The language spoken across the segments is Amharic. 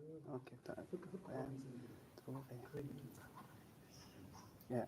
Okay, yeah.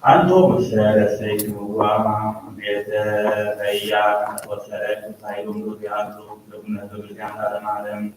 Anto sei tu a Veia, sai lungo di altro, di andare male.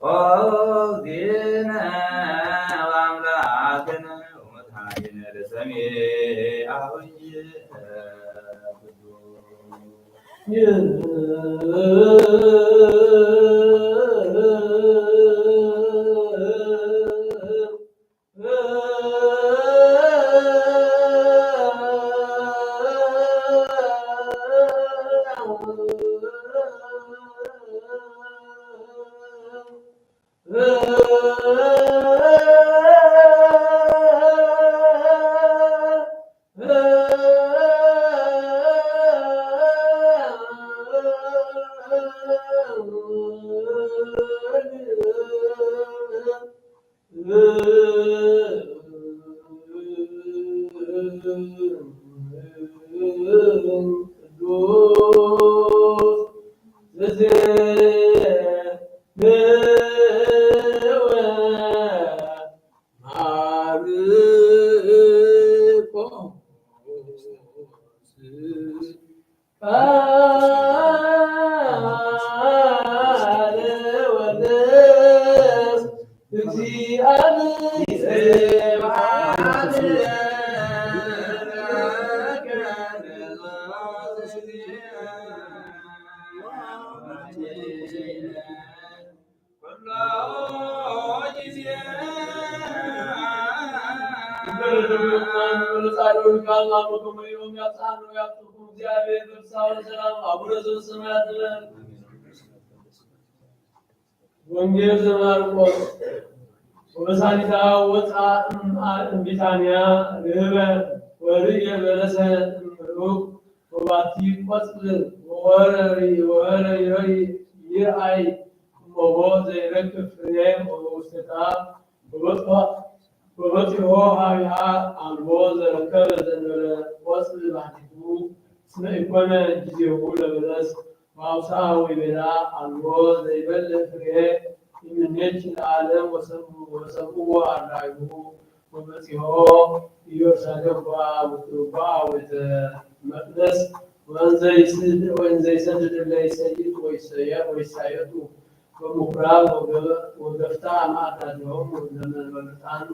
ኦዚነ ወአምላክነ ወመድኃኒነ ለሰሚዐ ወንጌል ዘማርቆስ ወበሳሊታ ወፃ እምቢታንያ ርህበ ወርእየ በለሰ እምሩቅ ወባቲ ቆጽል ወወረሪ ይርአይ እሞሆ ዘይረክብ ፍሬ ወውስቴታ ወበጢሖ ሀቢሃ አልቦ ዘረከበ ዘንበለ ቆጽል ባሕቲቱ እስመ ኢኮነ ጊዜሁ ለበለስ ወአውስአ ወይቤላ አልቦ ዘይበልዕ ፍሬ ይምኔች ለዓለም ወሰብእዎ አርዳኢሁ ወበጺሖ ኢየሩሳሌም ወቤተ መቅደስ ወእንዘ ይሰድድ እለ ይሰይጥ ወይሳየጡ በምኵራብ ወገፍታ ማዕዳቲሆሙ ለመንበልጣን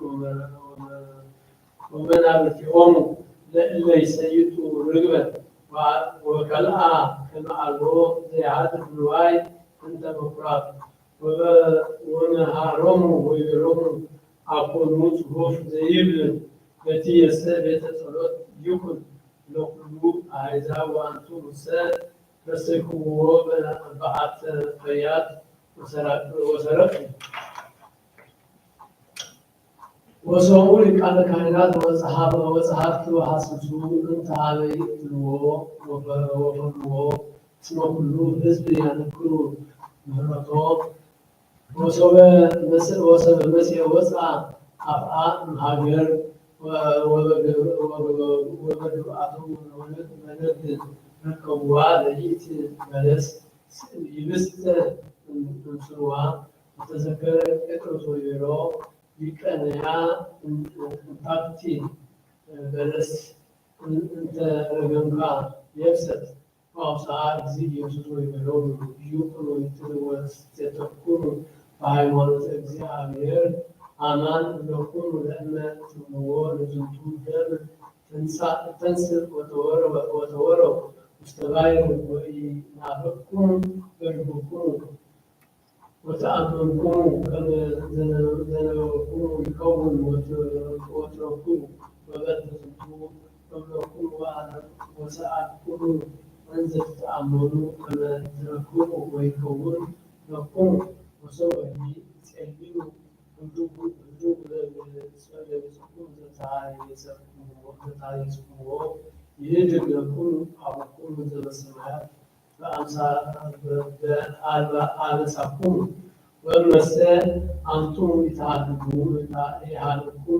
ወመናብርቲሆሙ ለእለ ይሰይጡ ርግበ ወከልአ ከመ አልቦ ዘይሃድር ንዋይ እንተ ምኵራብ ወመሃሮሙ ወይቤሎሙ አኮኑ ጽሑፍ ዘይብል በቲየሰ ቤተ ጸሎት ይኩን ለኩሉ አሕዛብ ወአንቱ ሙሰ ተሰክውዎ በአተ ፈያት ወሰረቁ ወሰሙ ሊቃነ ካህናት ወጸሐፍት ወሐሰሱ እንተ ኀበ ይእትዎ ወፈርዎ እስመ ኩሉ ሕዝብ ያነክሩ ምህረቶ ወሶበ መሲሕ ወፅአ አፍአ እምሀገር ወበግብአቶሙ መነግድ ረከቡዋ ለይእቲ በለስ ይብስተ እምስርዋ ወተዘከረ ጴጥሮስ ወይቤሎ ሊቀነያ እንታክቲ በለስ እንተ ረገምካ የብሰት ወአውስአ እግዚእ ኢየሱስ ወይቤሎ ይኩኑ ወትተኩኑ በሃይማኖተ እግዚአብሔር አማን ለኩሉ ለእመ ትምዎ ለዝንቱ ደብር ተንሥእ ወተወረው ውስተ ባሕር ወኢናፍቅክሙ በልብክሙ ወተአመንክሙ ከመ ዘነበብክሙ ይከውን ወትረክቡ ወበእንተ ዝንቱ እምለክሙ ወሰአልክሙ እንዘ ትተአመኑ ከመ ትረክቡ ወይከውን ለክሙ ወሰብእ ይጼልዩ ህዱግ ለብፅኩም ዘተሃየጽክምዎ ይህድግ ለክሙ አቡክሙ ዘበሰማያት በአበሳክሙ ወእመሰ አንቱም ይትሃድጉ ይሃድግክሙ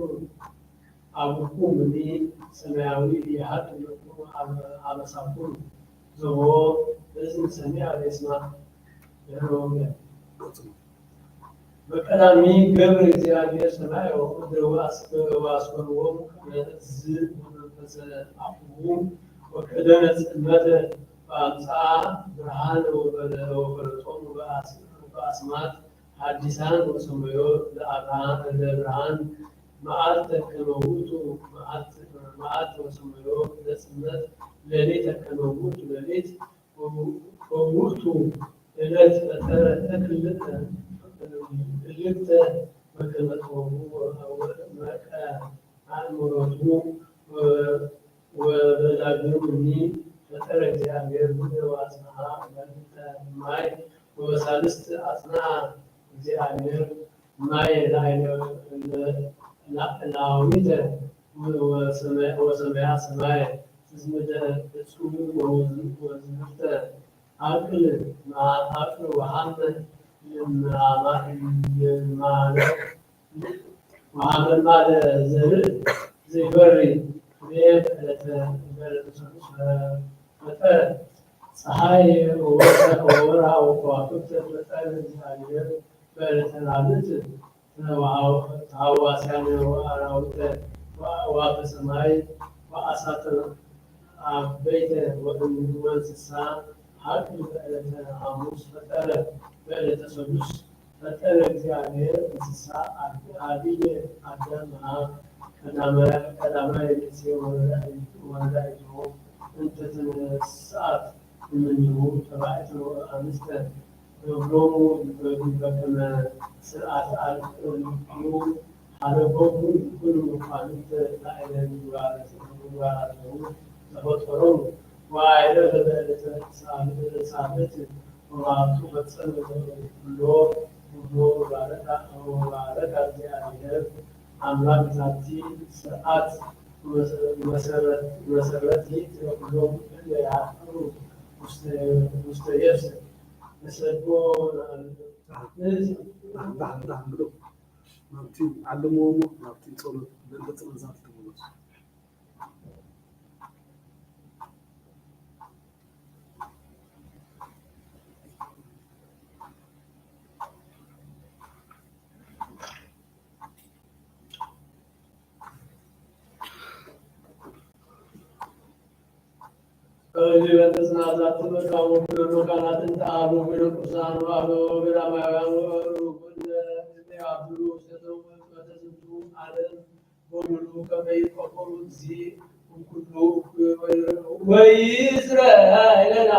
አቡክሙኒ ሰማያዊ ይሃድግ ለክሙ አበሳክሙ ዘቦ እዝነ ሰሚዐ ወይስማዕ ወንጌል በቀዳሚ ገብረ እግዚአብሔር ሰማይ ወምድር ወአስፈርዎሙ ከመ እዝ ወመንፈሰ አፉሁ ወቀደመ ጽልመተ በአምጽአ ብርሃን ወበለጦሙ በአስማት ሐዲሳን ወሰመዮ ለብርሃን መዓልተ ከመ ውእቱ መዓልት ወሰመዮ ለጽልመት ሌሊተ ከመ ውእቱ ሌሊት ወውእቱ ዕለት ፈጠረ እክልተ በከመ ጥበቡ ወመልክዐ አእምሮቱ ወበዳግምኒ ፈጠረ እግዚአብሔር ምድረ ወአጽንዓ መልዕልተ ማይ ወበሳልስት አጽንዓ እግዚአብሔር ማይ ላዕላዊተ ወሰማያ ሰማየ ትዝምደ እጹብ ወዝምርተ አቅል ወሐመ ወሐመል ማለ ዘርእ ዘይበሪ ዕለተ ፈጠረ ፀሐይ ወወርሃ ወከዋክብተ ፈጠረ እግዚአብሔር በዕለተ ራብዕት ተሐዋስያነ ወአራዊተ ወአዕዋፈ ሰማይ ወአሳተ አበይተ ወእንስሳ ሀቅል በዕለተ ሐሙስ ፈጠረ በዕለተ ሰሉስ ፈጠረ እግዚአብሔር እንስሳ አብየ አዳም ቀዳማይ ብእሲ ወለዳይቱ እንተ ተነሥአት እምኔሁ ተባዕቱ አንስተ ሎሙ በከመ ስርዓተ አልቅዩ ሀለቆሙ ኩሉ መኳንንተ ላዕለ ምግባራቲሁ ተፈጠሮሙ ወአዕረፈ በዕለተ ሳብዕት ወበዓቱ ፈጸመ ኩሎ ወባረከ እግዚአብሔር አምላክ ዛቲ ስርዓት መሰረቲት ለኩሎሙ እለ ይሃፍሩ ውስተ የብስ ንሰብሖ ብሎ ናብቲ ዓለምዎሞ ናብቲ ጸሎት በጸሎት ተመለሱ። በተጽናዛት መቃወሙ ካናትን ተአሉ ቅዱሳን አበ ገዳማውያን ያብሉ በተዝንቱ ዓለም በሙሉ ከመ ይቆሙ እግዚእ እምኩሉ ወይእስራኤልና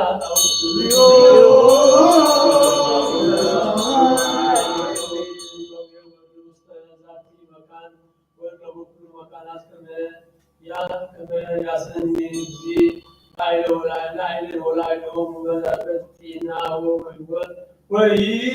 ያሰኒ እግዚእ ላዕለ ወላዲሆሙ በዛበቲና ወይእስራኤልና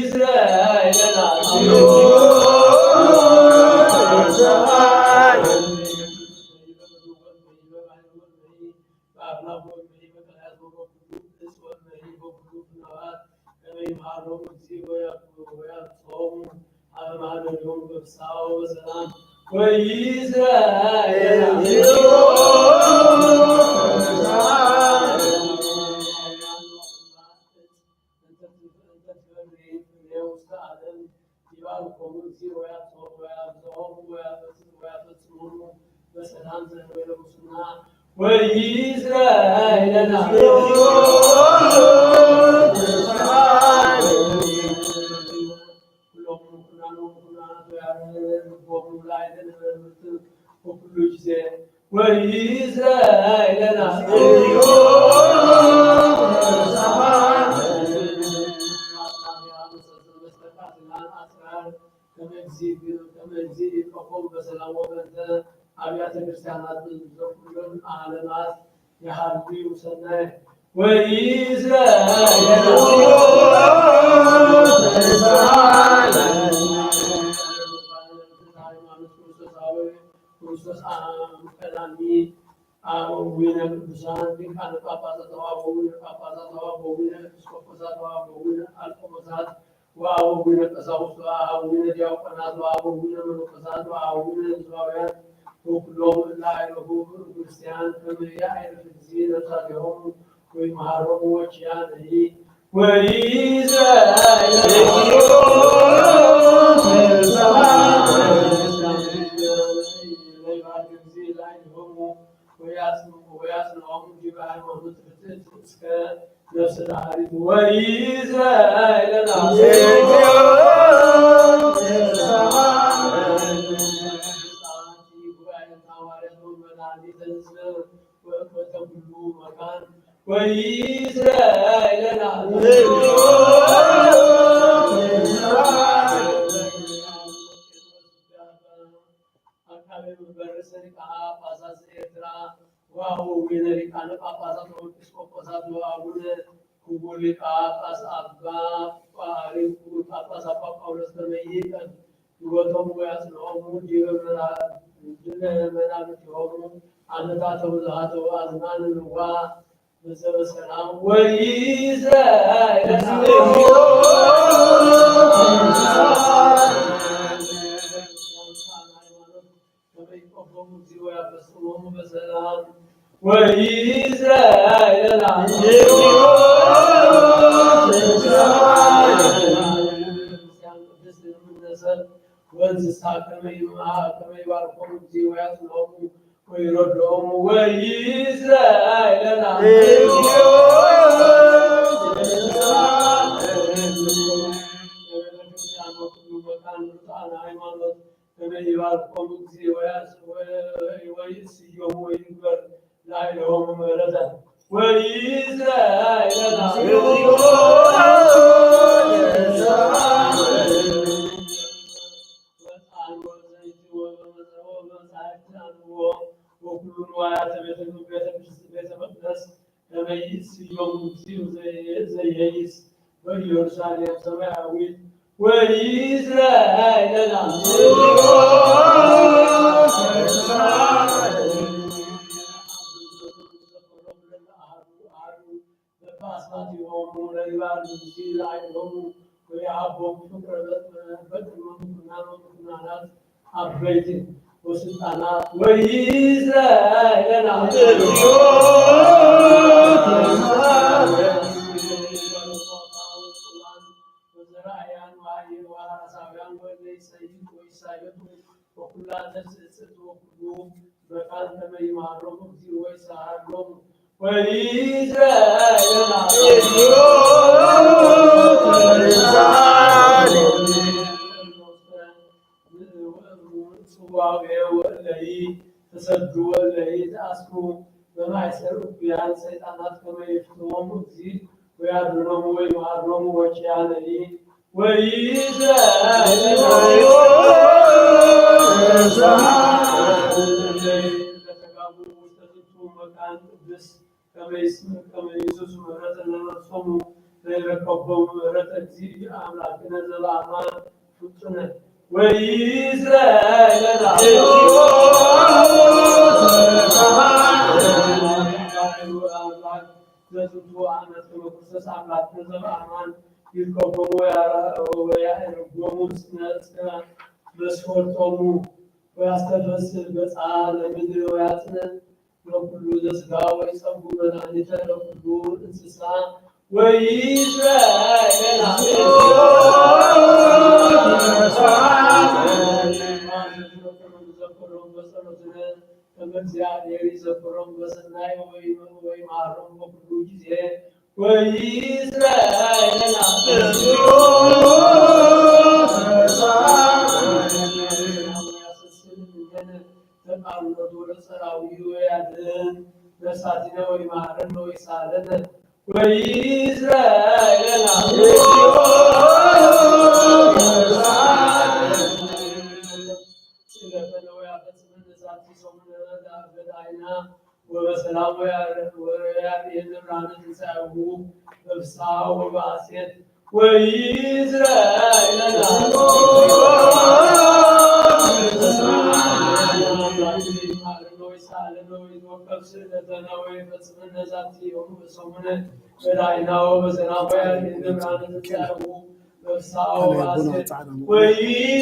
አብያተ ክርስቲያናት በኩሉም ዓለማት የሀልዩ ሰናይ ወይእስራኤል ክርስቶስ ቀዳሚ አበዊነ ቅዱሳን ሊቃነ ጳጳሳት ወአበዊነ ጳጳሳት ወአበዊነ ኤጲስቆጶሳት ወአበዊነ አልቆሞሳት ወአበዊነ ቀሳውስት ወአበዊነ ዲያቆናት ወአበዊነ መነኮሳት ወአበዊነ ንጹሐውያን ወኩሎሙ እለ አዕረፉ ክርስቲያን ከመ ያዕርፍ እግዚእ ነፍሳቲሆሙ ወይምሃሮሙ ወኪያነሂ ወይእስራኤል ويصنعهم في بحر ومتفتت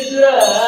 ወይእስራኤል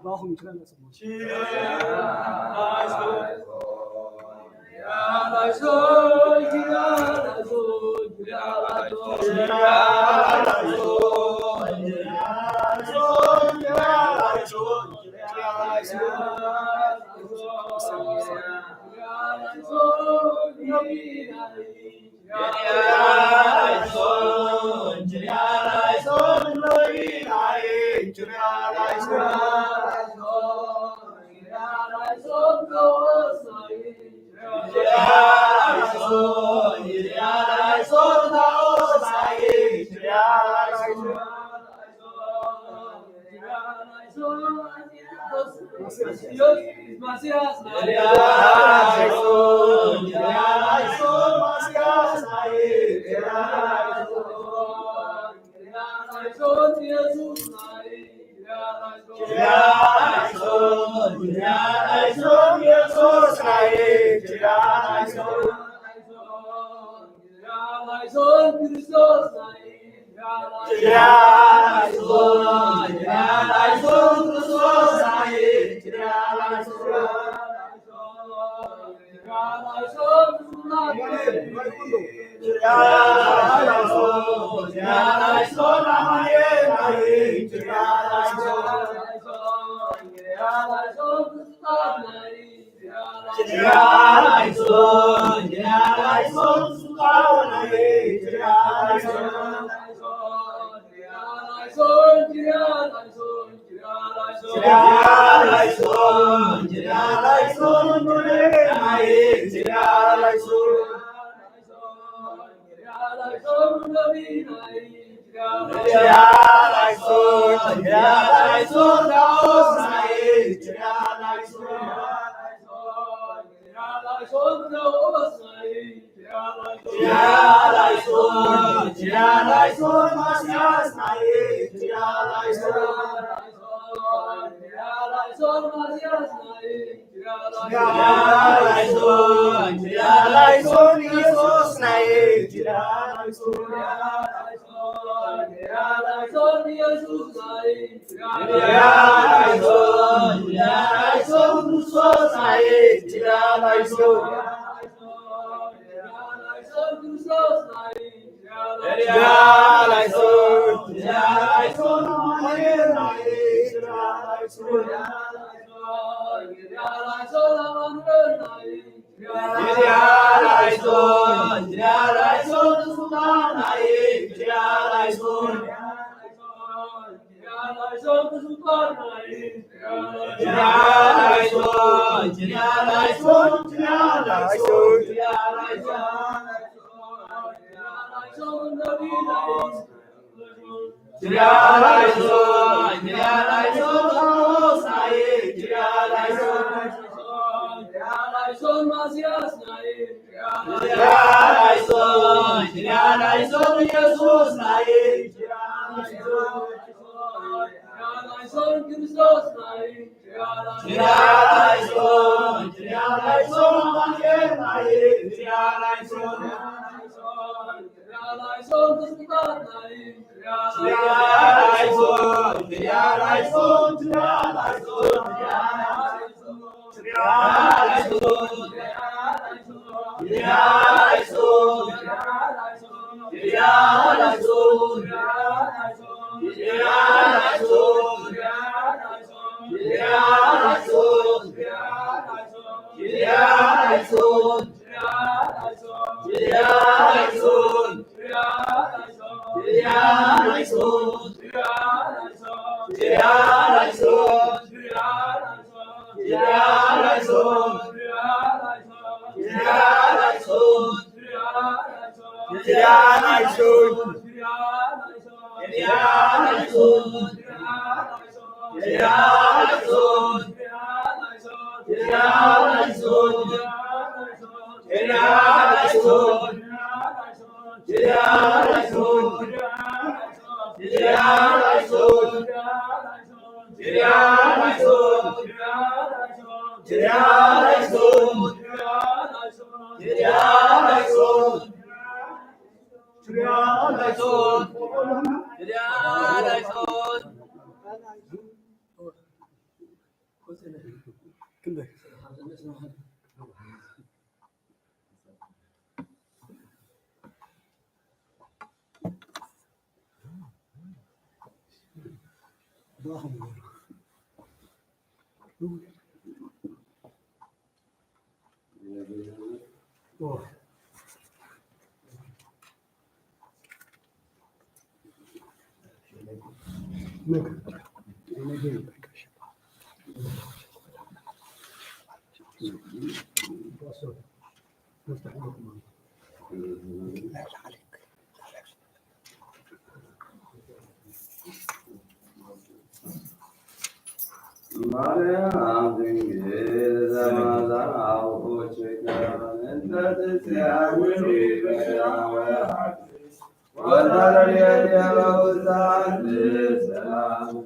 በአሁን ይችላል ስሞች Jadi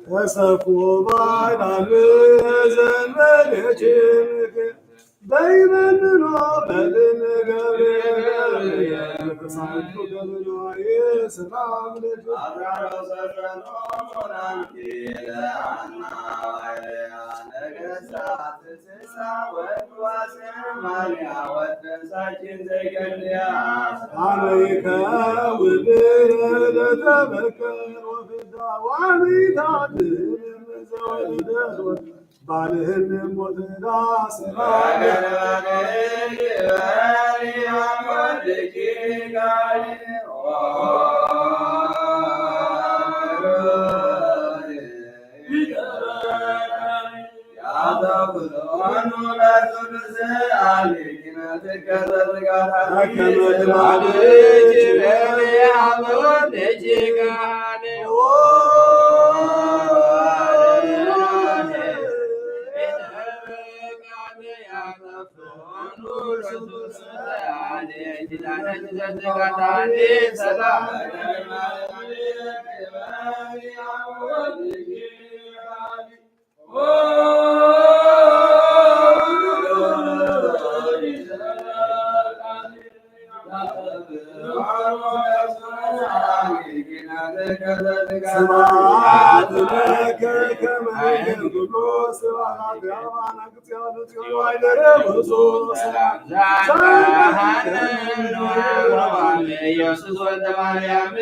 وسكوا بعد عن زنبلتك بيمننا بلن قبل فصعد قبل يسمع لك عليك وبرد تبكر وفي الدعوة تعدل زود بعدهن متراس سمعت لك كما يقولوا سمعت يا معنى قتيانة وعيد رمزو يوسف والدماريام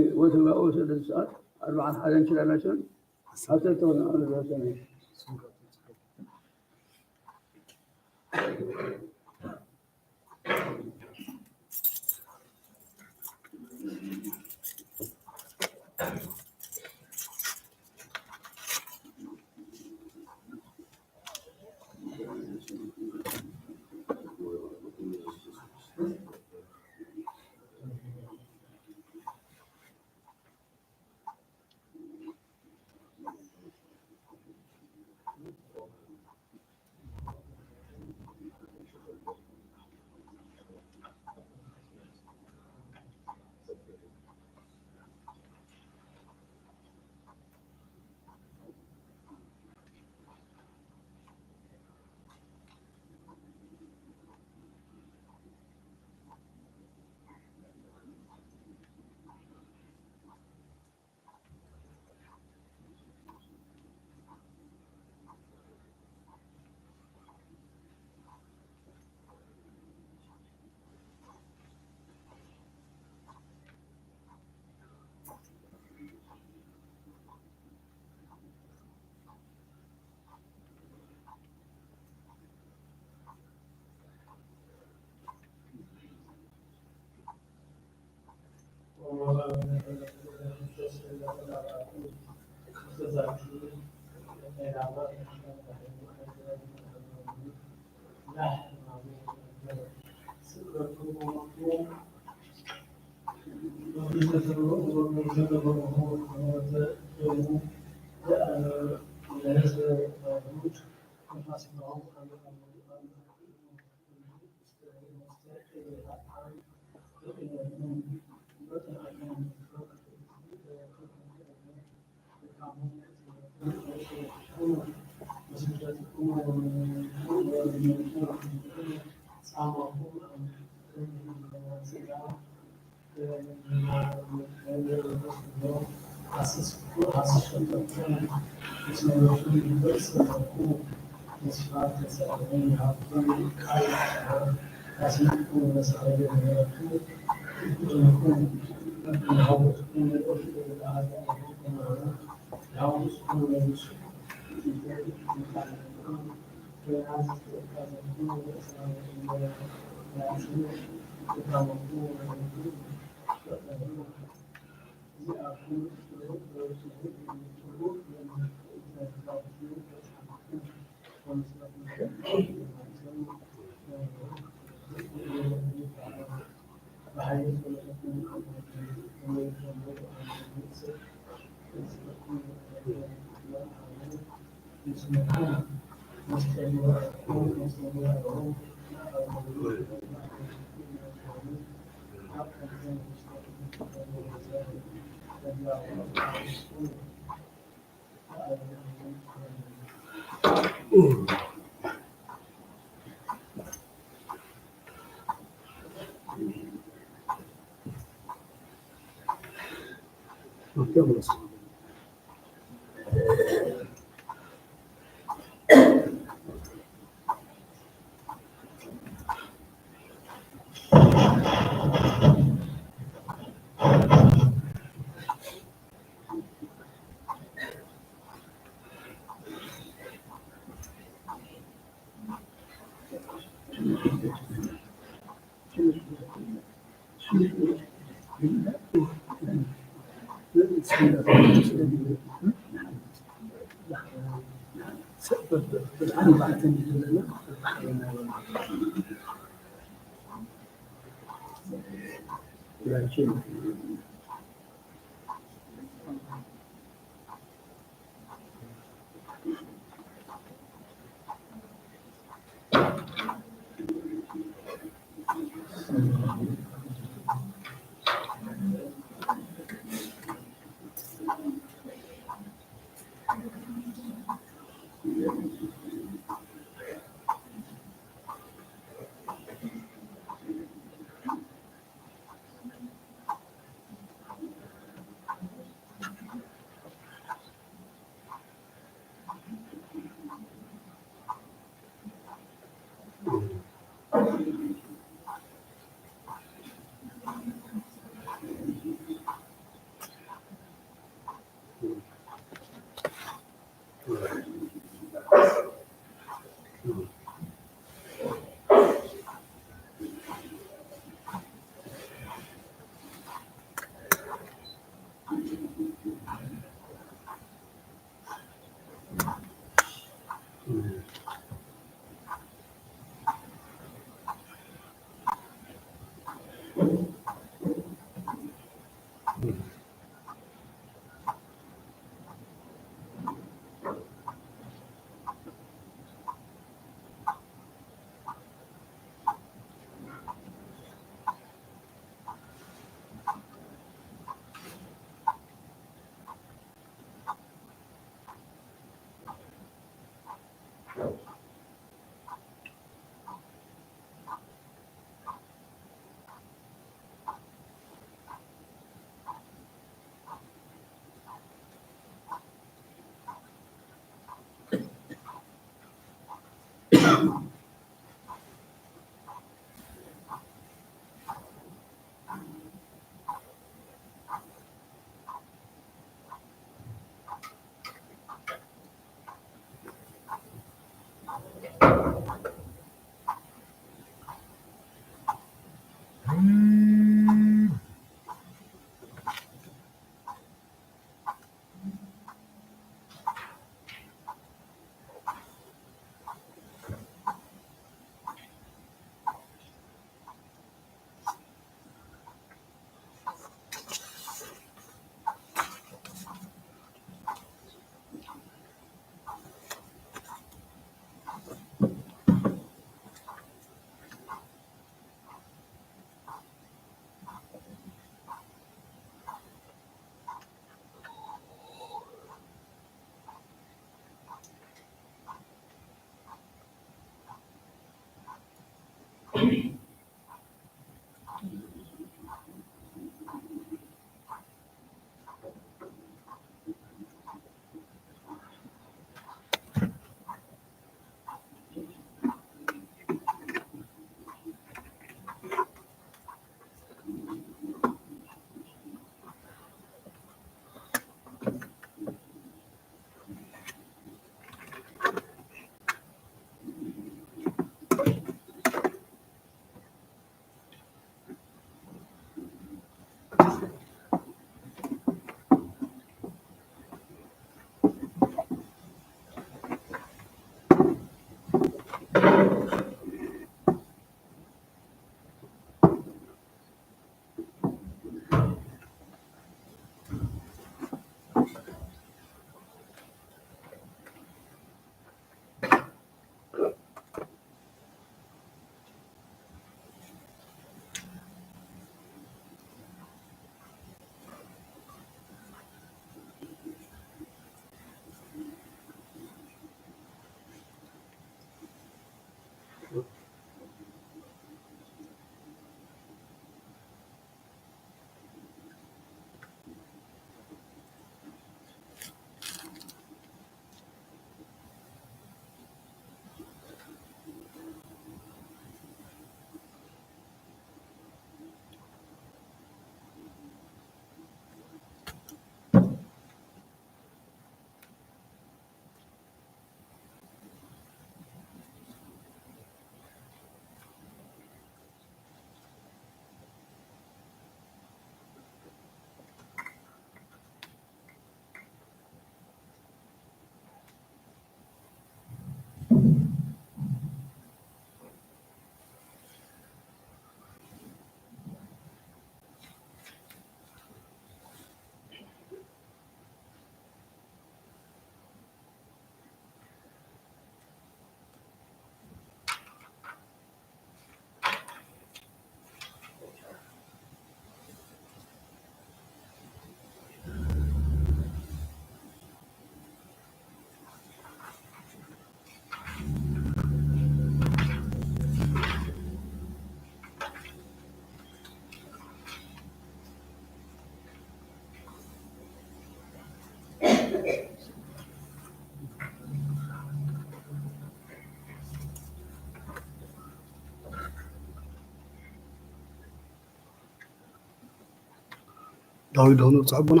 ዳዊት ደሆኑ ጻቡና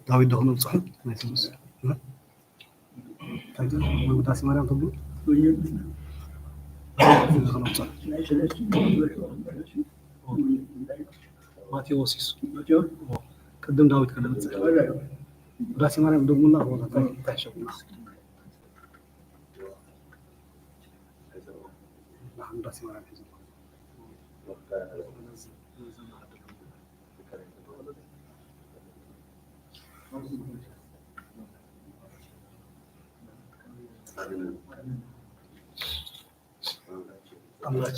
ዳዊት ደሆኑ ጻብ ማይሰምስ ታይቶ ወዳሲ ማርያም ተብሎ ማቴዎስ ቅድም ዳዊት ከለመጽ ወዳሲ ማርያም ደሙና ወዳ ታይሸው ወዳሲ ማርያም አምላኬ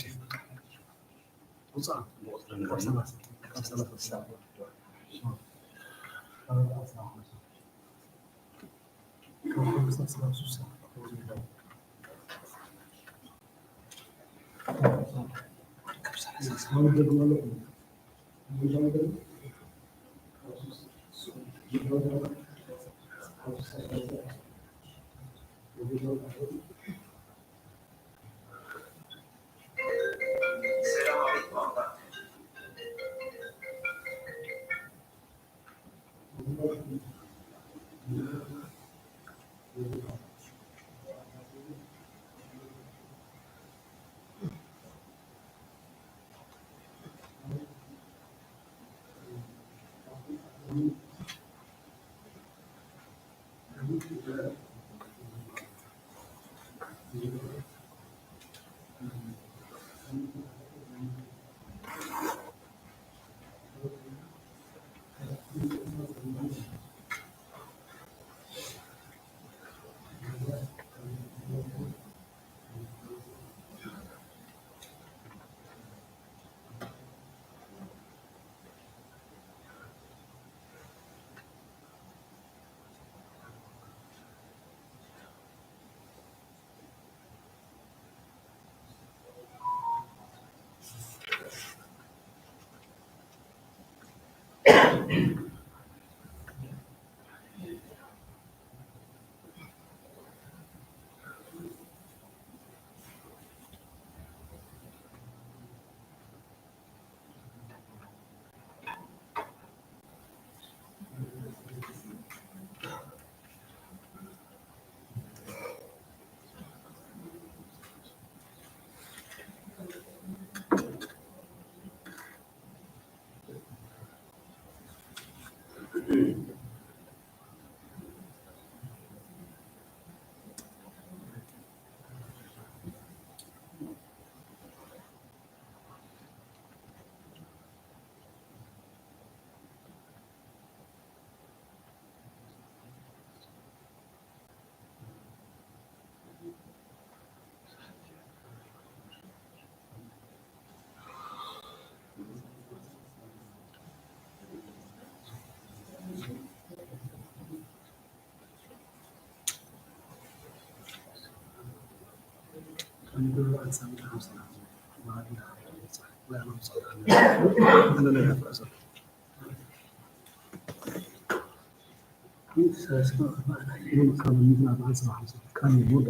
ውጣ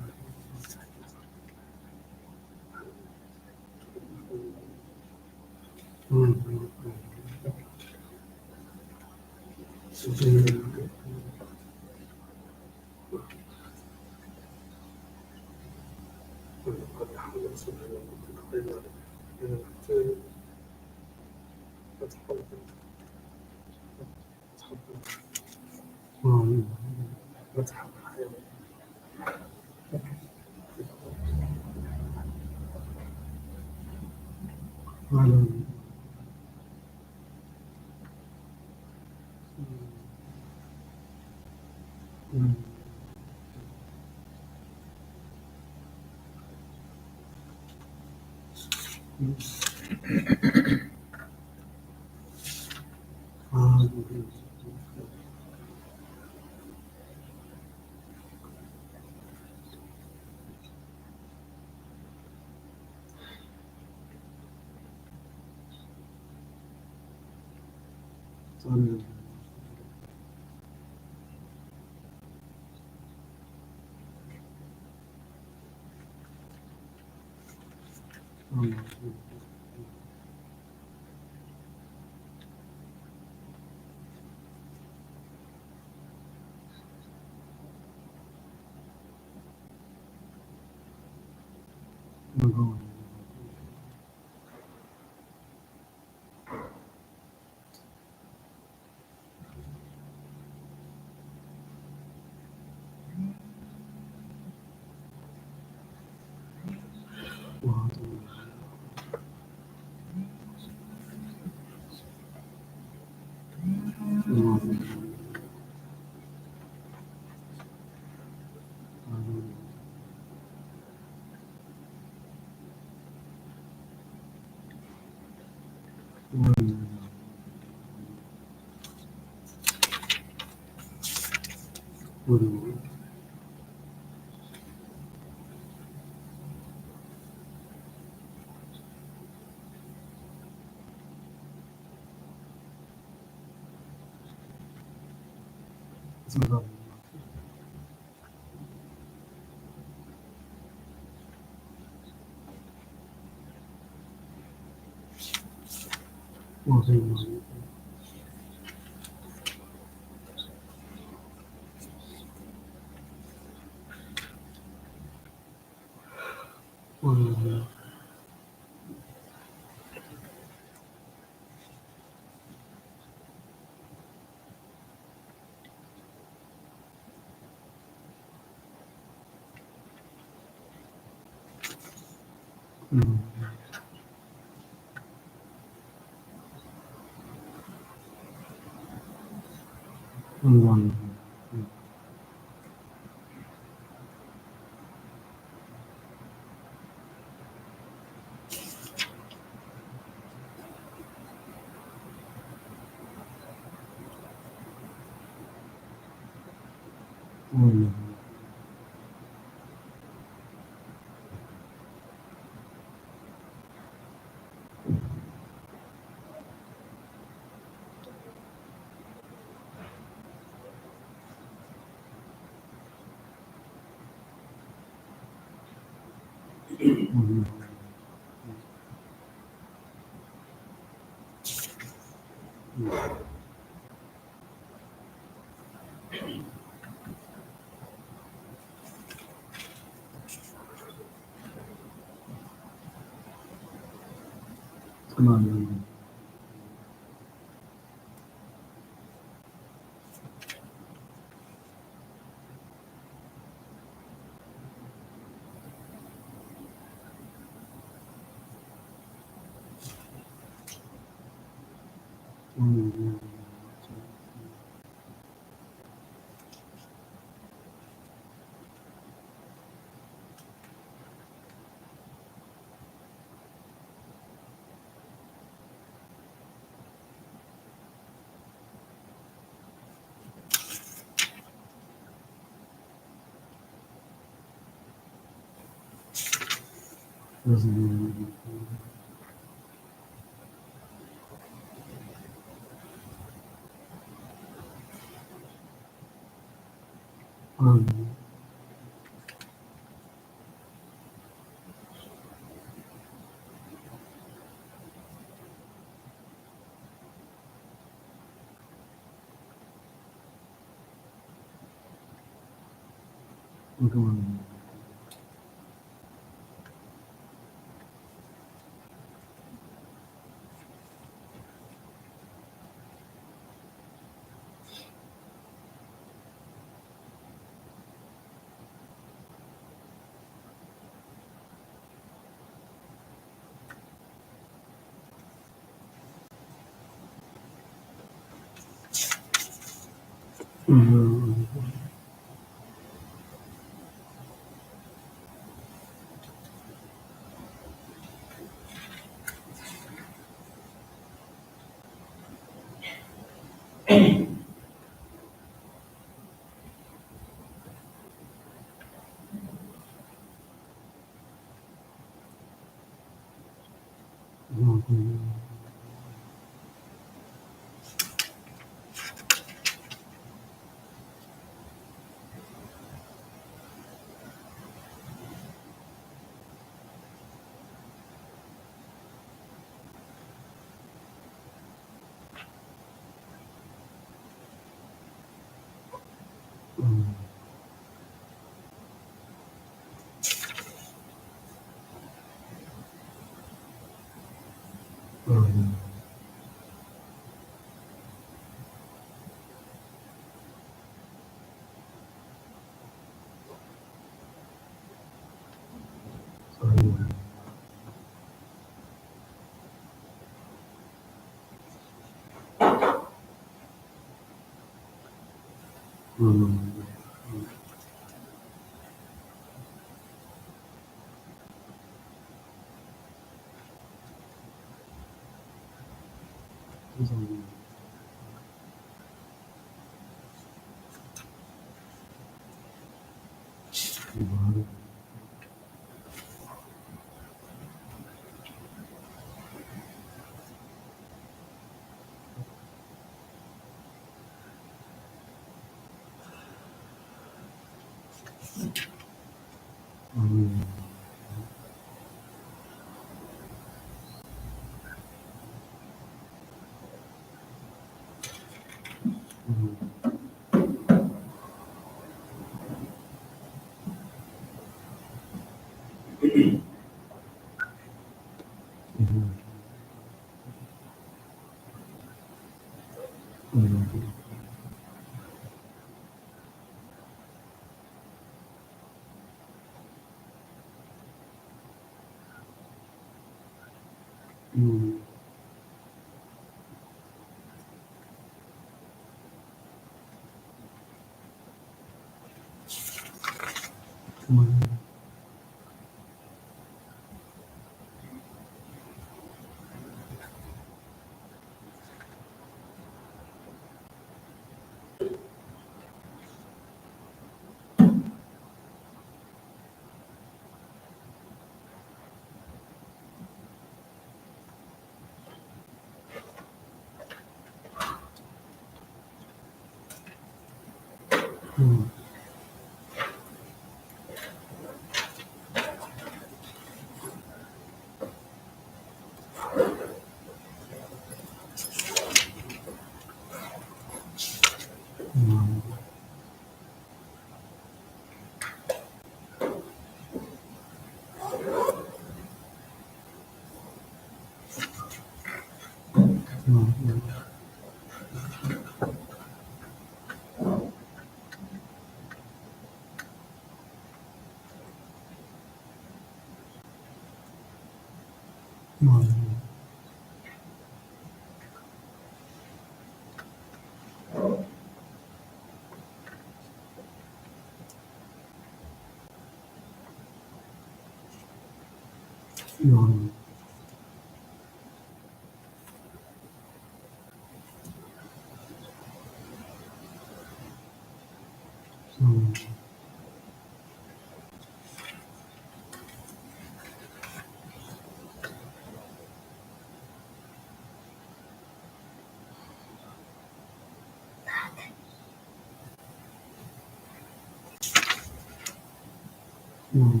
Mm.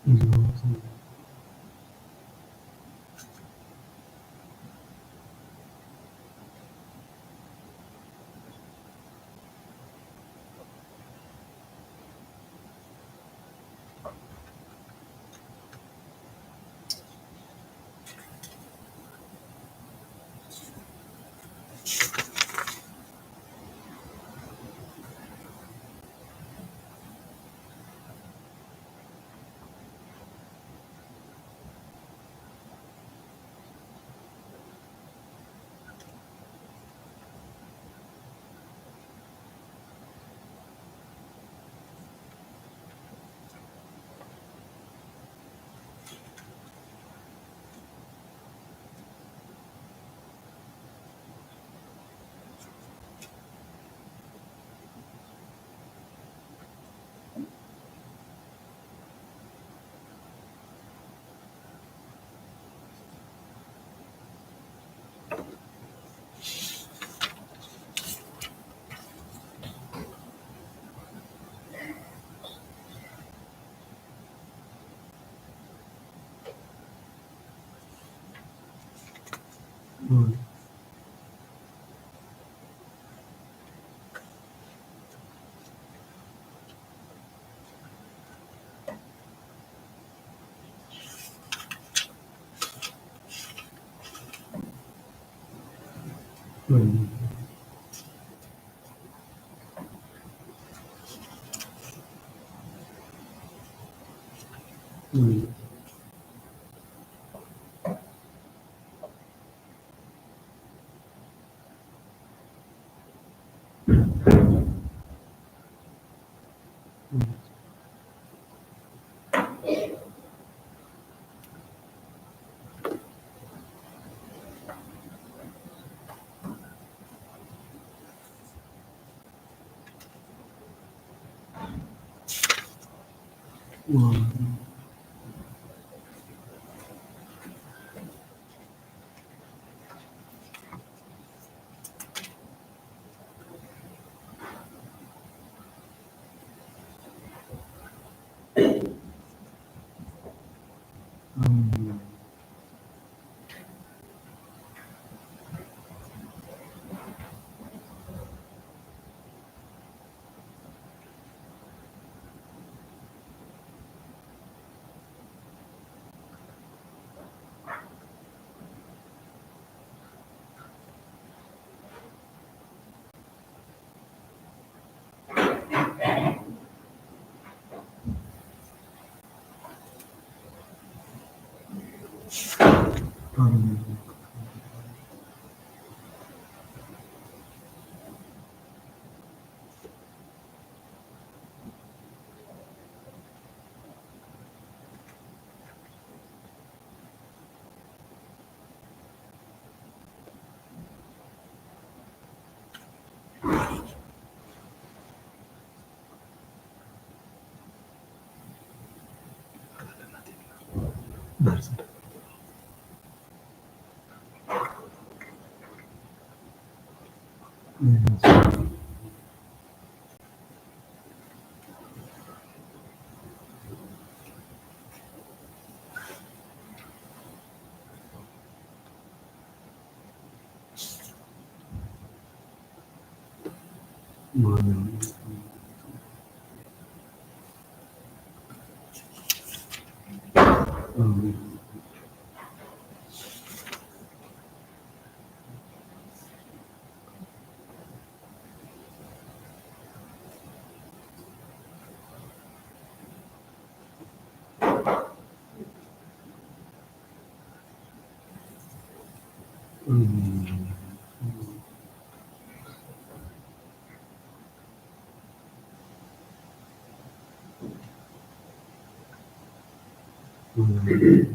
Mm. Mm. Mm. Mm. Mm. Mm. Mm. That's it. Yes. Mm. Mm. Mm. Mm.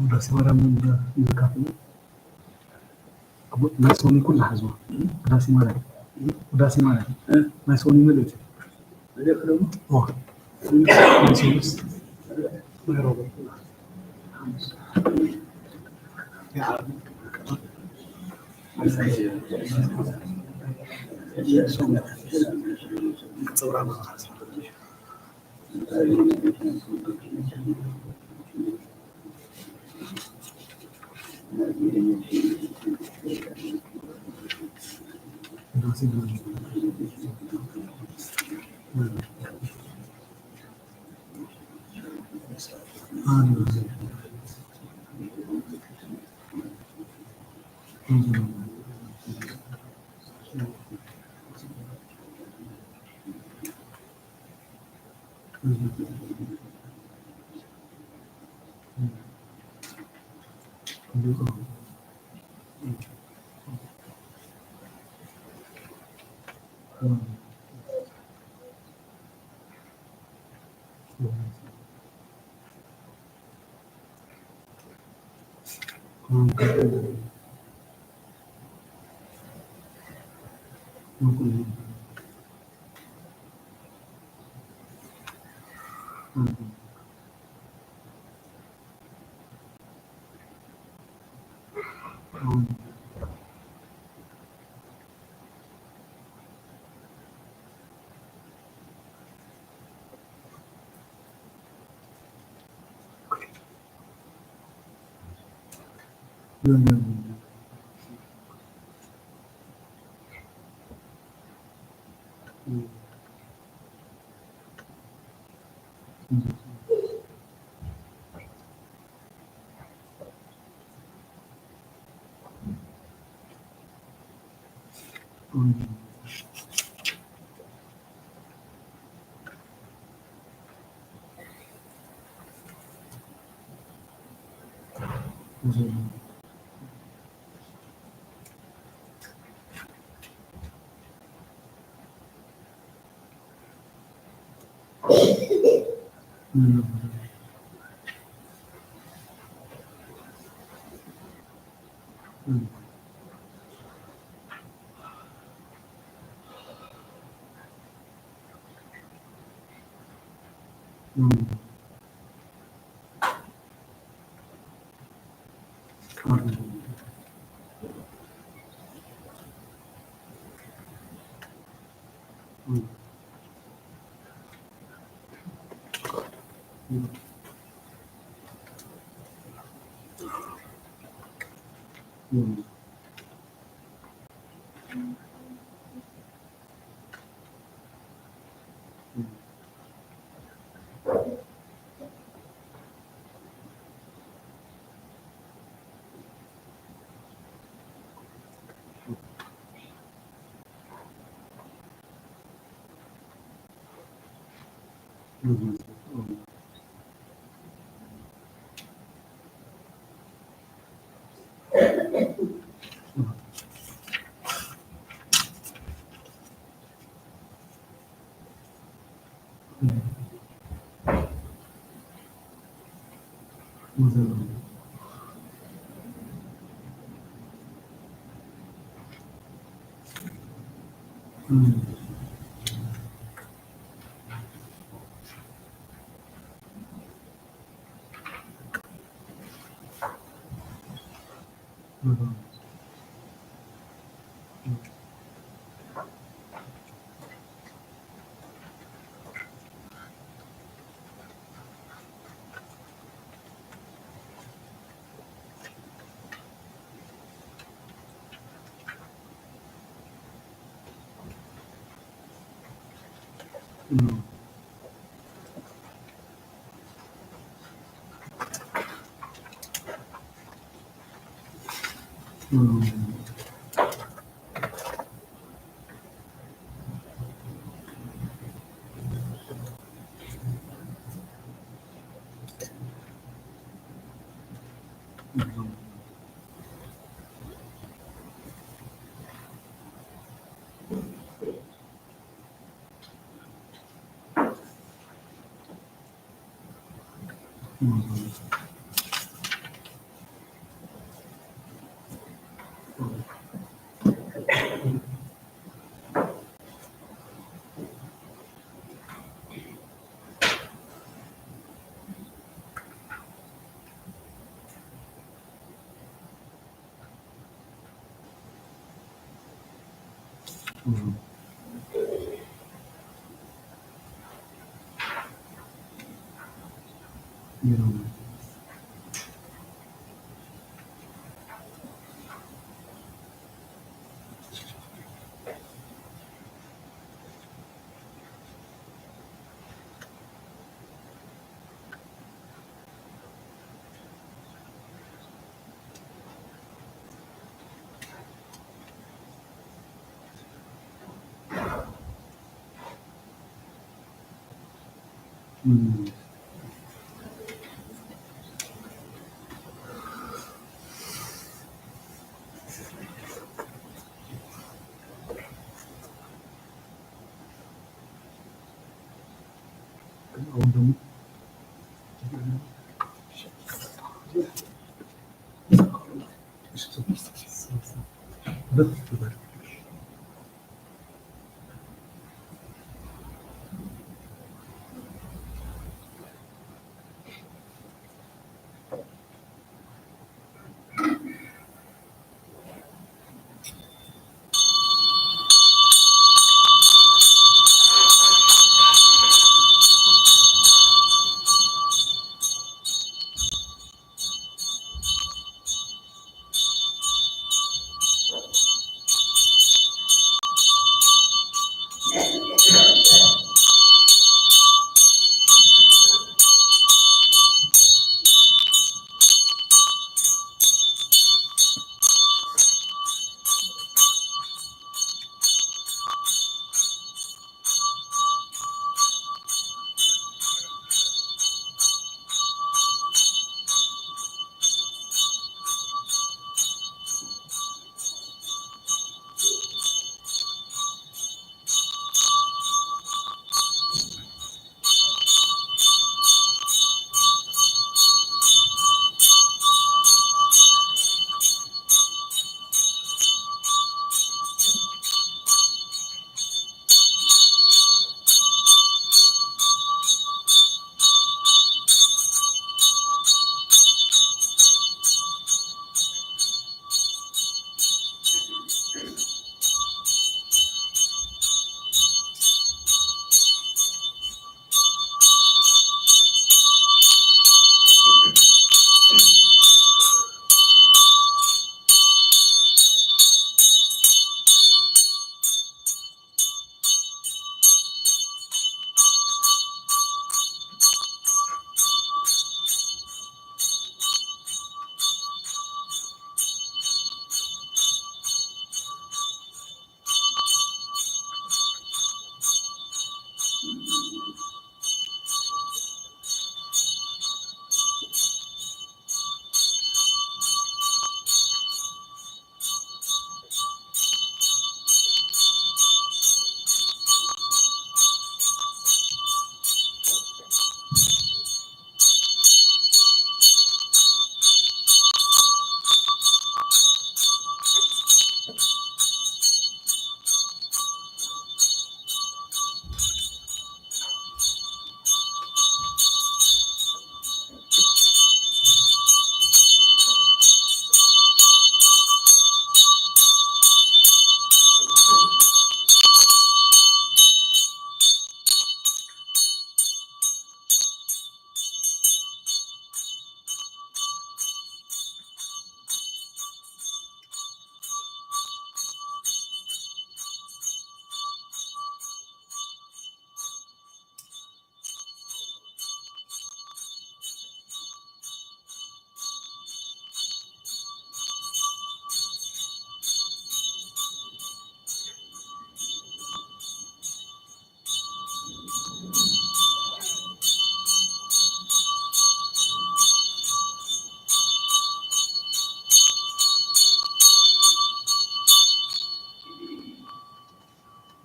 ውዳሴ ማርያም ይዘካፍሉ ናይ ሶኒ ኩላ ሓዝዋ ውዳሴ ማርያም ናይ ሶኒ መልእቲ ናይ ሶኒስ ናይ ሮበርት ፀብራ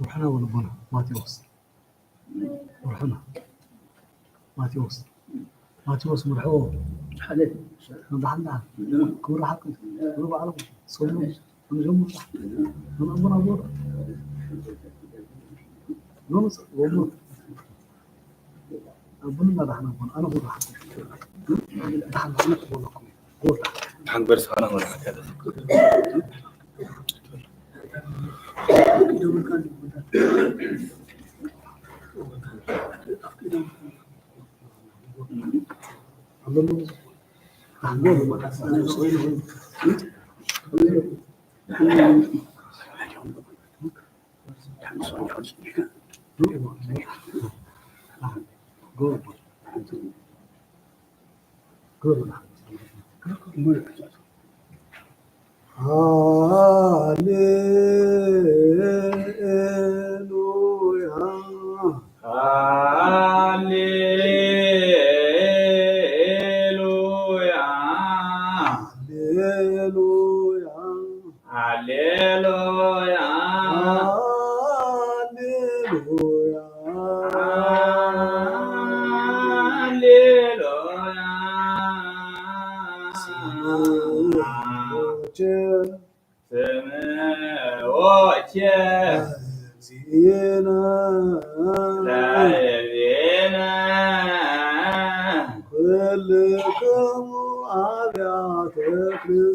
روحنا وربنا ماتيوس روحنا ماتيوس مرحوم حدث نضحنا كورة حقا كورة عربي صوم نجوم صح من أمر أبور نونس وأبور أبونا ما رحنا أبونا أنا بور حقا دحن أنا أبونا بور دحن برس أنا ولا كذا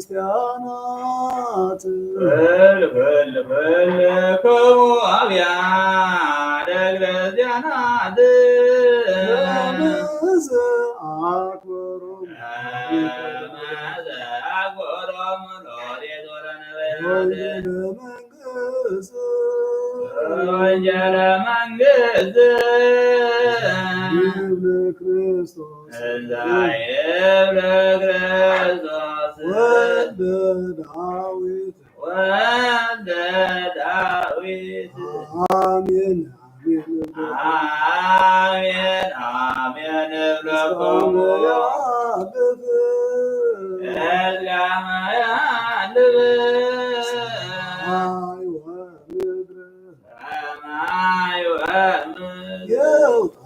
ክርስቲያናት ክሙ አብያተ ክርስቲያናት አክበሮም አጎሮም ሎሬት ወለነበያት ወንጌለ መንግሥት ይብለ ክርስቶስ እንዘ ይብለ ክርስቶስ ወልደ ዳዊት ወልደ ዳዊት አሜን አሜን አሜን እብለክሙ እዝጋመ ያልብ ሰማይ ወምድር የውጣ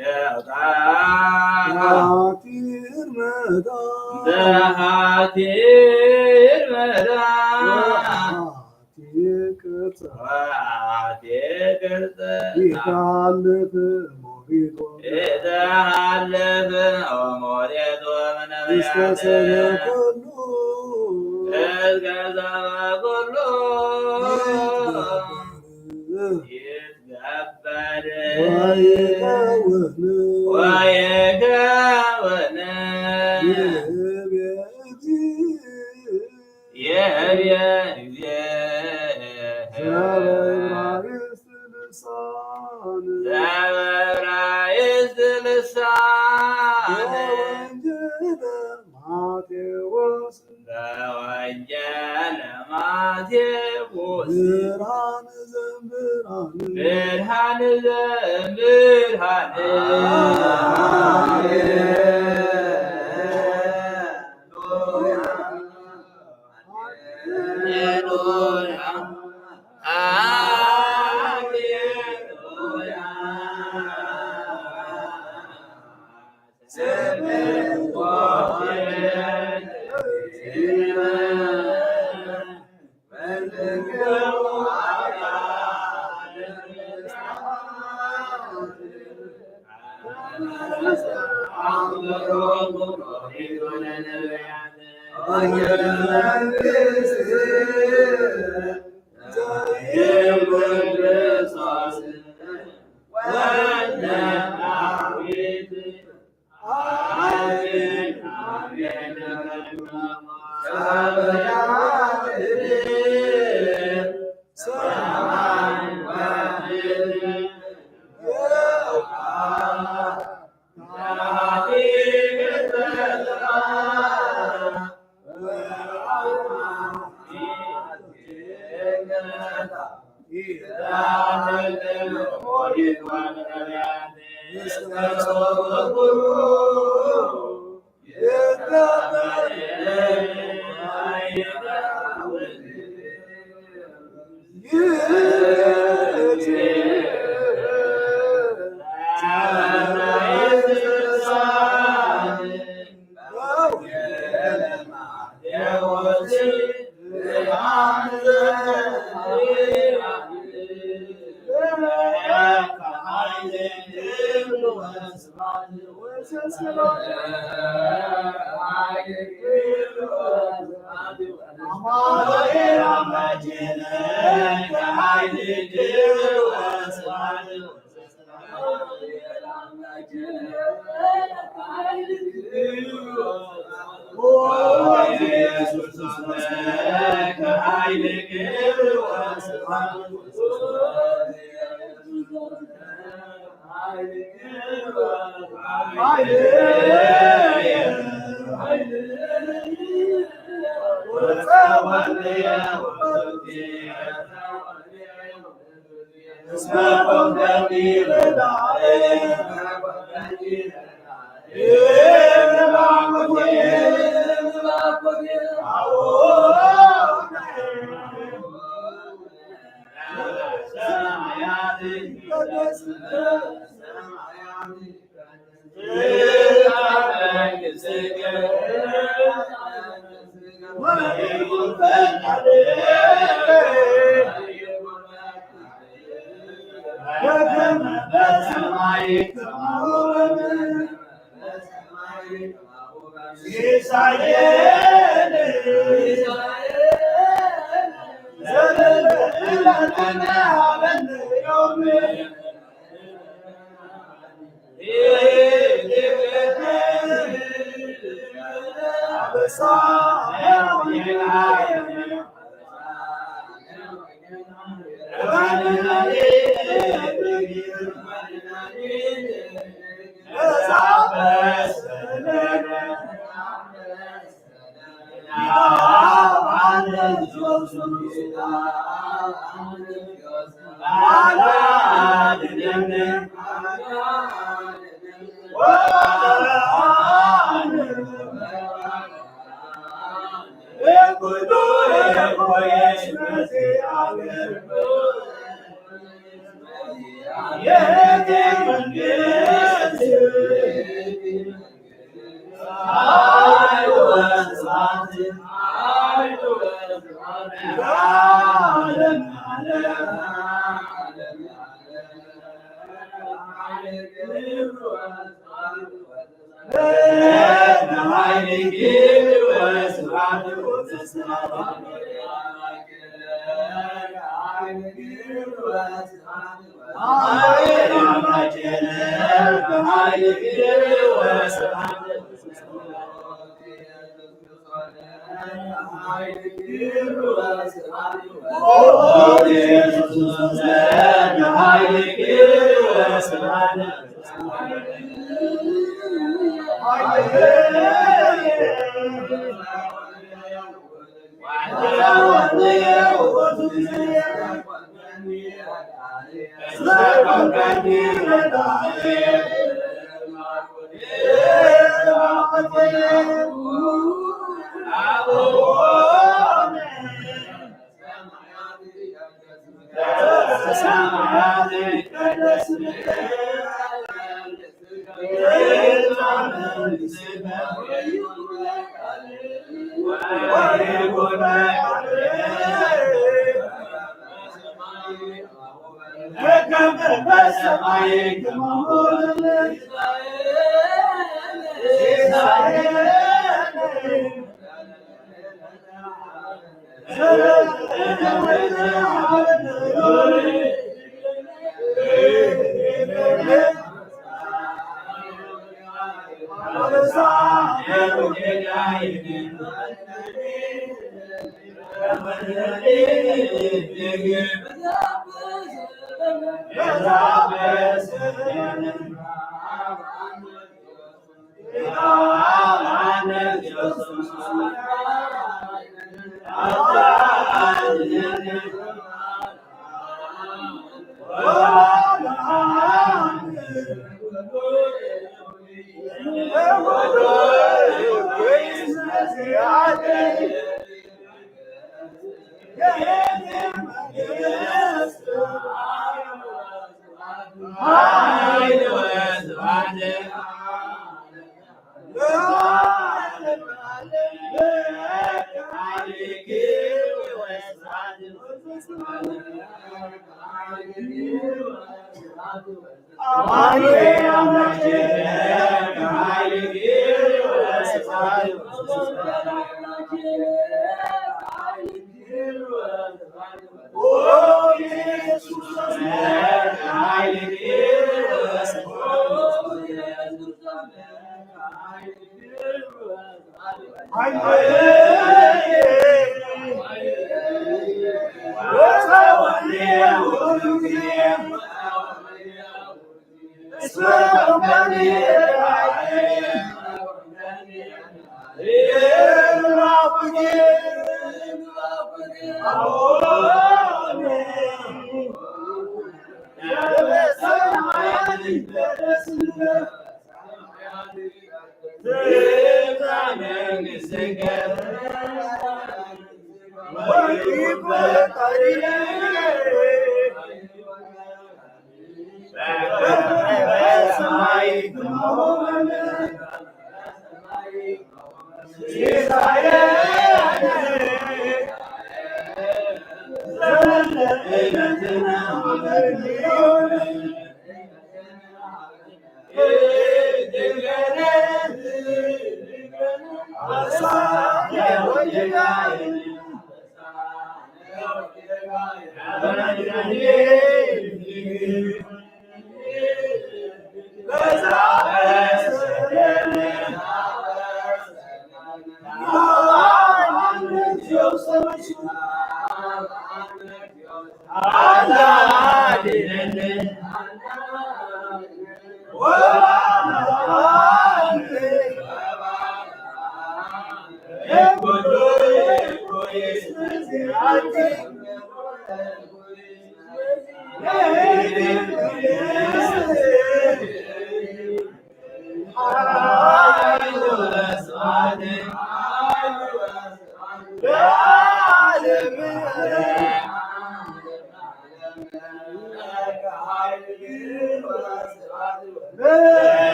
የውጣ ሀቲር መዳ ዘሀቲር መዳ ሀቲር ቅርጸ ወሀቲር ቅርጸ ይታልፍ ሞሪቶ የተሃለፈ ኦሞሬቶ እስከ መነብያት ሰበኩሉ እስከ ሰበኩሉ ይትገበር ወይከውን ወይከውን የብየ ጊዜ ዘበዕብራይስጥ ልሳን ዘበዕብራይስጥ ልሳን ወንጌለ ማቴዎስ በወንጌለ ማቴዎስ ብርሃን ዘእምብርሃን ብርሃን ዘእምብርሃን ሃሌሉያ ሃሌሉያ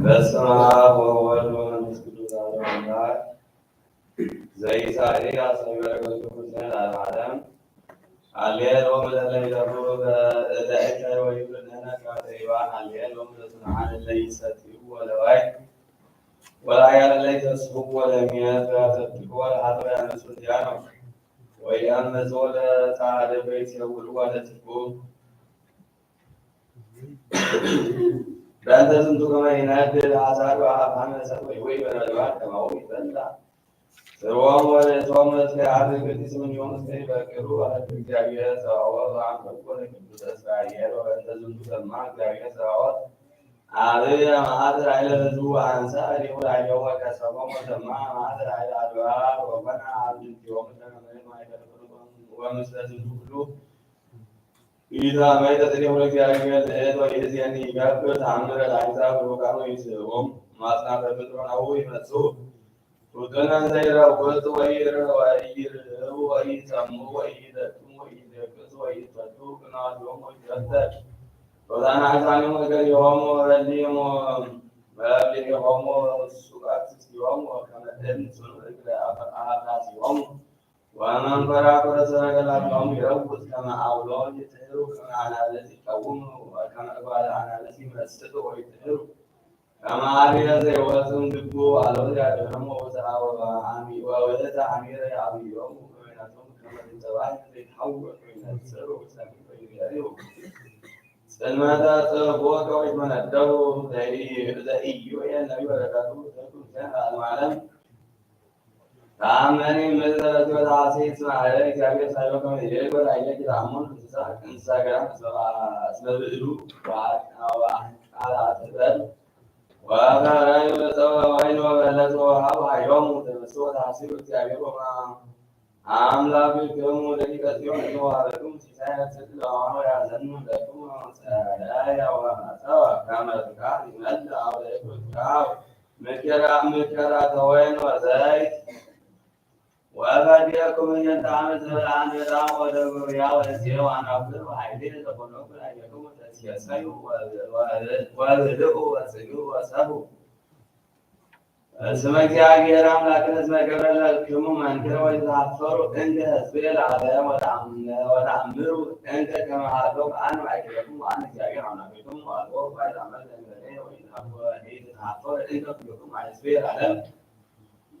በስመ አብ ወወልድ ወመንፈስ ቅዱስ አሐዱ አምላክ ዘይሳሪ አሰበረከቱ ኩነን አልዓለም አልየሎ መለለይተሩ በእለእከ ወይብልነነ ካተይባን አልየሎ መለስናን ለይሰትዩ ወለዋይ ወላያለ ለይተስቡ ወለሚያት ተጥቆ ለሐጥረ ያነሱትያኖ ወያመጾ ለጻዕደ ቤት የውሉ ወለትቁ በእንተ ዝንቱ ከመ ይነድድ አሳዱ አፋነ ሰብእ ወይ በነድባን ከማሁ ይበላ ስርወሙ ወለቶሙ እስከ ቅዱስ ምንዮሙ እስከ ይበቅሉ አሐዱ እግዚአብሔር ጸባኦት ወአንበቦ ለቅዱስ እስራኤል ወበእንተ ዝንቱ ሰማ እግዚአብሔር ጸባኦት አብየ መዓዝር ኃይለ ሕዝቡ አንሣ እዴሁ ላዕሌሁ ወቀሰፎሙ ወሰማ መዓዝር ኃይለ አድባር ወኮነ አብድንቲሆሙ ለመንበረ ማእከለ ወምስለ ዝንቱ ኩሉ ኢዛ ማይተጥኔሁ ለእግዚአብሔር ለእቶ የእዝየኒ ይገብር ተአምረ ለአሕዛብ ብሩካን ወይስሕቦሙ ማጽናፈ ፍጥሮናሁ ይመጽኡ ቱጥነ ዘይረውጡ ወይርህቡ ወይሰምዑ ወይደክሙ ወይደቅሱ ወይፈቱ ቅንዓቶሙ ወይትረተዕ ሮዛነ አግዛኒሆሙ እገሪሆሙ ወበሊሆሙ ወበሊሆሙ ሱቃክስቲሆሙ ወከመ ድምፅ እግረ አፍራሲሆሙ ወመንኮራኩረ ሰረገላቲሆሙ ይረውጥ ከመ አውሎ ይጥሕሩ ከመ አናብስት ይቀውሙ ወከመ እጓለ አናብስት ይመስጡ ወይጥሕሩ ከመ አርየ ዘይወፅእ እምግቡ አልቦ ያድኅኖሙ ወውእተ አሚረ ያብዮሙ በበይናቲሆሙ ከመ ድምፀ ዘይትሐወክ ወይነጽሩ ሰሚዕ ወይቤርዩ ጽልመተ ጽቦቀ ወይትመነደቡ ዘኢዮኤል ነቢይ ወረዳቱ ዘኩን ዓለም ታመኒ ምድረት ወታሴት ማለ እግዚአብሔር ሳይሆን ከመሄድ በላይ ራሙን እንስሳ ጋር ስለብዕሉ ቃላት በል ወከራይ ወፀዋይን ወበለጽ ወሃብ ኃይሎሙ ተመስጦ ታሲሩ እግዚአብሔር አምላክክሙ ደቂቀ ጽዮን ተዋረዱም ሲሳይ ስለዋው ያዘኑ ለኩም ጸዳያ ወማሰዋ ከመጥቃ ይመል አውለቁ መከራ ተወይን ወዘይት ወባዲያኩም የንታመ ዘላን በጣም ወደ ጉሪያ ወደዚህ ዋናብር ኃይሌ ተቆኖ ብላየኩም ተሲያሳዩ ወልድቁ ወስዩ ወሰቡ እስመ እግዚአብሔር አምላክን እስመ ገብረለክሙ መንክረ ወይዛፈሩ እንደ ህዝቤ ለዓለም ወተአምሩ እንተ ከመ ሀለው አነ ማእከለክሙ አነ እግዚአብሔር አምላክክሙ አልቦ ባዕድ አምላክ ለእንበሌ ወይትሐፈር እንተ ኩልክሙ ህዝቤ ለዓለም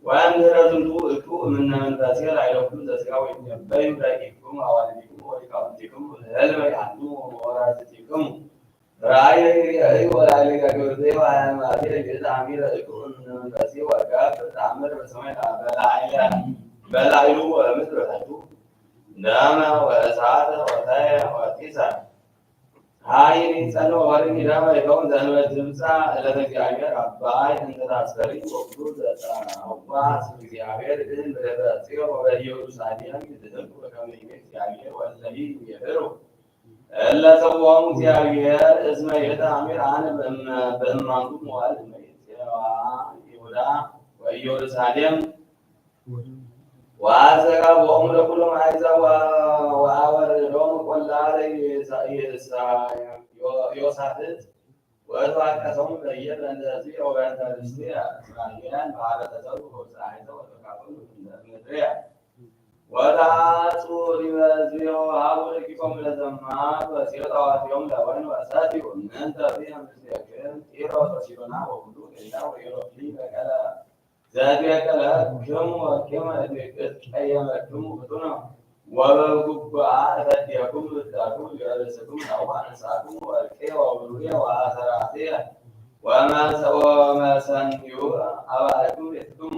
ወእምድኅረ ዝንቱ እቱ እምነ መንፈሴ ላዕሌክሙ ዘሥጋ ወይትነበዩ ደቂቅክሙ አዋልዲክሙ ወሊቃውንቲክሙ ህልመ ይሃልሙ ወወራትቲክሙ ራእይ ወላሊ ገግብርቴ ወአማቴ ገጣሚረ እቱ እምነ መንፈሴ ወጋብ ተአምር በሰማይ በላዕሉ ወምድር በታቹ ደመ ወእሳተ ወታየ ወጢሰ ኃይል ጸልኦ ወርኒ ደመ ይከውን ዘእንበለ ድምፃ ዕለተ እግዚአብሔር አባይ እንተ ታስተሪ ወኩሉ ዘጸአዋ ስመ እግዚአብሔር እህል በደብረ ጽዮን ወበኢየሩሳሌም ይትደቁ በከመ ይቤ እግዚአብሔር ወእለሂ ይቤሩ እለ ጸውዖሙ እግዚአብሔር እስመ ይእታምር አነ በእማንቱ መዋዕል ይሁዳ ወኢየሩሳሌም ወአዘጋቦሙ ለኵሎሙ አሕዛብ ወአወረዶሙ ቈላደ ዮሳፍጥ ወተዋቀሰሙ በኢየር በእንተ ሕዝብየ ወበእንተ ርስትየ እስራኤል በኀበ ተዘሩ በውስተ አሕዛብ ወተካፈሉ ምድርየ ወተአጽኡ ዲበ ሕዝብየ ወሀቡ ደቂቆሙ ለዘማት ወሲሩ ጣዖታቲሆሙ ለወይን ወሰትዩ እምእንተ ብእየ ምስሌክሙ ጢሮስ ወሲዶና ወኩሉ ገሊላ ወኢሎፍሊ በቀለ ዘእትቤከለክሙ ወኪመ እትቀየመክሙ ፍጡነ ወበጉብአ እፈትየክሙ ብትአክሙ ሊወርስክሙ ናሁ አንሳክሙ ወርቄ ወብሩሬ ወአሰራትየ ወመሰንዩ አባልክሙ ቤትክሙ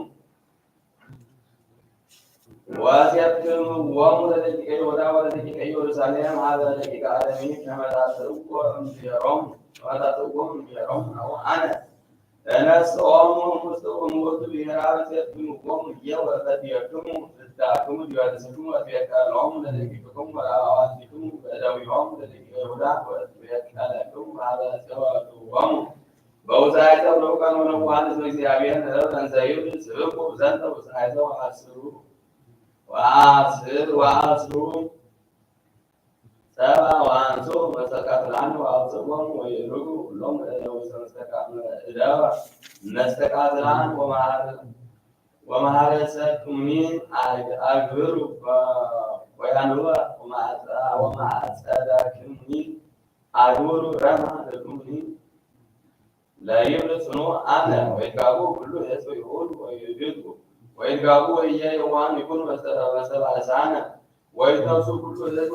ወሴትክምዎሙ ለደቂቀ ይሁዳ ወለደቂቀ ኢየሩሳሌም ኀበ ደቂቀ አለሚ ከመ ታጽእዎ እምድኅሮሙ ናሁ አነ ተነሥኦሙ እምውስተ እሙርቱ ብሔራዊ ሴትክምዎሙ ወፈትየክሙ ብትአክሙ ሊወርስክሙ ወትቤከሎሙ ለደቂቅክሙ ወለአዋልዲክሙ በእደዊሆሙ ለደቂቀ ይሁዳ ወትቤከለክሙ ኀበ ጽባሕ በውስተ አሕዛብ ለውቃን ወነዋሐን እስመ እግዚአብሔር ንዕረብ እንዘ ይብል ስብኩ ዘንተ ውስተ አሕዛብ ወአስሩ ሰብአ ወአንሱ መስተቃትላን ወአብጽሖሙ ወይዕርጉ ኩሎሙ ውስተ መስተቃትላን ወመሃረሰክሙኒ አግብሩ ወያንብሩ ወማዕጸዳክሙኒ አግብሩ ረማ ለክሙኒ ለይብል ጽኑዕ አነ ወይትጋቡ ኩሉ ሕዝብ ይሁን ወይድጉ ወይትጋቡ ወኢየዋሃን ይኩኑ በሰብአ ልሳነ ወይተንሱ ኩሉ ሕዝብ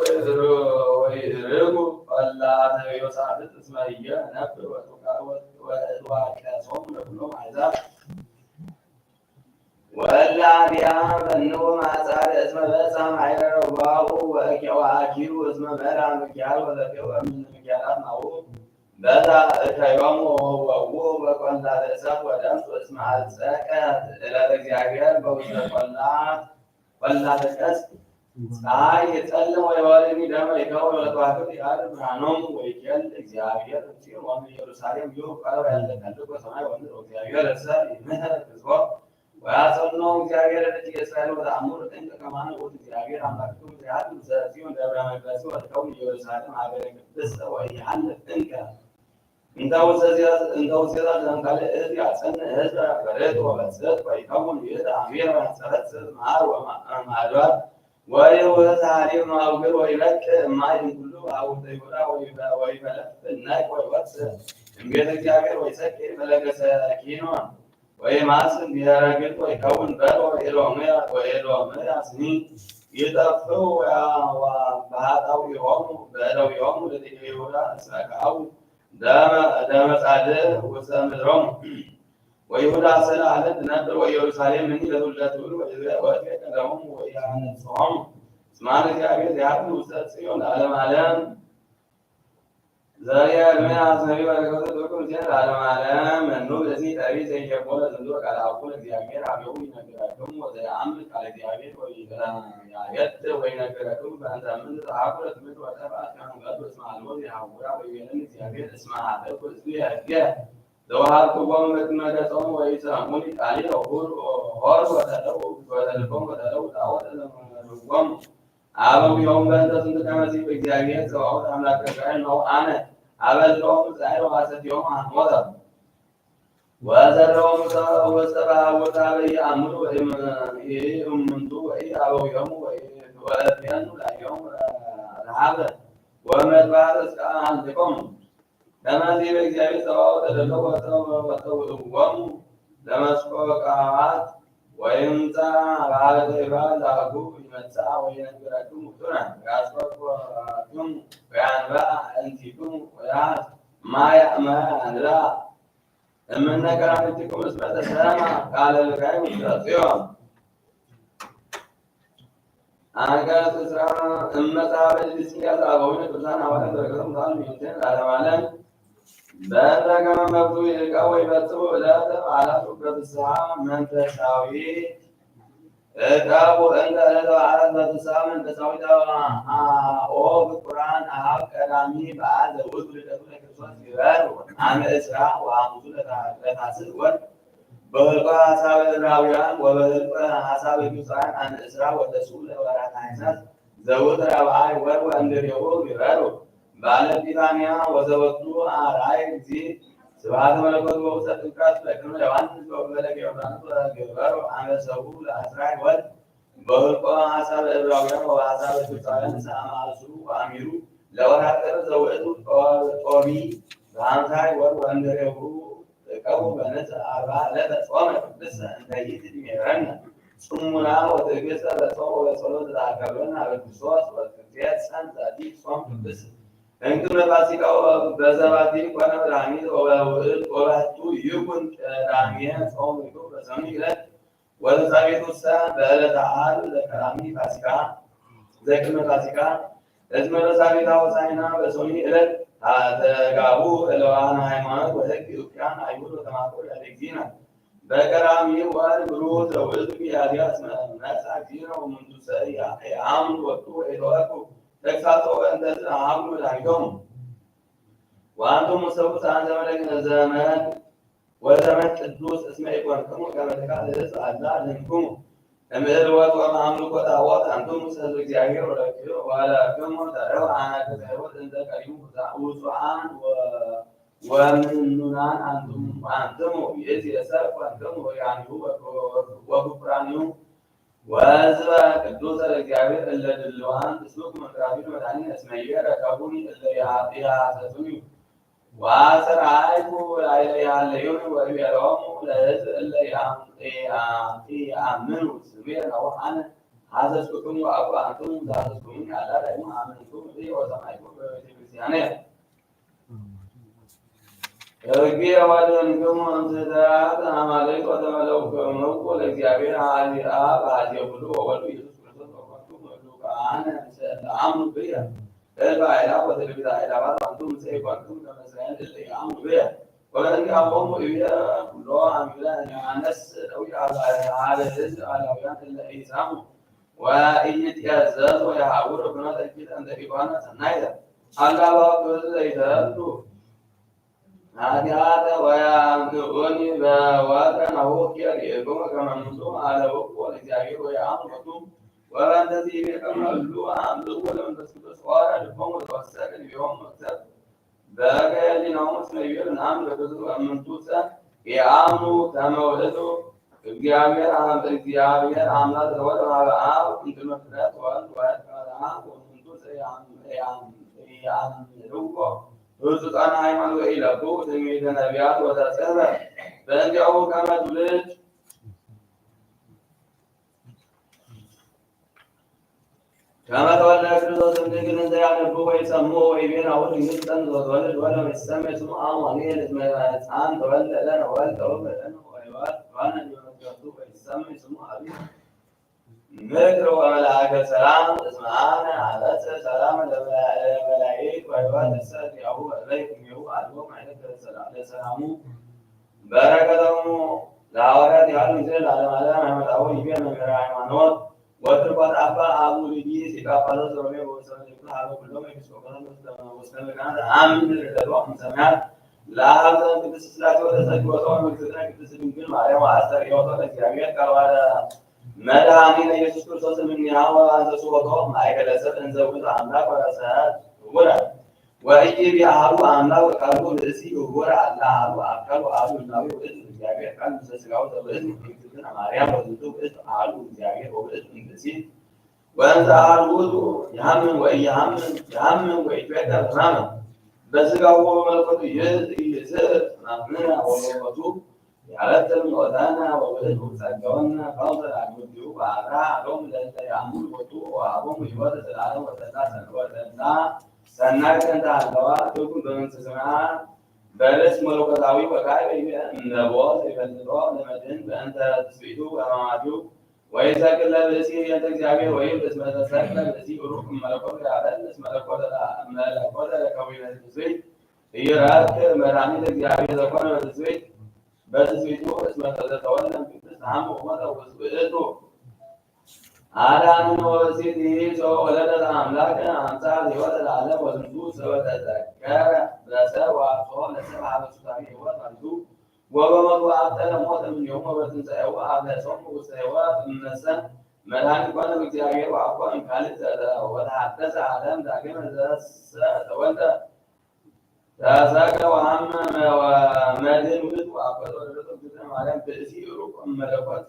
ወይዕርጉ ቈላተ ዮሳፍጥ እስመ ኢይነብር ወእትዋቀሶሙ ለኵሎሙ አሕዛብ ወእለ አብያ ፈንዎ ማዕጻደ እስመ በጽሐ ማኅደረ ጓሁ ወአኪሉ እስመ መርዐ ምክያድ ወዘኬው እምነ ምክያዳት ናሁ በዛ እከዮሙ ወወዉ በቈላተ እሳት ወደምፅ እስመ አልጸቀት ዕለተ እግዚአብሔር በውስተ ቈላተ ቀስት ፀሐይ የጸልም ወይወርድ ደመ ይከውን ወለከዋክብት ይዓርብ ብርሃኖሙ ወይኬል እግዚአብሔር ጽዮን ወኢየሩሳሌም ዮብ ቀረበ ያለቀልቆ ሰማይ ወምድር ወእግዚአብሔር እሰብ ይምህር ሕዝቦ ወያጸንዖሙ እግዚአብሔር ለደቂቀ እስራኤል ወተአምሩ ጥንቀ ከማነ ውእቱ እግዚአብሔር አምላክክሙ ዘያድኅኑ ዘጽዮን ደብረ መቅደሱ ወትከውን ኢየሩሳሌም ሀገረ ቅድስት ወኢይሃልፍ ጥንቀ እንተ ውስቴታ ዘእምካልእ እዝ ያጸንዕ ሕዝበ በርትዕ ወበጽሕት ወይከውን ይእተ አሚረ ወያንጸረጽር መዓር ወማዕዶት ወይውህዝ ሐሊብ ማውግር ወይለቅቅ እማይ እምኩሉ አውግተ ይሁዳ ወይፈለፍል ነቅ ወይወፅእ እምቤተ እግዚአብሔር ወይሰክር ፈለገ ሰኪኖን ወይማስን ብሔረ ግብፅ ወይከውን በር ወኤዶምያስኒ ይጠፍኡ በኃጣውኢሆሙ በእደዊሆሙ ለደቂቀ ይሁዳ እስመ ከአቡ ደመ ጻድዕ ውስተ ምድሮሙ ወይሁዳ ሰላለት ነበር ወኢየሩሳሌም ምን ለሁለት ብሎ ወቀደሙ ወያንጾም ስማር እግዚአብሔር ያሉ ውስጥ ጽዮን ዓለም ዓለም ዘያ ምን አስነቢ በረከቱ ተቆም ሲል ዓለም ዓለም እኑ ለዚህ ታሪ ዘይጀቦለ ዘንዶ ቃላቁ እግዚአብሔር አብዩ ይነገራችሁ ወዘያ አምር ቃል እግዚአብሔር ወይ ያየት ወይ ነገራችሁ በአንተ ምን ተአቁረት ምን ወጣባ ካሁን ጋር በስማሉ ያውራ ወይ የለም እግዚአብሔር እስማ አለው እዚህ ያየ ዘዋር ቆም መጥመደው ወይ ሰሙኒ ቃሊ ኦር ወተለው ወተለው ታወተ ለቆም አበው የውም በእንተ ስንት ከመሲ በእግዚአብሔር ሰዋውት አምላክ ጋር ነው አነ አበለውም ዛሬው አሰት የውም አሞታ ወዘረውም ወሰባ ወታበይ አምሩ ወይም ይምንቱ ወይ አበው የውም ወይ ወለያኑ ላየውም ረሃበ ወመጥባት እስከ አንተቆም ለማዚህ በእግዚአብሔር ሰዋውት ተደለው ወተው ለመስቆቃት ወይምታ ባለ ይባል አጉ ይመጣ ወይ ነገራችሁ ሙቱና ያስቆቁም ያንባ እንቲኩም ወያት ማያማ አንራ እምነገራችሁ መስመተ ሰላማ ቃለ ለጋይ ወጥቷል አጋት ስራ እመታ በልስያ ታባው ቅዱሳን ሐዋርያት በረከቱም ታል ሚንተን ዓለም በረከመ መብቱ ይልቃው ይፈጽሙ ዕለተ በዓላቱ በፍስሐ መንፈሳዊ እቃቡ እንደ ዕለተ በዓላት በፍስሐ መንፈሳዊ ኦ በቁርአን አብ ቀዳሚ በዓል ዘውቱ ልደቱ ለክርስቶስ ይበል አመ እስራ ወሐሙሱ ለታስዕ ወር በህልቆ ሐሳበ ዕብራውያን ወበህልቆ ሐሳበ ግብፃውያን አመ እስራ ወተስዑ ለወራት ታኅሳስ ዘውትረ በዓል ወር ወእንድሬሁ ይበሉ ባለ ቢታንያ ወዘወቱ አራይ ጊዜ ስብሐተ መለኮት ወውስተ ጥምቀት ለቅድመ ዮሐንስ ወበለገ ዮርዳኖስ ወገበሩ አመሰቡ ለአስራይ ወር በህልቆ ሐሳበ ዕብራውያን ወሐሳበ ግብፃውያን ሰአማሱ ወአሚሩ ለወራት ዘውእቱ ጦቢ በአምሳይ ወር ወእንድሬሁ እቀቡ በነጽ አርባ ዕለተ ጾመ ቅድስት እንተ ይትሜረነ ጽሙና ወትዕግሥተ በጾም ወበጸሎት ዘአቀርበነ በክርስቶስ ወክርስቲያን ጸንጸቲ ጾም ቅድስት እንግዲህ በፋሲካው በሰባት ቆነ ብርሃኒት ወበውዕል ወባቱ ይኩን ቀዳሚ ጾም ይኩን በሰሙኒ ዕለት ወተሳቤቱ በዕለተ ዓርብ ዘቀዳሚ ፋሲካ ዘቅድመ ፋሲካ እስመ ተሳቤታ ሆሳዕና በሰሙኒ ዕለት ተጋቡ እለዋነ ሃይማኖት ወሕግ ኢትዮጵያን አይሁድ ወተማከሩ ያለ ጊዜና በቀዳሚ ወር ብሩህ ዘውዕቱ ሚያዝያ እስመ መጽአ ጊዜነ ወእሙንቱ የአምኑ ወቅቱ የተወቁ ተግሳጾ እንተ አምኑ ላይቶም ወአንቱም ሰብኡት ዘመን ወዘመን ቅዱስ እስመ ኢኮንክሙ ከመ ተካለ ርእስ አላ ለንክሙ እምዕልወት ወአምልኮ ጣዖት አንቱም ሕዝበ እግዚአብሔር ወለክሙ ተረው አናከሰቦት እንተ ቀሪሙ ውጹአን ወምኑናን አንትሙ ይእዜሰ ኮንክሙ ወያንሁ ወፍቁራንሁ ወሕዝበ ቅዱስ እግዚአብሔር እለ ድልዋን እስሉክ መንክራቢል መድኃኒነ እስመ ይረከቡኒ እለ ይሐሰሱኒ ወአስራይኩ ያለዩኒ ወይቤሎሙ ለሕዝብ እለ ይአምኑ ስሜነ ወአነ ሐሰስኩክሙ ወአኩ አንትሙ ዘሐሰስኩሙኒ አላ ዳይሙ አመንቱም ወሰማዕኩ በቤተ ክርስቲያንየ እግዚእ ወድኅንክሙ እምስሕተት አማልክት ወተመለውክሙ ለእግዚአብሔር አብ ኀዜሁ ኩሉ ወወልዱ ኢየሱስ ክርስቶስ ወኮንክሙ ምሉካነ ምስለ አምኑ ብየ እልፍ አእላፍ ወትልፊተ አእላፋት ወአንቱም ምስለ ኢኮንክሙ ከመ እስራኤል እለ ይአምኑ ብየ ወበእንቲአሆሙ እብየ ኩሎ አሚረ እምአነስ እደዊዐ ኀበ ሕዝብ አላውያን እለ ኢሰምዑ ወኢይትዔዘዙ ወየሐውሩ ፍኖተ እኪተ እንተ ኢኮነ ሰናይተ አላ በወቅቱ ዘይተረዱ ኃጢአተ ወያምጽኡኒ በወቀነሁ ኪያክሙ ከመ እምፁ አለውኩ ለእግዚአብሔር ወየአምልኩ ወበእንተ ይቤከሙ እሉ አምልኩ ለመንፈስ ቅዱስ ኦረ ልቦሙ ወተወሰከ ዲቤሆሙ መቅሰፍት በከመ ሕሊናሆሙ እስመ ይቤሉ ነአምን በክርስቶስ ወእሙንቱሰ የአምኑ ከመ ውእቱ እግዚአብሔር አምላክ ዘወልደ ኀበ አብ እምቅድመ ፍጥረት ወወልድ ዋሕድ ከመ አብ ወእሙንቱሰ ያምልኩ ብፁዓን ሃይማኖት ወኢለቡ ትንቢተ ነቢያት ወተጽሕፈ በእንቲአሁ ከመ ትውልድ ከመ ተወልደ ክርስቶስ እምድንግል እንዘ ያነብቡ ወይሰምዑ ወይቤናሁ ድንግል ጸንስ ወትወልድ ወለም ይሰመይ ስሙ አማኑኤል እስመ ሕፃን ተወልደ ለነ ወልደ ወበደነ ዋና ሊመሰክሩ ወይሰምዕ ስሙ አብይ ምክር ወመልአከ ሰላም እስመ አነ አበጽ ሰላም ለመላእክት ወይባት ሰት ያው ላይ የሚሩ አልቦ ማለት ለሰላሙ በረከተሙ ለሐዋርያት ያሉ ይዘል ዓለም ያመጣው ይቤ መምህር ሃይማኖት ወትርጓት አባ አቡ ልጅ ሲቃፋዘ ሮሜ ወሰነ አብ ሁሉም ኤጲስቆጶሳት ወስተመካን አምን ለዶም ሰማያት ለአብዘን ቅድስት ሥላሴ ወተሰግድ ወተወን ወግዝእትነ ቅድስት ድንግል ማርያም አስተር የወቶ ለእግዚአብሔር ቀርባለ መድኃኒነ ኢየሱስ ክርስቶስ እምኔሃ አንተሱ ወቶ ማእከለ ሰብእ እንዘ ውእቱ አምላክ ወረሰዓት ውረ ወኢይቤ አሐዱ አምላክ ቃሉ ብእሲ ውረ አለ አሐዱ አካል ወአሐዱ ህላዌ ውእቱ እግዚአብሔር ቃል ምስለ ሥጋው ዘውእቱ እግዝእትነ ማርያም ወዝንቱ ውእቱ አሐዱ እግዚአብሔር ወውእቱ እምብእሲት ወእንዘ አሐዱ ውእቱ ያምን ወይትቤከር ሕማመ በሥጋው ወበመለኮቱ ይእዝዝ ሕማምነ ወበሞቱ ያረጥም ወታና ወውእቱ ጸጋውነ ፈውሰ አግብቲሁ በአብርሃ ሎም ለእንተ ያምኑ ቦቱ ወአቦሙ ሕይወተ ዘላለም ወተላ ሰናይ ከንተ አለዋ ትርጉም በመንግሥተ ሰማያት በርዕስ መለኮታዊ ወካዕበ እምነቦ ዘይፈልጦ ለመድኅን በእንተ ትስብእቱ ወሕማማቲሁ ወይሰቅል ለብእሲ በእንተ እግዚአብሔር ወይም እስመ ተሰቅለ ብእሲ ሩቅ እመለኮቱ ያበልስ መለኮተ ከዊነ ትስብእት ኢይረክብ መድኃኒተ እግዚአብሔር ዘኮነ በትስብእቱ እስመ ተተወልደ እምቅድስት ሐመ ወሞተ ውእቱ አዳኑ ወሲት ሰው ወለደት አምላክ አምሳለ ሕይወት ለዓለም ወዝንቱ ሰበተዘከረ በሰብ ወአብጽሖ ለሰብእ ሀበ ሱታፌ ሕይወት አንቱ ወበሞቱ አብጠለ ሞተ እምኔሆሙ ወበትንሣኤሁ አብለሶሙ ውስተ ሕይወት እምነሰ መድኃኒት ኮነ እግዚአብሔር ወአኮ እምካልእ ወተሐደሰ ዓለም ዳግመ ዘተወልደ ተሰቅለ ወሐመመ ወመድኅን ውእቱ ወአኮተ ወለደቱ እግዝእትነ ማርያም ብእሲ ሩቅ እመለኮት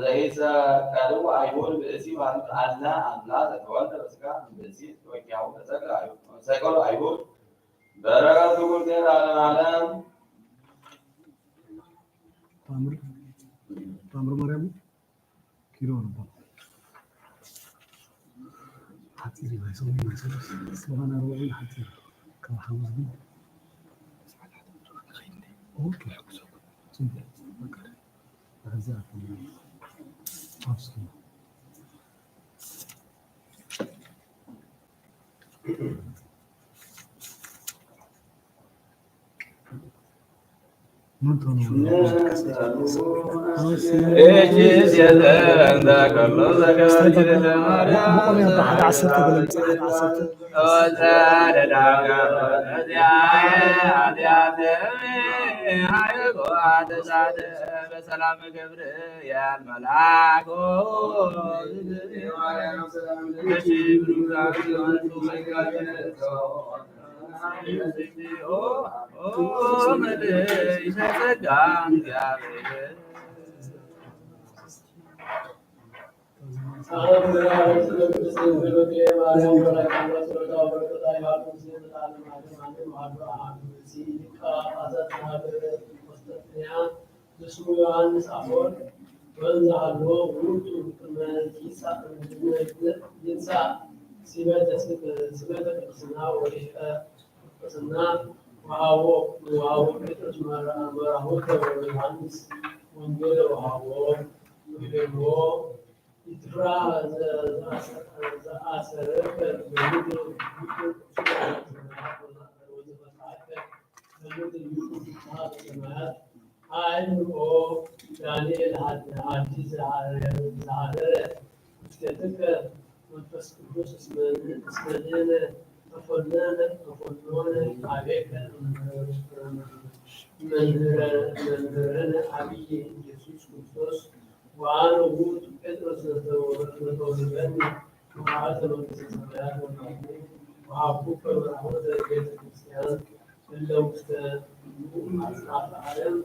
ዘይሰቀልዎ አይሁድ ብእሲ ማለት አላ አምላክ ዘተወልደ በሥጋ እምብእሲት ወኪያሁ ተሰቀሉ አይሁድ በረከቱ ኩልነ ለዓለመ ዓለም። ታምር ማርያም ኪሎ ነበር حاطين لي يسوي مثلا سبحان الله حاطين كم حوز دي اوكي حكسو سمبل بكر غزاك اصلا ايش يا ذا كله ذاك በሰላም ገብር ያልመላኩ ስሙ ዮሐንስ አፈወርቅ ወንዝ አልቦ ውእቱ ይንሣ ሲመተ ቅድስና ወሊቀ ቅድስና ወሀቦ ጴጥሮስ መራሁከ ወዮሐንስ ወንጌለ ወሀቦ ወይቤሎ ይትራ ዘአሰረከ በምድር በሰማያት አይንቆ ዳንኤል ሐዲስ ዘሐረረ ውስቴትከ መንፈስ ቅዱስ እስመንነ ተፈኖነ አቤከ መምህረነ አብይ ኢየሱስ ክርስቶስ ወአነ ውእቱ ጴጥሮስ ዘተወልደኒ ወመዓልተ መንግሥተ ሰማያት ወሀብኩከ በረከተ ቤተ ክርስቲያን እለ ውስተ አጽናፈ ዓለም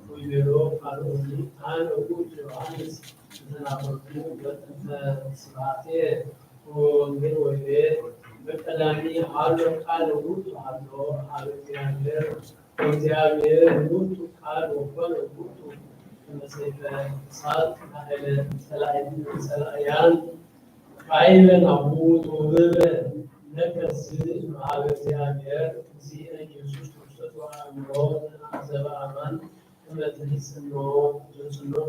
ወይቤሎ ቃሎኒ አነ ውእቱ ዮሐንስ ዘተናገርኩ በጥንተ ስብሐቴ ወወንጌል ወይቤ በቀዳሚ ሀሎ ቃል ውእቱ ሀሎ ሀሎ እግዚአብሔር ወእግዚአብሔር ውእቱ ቃል ወኮነ ውእቱ በሰይፈ እሳት ኃይለ ጸላእያን ኃይለ ናቡት ወብረ ነከስ ማህበ እግዚአብሔር እግዚእነ ኢየሱስ ክርስቶስ ወአምሮ ዘበአማን በትህስኖ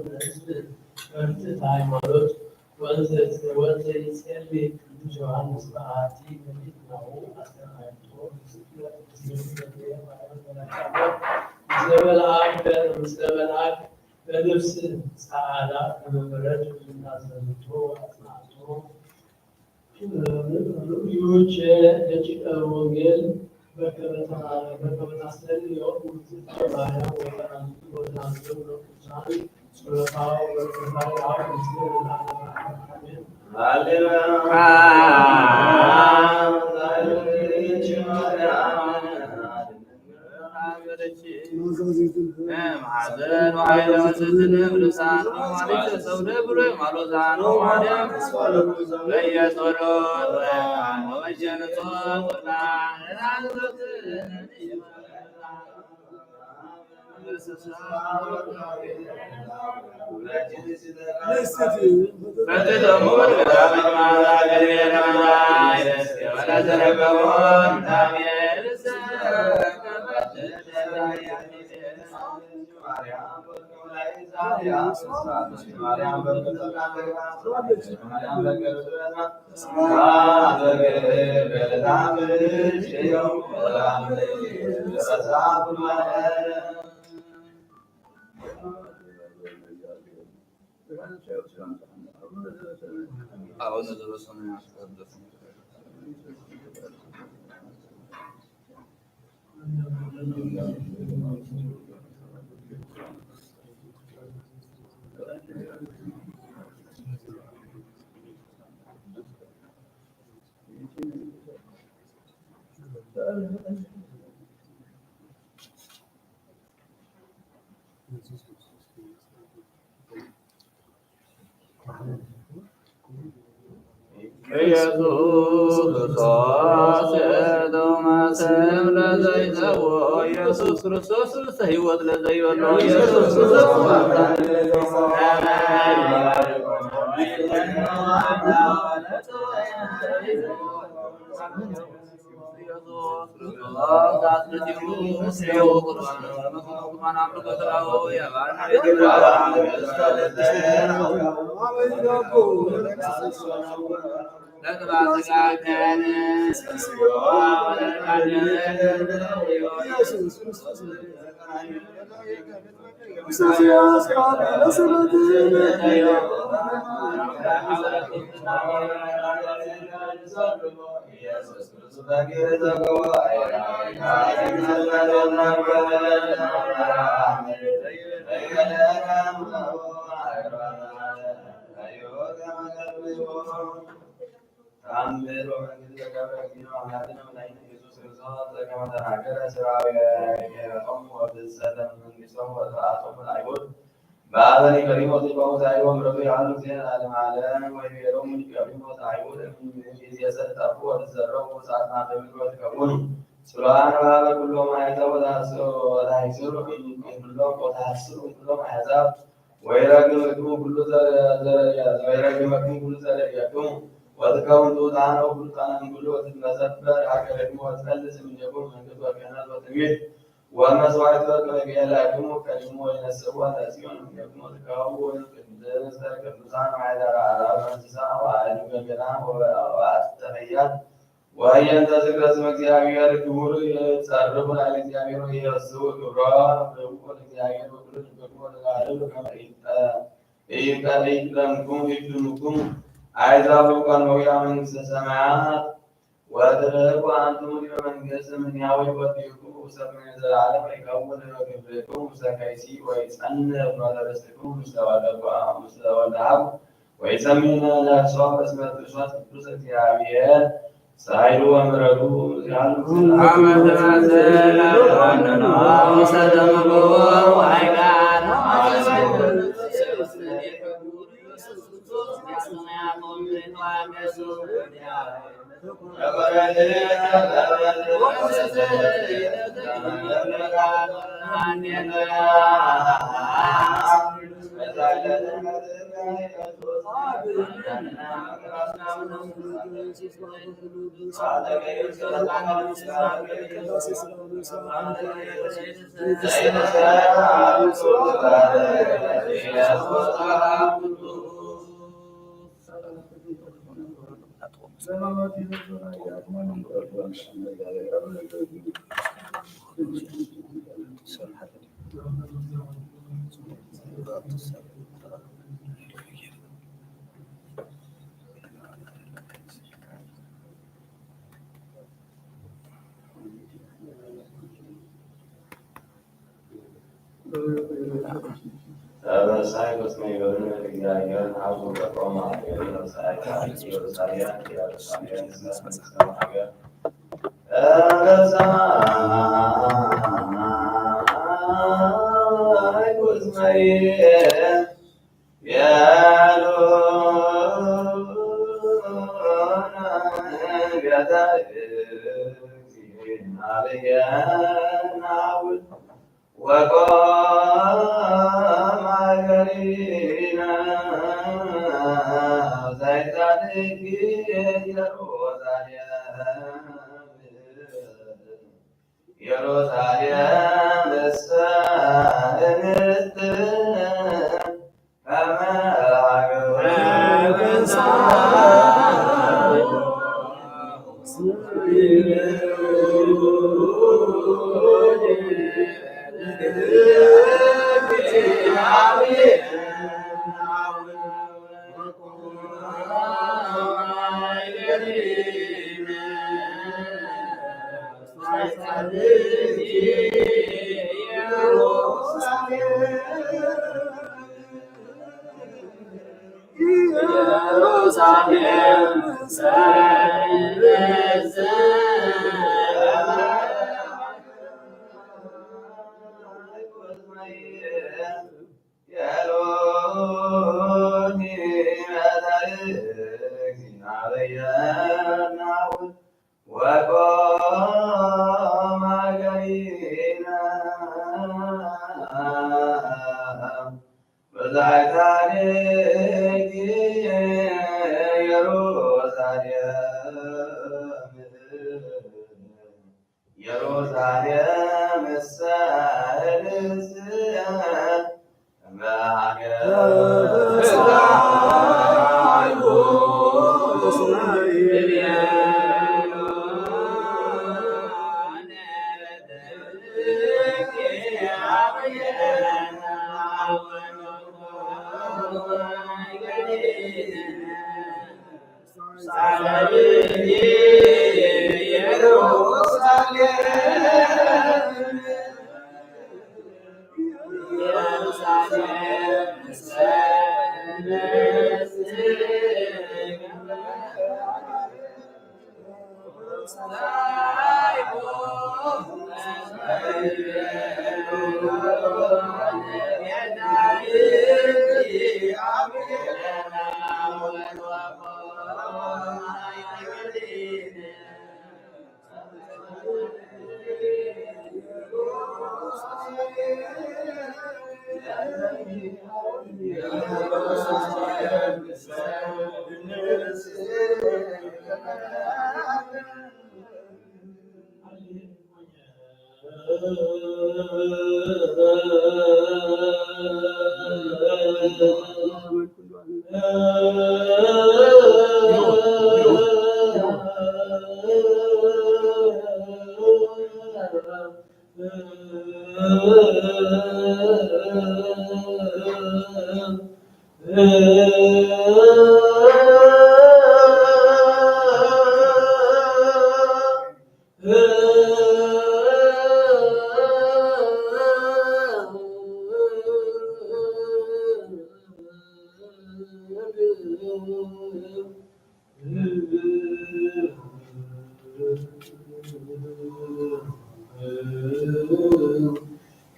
ለሕዝብ በርትዕተ ሃይማኖት ወንዘ ይጸልይ ቅዱስ ዮሐንስ በአሐቲ ሌሊት ናሁ አስተርአይቶ ምስለ መልአክ በልብስ ጸዓዳ በመበረድ እናዘዝቶ አጽናዕቶ ልጆች ደቂቀ ወንጌል በከመ ታስተርእዮ ውእቱ ማርያም ወተናግሩ ለቅዱሳን ጸሎታው በረከታው አብ ምስለ አሜን። ማዘን ዋይለወስትን ብልሳን ማለት ሰው ደብሮ ማሎዛኖ ማርያም በየቶሎ ወጀነቶ ኢየሱስ ክርስቶስ ዶማሰም ለዘይዘዎ ኢየሱስ ክርስቶስ ሕይወት ለዘይበሎ ኢየሱስ በአበኔ ከሪሞት በሙሳይሮ ምረቱ ያሉ ዜና ለማለም ወይ ቢሮም ከሪሞት አይሁድ የሰጠፉ ወተዘረው ሳትና በሚሮት ከቡን ሱራን ባበ ኩሎ ማይታ ወዳሶ ወዳይሱሩ ኩሎ ወዳስሩ ኩሎ ማይዛ ወይራግም ኩሎ ወይራግም ኩሎ ዘረያኩም ወተካውን ዱታኖ ዱታን ኩሎ ወተመሰበር አከረሙ ወተልስ ምን ይቆም መንገዱ አካናት ወተሚል ወመስዋዕት ወከቢያላኩም ከሊሙ ወይነስዋ ታሲዮን ደግሞ ተካው ቅዱስ ቅዱሳን ማይዳራ አራንሳ ወአሊ ገና ወአስተያት ወአየንተ ዝክረ ስመ እግዚአብሔር ክቡር ጸርቡ ላለ እግዚአብሔር ኢየሱስ ክብራ በኩል እግዚአብሔር በኩል በኩል ጋር ከመይጣ ይቀለይለም ይፍኑኩም አይዛብ እንኳን መውያ መንግሥተ ሰማያት ወተረቁ አንቱም በመንግሥተ ምን ያወይ ወዲቁ ሰማይ ዘላለም ይከውን ወገብረኩም ሰካይሲ ወይጸን ወለበስኩም ሙስተዋለቁ ሙስተዋላም ወይሰሚና ለሰው በስመት ቅዱስ ቅዱስ እግዚአብሔር ሳይሉ ወምረዱ ያሉ አመተ ዘላለም ወሰደመጎ አይጋር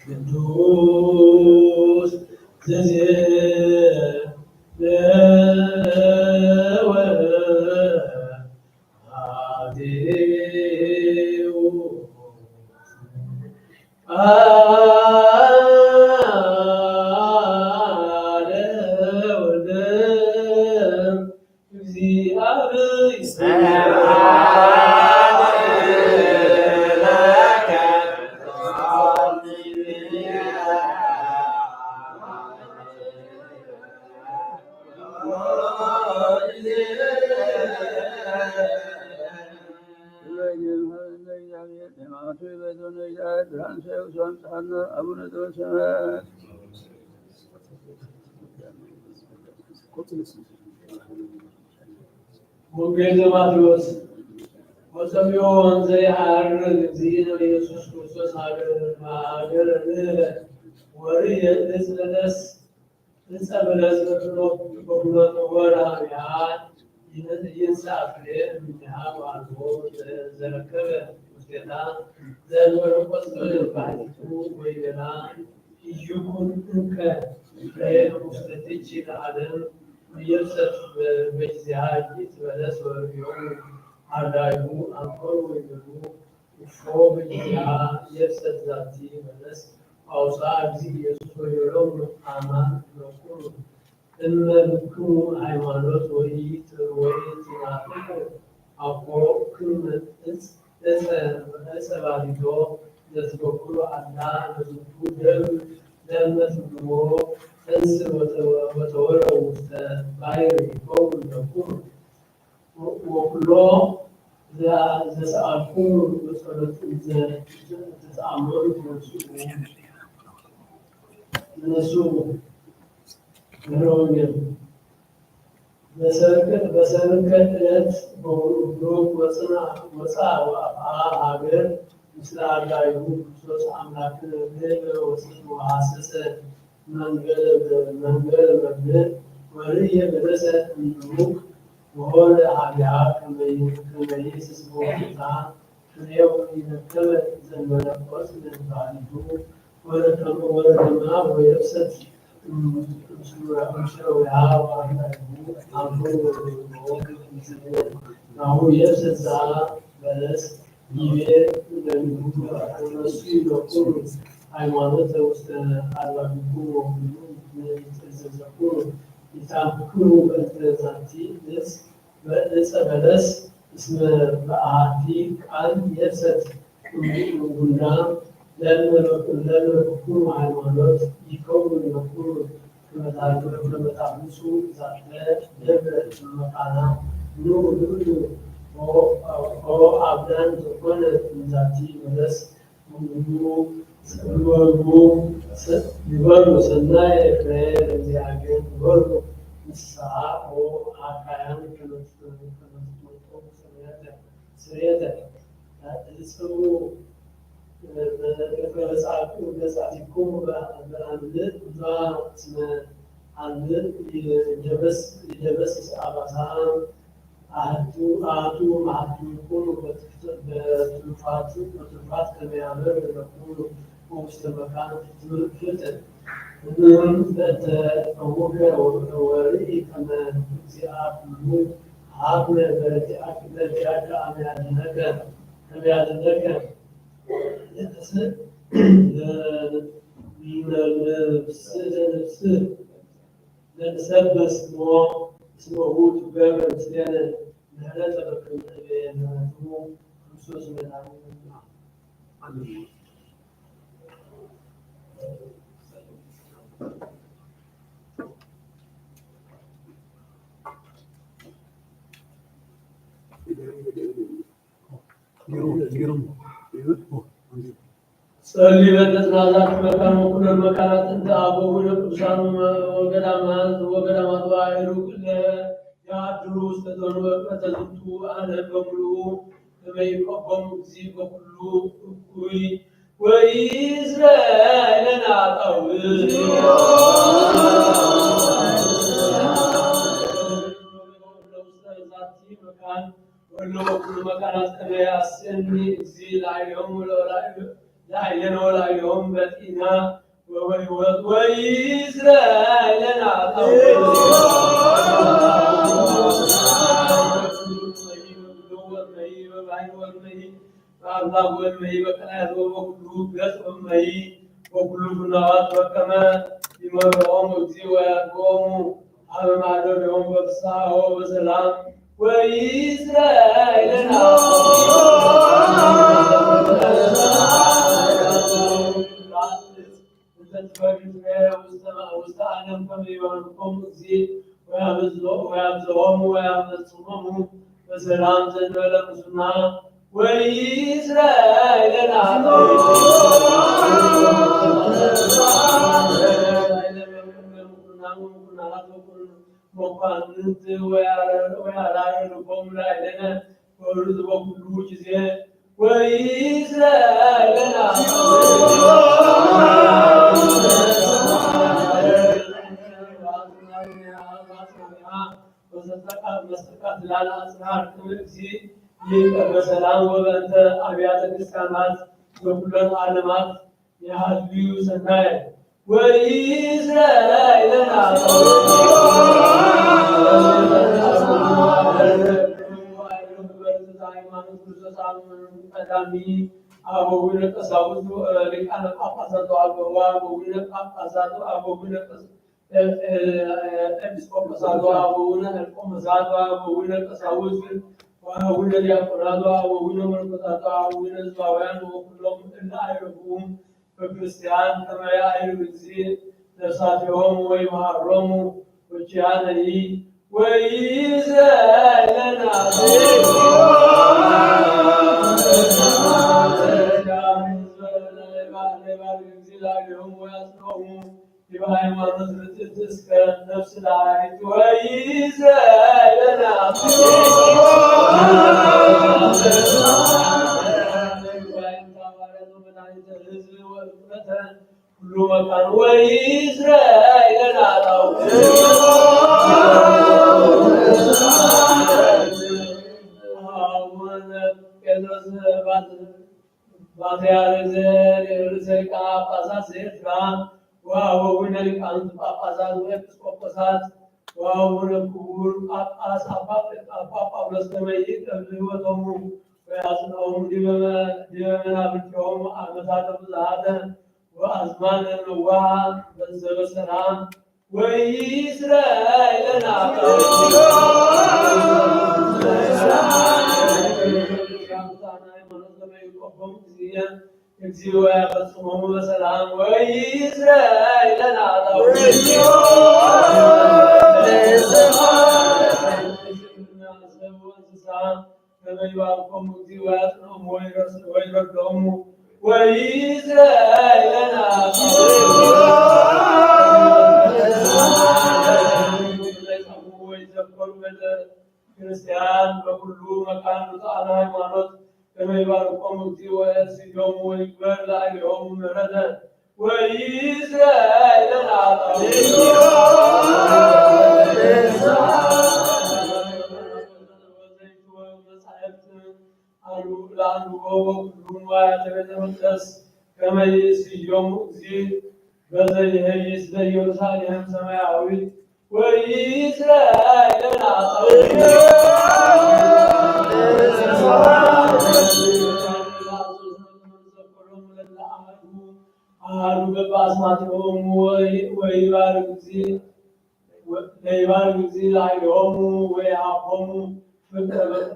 ቅዱስ ወንጌል ዘማቴዎስ ወሰሚዮ ወንዘ ያርግ እግዚእነ ኢየሱስ ክርስቶስ ሀገረ ወርየ እጽለስ እንጸበለስ በሁለት ወርሃ ይንሳፍሬ እምኔሃ ዋልቦ ዘረከበ ውስቴታ ዘንወረቆስ ባሕቲቱ ወይቤላ ኢይኩን እንከ ውስተ ለዓለም የብሰት በጊዜሃ ይትበለስ ወርዮም አርዳኢሁ አንኮር ወይቤሉ እፎ በጊዜሃ የብሰት ዛቲ በለስ አውሳ እግዚእ ኢየሱስ ወይቤሎሙ አማን ለኩሉ እመ ብክሙ ሃይማኖት ወኢትናፍቁ አኮ ክመ ዕፀ ባሊቶ ዘትበኩሉ አላ በዝንቱ ደመ ትብልዎ እንስ ወተወረው ውስተ ባሕር ይከውን ለኩሉ ወኩሎ ዘሰአልኩሙ በጸሎት ዘተአምሩ እነሱ ወንጌል በሰንበት ዕለት በብሩክ ወፃ ሀገር ምስለ አርዳኢሁ ክርስቶስ አምላክነ ወስድ ወሐሰሰ መንገለ መብልዕ ወርየ በለሰ እምሩቅ ወሆረ ሀቢሃ ከመ ይእስስ ቦታ ፍሬው ይረከበ ዘመለኮት ባሕቲቱ ወረደማ ወየብሰት ናሁ የብሰት ዛ በለስ ይቤ እነሱ ይበኩሉ ሃይማኖተ ውስተ አርባዕቱ ወኩሉ ይትዘዘኩሉ ይታምክሩ በእንተ ዛቲ ዕፀ በለስ እስመ በአሐቲ ቃል የብሰት እምጉንዳ ለኩሉ ሃይማኖት ይከውን ለኩሉ ከመታብሱ ዛተ ደብረ መቃና ኑ ሁሉ ኦ አብዳን ዘኮነ ዛቲ በለስ ይበሉ ሰናየ ፍሬ ለእግዚአብሔር ይበሉ ንስሐ አካያን ከመትሞቶ ስርየተ እጽቡ ገጻቲኩም በአንድ ዛ ስመ አንድ ይደበስስ አባሳን አሐቱ ማሐቱ ይኩኑ በትሩፋት ከመያምር ለኩሉ ውስተ መካነ ፍጥር በእንተ እሙከ ወርኢ ከመ እግዚአ ኩሉ ሀብነ በዚአከ አመ ያድኅነከ ለንሰብእ ስመሁ ትገብር ምስሌነ ምህረተ በከመ ምህረቱ ክርስቶስ መድኃኒነ ጸልይ በተጽናናት መካን ወኩነን መካናት እንተ አበው ለቅዱሳኑ ወገዳማት ባሕሩ ክለ ያድሩ ውስተ ዘንበቀተ ዝንቱ ዓለም በሙሉ ከመ ይቆቦሙ እግዚእ በኩሉ እኩይ ወኢይዝረአለነ ኃጣውእ ወለወኩሉ መካናት ከመ ያስእኒ እግዚእ ላዕሌሆሙ ላዕሌሆሙ በጢና ወበሕይወት ወኢይዝረአለነ ኃጣውእ በአምላክ ወእመሂ በቀላያት ወበኩሉ ገጽ ወእመሂ ወኩሉ ፍናዋት በከመ ይመርሖሙ እግዚእ ወያድኅኖሙ ሀበ ማደሪያሆሙ በፍስሓ ወበሰላም ወኢይዝረአለነ ውስተ ዓለም ከመ ይባርኮሙ እግዚእ ويبزهم ويبصمهم بسلام زنبل مسنا وإسرائيل مقانت ويعلم لنا ورزق كل جزء وإسرائيل مستقات لنا أسرار كمكسي بسلام وبنت أبيات الإسلامات وكل العالمات يهديو سنايا وإسرائيل أبونا تصاوت لكان أقصد أبونا أقصد أبونا أبسكم تصاوت أبونا القوم تصاوت أبونا تصاوت وأبونا يقرأ أبونا مرقدة أبونا زوايان وكلهم إلا يعرفون فكريستيان كما يعرف الزين نصاتهم ويمحرموا وجعلني وإيزالنا نفس العهد وإيزالنا كل مكان وإسرائيل على وأزمان النواه بنزل السلام وإسرائيل يكسيوا يقسمهم بسلام وإسرائيل كما يباركم ويسرهم ويرسلهم وإسرائيل كريستيان وكل مكان تعالى هيمانوت كما يباركم ويسرهم ويكبر لهم مردا وإسرائيل كما يسيوم زي بزيه يسدي يرسالهم سماوي وإسرائيل أهل بباسماتهم ويبارك زي لهم ويعقهم مكنات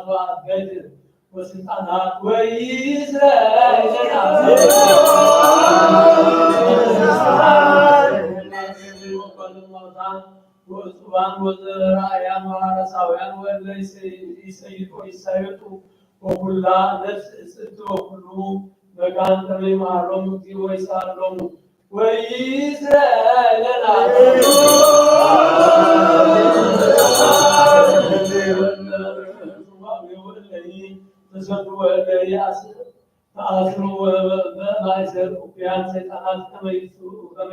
وأبيت وسلطانات وإسرائيل وأصبان وزرايان وعرساويان وليس يسيطوا وكل نفس وكل مكان كمي معلوم ويسالهم وإسرائيل تسدوا الذي تأثروا وبائسر وكيان سيطانات كما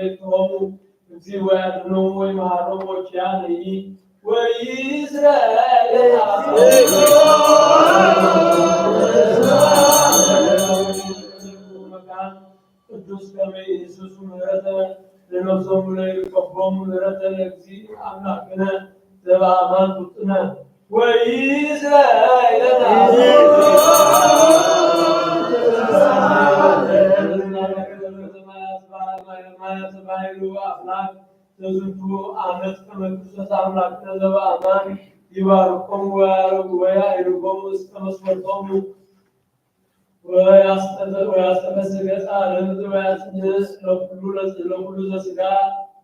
يتهم يكسيوا يدنهم ويمهرهم وكيانه وإسرائيل ቅዱስ ከመኢየሱስ ምህረተ ለነፍሶሙ ለይቀቦሙ ምህረተ ለእግዚእ አምላክነ ዘበአማን ውጥነ ወኢይእዜሰ ባሕሩ አምላክ ለዝንቱ ዓመት ከመ ክርስቶስ አምላክነ ዘበአማን ይባርኮሙ ወያዕርጎሙ እስከ መስፈርቶሙ ويستفسر على ويعصنس لكل ذا ሥጋ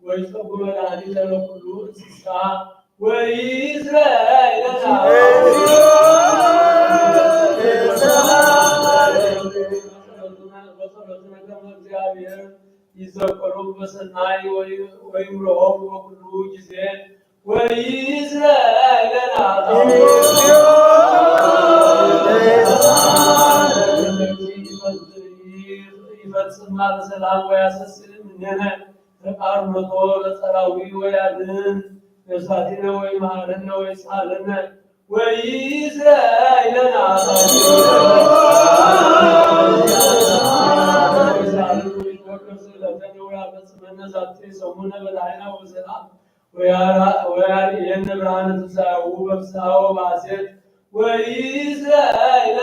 ويشرب الحديث لكل انسان وإسرائيل يذكرون بسناي ويمرهم وكل جزء وإسرائيل يفسر سلام ويسسر مننا تقارنه لسراوي ويعدن يساتنا ويمهرنا ويسالنا وإسرائيل ويارين برهان تساوو بساو باسد وإسرائيل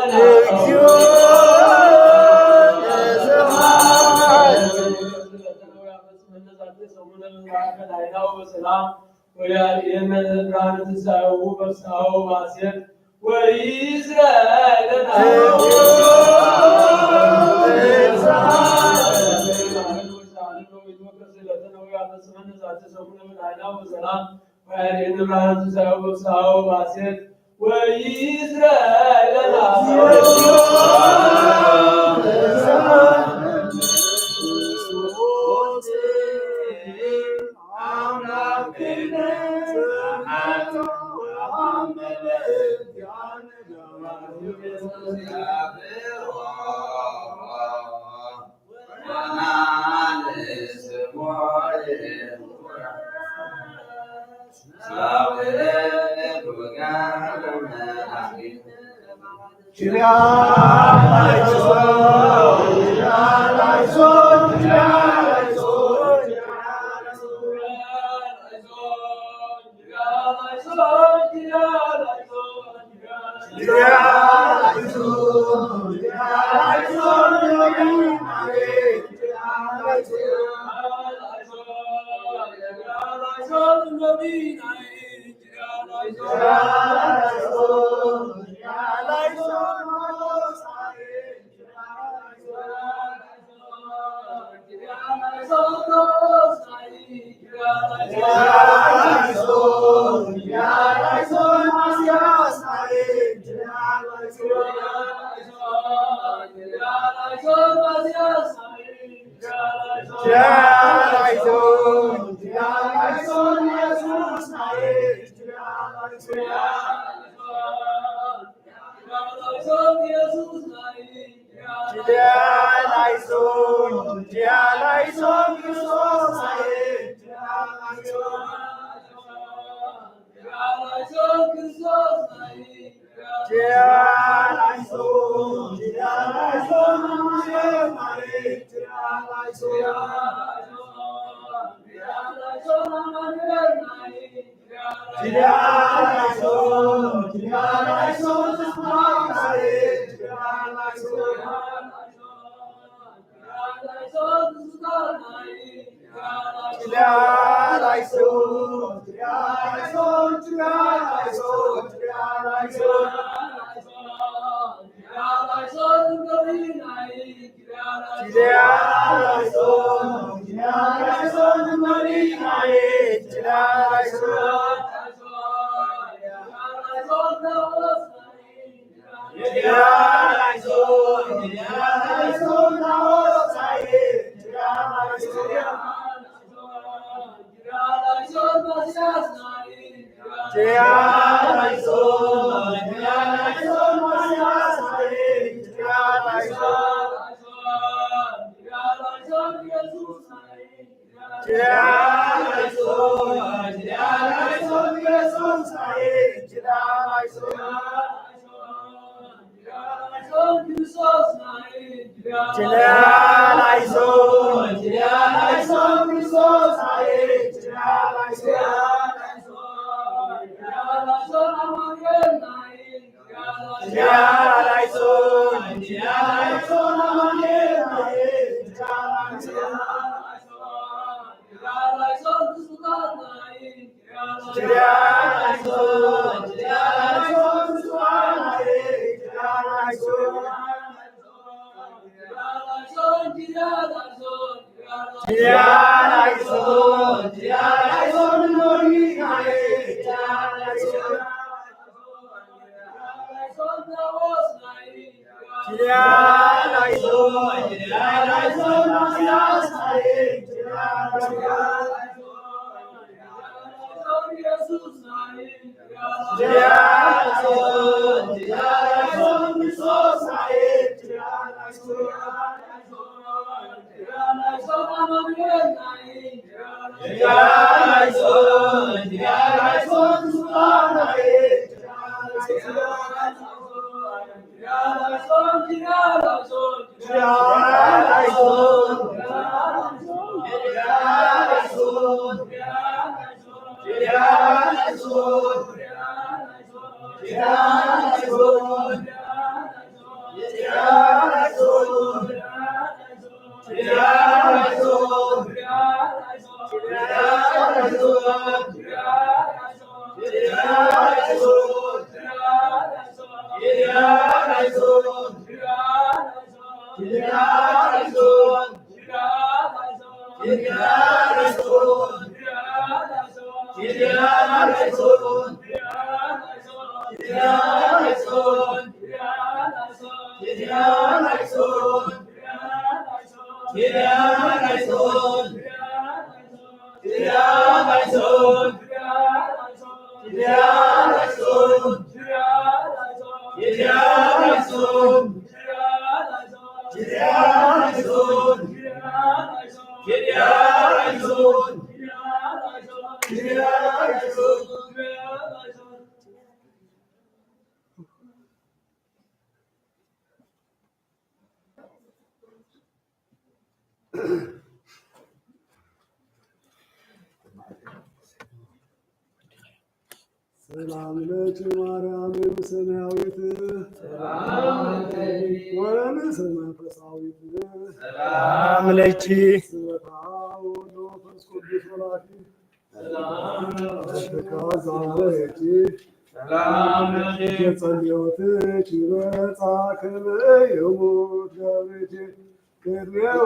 ويارين برهان تساوو بساو باسد وإسرائيل وإن امرأة تساوي بساو باسد وإسرائيل Yeah, ሰላም ለኪ ማርያም ሰማያዊት ወንስመ መንፈሳዊት ሰላም ለኪ ስብሐ ወወልድ ወመንፈስ ቅዱስ ወላኪ ተካዛለኪ ሰላም ለኪ የጸልዮትኪ በጻክም የሙት ገብርኪ ቅድሜው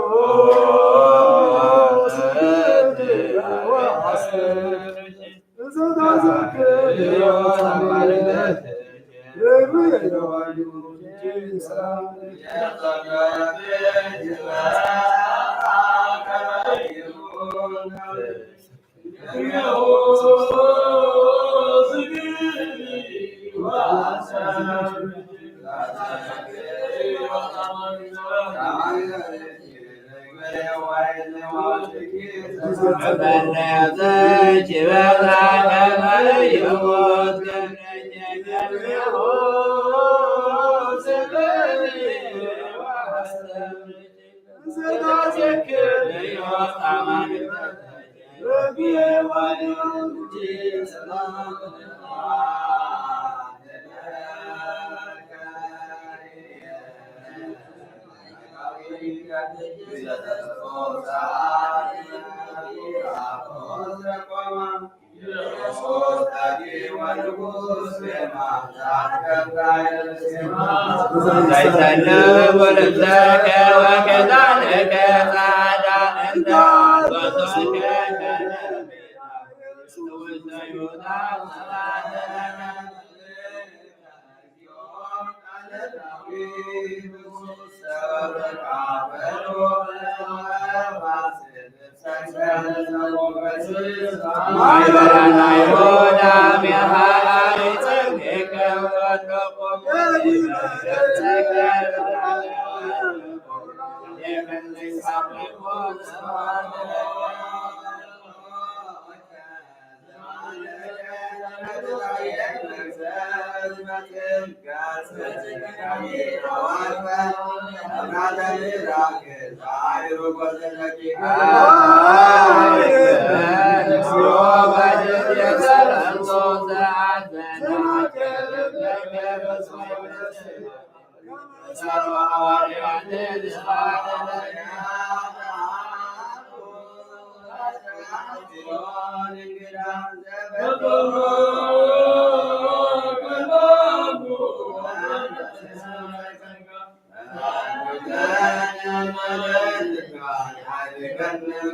Amen.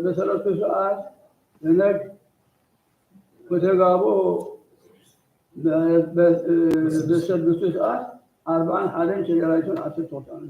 በሰለቱ ሰዓት ለነግ ወተጋቦ በሰለቱ ሰዓት 40 حالين شجراتون 10 توطان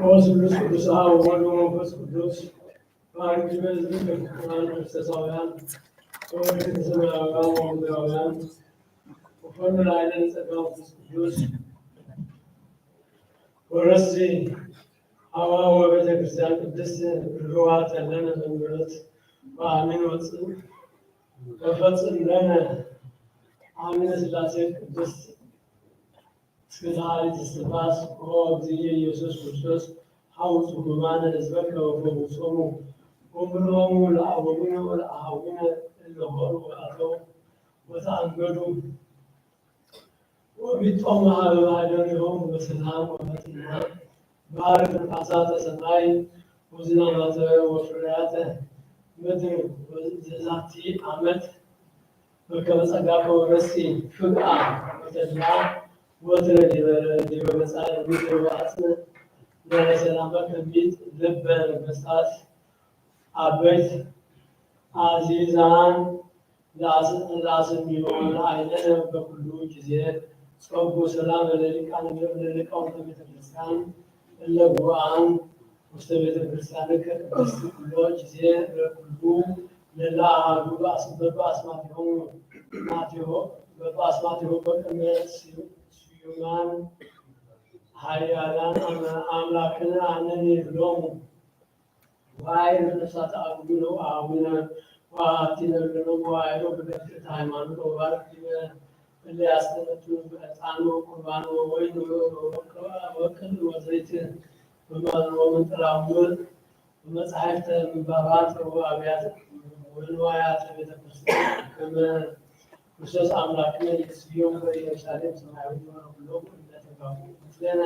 Oğuzumuz Kudüs'a umarım Kudüs. Tarihimiz bir Kur'an müstesavyan. Öğretimizi beraber olmayan. Ufakın ailenize kalmış Kudüs. Burası hava ve Bete Hristiyan Kudüs'ü rüvat ellene zımbırıt. Ve amin olsun. Kafatsın lene. Amin Sülasi Kudüs. Skedali Sefas, O Jesus Christus, Haus Humana Esbeka, Fomusomu, Umromu, Awamina, Awina, Lohor, Ato, وتعبدوا وبيتهم على عدنهم وسلام وفتنها بارك الحصاد سماي وزناته وفرياته ምድር በዛቲ ዓመት በከመ ጸጋ ወረሲ ፍግአ ወተድላ ወትረ ዲበ መጽአ ምድር ወአጽን ለሰላም ከቢት ልበ በሳት አበይት አዚዛን ላስም ቢሆን አይነ በኩሉ ጊዜ ጸጉ ሰላም ለሊቃውንተ ቤተክርስቲያን እለጉአን ውስተ ቤተክርስቲያን ከቅድስት ኩሎ ጊዜ ለኩሉ ለላአሐዱ በአስማቲሆሙ በቅድመ ስዩማን ኃያላን አምላክን አንብሎሙ ዋይ ነፍሳት አጉሉ አቡነ ዋቲነ ለነሙ ዋይሮ በገድት ሃይማኖት ወባርክ እለ ያስተነቱ በዕጣኑ ቁርባኑ ወይን ወቅል ወዘይት በመንጥራሙል በመጽሐፍተ ምንባባት ወአብያተ ወንዋያተ ቤተክርስቲያን ከመ ክርስቶስ አምላክነ ኢየሱስ በኢየሩሳሌም ሰማያዊት ሁሉ እንደተባሉ ምስለነ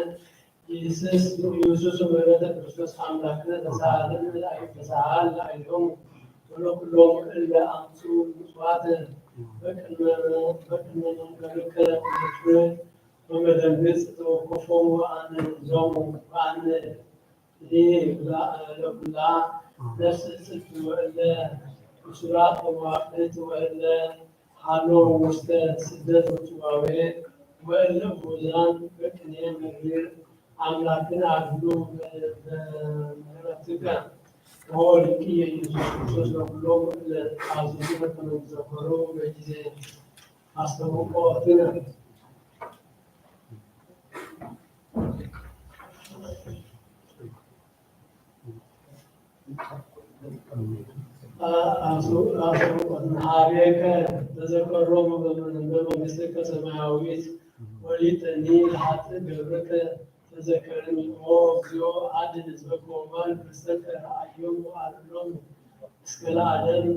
ኢየሱስ ምሕረተ ክርስቶስ አምላክነ ተሳሃለ አይሎም ወለኩሎም እለ አምፁ ምጽዋት በቅድመ መንገድከ በመደንግጽ ተወከፎሙ አነ ዞሙ በአነ ለኩላ ነፍስ ጽድቅ ወእለ ምስራት ወመዋቅት ወእለ ሀሎ ውስተ ስደት ወጽዋዌ ወእለ ቡዛን በቅኔ መግቢር አምላክን አድሉ በምህረትከ ወወልቂ የኢየሱስ ክርስቶስ ለኩሎም ለአዝዙ በከመ ተዘከሩ በጊዜ አስተውቆትነ ሀቤከ ተዘከሮሙ በመንግሥትከ ሰማያዊት ወሊትኒ ለኃጥእ ገብርከ ተዘከረኒ ኦ እግዚኦ አድኅን ሕዝበከ ወባርክ ርስተከ ረአዮሙ አልሎሙ እስከ ለዓለም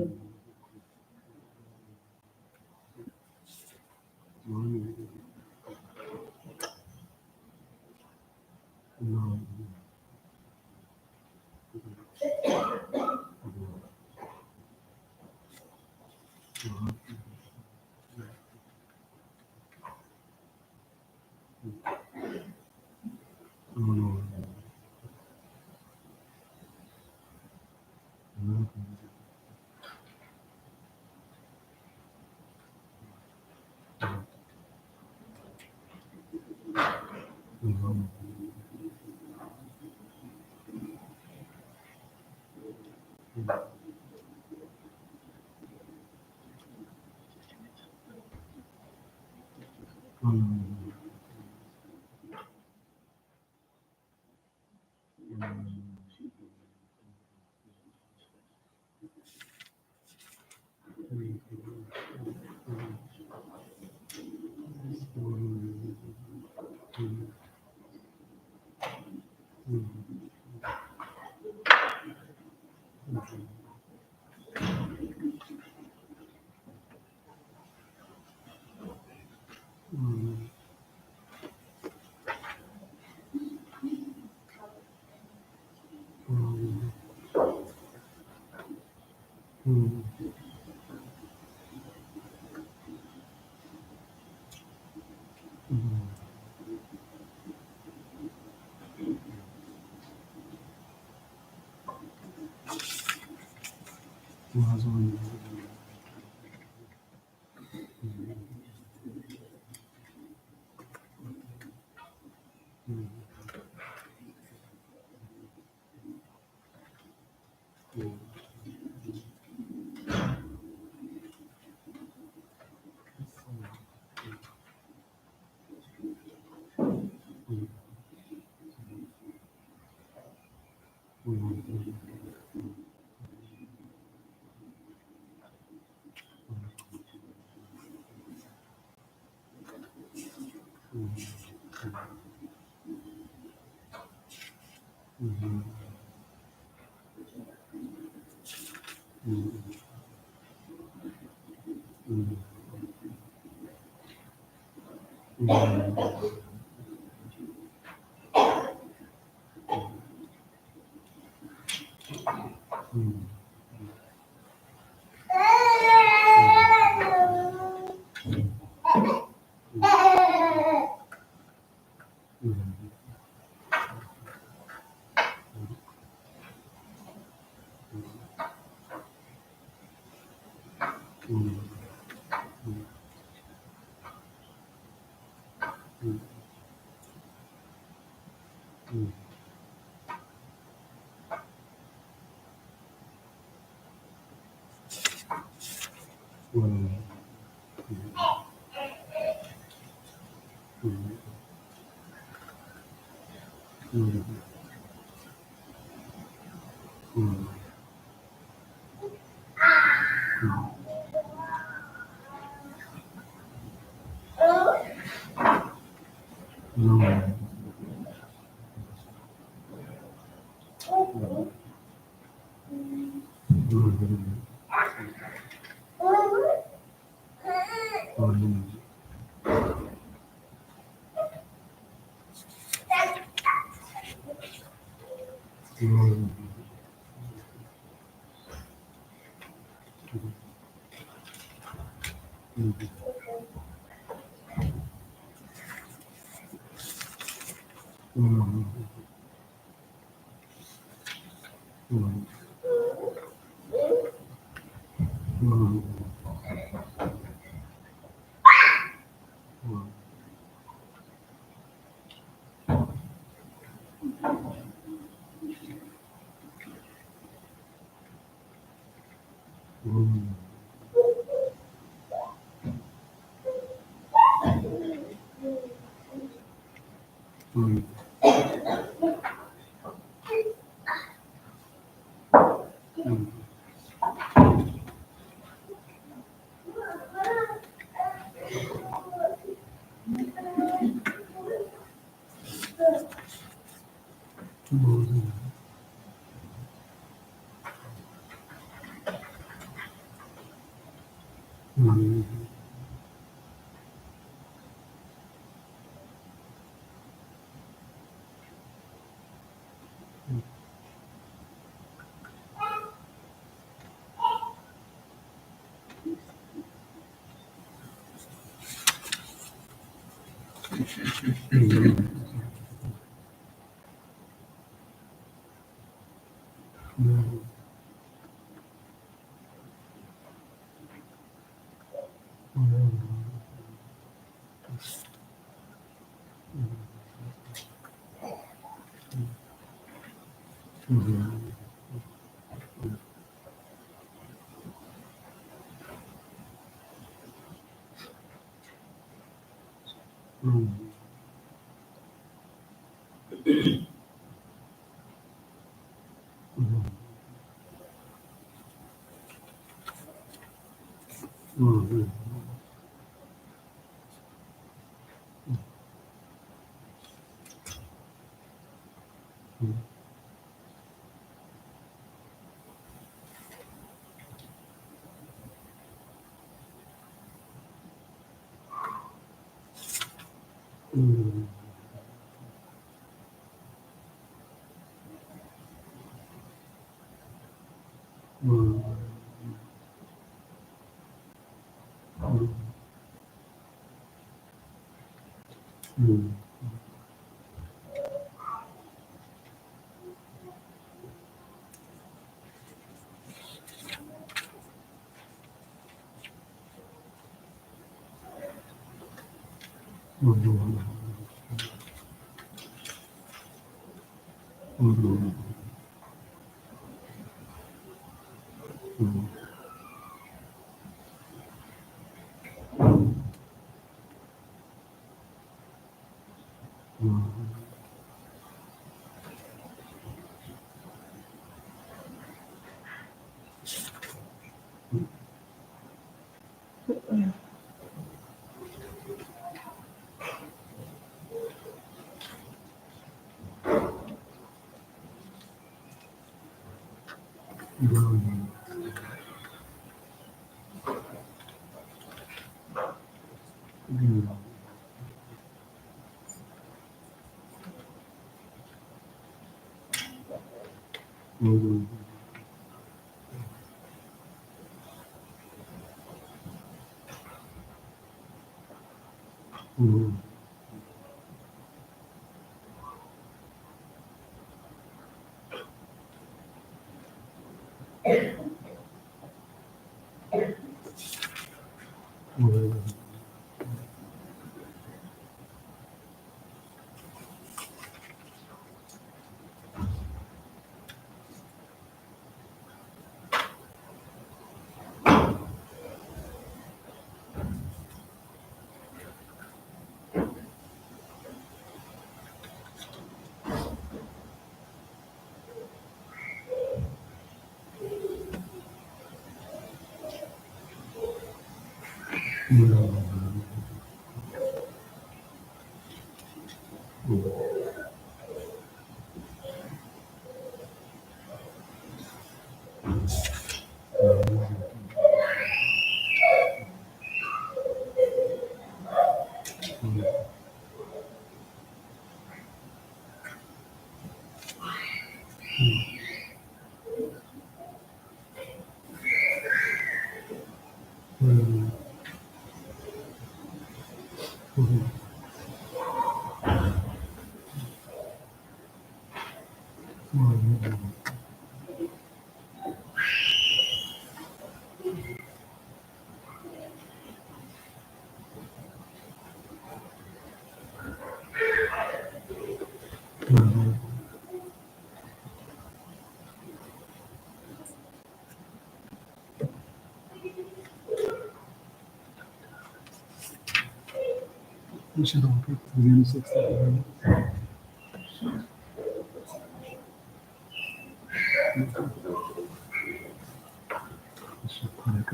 مش هذا ممكن تبين سكسة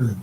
كذا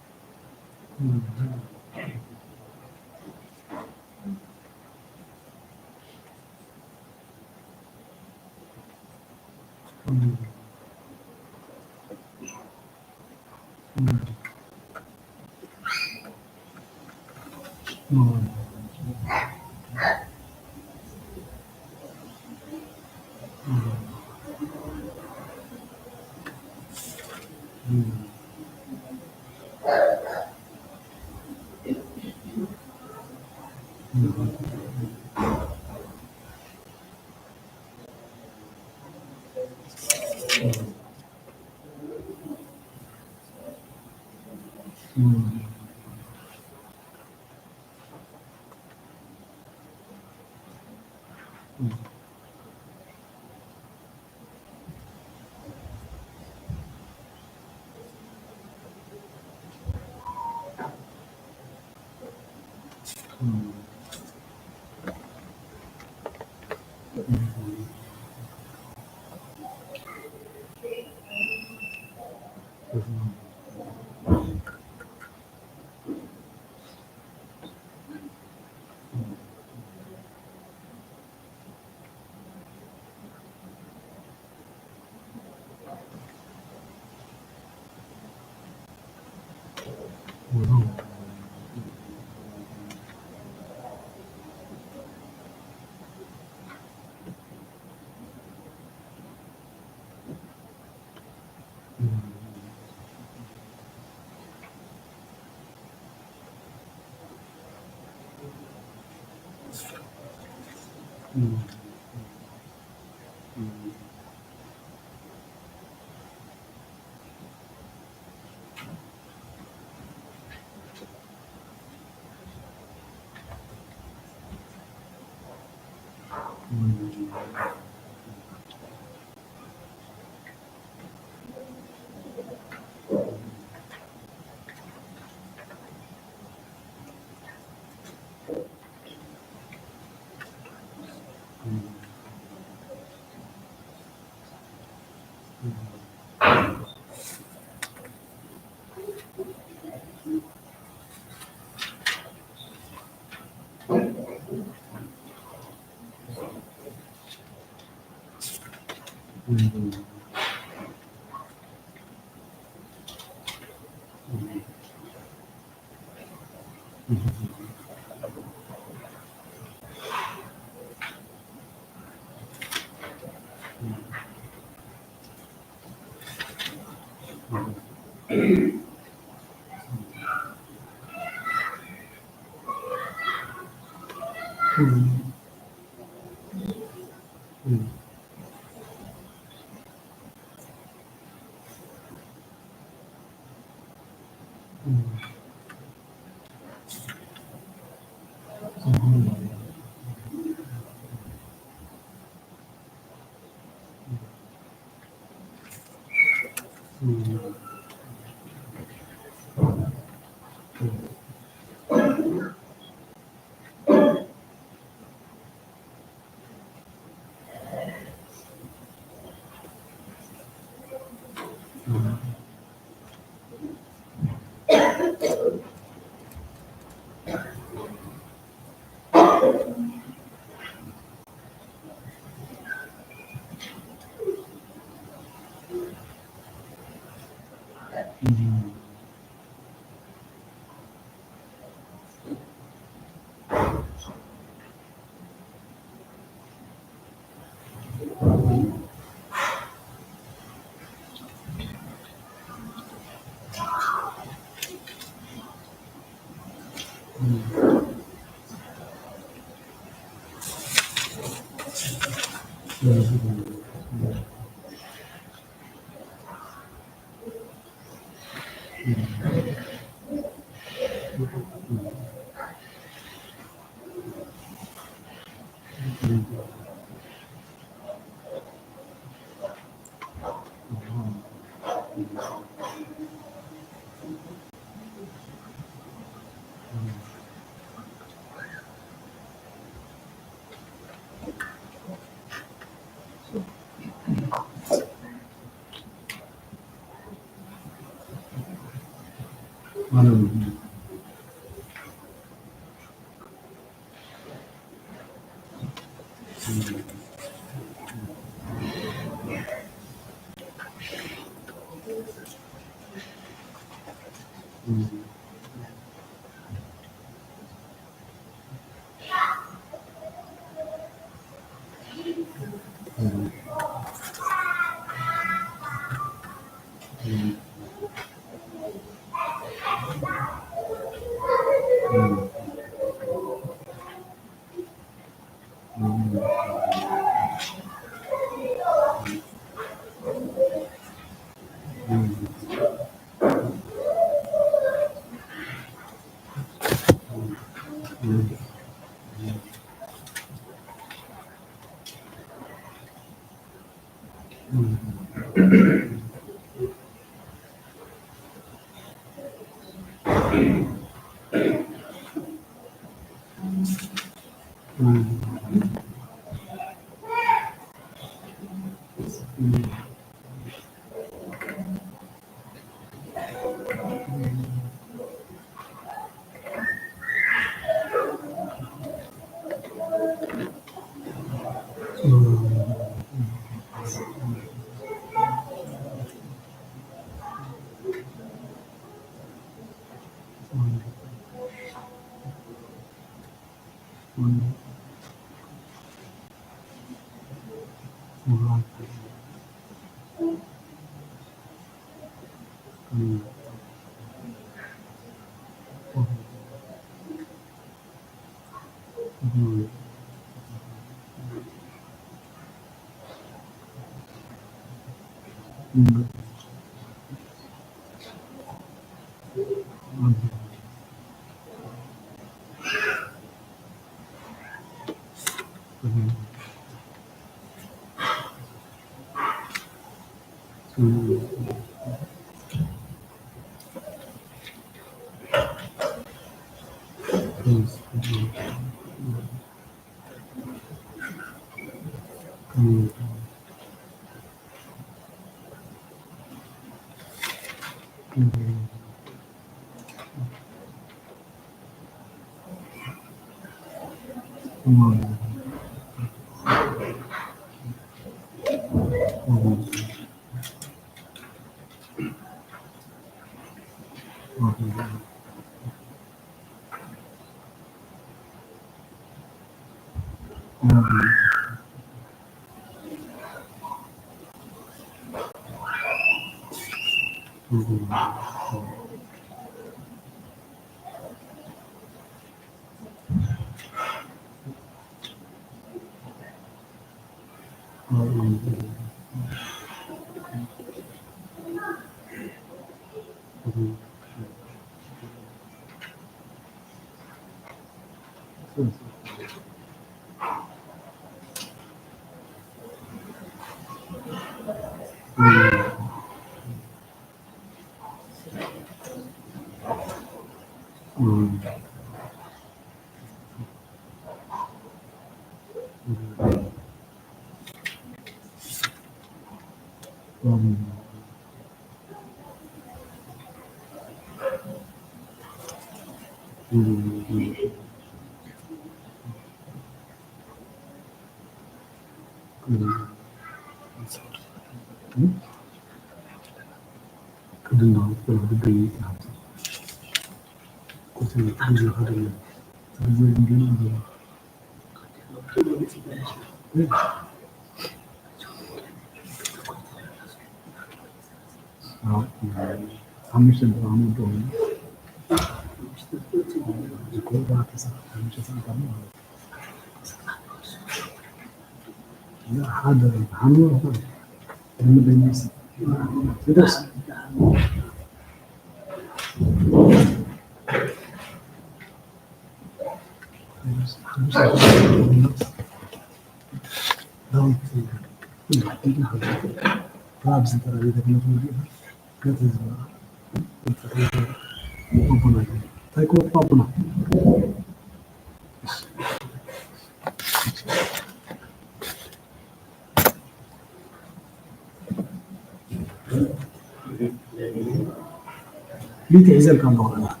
ليه تعزل كان ضغط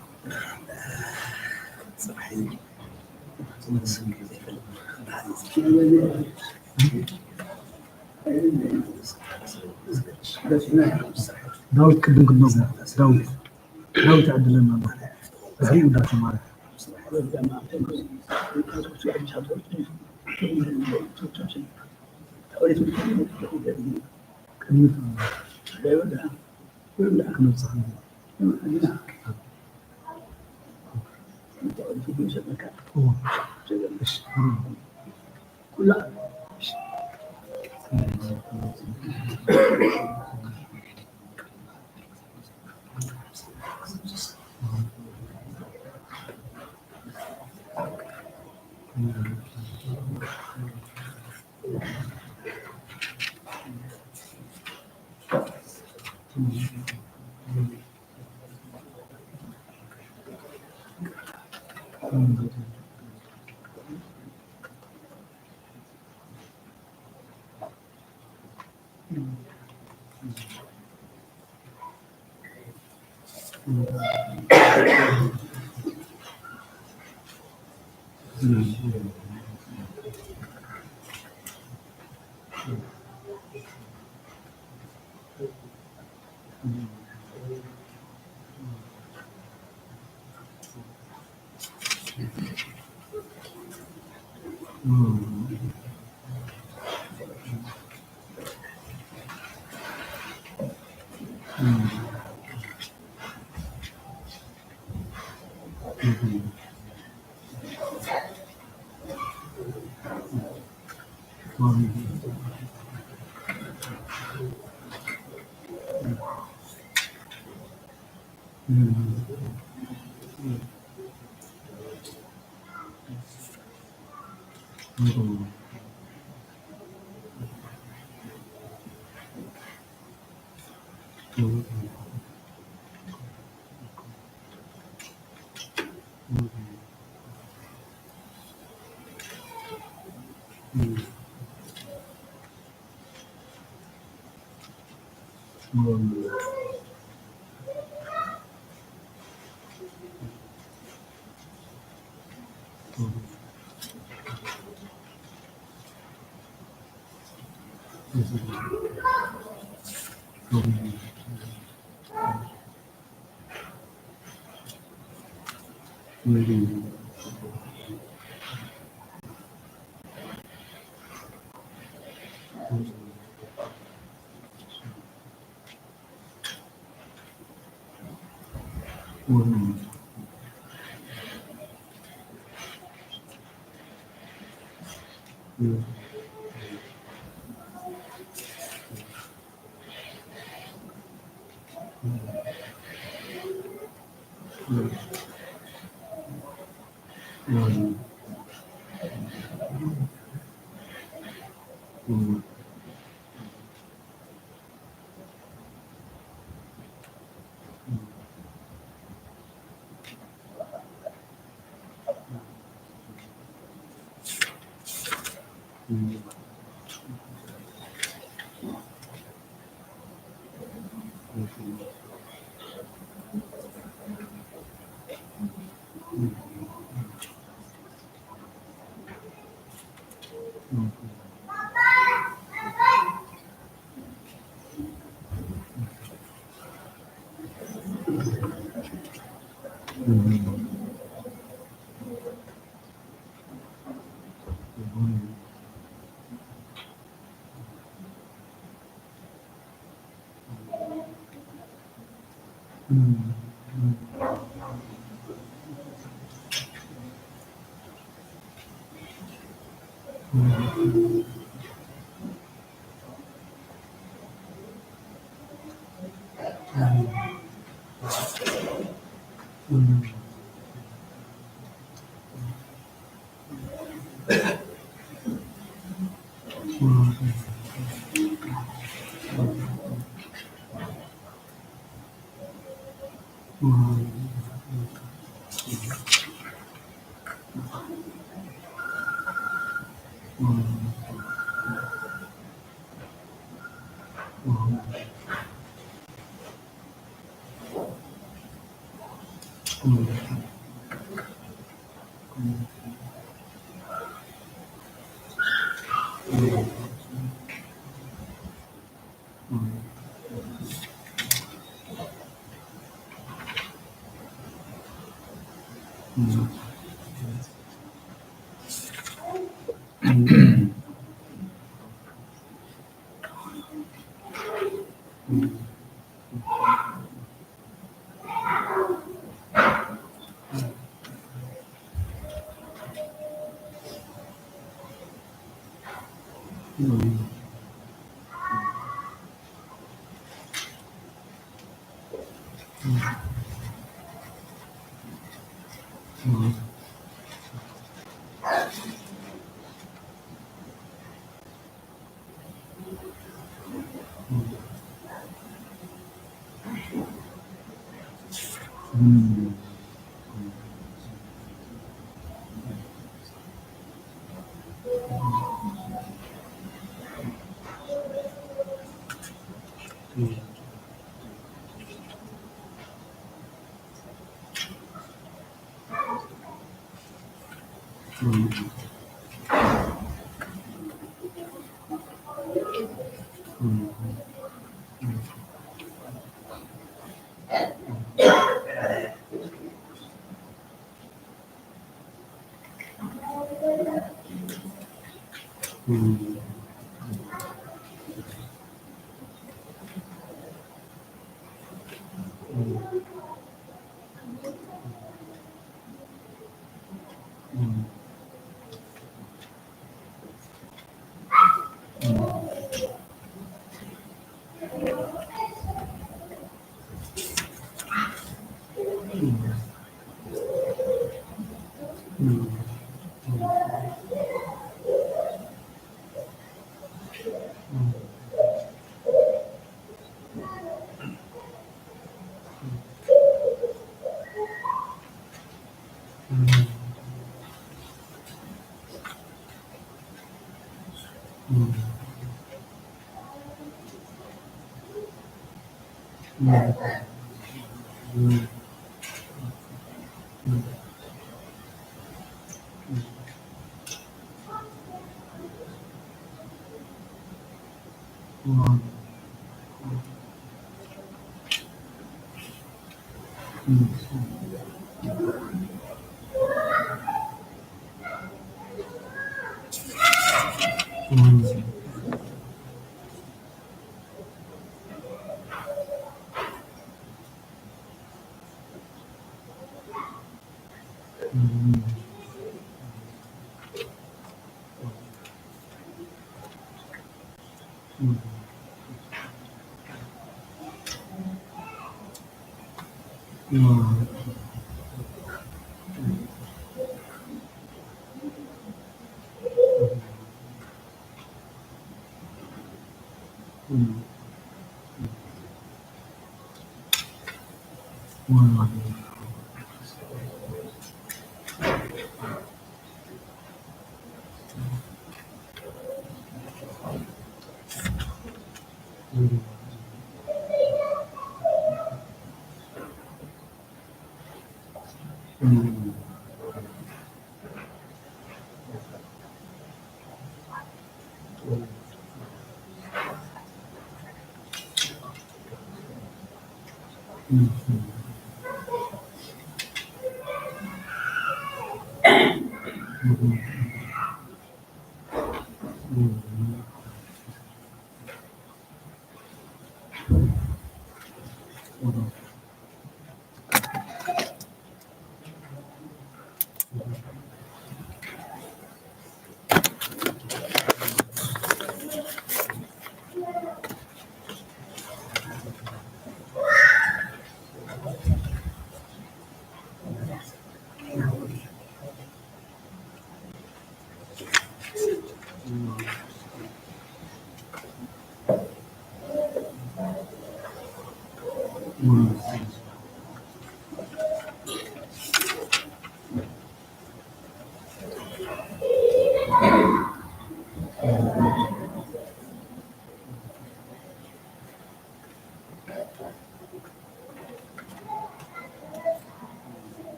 داود كدن كدن داود عدل لنا زي ودات معك كلمة كلها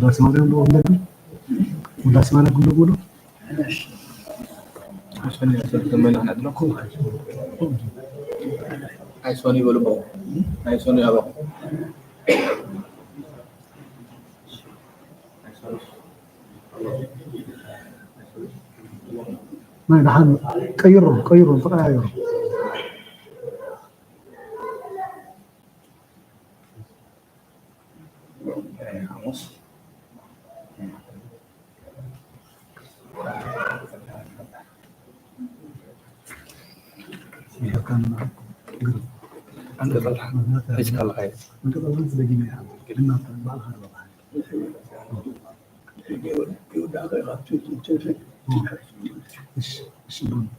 Udah semalam dulu, udah semalam dulu. Aiswani asal temen anak dulu aku. Aiswani boleh bawa. Aiswani apa? ما يدحن كيرهم فقط يرهم. Hangus. Dia kan geruk. Anda salah. Fiskal kayak. Untuk orang sudah gini ya. Kena tambah harga. Dia udah kayak cuci. Sebelum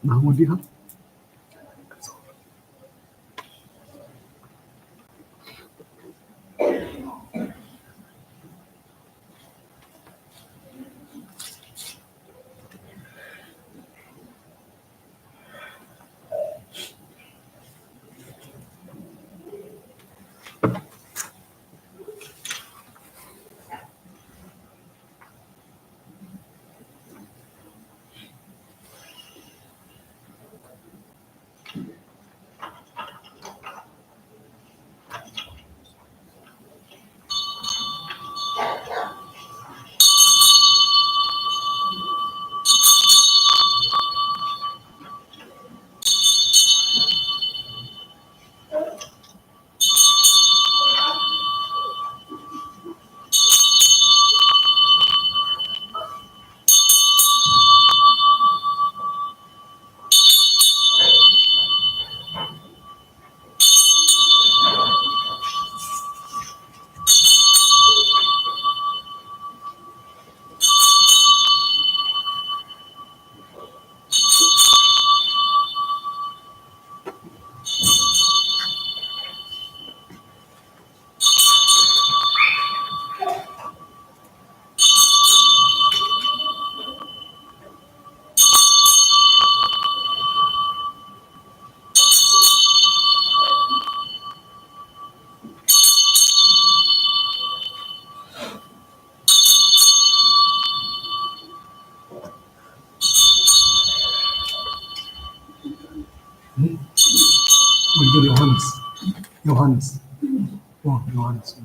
محموديها ولد يوحنس يوحنس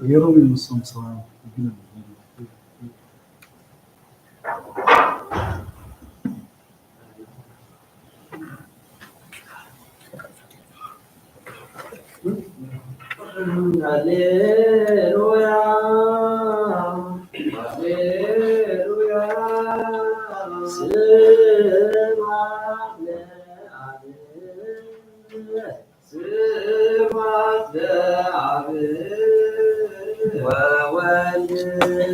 يروي النصوم سواء هللويا هللويا سبحان لعب وولد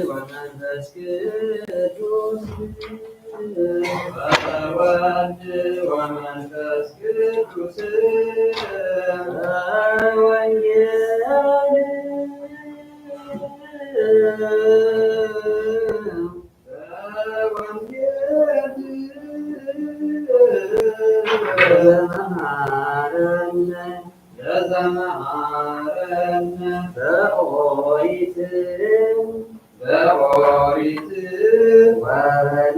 ومنفس قدوس وولد ومنفس قدوس ዘመሃረነ በኦሪት ዳዊት ወበነቢያት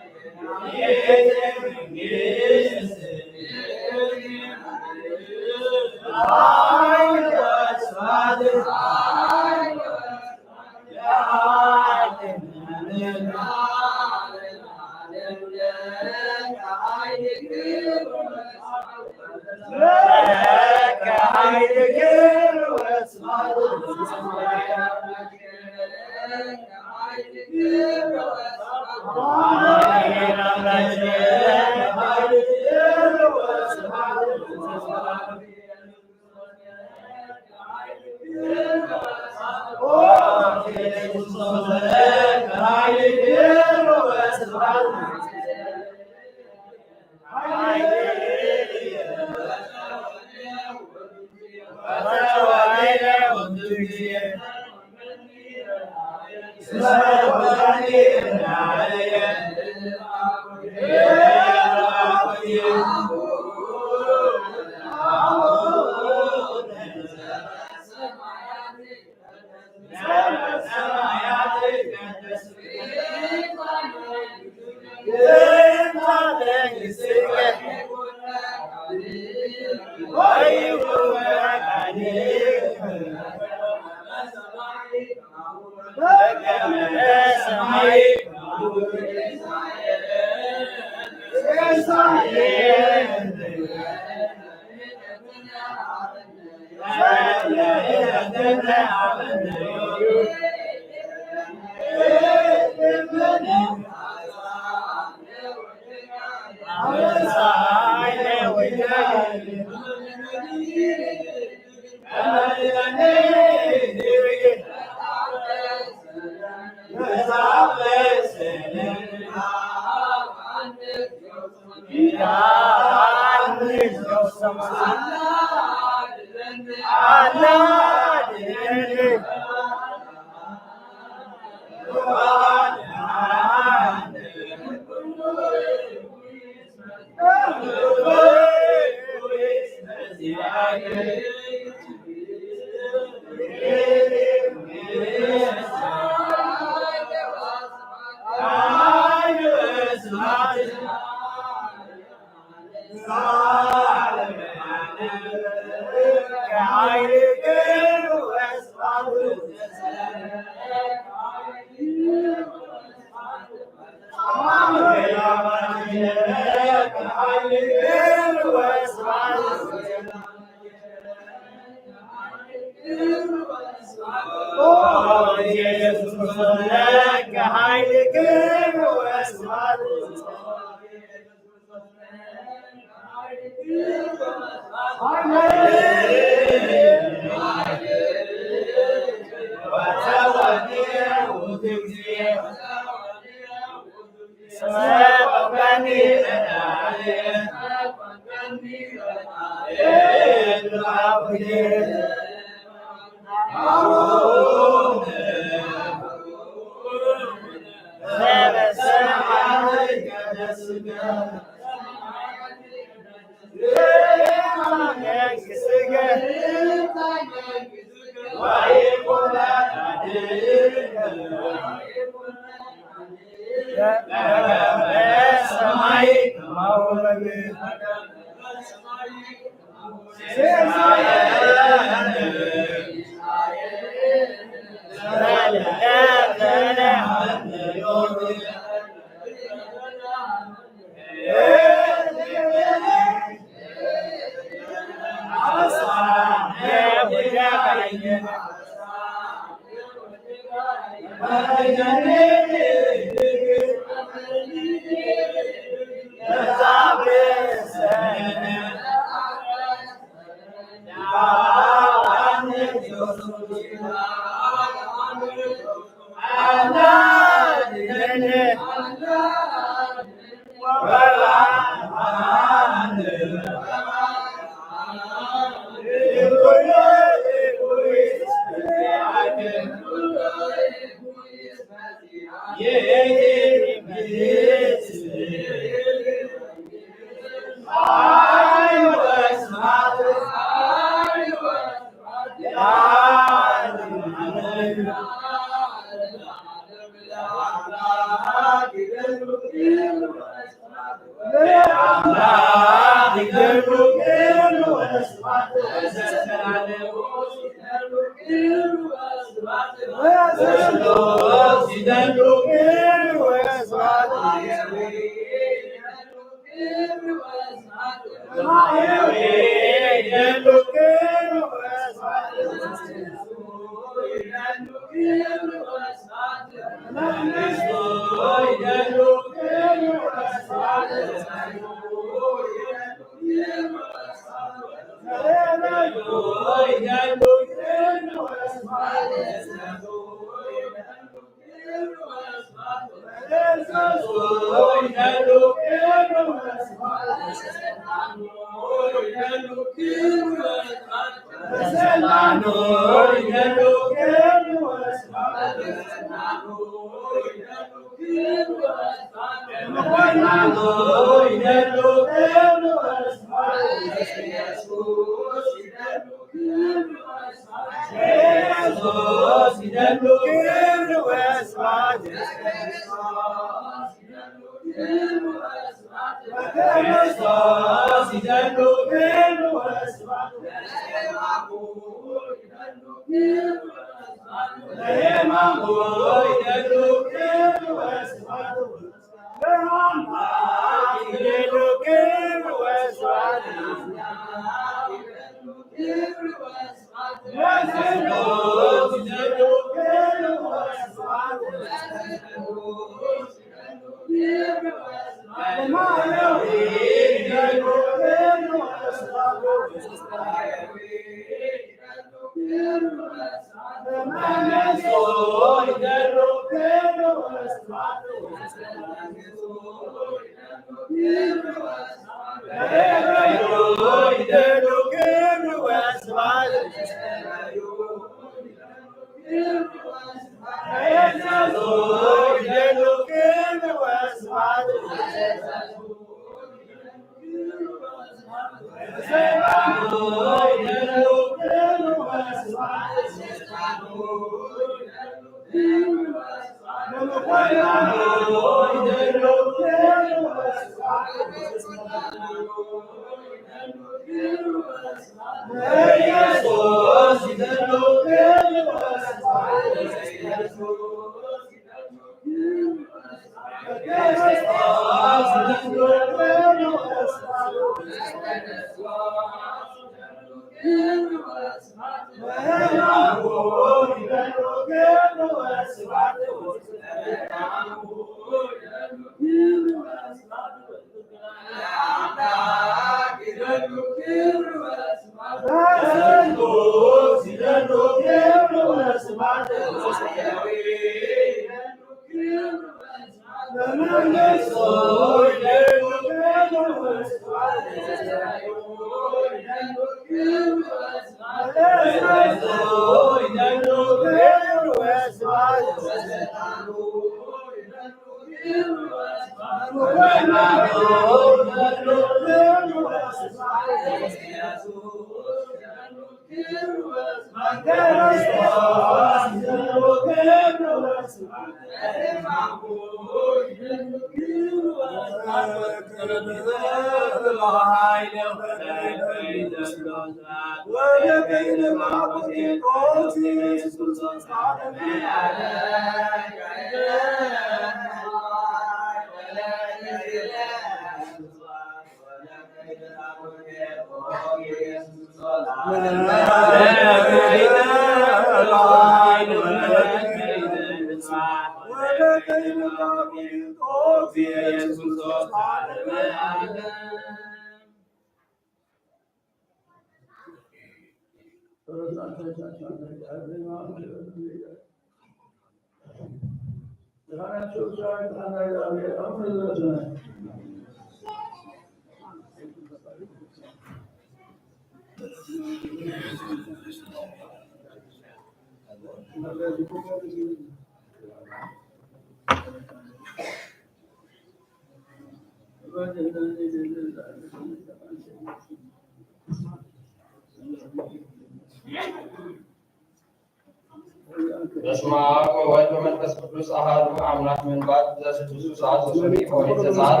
በስመ አብ ወወልድ ወመንፈስ ቅዱስ አሐዱ አምላክ መንባት ዘስድስቱ ሰዓት ወሰሚ ኦሪት ዘጸአት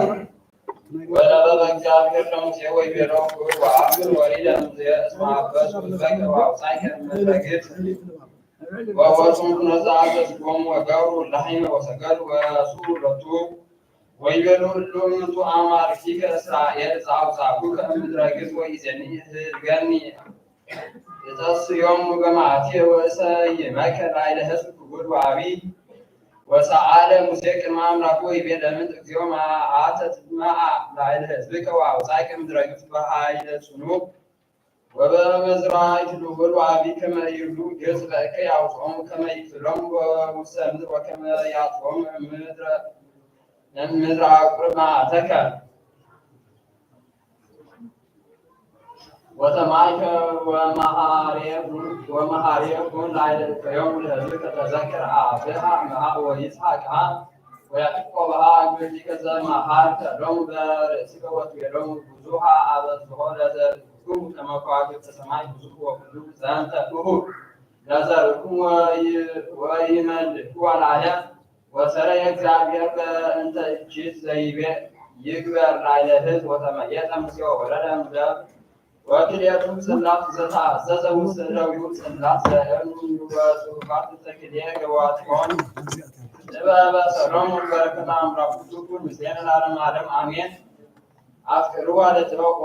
ወነበበ እግዚአብሔር ለሙሴ ወይቤሎ ኩር ወአብር ወሪደ ሙሴ እስመ አበሱ ሕዝበከ ወአውጻእከ እምድረ ግብፅ ወወፁም ኩነዘአት ዘስጎሙ ወገብሩ ለሐይመ ወሰገዱ ወያሱሩ ሎቱ ወይቤሎ እሉ እምንቱ አማልክቲከ እስራኤል ዘአውጻእኩከ እምድረ ግብፅ ወኢዜንኢህድገኒ የተስዮም በማቴ ወሰይመከ ላዕለ ሕዝብ ክቡር ወዐቢይ ወሰአለ ሙሴ ቅድመ አምላኩ ወይቤሎ ለምንት እግዚኦ መዓተ ትትመዓ ላዕለ ሕዝብከ ወአውጻእከ እምድረ ግብፅ በኃይለ ጽኑዕ ወበመዝራዕት ልዑል ወዐቢይ ከመ ይብሉ ግብፅ ለእከ ያውፅኦሙ ከመ ይክፍሎሙ ውስተ ምድር ወከመ ያጥፍኦሙ እምድረ አቁር መዓተከ ወተማይከ ወመሃሬኩን ላዕለ ከዮም ለሕዝብከ ተዘክር አብርሃ ወይስሐቅ ወያዕቆብ እግዚእከ ዘመሃርከ ሎሙ በርእስከ ወትቤሎሙ ብዙኃ አበዝሖ ለዘርእክሙ ከመ ከዋክብተ ሰማይ ብዙሕ ወኩሉ ዘንተ እሁድ ለዘርእክሙ ወይመልኡ ለዓለም ወሰረየ እግዚአብሔር በእንተ እቺት ዘይቤ ይግበር ላዕለ ሕዝብ ወተመየጠ ሙሴ ወወረደ እምደብር ወክልኤቱ ጽላት ዘተአዘዘ ውስተ እደዊሁ ጽላት ዘእብን ወጽሑፋት ተክልኤ ገዋትሆን ጥበበ ሰሎሞን በረከተ አምላኩ ትኩን ምስሌነ ለዓለመ ዓለም አሜን። አፍቅርዋ ለጥበብ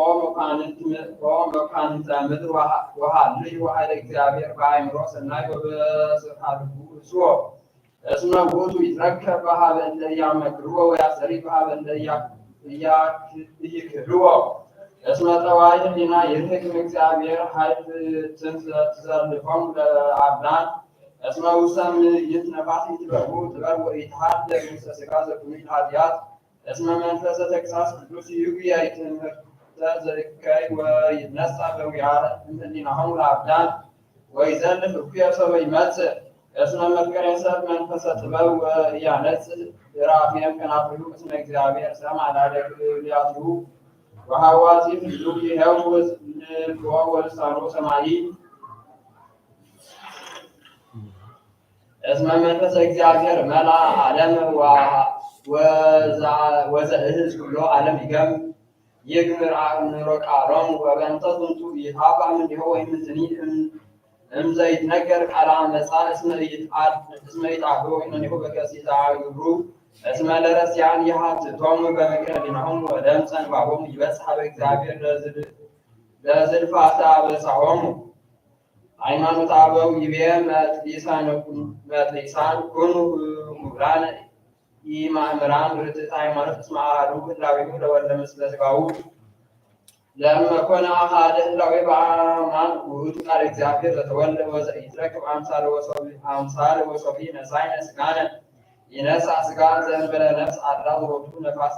ወመኳንንተ ምድር ወሃልዩ ኃይለ እግዚአብሔር በአእምሮ ሰናይ ወበስብሐት ብፁዕ እስመ ውእቱ ይትረከብ በኀበ እለ ያመክርዎ ወያስተሪ በኀበ እለ ይክህልዎ እስመ ጠዋይ ሕሊና ይርህቅም እግዚአብሔር ኃይል ትዘልፎሙ ለአብዳን እስመ ውስተ ምይት ነፋስ ይትበርሁ ጥበብ ወኢትሃደግ ውስተ ሥጋ ዘኩኒት ኃጢአት እስመ መንፈሰ ተግሣጽ ቅዱስ ይጉየይ ትምህርተ ዘእከይ ወይትነሣ በዊዓ እምኅሊናሆሙ ለአብዳን ወይዘልፍ እኩየ ሰበ ይመጽእ እስመ መፍቀሬ ሰብ መንፈሰ ጥበብ ወኢያነጽእ ራፊየም ከናፍሩ እስመ እግዚአብሔር ሰምዐ ለአደግያቲሁ ወሐዋሲ ፍሉ ይሄውዝ ልብዎ ወልሳኖ ሰማይ እስመ መንፈሰ እግዚአብሔር መላ ዓለም ወዘእህዝ ኩሎ ዓለም ይግምር አእምሮ ቃሎሙ ወበእንተ ዝንቱ ይሃባ እምኔሆ ወይምንትኒ እምዘይትነገር ቃለ አመፃ እስመ ይትዓብሮ ወይመኔሆ በከሲተ ግብሩ እስመ ለረስያን ይሃትቶሙ በምክረ ሕሊናሆሙ ወደምፀ እንባሆሙ ይበጽሕ በእግዚአብሔር ለዝልፋተ አበሳሆሙ ሃይማኖተ አበው ይቤ መጥሊሳን ኩኑ ምሁራነ ኢማእምራን ርትዕተ ሃይማኖት እስመ አሐዱ ህላዌሁ ለወልደ ምስለ ሥጋሁ ለእመ አሐደ ህላዌ በአማን ውእቱ ቃለ እግዚአብሔር ዘተወልደ ወዘኢትረክብ አምሳለ ወሶፊ ነሣእነ ሥጋነ ይነሣ ሥጋ ዘእንበለ ነፍስ አላ ዘቦቱ ነፋስ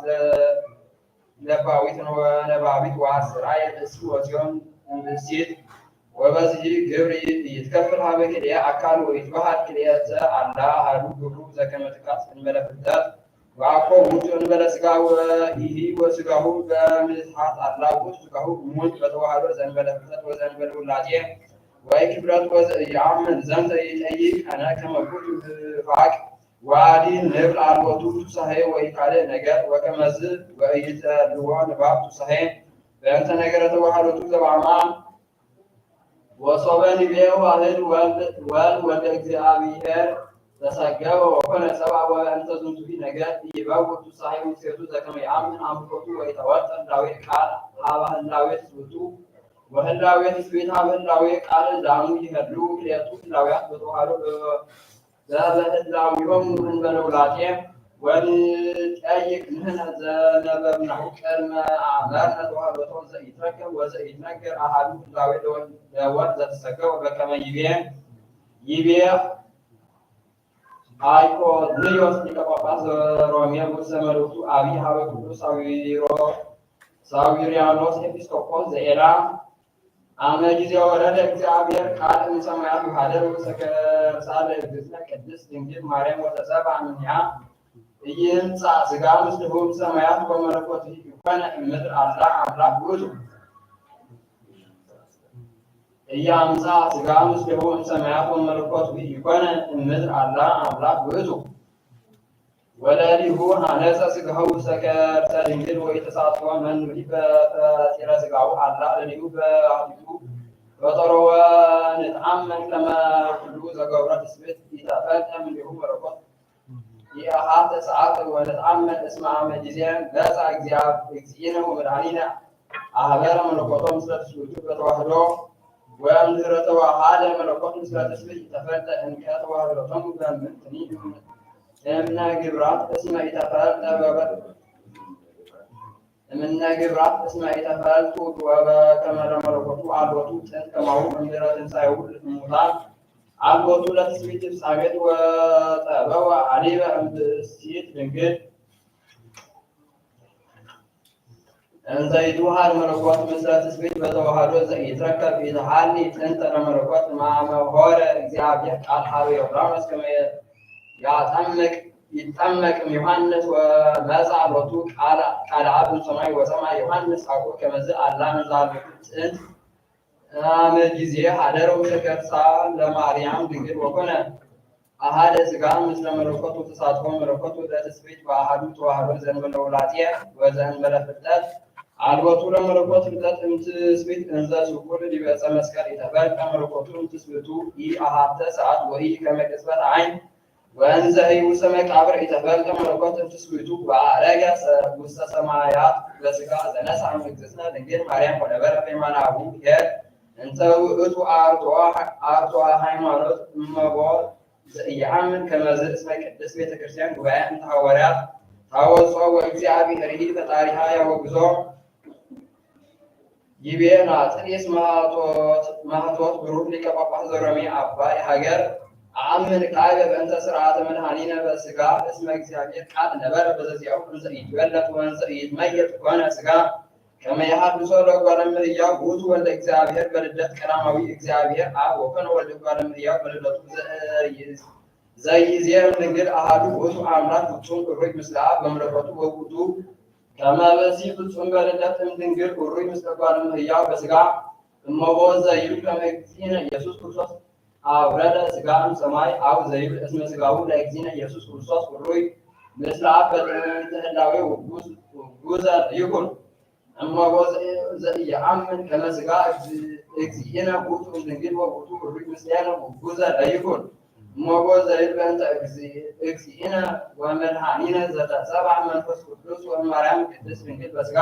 ለባዊት ወነባቢት ወአስራየ እስኪ ወጽዮን እምብእሲት ወበዚህ ግብር ይትከፍል ኀበ ክልኤ አካል ወይትበሃል ክልኤተ አላ አሐዱ ግብሩ ዘከመ ትካት እንበለ ፍልጠት ወአኮ ውእቱ እንበለ ሥጋ ወኢሒ ወሥጋሁ በምትሐት አላ ውእቱ ሥጋሁ እሙን በተዋህዶ ዘእንበለ ፍልጠት ወዘእንበለ ውላጤ ወኢክብረት ወዘኢአምን ዘንተ ይጠይቅ አነ ከመ ውእቱ ብፋቅ ወአዲ ንብል አልቦቱ ትሳሄ ወኢካልእ ነገር ወከመዝ ወኢይትልዎ ንባብ ትሳሄ በእንተ ነገረ ተዋህዶቱ ዘበአማን ወሶበ ንቤሁ ዋህድ ወልደ እግዚአብሔር ተሰገወ ወኮነ ሰብአ ወበእንተ ዝንቱ ነገር ይበውእ ትሳሄ ውስቴቱ ዘከመ ይአምን አምልኮቱ ወይተወጥእ ህላዌ ቃል ኀበ ህላዌ ትስብእቱ ወህላዌ ትስብእት ኀበ ህላዌ ቃል ዳሙ ይህልው ክልኤቱ ህላዌያት በተዋህዶ በህላዌሆሙ እንበለ ውላጤ ወንጠይቅ ንሕነ ዘነበብናሁ ቅድመ አመርነ ተዋህዶቶ ዘኢትረከብ ወዘኢትነገር አሐዱ ህላዌ ለወልድ ዘተሰገወ በከመ ይቤ አይቆንዮስ ሊቀ ጳጳስ ዘሮሜ ውስተ መልእክቱ አብይ ኀበ ቅዱስ ሳዊርያኖስ ኤጲስቆጶስ ዘኤላ አመ ጊዜ ወረደ እግዚአብሔር ቃል እምሰማያት ወኀደረ ውስተ ከርሳ ለእግዝእትነ ቅድስት ድንግል ማርያም ወተሰብአ እምኔሃ إيمسا سجا مسلمون سمايات وملكوته يكون مثل الله بوجه إيامسا سجا مسلمون سمايات وملكوته يكون مثل الله بوجه ولا هو هنسا سجاو سكر سليل ويتصاطوا من ريبا ترى سجاو الله لنيوبا وطروا نتعمل كما كل زجاورات سبت إذا من هو ملكوت يا هذا ساعات ونتعمل اسمع مجزيان ذات أجزاء إكسينا ومدعينا أهبار ملكوتهم مثل تسويته بتوحده وأمثلة وحال ملكوت مثل تسويته تفرد إن كانت وحدهم من تنين من جبرات اسمع تفرد من جبرات اسمع تفرد وكما ملكوت عدوته كما هو أمثلة سيقول المطاع عبوتو لتسويت بساقت وطابوا عليه بسيط بنجد زيدوها الملكوت مثل تسويت بتوحدو يتركب إذا حالي تنتر الملكوت مع مهور إزيابية قال حاوي أبرامس كما يتمك يوحنس ومازع الوطو قال عبد سماي وسمع يوحنس أقول كما زي الله نزال بكتن مجزية حضروا سكرسا لماريام دنجر وكنا أحد سجان مثل ملكوت وتصادقون ملكوت وتسبيت وأحد توحد زن بالأولادية وزن بالفتات عالوطول ملكوت فتات امتسبيت انزل سكول اللي بأسا مسكر يتبال كملكوت امتسبيتو إي أحد ساعات وإي كما كسبت عين وأنزهي وسمك عبر يتبال كملكوت امتسبيتو وعراجع وسط سمايات وسكا زناس عن مجزسنا دنجر مريم ونبر في منابو هير انت وقتو أرتوا هايمانوت مبار يعمل كما زي اسمك قدس بيت كريستيان قبائع انت حوارات ታወጽኦ ወእግዚአብሔር ሄሪ ፈጣሪሃ ያወግዞ ይቤና ጥሪስ ማህቶት ብሩክ ሊቀ ጳጳስ ዘሮሜ አባይ ሀገር አምን ቃለ በእንተ ስርዓተ መድኃኒነ በስጋ እስመ እግዚአብሔር ቃል ነበረ በዘዚያው እንዘኢት ወለት ወንዘኢት መየጥ ኮነ ስጋ ከመ ያሐድሶ ለጓለ እምሕያው ውእቱ ወልደ እግዚአብሔር በልደት ቀዳማዊ እግዚአብሔር አብ ወኮነ ወልደ ጓለ እምሕያው በልደቱ ዘይዜም ድንግል አሐዱ ውእቱ አምላክ ፍጹም ሩይ ምስለ አብ በመለኮቱ ወውእቱ ከመ በሲ ፍጹም በልደት እምድንግል ሩይ ምስለ ጓለ እምሕያው በስጋ እመቦ ዘይሉ ከመ እግዚእነ ኢየሱስ ክርስቶስ አውረደ ስጋን ሰማይ አብ ዘይሉ እስመ ስጋው ለእግዚእነ ኢየሱስ ክርስቶስ ሩይ ምስለ አብ በጥንተ ህላዌው ውእቱ ይኩን እመቦ ዘኢየአምን ከመ ስጋ እግዚእነ ውእቱ እምድንግል ወውእቱ ሩይ ምስሌነ ውእቱ ይኩን እመቦ ዘይሉ በእንተ እግዚእነ ወመድኃኒነ ዘተሰብአ መንፈስ ቅዱስ ወማርያም ቅድስት ድንግል በስጋ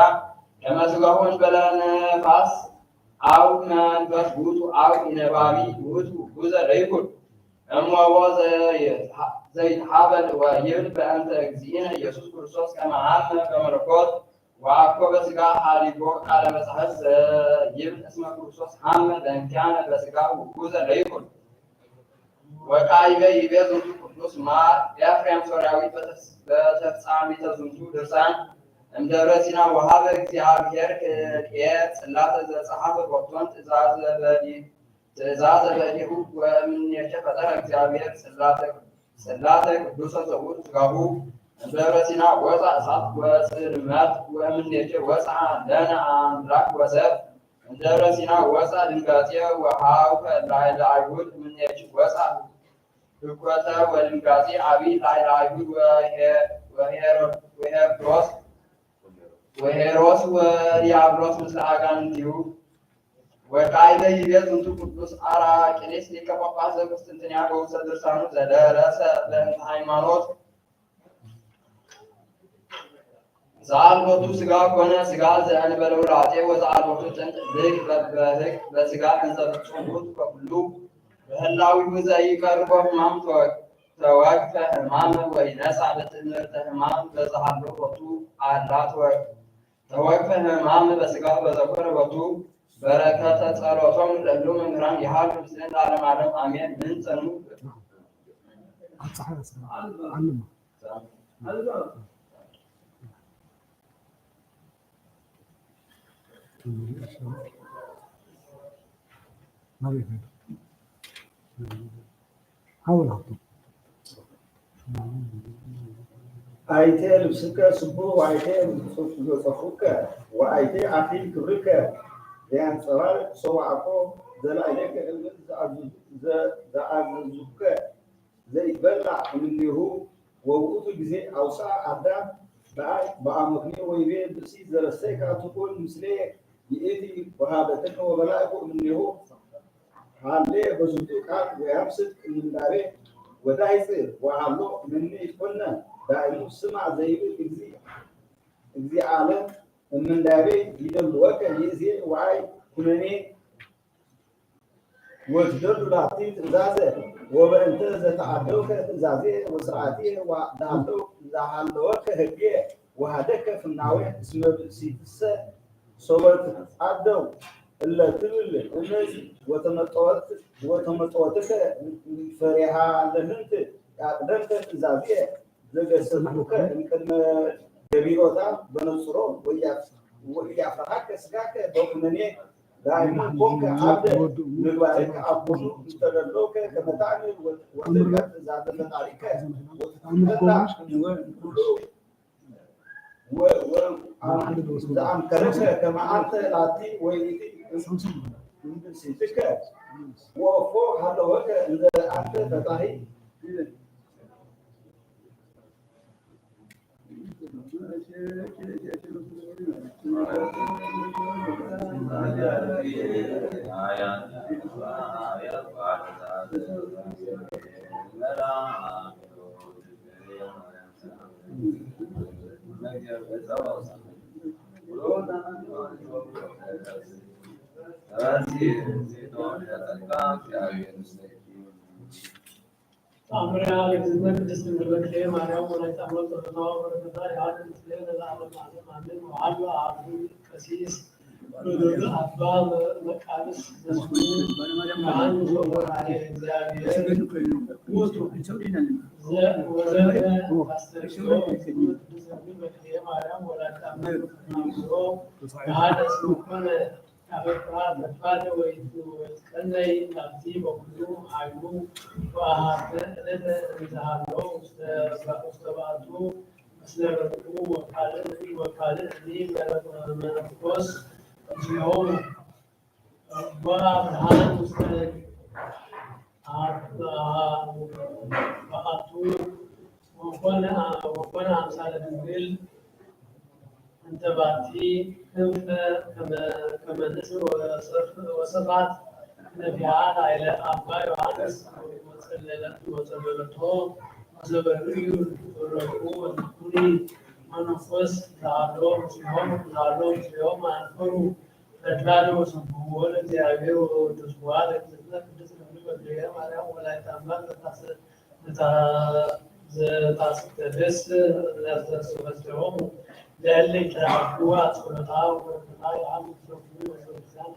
ከመ ስጋሁ እንበለ ነፋስ አው መንፈስ ውእቱ አው ኢነባቢ ውእቱ ውእቱ ይኩን እመቦ ዘይትሐበል ወይብል በእንተ እግዚእነ ኢየሱስ ክርስቶስ ከመ ሀመ በመለኮት ወአኮ በስጋ ሀሊቆ ቃለ መጽሐፍ ይብል እስመ ክርስቶስ ሀመ በእንቲአነ በስጋ ውእቱ ይኩን ወቃይበ ይቤ ዝንቱ ቅዱስ ማር የኤፍሬም ሶርያዊ በተፍጻሜተ ዝንቱ ድርሳን እምደብረ ሲና ወሀበ እግዚአብሔር ጽላተ ዘጸሐፈ ቦቶን ትእዛዘ በዲሁ ወእምኔቸ ፈጠረ እግዚአብሔር ጽላተ ቅዱሰ ዘውእቱ ስጋሁ እምደብረ ሲና ወፃ እሳት ወጽልመት ወእምኔቸ ወፃ ለነ አምላክ ወሰብ እምደብረ ሲና ወፃ ድንጋጤ ወሀውከ ላዕለ አይሁድ እምኔቸ ወፃ ህኮተ ወድንጋጤ አብይ ላዕለ አይሁድ ወሄሮስ ወዲያብሎስ ምስለ አጋንንቲሁ ወቃይበ ይቤ ዝንቱ ቅዱስ አራቅሊስ ሊቀ ጳጳስ ዘቁስጥንጥንያ በውስተ ድርሳኑ ዘደረሰ በእንተ ሃይማኖት ዘአልቦቱ ስጋ ኮነ ስጋ ዘእንበለ ውላጤ ወዘአልቦቱ ጥንት ዝግ በህግ በስጋ እንዘ ፍጹም ውእቱ ከኩሉ በህላዊሁ ዘይቀርቦ ሕማም ተወክፈ ሕማም ወይነሣ በትእምርተ ሕማም በዘሃሎ ቦቱ አላ ተወክፈ ሕማም በስጋ በዘኮነ ቦቱ በረከተ ጸሎቶም ለሉ መምህራን ይሃሉ ምስሌነ ለዓለመ ዓለም አሜን። ምን ጸኑ حاول احطه አይቴ ልብስከ ስቡ ወአይቴ ገጸፉከ ወአይቴ አኺል ክብርከ ዘያንጸባርቅ ሰዋዕኮ ዘላዕሌከ እብል ዘአዘዙከ ዘይትበላዕ እምኔሁ ወውእቱ ጊዜ አውፅአ አዳም በአመክንዮ ወይቤ ብእሲ ዘረሰይከ ትኩን ምስሌየ ይእቲ ወሃበተከ ወበላዕኩ እምኔሁ ሃሌ በዝንቱ ቃል ወያምስጥ እምንዳቤ ወዳይጽር ወሃሎ እምኔ ይትኮነን ዳይሙ ስማ ዘይብል እግዚ ዓለም እምንዳቤ ይደልወከ ይእዜ ወአይ ኩነኔ ወትደሉ ላቲ ትእዛዘ ወበእንተ ዘተዓደውከ ትእዛዜ ወስርዓቴ ዛሃለወከ ህጌ ወሃደከ ፍናዌ እስመ ብእሲትሰ ሶበት አደው እለ ትብል እነዚህ ወተመጠወትከ ፈሪሃ ለህንት ያቅደምከ ትእዛዜ ዘገሰጽኩከ እምቅድመ ገቢሮታ በነጽሮ ወያፍርሃከ ስጋከ በኩነኔ ዳይሙ ኮንከ ዓብደ ምግባርከ አቡኑ እንተደለውከ ከመ ታዕምል ወትልከ ትእዛዘ ፈጣሪከ ወትትመጣ ኩሉ ዘአምከረከ ከመ አንተ ላቲ ወይእቲ እምብእሲትከ ወእፎ ሃለወከ እንዘ አንተ ፈጣሪ አምሪያ ለዝመት ድስምርበክ ማርያም ወላይታ አምላክ ተፈታው ወረከታ ያድ ምስለ ለዓለም ዓለም አሜን ወአሉ አቡ ቀሲስ ወደደ አባ መቃብስ ማን ወራሪ እግዚአብሔር ወጡ ማርያም ወላይታ አምላክ አበፍራተ ወይትቀነይ ናብቲ በኩሉ ኃይሉ ወአሐተ ዕለተ እንዘሃለው ውስተ በዓቱ ምስለ ረድኡ ወካልእ መነኮስ እግዚኦሙ ወአብርሃም ውስተ በዓቱ ወኮነ አምሳለ ድንግል እንተ ባቲ ክንፈ ከመ ንስር ወሰፋት ነቢያ ላዕለ አባ ዮሐንስ ወጸለለቶ ወዘበርዩ ወረቁ ወዝኩኒ መንፈስ ዛሎ ምስሌሆሙ አንፈሩ ተድላለ ወስብሖ ለእግዚአብሔር ወወድስዋ ለእግዝእትነ ቅድስት ድንግል በክልኤ ማርያም ወላዲተ አምላክ ዘታስተደስ ዘተሰበሰቦሙ ለእለ ይትረከቡ ጸሎታ ወበረከታ የአምላክ ሰብሑ ወሰብሳን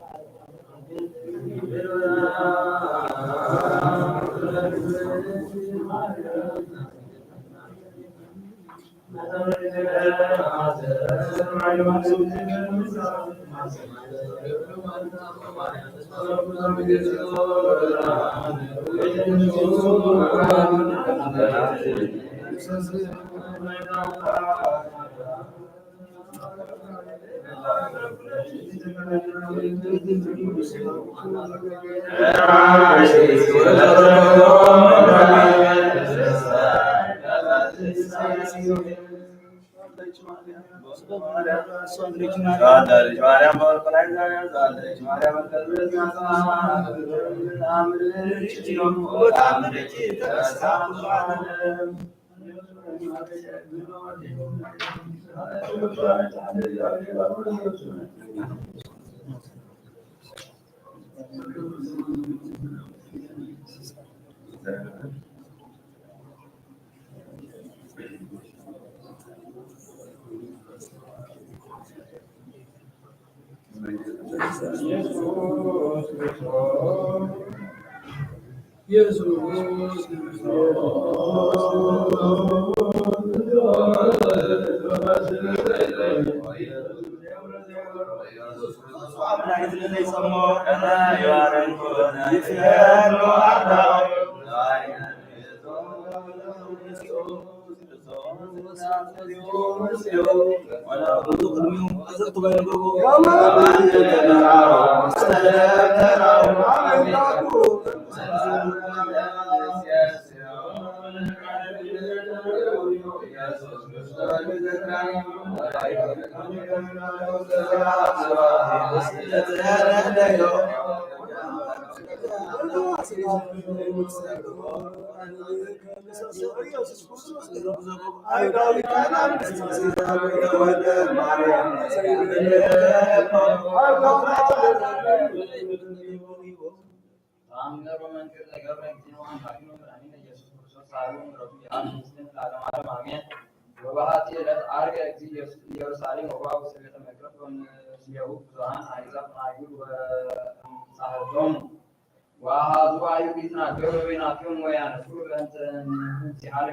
وهذا يبيتنا كروينا كم ويانا كل أنت حال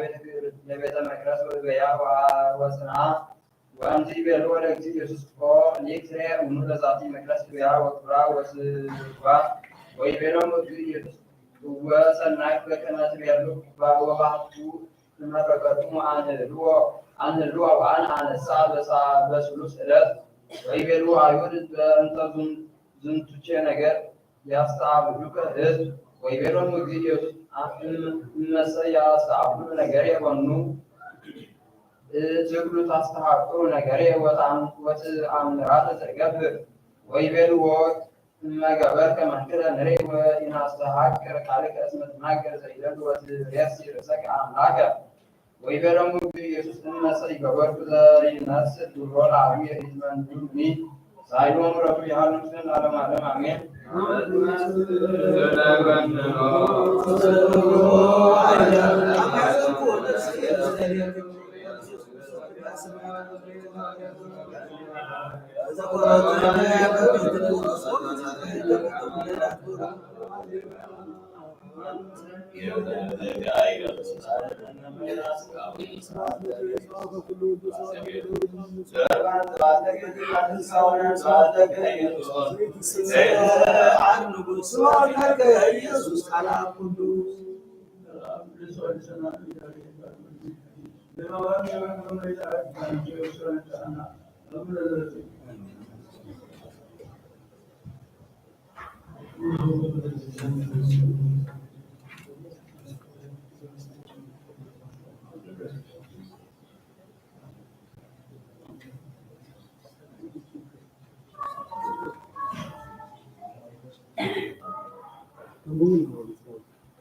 بيت المكرس والبيع وصنعاء وأنت بيلوه لك يسوع ليكتري ونقول ذاتي مكرس بيع وترى وسوا ويبيلهم يسوع وصنعاء كنا تبيلو وبعضو لما ركضوا عن اللوا وعن الساعة بسلوس إلى ويبيلو عيود أنت زنتوشي نجار ያስተአብዱከ ሕዝብ ወይቤሎሙ እግዚኦ እነሰ ያስተአብዱ ነገሬ ወኑ ትብሉ ታስተሐቅሩ ነገሬ ወተአምራተ ተገብር ወይቤልዎ እመገበርከ መንክረ ንሬ ወኢናስተሐቅር ቃልከ እስመ ትናገር ዘይደሉ ወትሬሲ ርእሰከ አምላከ ወይቤሎሙ ኢየሱስ እነሰ ይገበርኩ ዘይነስእ ዱሮ ለዐቢየ ሕዝበ እንዱኒ ሳይሎሙ ረቱ ያህሉትን ዓለም ዓለም አሜን።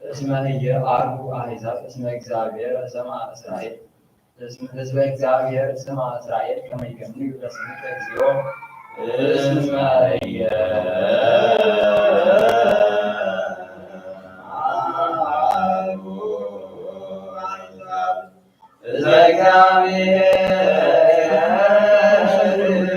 እስመ ኢየዐርጉ አሕዛብ እስመ እግዚአብሔር ስማ እስራኤል እስመ እግዚአብሔር ስማ እስራኤል ከመ ይገምሩ ለስምከ እግዚኦ እስመ ኢየዐርጉ አሕዛብ እስመ እግዚአብሔር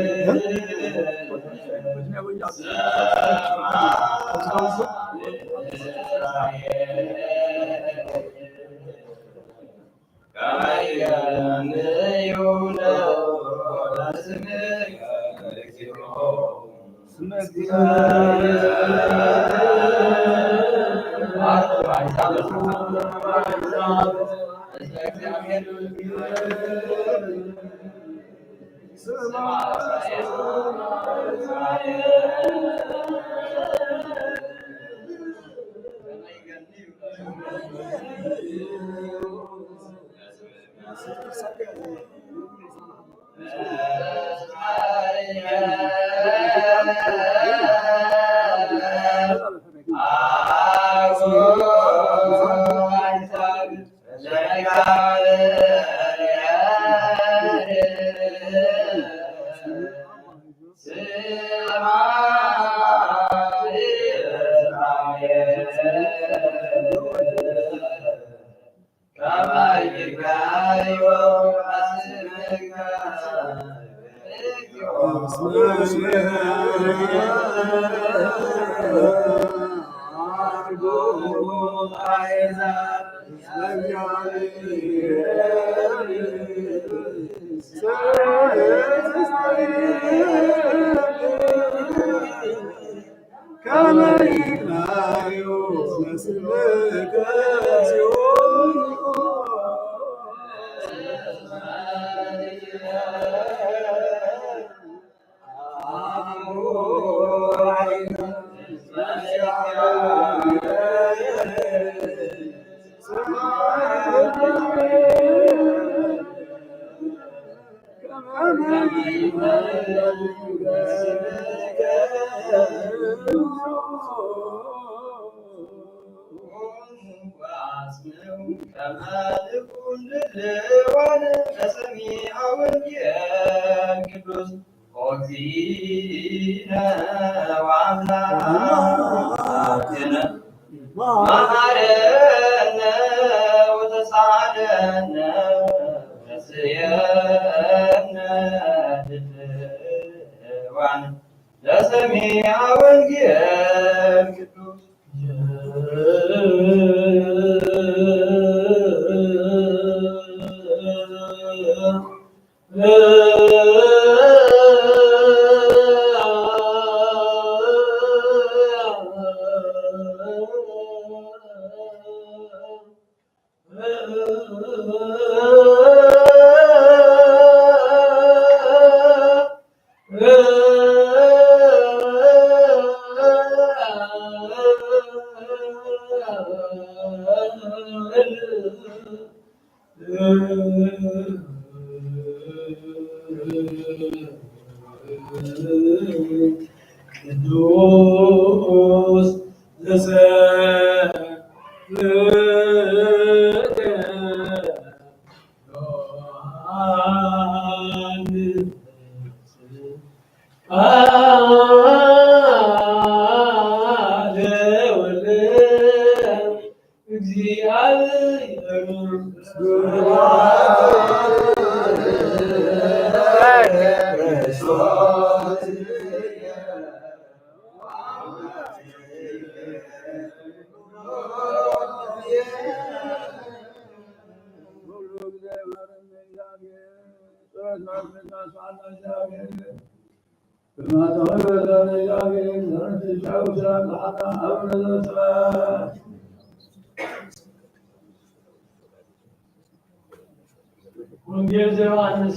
ወንጌል ዘዮሐንስ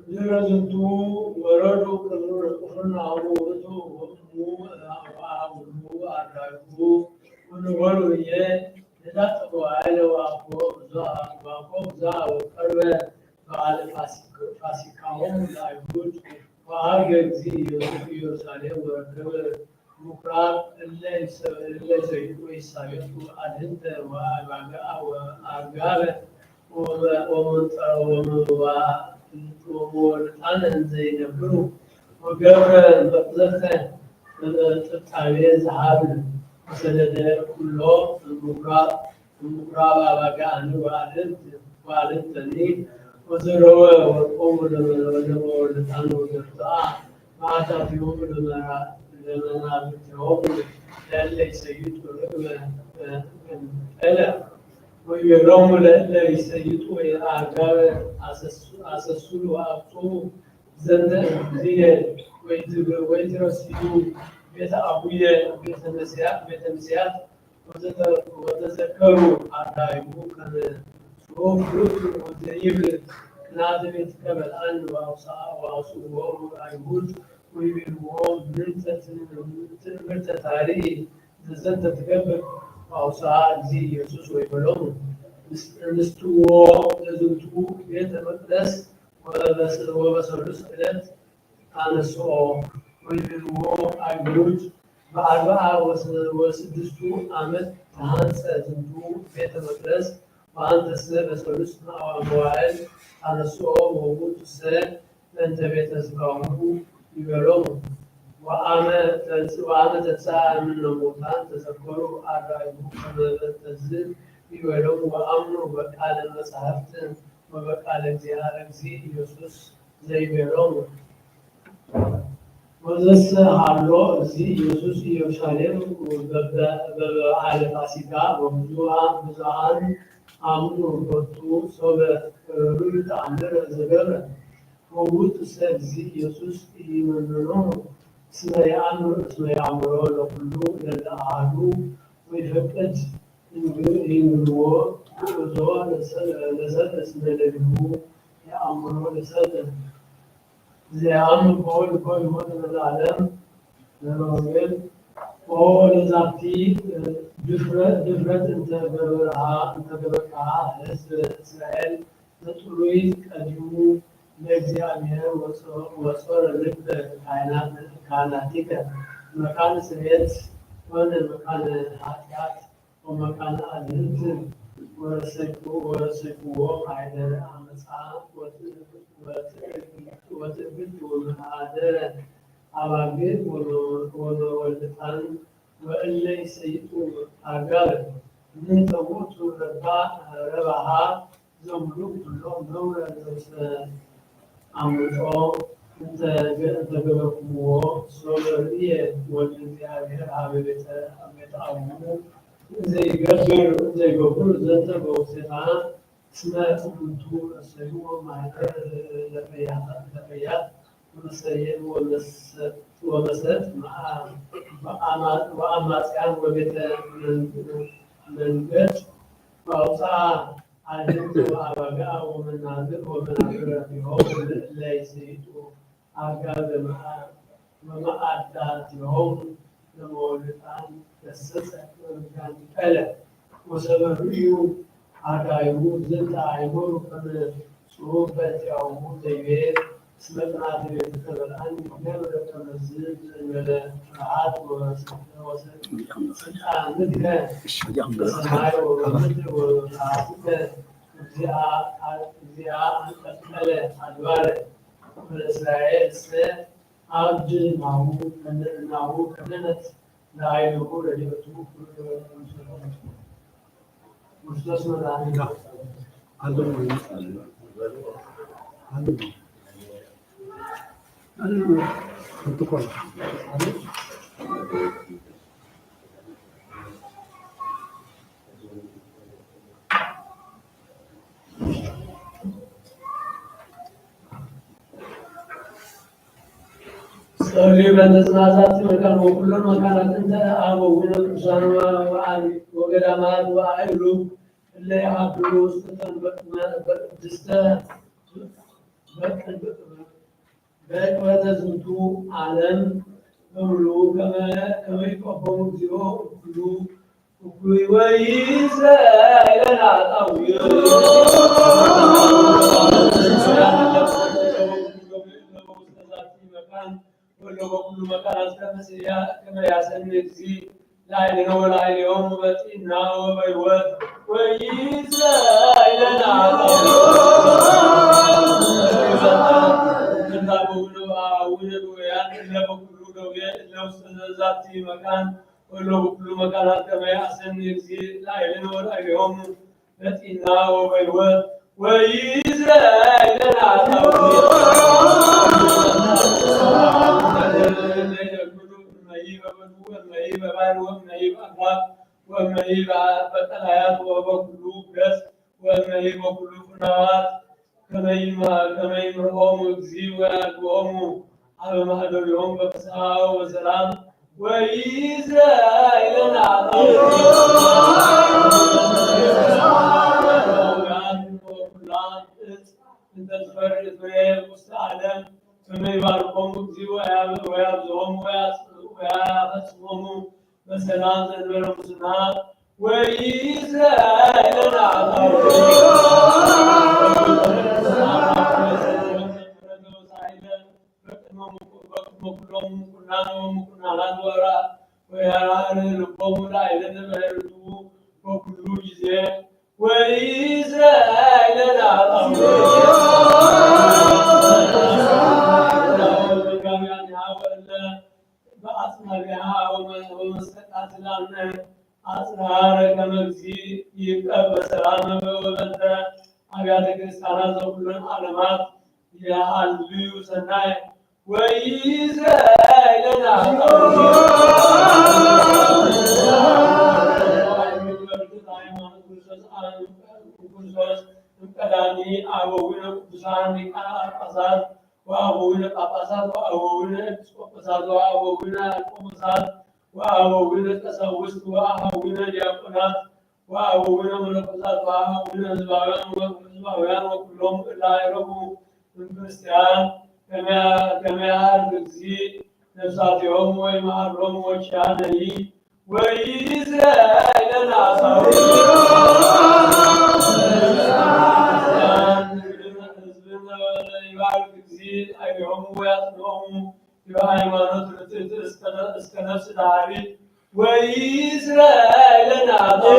ዝረዝንቱ ወረዱ ቅፍርናሆሙ ውእቱ ወእሙ አብኡ አርዳኢሁ ወነበሩ እየ ለታጠቡ ኃይለ ወአኮ ብዙኃ ወቀርበ በዓለ ፋሲካሆሙ ለአይሁድ ወዐርገ እግዚእ ኢየሩሳሌም ወረከበ ምኵራብ እለ ይሠርቁ ወይሳቤጡ አድህንተ ወአርጋበ ወመወርጣነ እንዘ ይነብሩ ወገብረ መቅዘፍተ ጥብጣቤ ዘሀብል ወሰደደ ኩሎ ምኵራብ አባግዓን ወአልህንተኒ ወዘረወ ወርቆሙ ለመወርጣነ ወገርጥዓ መዓዛቲሆሙ ለመናብርቲሆሙ ለእለ ይሰይጡ ርግበ እለ ወይቤሎሙ ለእለ ይሰይጡ አርጋበ አሰሱሉ ወአብጽሑ ዘንተ እግዚእየ ወይትረስዩ ቤተ አቡየ ቤተ ምስያት ወተዘከሩ አርዳኢሁ ከመ ሶፍሩት ወዘይብል ቅንዓተ ቤትከ በልዐን ወአውጽእዎሙ አይሁድ ወይቤልዎ ትምህርተ ታሪዕ ዘዘንተ ትገብር ወአውጽአ እግዚእ ኢየሱስ ወይቤሎሙ ንስትዎ ለዝንቱ ቤተ መቅደስ ወበሰሉስ ዕለት አነስኦ ወይቤልዎ አይሁድ በአርብዓ ወስድስቱ ዓመት ተሃንጸ ዝንቱ ቤተ መቅደስ ወአንተሰ በሰሉስ መዋዕል አነስኦ ወውእቱሰ በእንተ ቤተ ሥጋሁ ይቤሎሙ ወአመ ተንሥአ እምነ ሙታን ተዘከሩ አርዳኢሁ ከመ በእንተዝ ይቤሎሙ ወአምኑ በቃለ መጻሕፍት ወበቃለ እግዚእ ኢየሱስ ዘይቤሎሙ ወዘሰ ሀሎ እግዚእ ኢየሱስ ኢየሩሳሌም በበዓለ ፋሲካ ብዙኃን አምኑ ቦቱ ሶበ ርኅሩ ተአምረ ዘገብረ ወውእቱሰ እግዚእ ኢየሱስ ኢይመንኖሙ እስመ ያእምሮ ለኩሉ ለእለ አሐዱ ወይፈቅድ ይንግርዎ ጉዕዞ ለሰብእ እስመ ነቢቡ የአእምሮ ልሰጥ ዚያም በወልድ በሕይወት ለዘላለም ለወንጌል ወለዛቲ ድፍረት እንተ በበረሃ ሕዝብ እስራኤል በጥሉይ ቀዲሙ ለእግዚአብሔር ወጾር ልብ ካህናቲከ መካነ ስርየት ወመካነ ኃጢአት ወመካነ አድህንት ወረሰይኩዎ አይደረ አመፃ ወትዕቢት ወመሃደረ አባግዕ ወወልድታን ወእለ ይሰይጡ አጋር ምንተ ውእቱ ረብሃ ዘምሉ ኩሎም ነውረ ዘውስተ አምልጦ እንተ ገበርክምዎ ሶበርየ ወልደ እግዚአብሔር ሀበ ቤተ አቡሁ ዘይገብሩ ዘንተ በውስቴታ እስመ እሙንቱ እሰዩ ማኅደረ ለፈያት ወመሰጥ ወአማጽያን ወቤተ መንገድ ወአውፅአ አድህንት ወአባግዕ ወመናብርቲሆሙ ለእለ ይሰይጡ አጋር በመዓዳቲሆሙ ለመወልጣን ገሰጸ ቀለ ወሰበርዩ አርዳኢሁ ዝንተ አእምሩ ከመ ጽሑፍ በእንቲአሆሙ ዘይቤ እስመ ቅንዓተ ቤትከ በልዐኒ ገብረ ከመዝ ዘእንበለ ፍርሃት ወስልጣንከ በሰማይ ወበምድር ወፍርሃትከ እግዚአ አንቀጥቀለ አድባረ ወለእስራኤል እስመ አብድ ናሁ ከደነት ለኃይልሁ ረድኤቱ ክርስቶስ መድኃኒነ ጸልዩ በነጽናዛት መካን ወኩሎን መካናት እንተ አበዊነ ቅዱሳን ወገዳማት ወአእሉ እለ ይሃድሩ ውስተ በቅድስተ በቅበተ ዝንቱ ዓለም በሙሉ ከመ ይቆፈሙ እግዚኦ እኩሉ ወይእዜሰ ወለበኩሉ መካናት ከመ ያሰኒ እግዚእ ላዕሌነ ወላዕሌሆሙ በጢና ወበሕይወት ወይእዜሰ ወለበኩሉ መካናት ከመ ያሰኒ እግዚእ ላዕሌነ ወላዕሌሆሙ በጢና ወበሕይወት ወይእዜሰ ወእመሂ በቀላያት ወበኩሉ ገጽ ወእመሂ በኩሉ ፍናዋት ከመ ይምርሖሙ እግዚእ ወያድኅኖሙ ሀበ ማኅደሪሆሙ በፍስሓ ወሰላም ወይእዜሰ እንተ ትፈርድ ፍሬ ውስተ ዓለም ከመ ይባርኮሙ እግዚእ ወያብዝሖሙ ወያፈጽሞሙ በሰላም ዘእንበለ ሙስና ወይእዜሰ ወያርኅ ልቦሙ ላዕሌነ በዕረቱ በኩሉ ጊዜ ወይእዜሰ በአጽናቢሃ ወመስተቃትላነ አጽራረ ከመ እግዚእ ይብቀዕ በሰላም ወበእንተ አብያተ ክርስቲያናት ዘኩሎን ዓለማት የሃልዩ ሰናይ ወይእዜሰ ቀዳሚ አበዊነ ቅዱሳን ሊቃነ ጳጳሳት ወአበዊነ ጳጳሳት ወአበዊነ ኤጲስቆጶሳት ወአበዊነ ቆሞሳት ወአበዊነ ቀሳውስት ወአበዊነ ዲያቆናት ወአበዊነ መነኮሳት ወአበዊነ ሕዝባውያን ህዝባውያን ወኩሎም ላይረቡ ክርስቲያን ከመያር ጊዜ ነፍሳቲሆሙ ወይመሃሮሙ ወኪያነኒ ወይእስራኤልን አሳው ህዝብን ይባርክ ጊዜ አይሆሙ ወያጽንዖሙ በሃይማኖት ርትዕት እስከ ነፍስ ዳሪት ወይእስራኤልን አሳው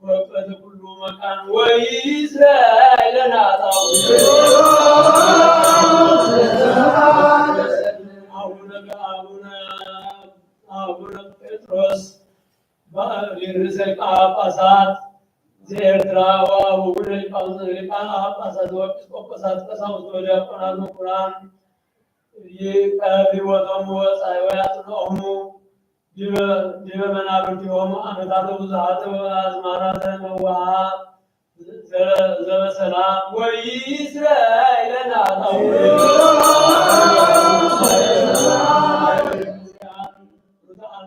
ወቀት ሁሉ መካን ወይእስራኤልን አጣው አቡነ ጴጥሮስ ርዕሰ ጳጳሳት ዘኤርትራ ወአቡነ ሊቃነ ጳጳሳት ወኤጲስቆጶሳት ቀሳውስት ወዲያቆናት ምኩራን ይቀርቦቶሙ ወያጽንዖሙ ዲበ መናብርቲሆሙ ዓመታተ ብዙኃተ ወአዝማናተ መዋሃ ዘበሰላም ወይእስራኤልን አጣው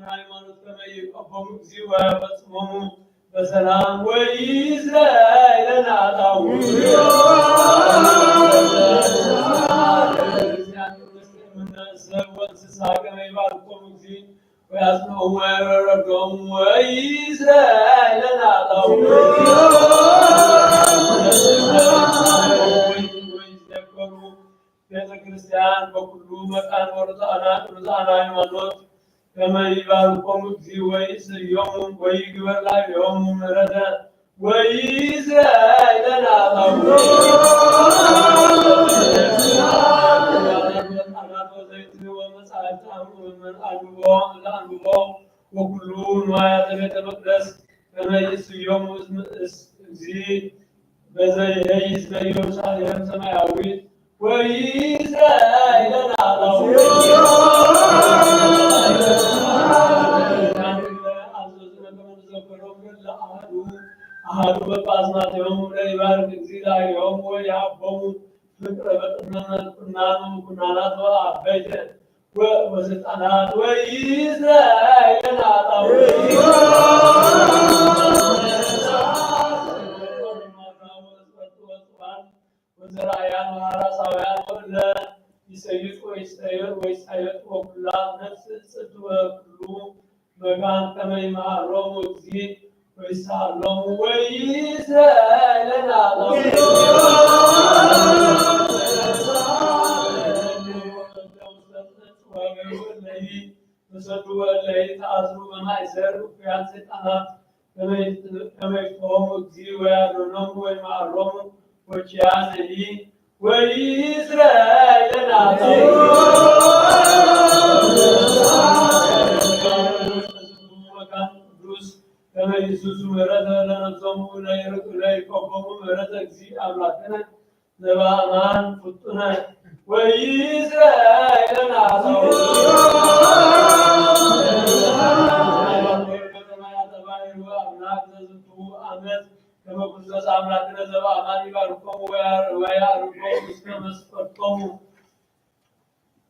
ሃይማኖት ከመ ይቀቦሙ እግዚእ ወያፈጽሞሙ በሰላም ወይእስራኤልን አጣው ሰብ ወእንስሳ ከመ ይባርኮሙ እግዚእ ወያጽንዖሙ ወያረርዖሙ ወይእስራኤልን አጣው ወይዘከሩ ቤተ ክርስቲያን በኩሉ መካን ወርዛና ሃይማኖት ከመ ይባርኮሙ እግዚእ ወይእስዮሙ ወይግበር ላዕሌሆሙ ምሕረተ ወይእስራኤልን አጣው ወኩሉ ንዋያተ ቤተ መቅደስ ከመ ይእስዮሙ እግዚእ በዘይሄይስ በኢየሩሳሌም ሰማያዊት ወይእስራኤልን አጣው አሐዱ በጳስማቲሆሙ ለይባርክ እግዚእ ላዕሌሆሙ ወይሃቦሙ ፍቅረ በቅድመ ምኩናናት ወአበይተ ወስልጣናት ወይእስራኤልን አጣው ወዘራእያን ወሐራሳውያን ወእለ ይሰይጡ ወይሳየጡ ወኩላ ነፍስ ጽድ ወኩሉ መካን ከመ ይመሃሮሙ እግዚእ ወይሳሎሙ ወይእስራኤልን አጣው ተሰዱ ወእለይ ተአስሩ በማእሰር እኩያን ሰይጣናት ከመ ይፍትሖሙ እግዚእ ወያድኅኖሙ ወይመሃሮሙ ወኪያነኒ ወይእስራኤልን አጣው ቅዱስ ከመ ይሱሱ ምሕረተ ለነፍሶሙ ለይቀቦሙ ምሕረተ እግዚእ አምላክነ ዘበአማን ፍጡነ ወይእስራኤልን አጣው አምላክ ዘዝንቱ ዓመት ከመ ኩነሰ አምላክነ ዘበአማን ይባርኮሙ ወያርቆሙ እስከ መስፈርቶሙ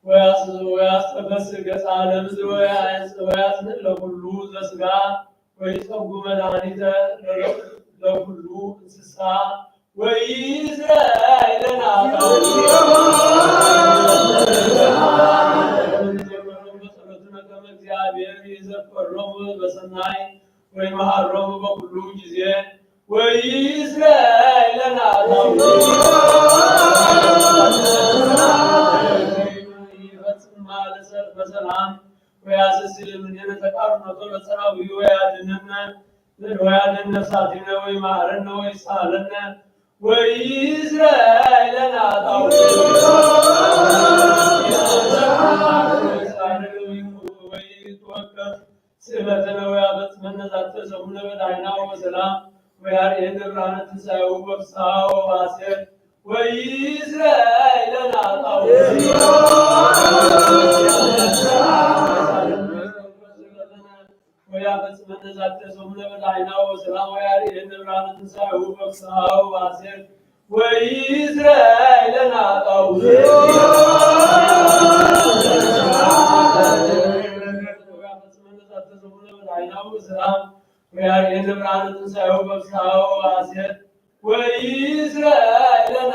ወያስተበስር ገጸ ለምድር ወያጽንዕ ለኩሉ ዘሥጋ ወይጸጉ መድኃኒተ ለኩሉ እንስሳ ወይእስራኤልን አጣው በጸሎትነ ከመ እግዚአብሔር ይዘክሮሙ በሰናይ ወይመሃሮሙ በኩሉ ጊዜ ወይእስራኤልን አጣው ይፈጽም በሰላም ወያስስል እምኔነ ተቃርኖቶ በጸራዊ ወያድኅነነ ነፍሳቲነ ወይመሃረነ ወይሳለነ ወይእስራኤልን አጣው ወይትወከፍ ስእለትነ ወያበጽሐነ ዛተ ሰሙነ በዳይና ወበሰላም ወያርኤነ ብርሃነ ትንሣኤሁ በፍስሐ ወበሐሴት ወይእስራኤልን አጣው ወያበጽሐነ ዛተ ሰሙነ በዳይና ወበሰላም ወያርኤነ ብርሃነ ትንሣኤሁ በፍስሐ ወበሐሴት ወይእስራኤልን አጣው ሰላም ወያሬን ብርሃነ ትንሣኤው በፍስሐው ሐሴት ወይእስራኤልና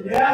Thank you.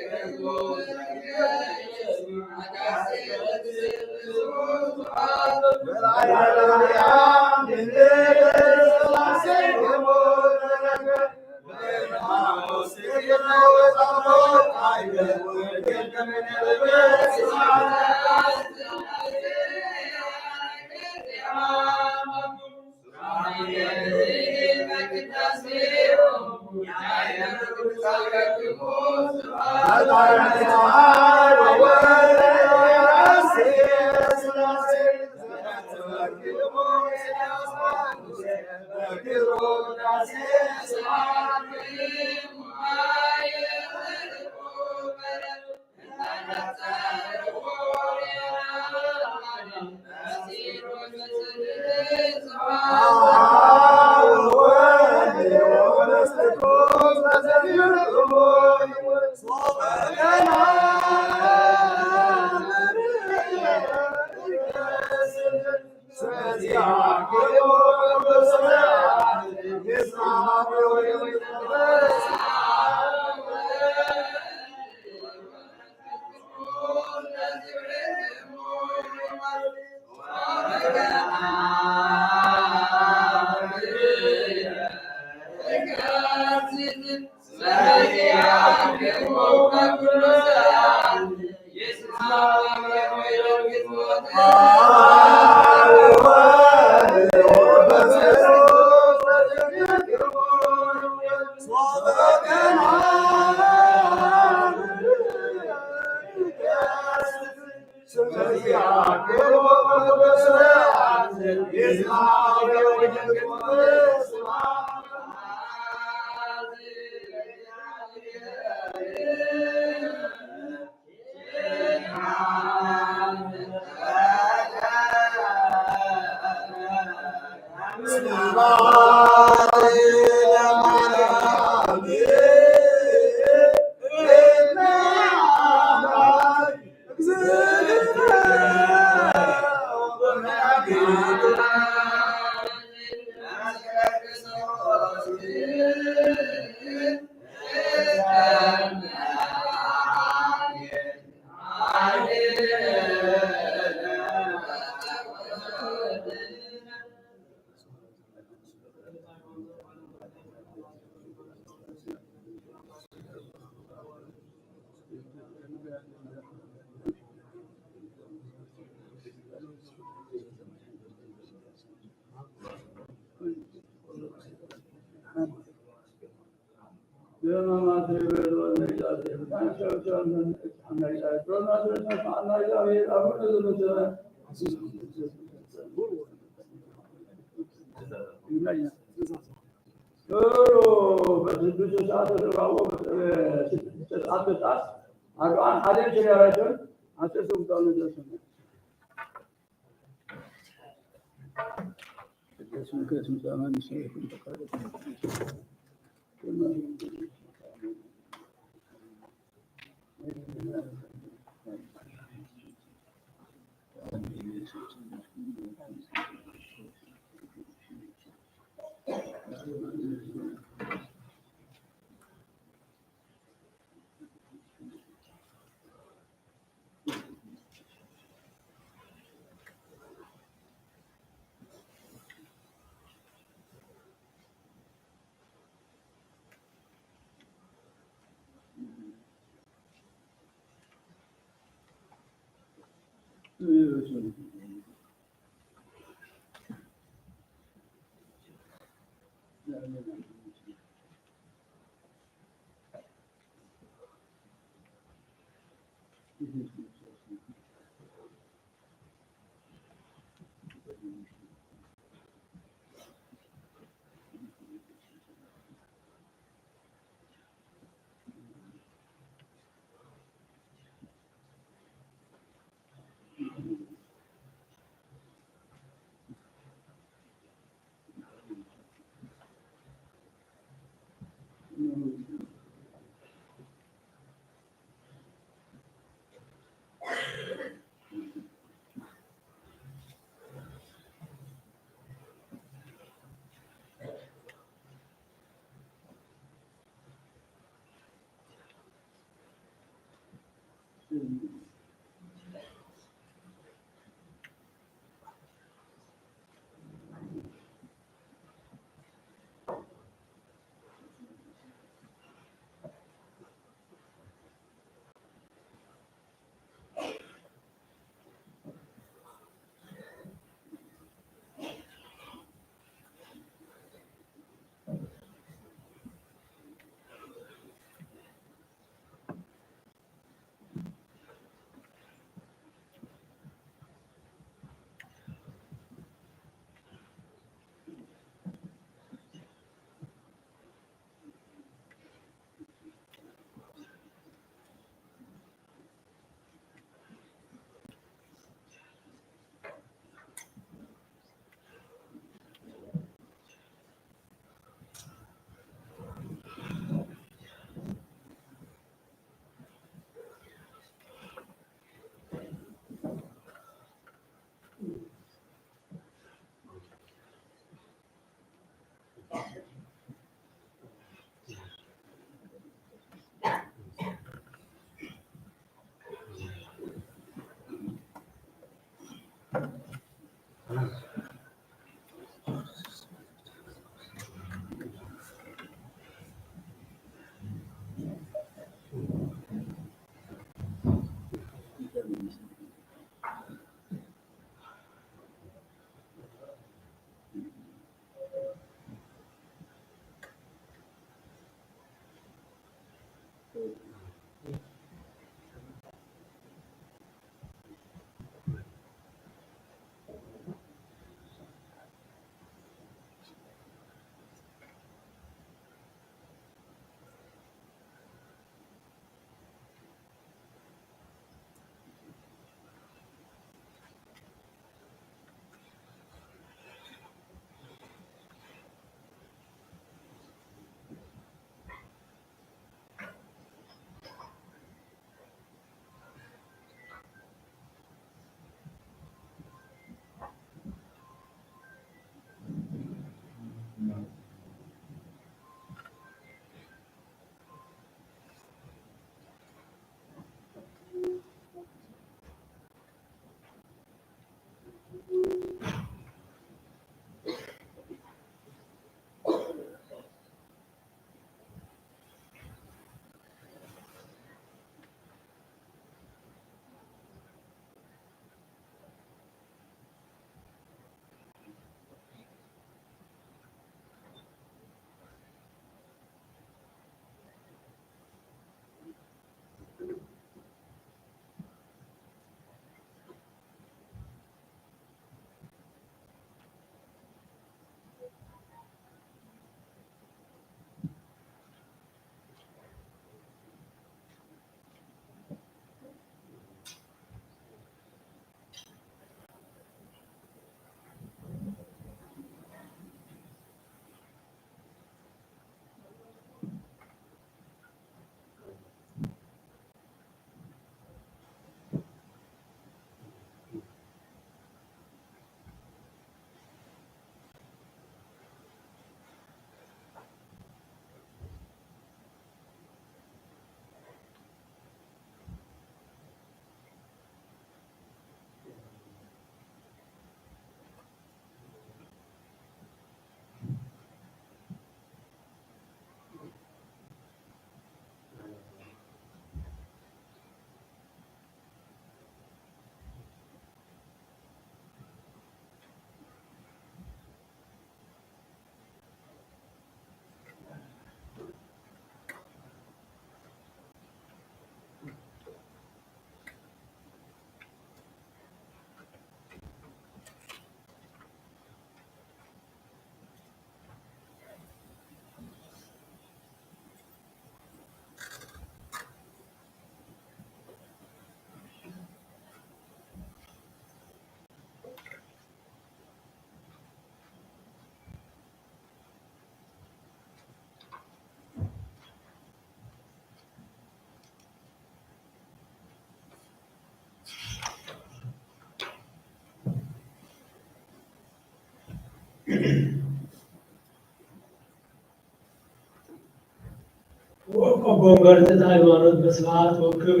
ወበርትት ሃይማኖት በስብሐት ወክብር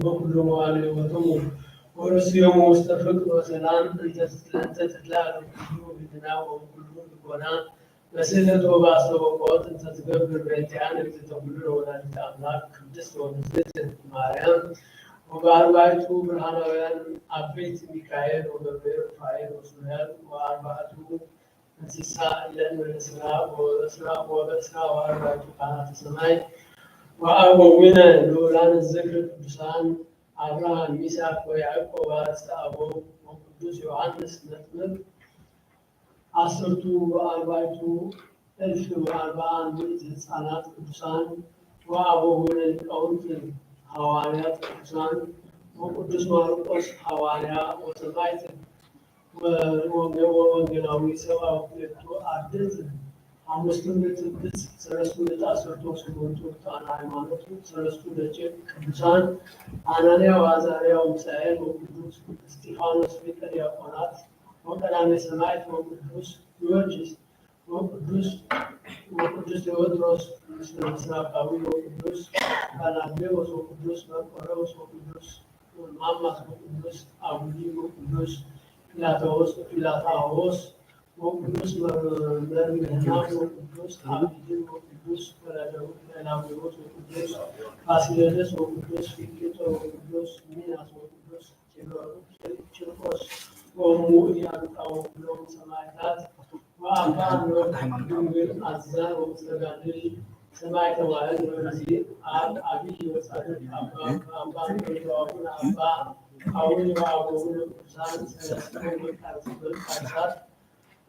በኩሉ መዋዕለ ሕይወቶሙ ወርስዮሙ ውስተ ፍቅር ወሰላም እንተ ትትላሉ ኩሉ ህሊና ወኩሉ ልቦና በስሕተት ወበአስተብቆት እንተ ትገብር በእንቲአነ እግዝእተ ኩሉ ወላዲተ አምላክ ቅድስት ወንጽሕት ማርያም ወበአርባዕቱ ብርሃናውያን አበይት ሚካኤል ወገብርኤል ሩፋኤል ወሱራኤል ወአርባዕቱ እንስሳ ለእንበለስራ ወበስራ ወአርባዕቱ ካህናተ ሰማይ ወአበዊነ ልዑላን ዝክር ቅዱሳን አብርሃም ይስሐቅ ወያዕቆብ አርእስተ አበው ወቅዱስ ዮሐንስ መጥምቅ አስርቱ ወአርባዕቱ እልፍ ወአርብዓ ምዕት ሕፃናት ቅዱሳን ወአበዊነ ሊቃውንት ሐዋርያት ቅዱሳን ወቅዱስ ማርቆስ ሐዋርያ ወሰማዕት ወወንጌላዊ ሰብአ ወክልኤቱ አርድእት አምስቱ ምዕት ሰለስቱ ምዕት አስርቱ ወስምንቱ ርቱዓነ ሃይማኖት ሰለስቱ ደቂቅ ቅዱሳን አናንያ ወአዛርያ ወሚሳኤል ወቅዱስ እስጢፋኖስ ሊቀ ዲያቆናት ወቀዳሜ ሰማዕት ወቅዱስ ጊዮርጊስ ወቅዱስ ቴዎድሮስ ምስራቃዊ ወቅዱስ ባላቤዎስ ወቅዱስ መርቆሬዎስ ወቅዱስ ማማስ ወቅዱስ አቡዲ ወቅዱስ ጲላታዎስ ወቅዱስ መርምሕና ወቅዱስ አብድን ወቅዱስ ገላውዴዎስ ወቅዱስ ፋሲለደስ ወቅዱስ ፊልቄጦ ወቅዱስ ሚናስ ወቅዱስ ቂርቆስ ወእሙ ኢያሉቃ ወኩሎም ሰማዕታት ወአባ ድንግል አዛን ወመስተጋድል ሰማዕተ ዋዕል ወነዚር አብይ ወጻድቅ አባ ወአቡነ አባ አቡነ ወአቡነ ቅዱሳን ሰለስቱ ወቃርሳት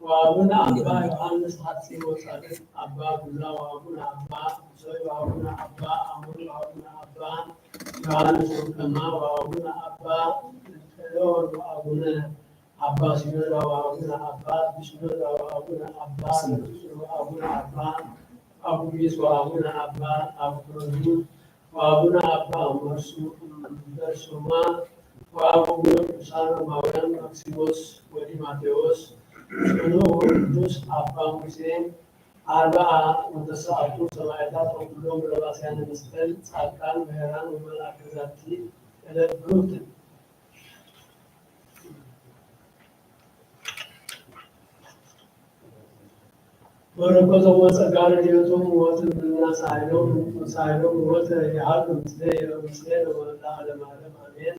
ወአቡነ አባ ዮሐንስ ሐጺር ወጻድቅ አባ ቡላ ወአቡነ አባ ሙሶይ ወአቡነ አባ አሞን ወአቡነ አባ ዮሐንስ ወከማ ወአቡነ አባ ጤሎን ወአቡነ አባ ሲኖዳ ወአቡነ አባ ቢስኖዳ ወአቡነ አባ ወአቡነ አባ አቡጊስ ወአቡነ አባ አቡክሮኒ ወአቡነ አባ መርሱማ ወአቡነ ቅዱሳን ማውያን ማክሲሞስ ወዲማቴዎስ ጽኑ ወቅዱስ አባ ሙሴ አርብዓ ወተስዓቱ ሰማዕታት ወኩሎም ረባስያነ መስቀል ጻድቃን ምሁራን ወመልአከ ዛቲ ዕለት ብሩክት በረከቶም ወጸጋ ረድኤቶም ወትምና ሳይሎም ወተ ያህሉ ምስሌ ለዓለመ ዓለም አሜን።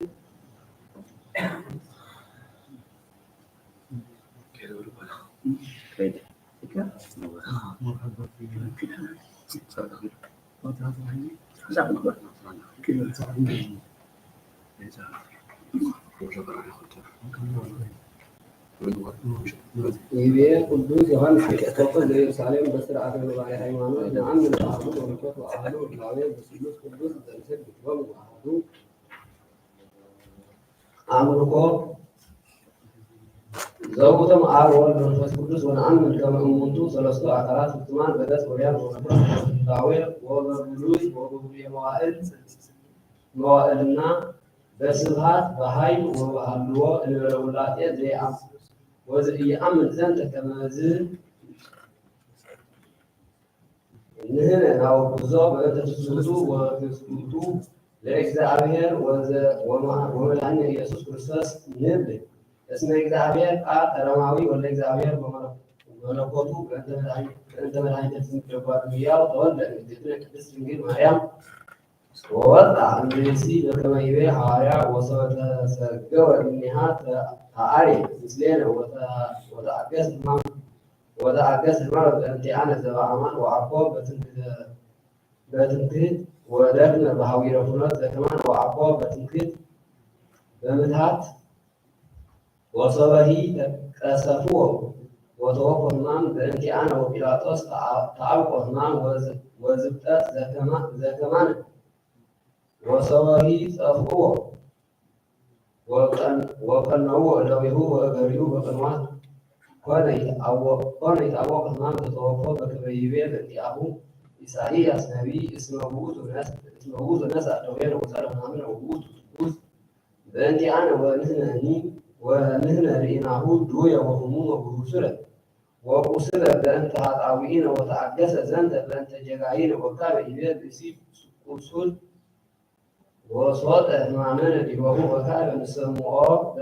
ይቤ ቅዱስ ዮሐንስ ተቀጠቀ ለኢየሩሳሌም በስርዓተ ጉባኤ ሃይማኖት ነአምን በአሐዱ ወመንፈስ ወአሐዱ እግዚአብሔር በስሉስ ቅዱስ ዘንሰግድ ሎሙ አሐዱ አምልኮ ዘውእቶም አብ ወወልድ ወመንፈስ ቅዱስ ወነአምን ከመ እሙንቱ ሰለስቱ አካላት ፍጹማን በገጽ ወዲያን ወመንፈስ ዳዌ ወበብሉይ ወበብሉየ መዋዕልና በስብሐት በኃይል ወበሃልዎ እንበለ ውላጤ ወዘኢየአምን ዘንተ ከመዝ ንሕነ ናወግዞ በእንተ ትስብእቱ ወትስብእቱ ለእግዚአብሔር ወመድኃኒነ ኢየሱስ ክርስቶስ ንብል እስመ እግዚአብሔር ቃል ቀዳማዊ ወልደ እግዚአብሔር በመለኮቱ በእንተ መድኃኒታችን በጓድያው ተወልደ እግዝእትነ ቅድስት ድንግል ማርያም ወወጣ እምብእሲ በከመ ይቤ ሐዋርያ ወሰተሰገወ እምኔሃ ተአርየ ምስሌነ ወተአገሰ ሕማመ በእንቲአነ ዘበአማን ወአኮ በትምክህት ወደክመ በሐዊረ ፍኖት ዘከማነ ወአኮ በትምክህት በምትሃት ወሶበሂ ቀሰፍዎ ወተወክፎ ሕማም በእንቲአነ ወጲላጦስ ተአብቆ ሕማም ወዝብጠት ዘከማነ ወሰበሂ ጸፍዎ ወቀነዎ እደዊሁ ወእገሪሁ በቅንዋት ኮነ ይትአወቅ ሕማም ዘተወክፎ በከመ ይቤ በእንቲአሁ ኢሳይያስ ነቢይ እስመ ውእቱ ነሥአ ደዌነ ወሰአለ ሕማምነ ወውእቱ ቅዱስ በእንቲአነ ወንሕነ ርኢናሁ ድውየ ወሕሙመ ወብሱለ وقصد بأنت هتعوين وتعجس زنت بأنت جايين وكان إليه بسيب أصول وصوت معنا اللي وهو كان نسموه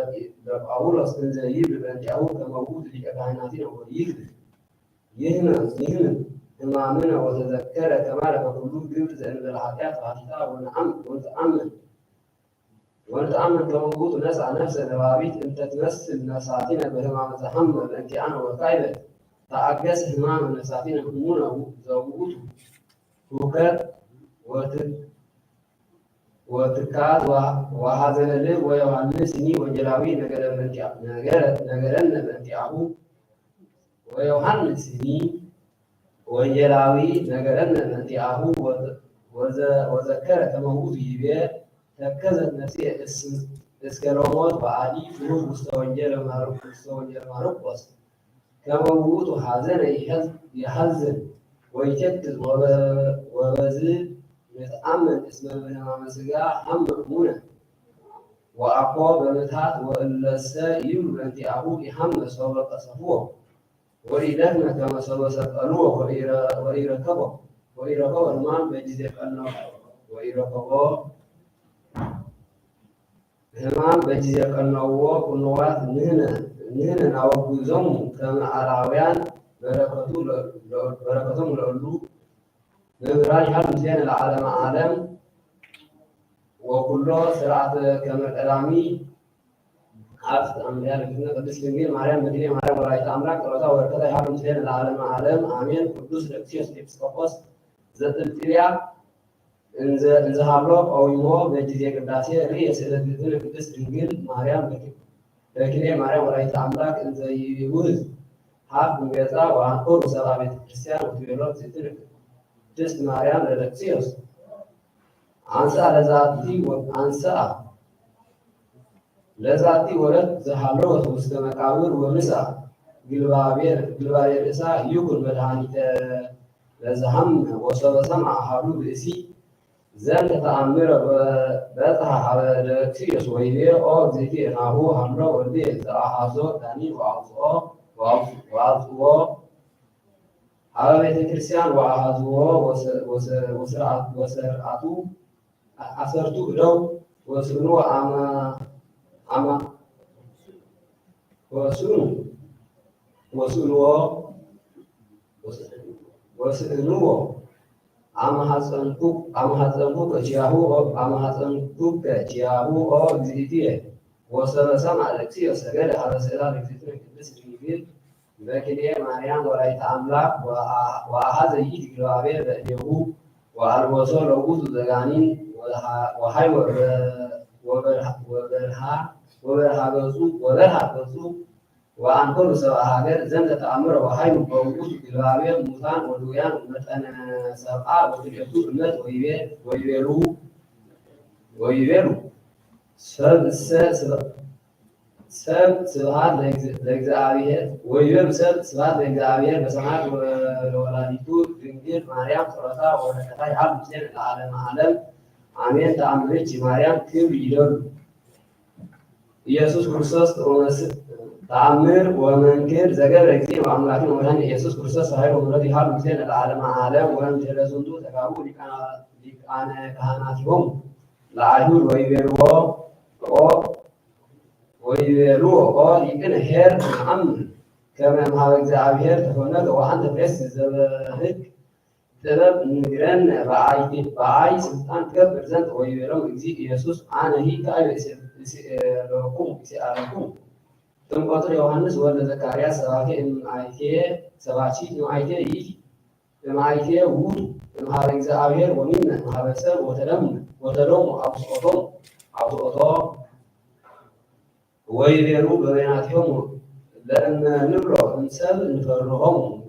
أول أصل زيب بأنت أول كموجود اللي كهناتين ويجد يهنا معنا وتذكر كما لك كل جبت أن الحاجات وحشتها ونتأمل كموجود نسعى نفسه دوابيت أنت تمثل نسعتنا بهما متحمل أنت أنا وكايبة تعجز همام نسعتنا همونه زوجوته وكاد وتكاد وهذا اللي ويوحنسني وجلاوي نجرن بنت أبو ويوحنسني وجلاوي نجرن بنت أبو وذكر كموجود يبيه تكذب نفسي اسكالومات وعادي فلوس مستوجر معروف كما وجود حزن يحزن ويكتز وبزيد يتأمل اسم بنما مسجا هم مؤمنة وأقوى بمتات والسائل أنت أبوك هم صوب صفوه وإذا كما صوب سقلوه وإيركبه المال بجزء أنه وإيركبه همام بجزء أنه كنوات نهنا نوجزهم كما عراويان بركتهم الأولو بمراج هل مزين العالم عالم وكله سرعة كما الألامي عرفت أمريكا لكن قدس لنجيل مريم مدينة مريم ورايت أمرك ورثا وركض هل مزين العالم عالم آمين قدس لكسيوس إبسكوبوس ذات التريا إن زهابلوك أو يمو بجزية قداسية ريس إلى قدس لنجيل مريم لكن مريم ورايت أمرك إن زي يوز حرف مبيزا وعنقور سبابة كريستيان وتبيلوت سترك جست مريم للكسيوس أنسى لذاتي ولد زهالوت مستمكاور ومسا قلبابير إسا يكون مدهانيت لزهم وصل سمع حلو بإسي زال تأمر بأتها على الكسيوس ويبير أو زيتي ناهو همرا ولدي زاحازو داني وعزوه على بيت كريستيان وعزوه وسرعته أثرته لو وسنو أما وسنو أما حسنكو كجياهو أو زيتيه وصل سمع الكسير سجل على سلالة فترة البسر لكن مريم ورايت أملاك وهذا يجي كلابير بأنه والوصول وجود دجانين وهاي وبرها بزوج وأن كل سواء هذا زمن تأمر وهاي وجود كلابير مثان ولويان مثلا سبعة وتلقوا المت ويبيرو سبحان لإجزاء ويوم سبحان لإجزاء بسماع ولاديتو تنجيل مريم صلاة ونكتاي حال مسلم العالم آمين تأمريش مريم كيف يدور يسوع كريستوس تأمر ومنكر زجر كثير وأملاكنا وهن يسوع كريستوس هاي ومرضي حال مسلم العالم وهم جلسوا تكابو لكان كهناتهم لعجول ويبيروا قال يمكن هير عم كما مع እግዚአብሔር ተሆነ وعند بريس زبهك سبب نجرن بعاي سلطان كبر زنت ويبيروا إجزي يسوس أنا هي كاي لكم سألكم ثم قال يوحنس ولا زكريا سواكي إن عيتيه سواشي إن عيتيه يجي إن عيتيه وود إن هذا እግዚአብሔር ومن هذا سر وتلم أبصرهم ويبيروا بيناتهم لأن نبرأ نسب نفرهم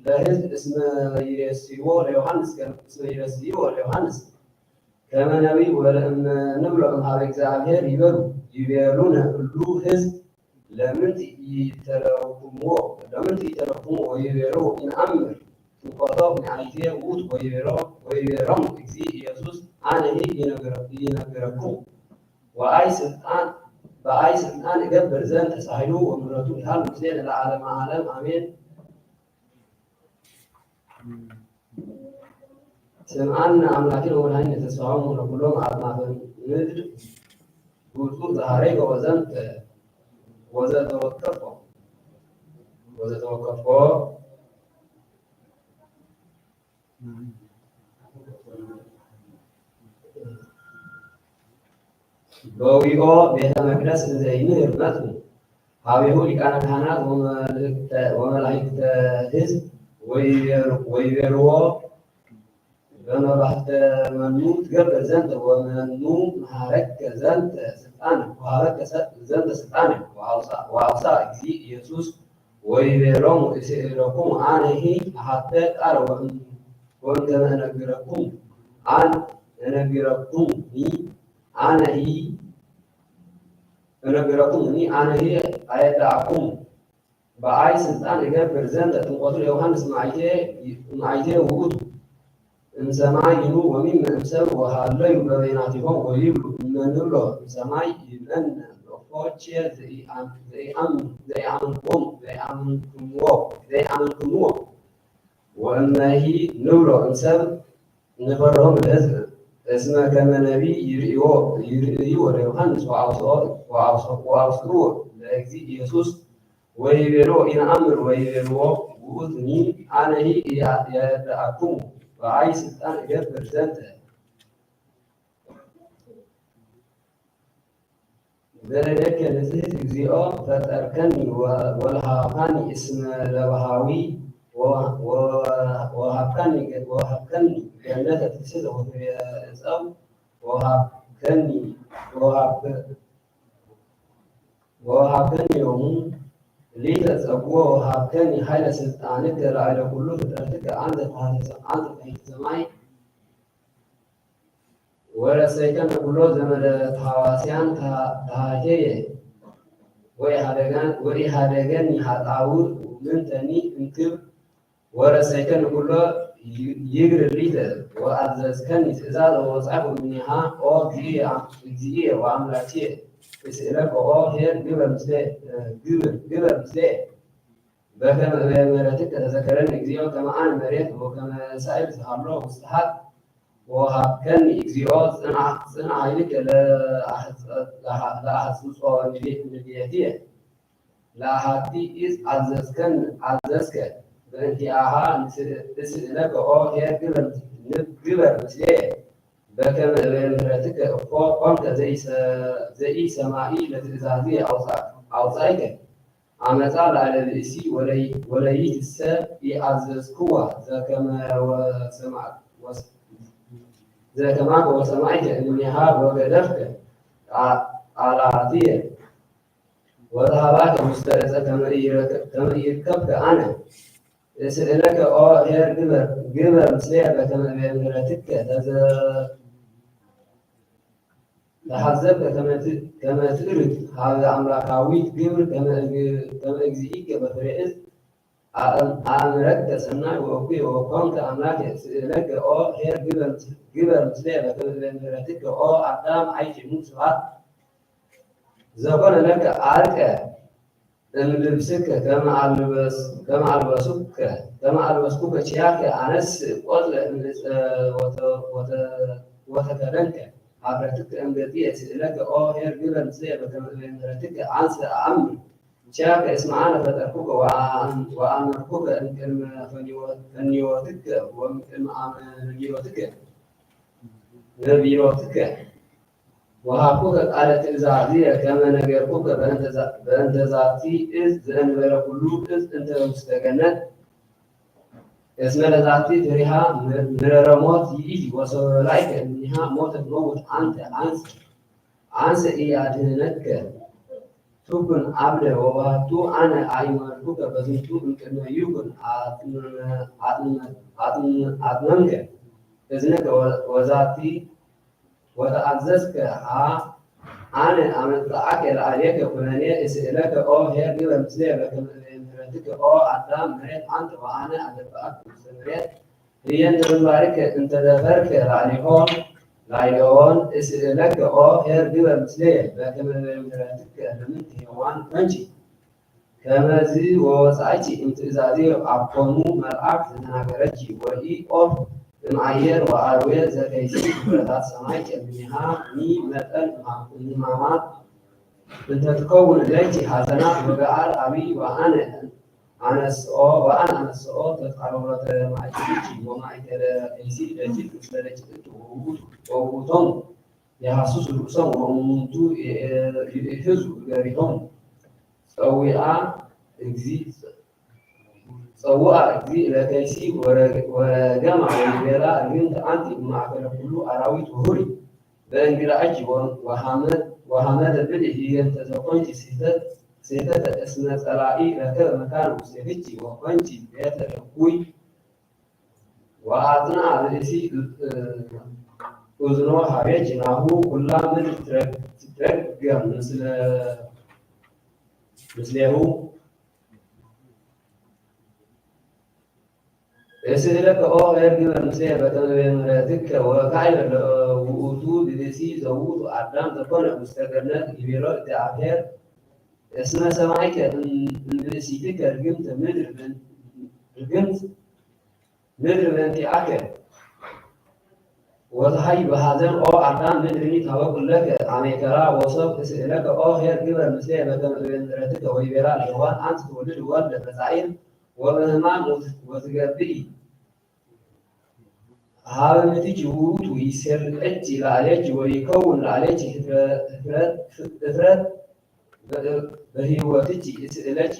لهز اسم يسيو ليوحنس كان اسم يسيو ليوحنس كما نبي ولأن نبرأ هذا እግዚአብሔር يبيرون كل هز لمن يتركموا ويبيروا إن أمر تقاطع من عيتيه وود ويبيرهم إكسي يسوس أنا هي ينبركم وأي سلطان بأي سلطان يقبل زين تساهلوا ومرتوا هل مسلم العالم عالم آمين سمعنا أملاكنا ونهاية تسفعهم ونقولهم عطنا في المدر قلتوا ظهريك وزا توقفوا بويو بيت مقدس زين هرمته هاويه لكان كهنات وملائكة حزب ويبروا لما بعد منو تقبل زنت ومنو هرك زنت سلطان وهرك زنت سلطان وعصا يسوس ويبروا يسيركم عنه حتى أروى وأنت نقرأكم نقرأكم أنا هي أيدعكم بأي سلطان يقبل زنت تنقطع يوحنا معيته وجود إن سماي ينو ومن مسر وهلا يبيناتهم ويبلو من نبلو سماي يبن فوتشير زي أمكم وأن هي نبلو إنسان نفرهم الأزل اسمه كما نبي يريو يوحنس وعوصروه لأجزي يسوس ويبرو إن أمر ويبرو وأذني أنا هي يدعكم وعايز الآن إجابة برزنته ذلك نزهت إجزاء فتركني والهافاني اسم لبهاوي وهبكني جنة تسد وفي إسأو وهبكني يوم ليت أبوه وهبكني حال سلطانك على كل فترتك عند سماي ولا سيكون كل زمن حواسيان تهاجي ويهادجني هتعود من تاني انكب ولا سيكون كل يجري ليت وأذكرني إذا وصعب منها أو جي وعملتي اسألك أو هي جبل مسلي بكم مرتك تذكرني إجزاء كما أنا مريت وكما سائل سهرنا مستحق وهكذا إجزاء صنع لك لا أحسوس أو نبيتيه لا هاتي إز عززك بانتهاء اسألك أو هي جبل مسلي بكم مرتك فوق زي سمائي لتزازي أوصائك عمل على الإسي وليت السا يعزز قوة ذا كما وسمعك إنها وقدرك على عطية وذهبك مسترزة كما يركبك أنا اسألك أو هير جبر مسيح كما بمرتك لحظبك كما تريد هذا أمرك عويت جبر كما أجزئيك بفريز أمرك سناي وأوكي وقامت أمرك لك أو هير جبر مسيح كما بمرتك أو أقدام عيش موسوات زبون لك أرك لبسك كما ألبسك شياك أنس قتل وتكلمك عبرتك أمريكية لك أو هي جبل سيبة كمرتك عنس أمر شاك اسمعنا فتركوك وأمركوك أن فنيوتك نبيوتك وهاكوك على تزعزية كما نجركوك بأنت ذاتي إذ أنبر كلوب إذ أنت مستجنات اسم ذاتي تريها من الرموت يجي وصلايك إنها موت عنس إيادينك تكون عبد وباتو أنا أيمانك بزنتو إنك يكون عدنك إذنك وذاتي وتعززك أنا أمنتعك عليك فلانية إسئلك أو هي جبل مسلمة كمرتك أو أدام مريت أنت وأنا أدفعك مستمريت هي أنت مبارك أنت دفرك لعيون إسئلك أو هي جبل مسلمة كمرتك لمنت هوان منشي ከመዝ ወፃእቲ እምትእዛዜ አኮኑ መልአክ ተናገረች ወኢ ኦፍ እምአየር ወአርዌ ዘከይሲ ብረታት ሰማይ ጨምኒሃ ኒ መጠን ማማት እንተ ትከውን ለይቲ ሐዘናት ወገአር አብይ ወአነ አነስኦ ተቃረበተ ማእቺ ወማእከለ እሲ ለጂት ስለለች ወውቶም የሐሱስ ሩሰም ወሙንቱ የህዝብ ገሪሆም ጸውአ እግዚ ለከይሲ ወረገማ ወይቤላ ግን አንቲ ማእከለ ሁሉ አራዊት ወሁሪ በእንግዳ እጅ وحمد بدء ينتزقونج سيتة اسم سلائي ركب مكان مستفيتي وقونجي بيت الحكوي وأثناء رئيسي أذنو حبيج ناهو كلا من تترقى مثله يسألك غير المسيح بتمرتك وكاين وجود ديسي زود أدم تكون مستقرنات كبيرة تعبير اسمها سماعك نسيتك رجمت مدر من تأكل وضحي بهذا أو أدم مدرني توقع لك عن كرا وصف يسألك غير المسيح بتمرتك ويبرا الجوان أنت تولد ولد بتعين ومهما وتقبلي هذا نتيجة وجود ويصير أنتي لعلاج ويكون لعلاج إفراد بهيوتي إسئلك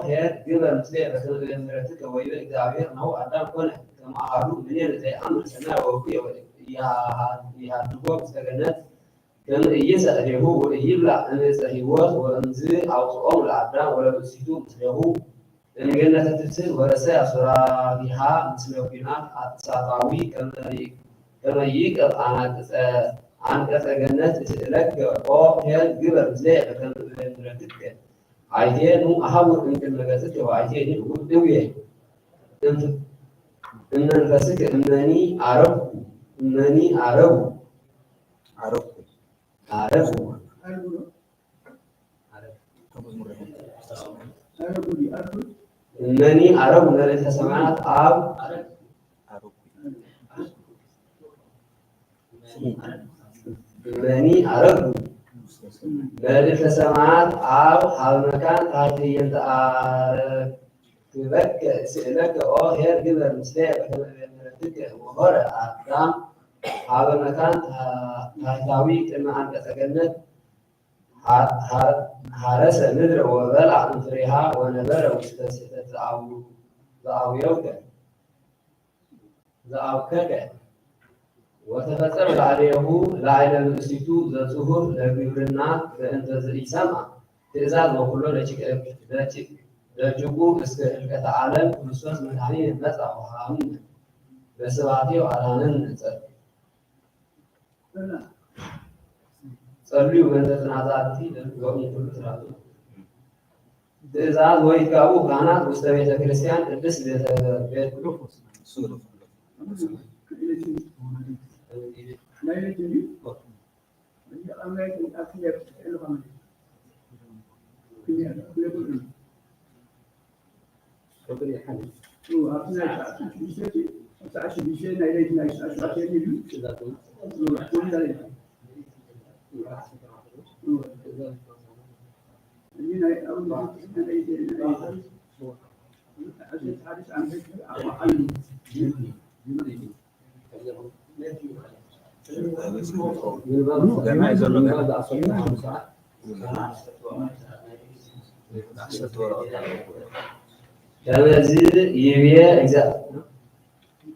هي قبل مثل مرتك ويبقى تعبير نوع أدام كونه كما أعلم منين زي أمر سنة وفي يا دكتور سكنات كان يسأل هو يبلع أن يستهيوات وأنزل أو صوم الأدام ولا بسيطه مثله إن جنة تفسير ورسائل صراحة مثل وكينات ساتاوي كما يقل عن كتجنة لك أو هي جبر زي كان مرتبك عايزين أحاول يمكن مجازك وعايزين يقول دوية إن نفسك إنني عرب إنني عرب من السماوات إنني عرب من السماوات حال مكان هذه أنت تبك سئلك هي قبل مسلم تلك وهرة أقدام حال مكان تهتوي كما أنت تجنت حارس مدر وبلع من فريها ونبر وستة زعوكك وتفتر عليه لعين الأسيتو ذا ظهور لبيرنا فأنت ذي سمع تأزاد وكله لجوكو اسكالك تعالى كرسوس من حنين النزع وحامين بسبعتي وعلانين نزل صلوا من تنازعتي للقوم كل تنازع تأزاد ويكابو كانت مستوية كريستيان الدس بيت كلوفوس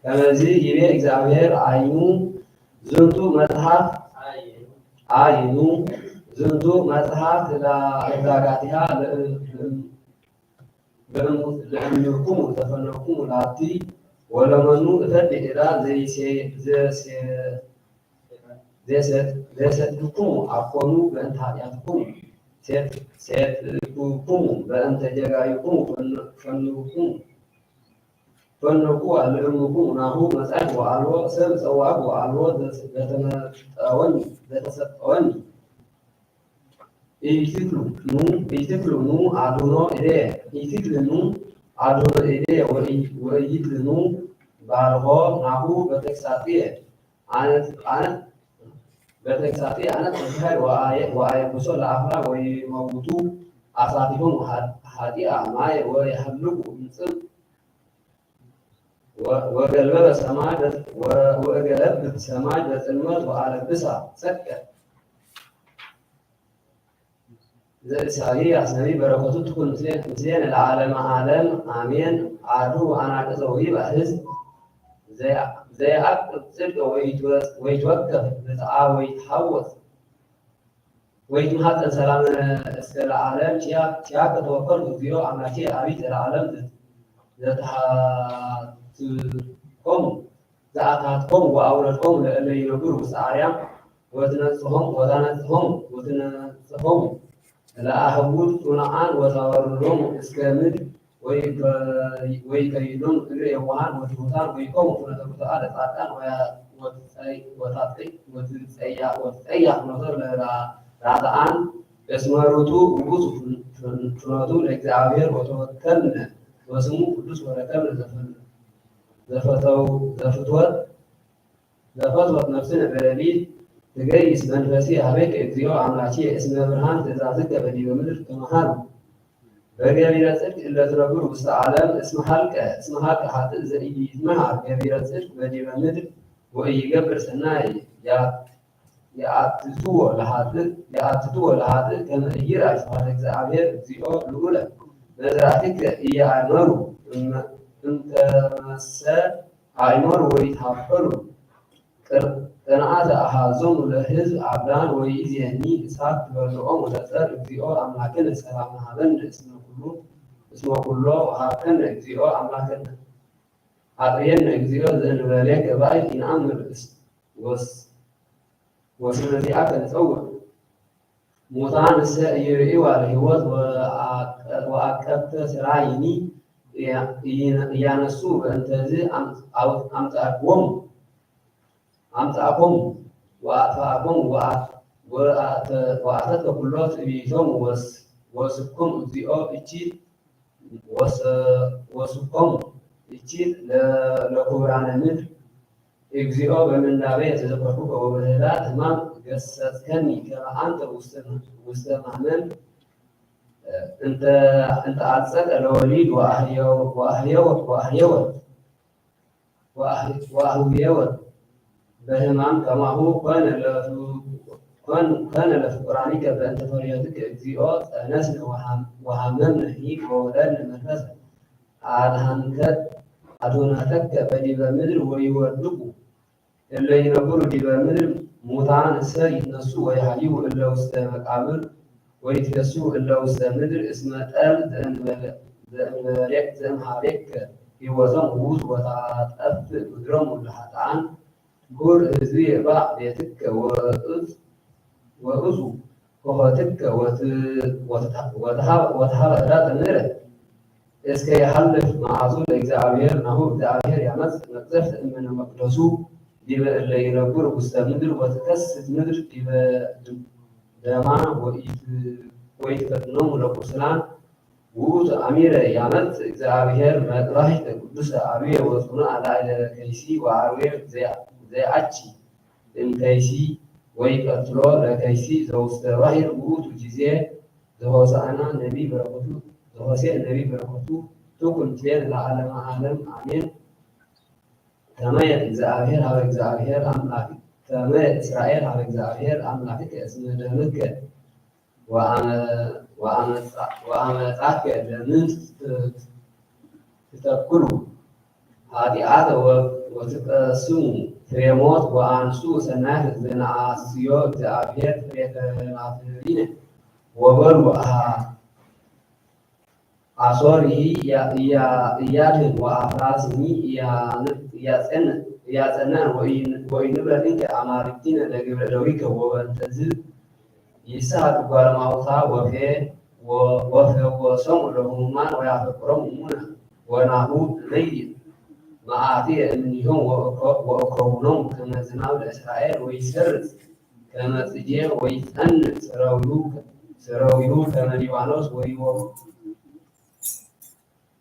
ከመዚ ይቤ እግዚአብሔር አይኑ ዝንቱ መጽሐፍ ለአጋጋቲሃ ለእምርኩሙ ተፈነኩሙ ላቲ ወለመኑ እተድዕራ ዘይሰትኩሙ አኮኑ በእንተ ኃጢአትኩሙ ሴትኩሙ በእንተ ጀጋይኩሙ ፈነኩ አልእምኩሙ ናሁ መጽሐፍ ወአልቦ ሰብ ጸዋዕ ወአልቦ ዘተሰጠወኒ ኢትክሉ ኑ አድኖ ኢዴ ኢትክልኑ አድኖ ኢዴ ወኢይትልኑ ባልሆ ናሁ በተክሳትየ አነት በተክሳትየ አነት ተካይ ወአየኩሶ ለአፍራ ወይመውቱ አሳቲሆም ሀዲአ ማይ ወይሀልቁ ምጽም ወገልበበ ሰማይ ወገለብብ ሰማይ በጽልመት ወአለብሳ ሰቀ ዘእስራኤል አስነቢ በረከቱ ትኩን ምስሌነ ለዓለመ ዓለም አሜን። አዱ አናቅጸ ወይብአ ሕዝብ ዘየዐቅብ ጽድቀ ወይትወከፍ ብፅዓ ወይትሐወስ ወይትመሐፀን ሰላም እስከ ለዓለም ኪያከ ተወከልኩ እግዚኦ አምላኬ አቢተ ለዓለም ዘአትሃትኮሙ ወአውረድኮሙ ለእለ ይነብሩ ውስተ አርያም ወታነጽሖሙ ለአህጉር ጽኑዓን ወታወርዶሙ እስከ ምድር ወይከይዶሙ እግረ የዋሃን ወትሑታን ወይቆሙ ፍኖተ ርቱዓን ለጻድቃን ወትጸያፍ ፍኖተ ለኃጥኣን እስመ ርቱዕ ውእቱ ፍኖቱ ለእግዚአብሔር ወተወከልነ ወስሙ ቅዱስ ወረከብነ ዘፈትወት ነፍስነ በሌሊት ትገይስ መንፈሴ ሀቤከ እግዚኦ አምላኬ እስመ ብርሃን ትእዛዝከ በዲበ ምድር ከመሃሉ በገቢረ ጽድቅ እለ ትነብሩ ውስተ ዓለም እስመ ሀልቀ ኃጥእ ዘኢይትመሃር ገቢረ ጽድቅ በዲበ ምድር ወኢይገብር ሰናይ የአትትዎ ለኃጥእ ከመ ኢይርአይ ስብሐተ እግዚአብሔር እግዚኦ ልዑለ መዝራእትከ ኢየአእመሩ እንተመሰ አእመሩ ወይትሃፈሩ ቅንዓተ አሃዞሙ ለሕዝብ አብዳን ወይእዜኒ እሳት ትበልዖሙ ለጸር እግዚኦ አምላክነ ሰላም ሀበነ እስመ ኩሎ ሀብከነ እግዚኦ አምላክነ አጥየነ እግዚኦ ዘእንበሌከ ባዕድ ይንአምር ወስመ ዚአከ ንጸውዕ ሙታን እሰ ኢይርእዩ ለሕይወት ወአቀብተ ሥራይኒ እያነሱ በእንተዝ አምጻእኮሙ ወአጥፍአኮሙ ወአተተ ኩሎ ትዕቢቶሙ ወስብኮሙ እግዚኦ እቺት ወስብኮሙ እቺት ለክቡራነ ምድር እግዚኦ በምናቤ የተዘከርኩከ ወበህዳት ሕማም ገሰጽከኒ ከመ አንተ ውስተ ማህመም እንተ አጸቀ ለወሊድ ወአህየወት በሕማም ከማሁ ኮነ ለፍቁራኒከ በእንተ ፈርዮትከ እግዚኦ ጸነስነ ወሃመምነ ወወለድነ መንፈሰ አድኅነተከ በዲበ ምድር ወይወድቁ እለ ይነብሩ ዲበ ምድር ሙታን እሰ ይትነሱ ወይሃይሁ እለ ውስተ መቃብር ወይትገሱ እለ ውስተ ምድር እስመ ጠል ዘእምኀቤከ ሕይወቶሙ ውእቱ ወታጠፍእ ምድሮሙ ለኃጥኣን ጉር ህዝቢ ይባዕ ቤትከ ወእዙ ኮኸትከ ወተሃበ ዕዳተ ምሕረት እስከ ይሐልፍ መዓዙ ለእግዚአብሔር ናሁ እግዚአብሔር ያመጽእ መቅሰፍተ እምነ መቅደሱ ዲበ እለ ይነብሩ ውስተ ምድር ወትከስት ምድር ዲበ ደማ ወይትፈትኖሙ ለቁስላን ውእቱ አሚረ ያመጽእ እግዚአብሔር መጥባሕተ ቅዱሰ አብየ ወጽኑዕ ላዕለ ከይሲ ወአርዌ ዘየአቺ እምከይሲ ወይቀትሎ ለከይሲ ዘውስተ ባሕር ውእቱ ጊዜ ዘሆሳዕና ነቢይ በረከቱ ትኩን ምስሌነ ለዓለመ ዓለም አሜን። ተመየጥ እግዚአብሔር ሀበ እግዚአብሔር አምላክ ተመየጥ እስራኤል ሀበ እግዚአብሔር አምላክከ እስመ ደምከ ወአመፃከ ለምን ትተክሉ ኃጢአተ ወትቀስሙ ፍሬ ሞት ወአንሱ ሰናያት ዘነአስዮ እግዚአብሔር ፍሬ ከናፍሪነ ወበሉ አሶሪ እያድህን ወአፍራስኒ እያጸናን ወኢንብረትከ አማልክቲነ ለግብረ ደዊከ ወበእንተዝ ይስሐቅ ጓለማውታ ወፈወሶሙ ለሕሙማን ወያፈቅሮሙ እሙነ ወናሁ ለይል መዓትየ እምኔሆሙ ወእከውኖሙ ከመ ዝናብ ለእስራኤል ወይሰርጽ ከመ ጽጌ ወይጸንዕ سراويو كما ليبانوس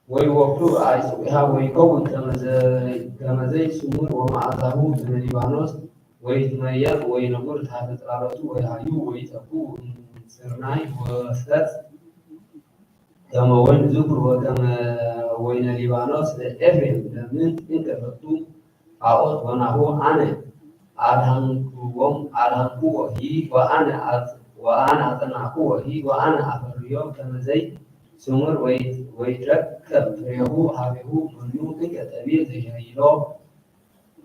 ويوكلو عيسوها ويكون كما زي سمور ومعذاه من ليبانوس ويتميل وينقر تحت طلابته ويهايو ويتقو سرناي وثلاث كما وين ذكر وكما وين ليبانوس لإفريم لمن إنك فتو أعود ونحو أنا أرهنكو هي وأنا أتناكو هي وأنا أفريو كما زي سمر ويتركب فريهو هابه منو إنك تبيل زي هيلو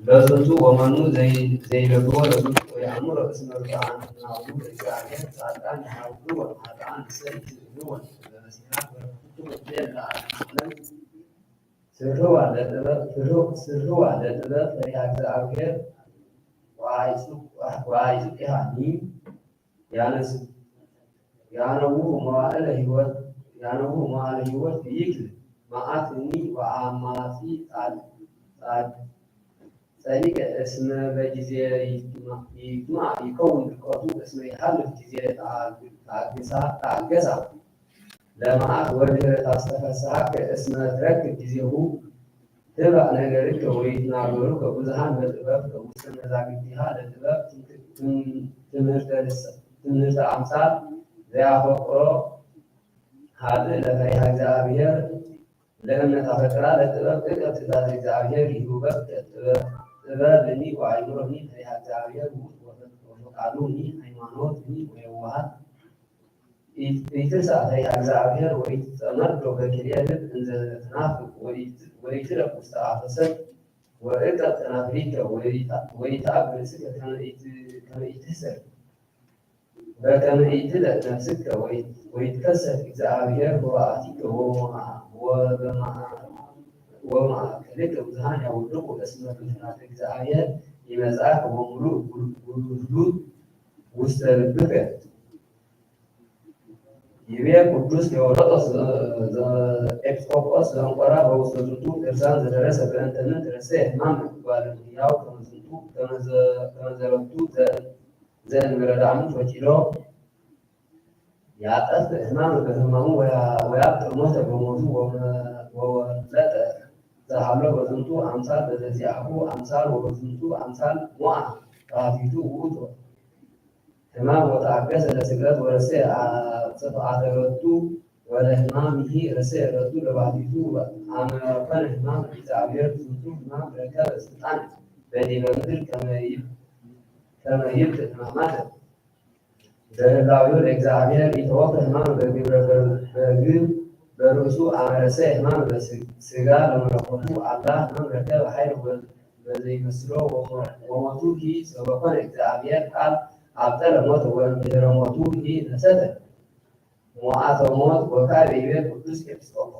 لازمتو ومنو زي لقوة لازمتو ويعمر اسم الرعان نعوذ رجاعين ساعتان يحاولوا وحاتان سيد سيدون لنسينات ورحمتو سروا على تلف فريحك زعبير وعايزو إهاني يانوه ما على هيوت بيكل معاتني وعاماتي ذلك اسم بجزيرة يجمع يكون القطوع اسم يحلف جزيرة تعجزة لما وجه تستفسها كاسم تركب جزيره تبع نجارك ويتناغرك وزهان بالطباب كمسلم ذاكتها للطباب تمرت أمثال ذي أفقرو هذا لفريح زابير لأن تفكرا لطباب اقتدار زابير يهوبك تبابني وعيمرني فريح زابير وفقالوني حيوانوتني ويوهات يتسع فريح زابير ويتمرد بكريالة انزل تنافق ويترك مستعفسك وإقرأ تنافريك ويتعب نفسك كما يتسر وكما يتدأ نفسك ويتكسر إزعابير وعاتيك ومع كلك وزهان يودرق اسمه تنافريك إزعابير يمزعك وملوك والجلود واستربك يبيع قدوس كورطس إبسكوبوس زنقرا ووصلتو إرسان زدرسة بإنترنت رسيه مام والمياو كما زربتو زين مردعمت وكيلو يعتقد إهمام بهمه ويعطر موته بموته وولد زحلو وزنتو أمثال بزيعه أمثال وزنتو أمثال موعى رافيتو ووتو تمام وتعكس لسكرات ورسي عترتو ولهمامه رسي ردو لبعضيتو أنا كان همام تعبير زنتو همام ركاب السلطان بني بمدر كما يبتد هماماته دهلاويو الإكزابير يتوقع همام بجيب برسو أنا رسي همام بسيقا لما رفضو الله همام ركاب حير بزي مسرو ومطوكي سبقان إكزابير قال عبدال موت وانتظر موته نسده موعات موت وكاب يبيع قدوس كبسكوبا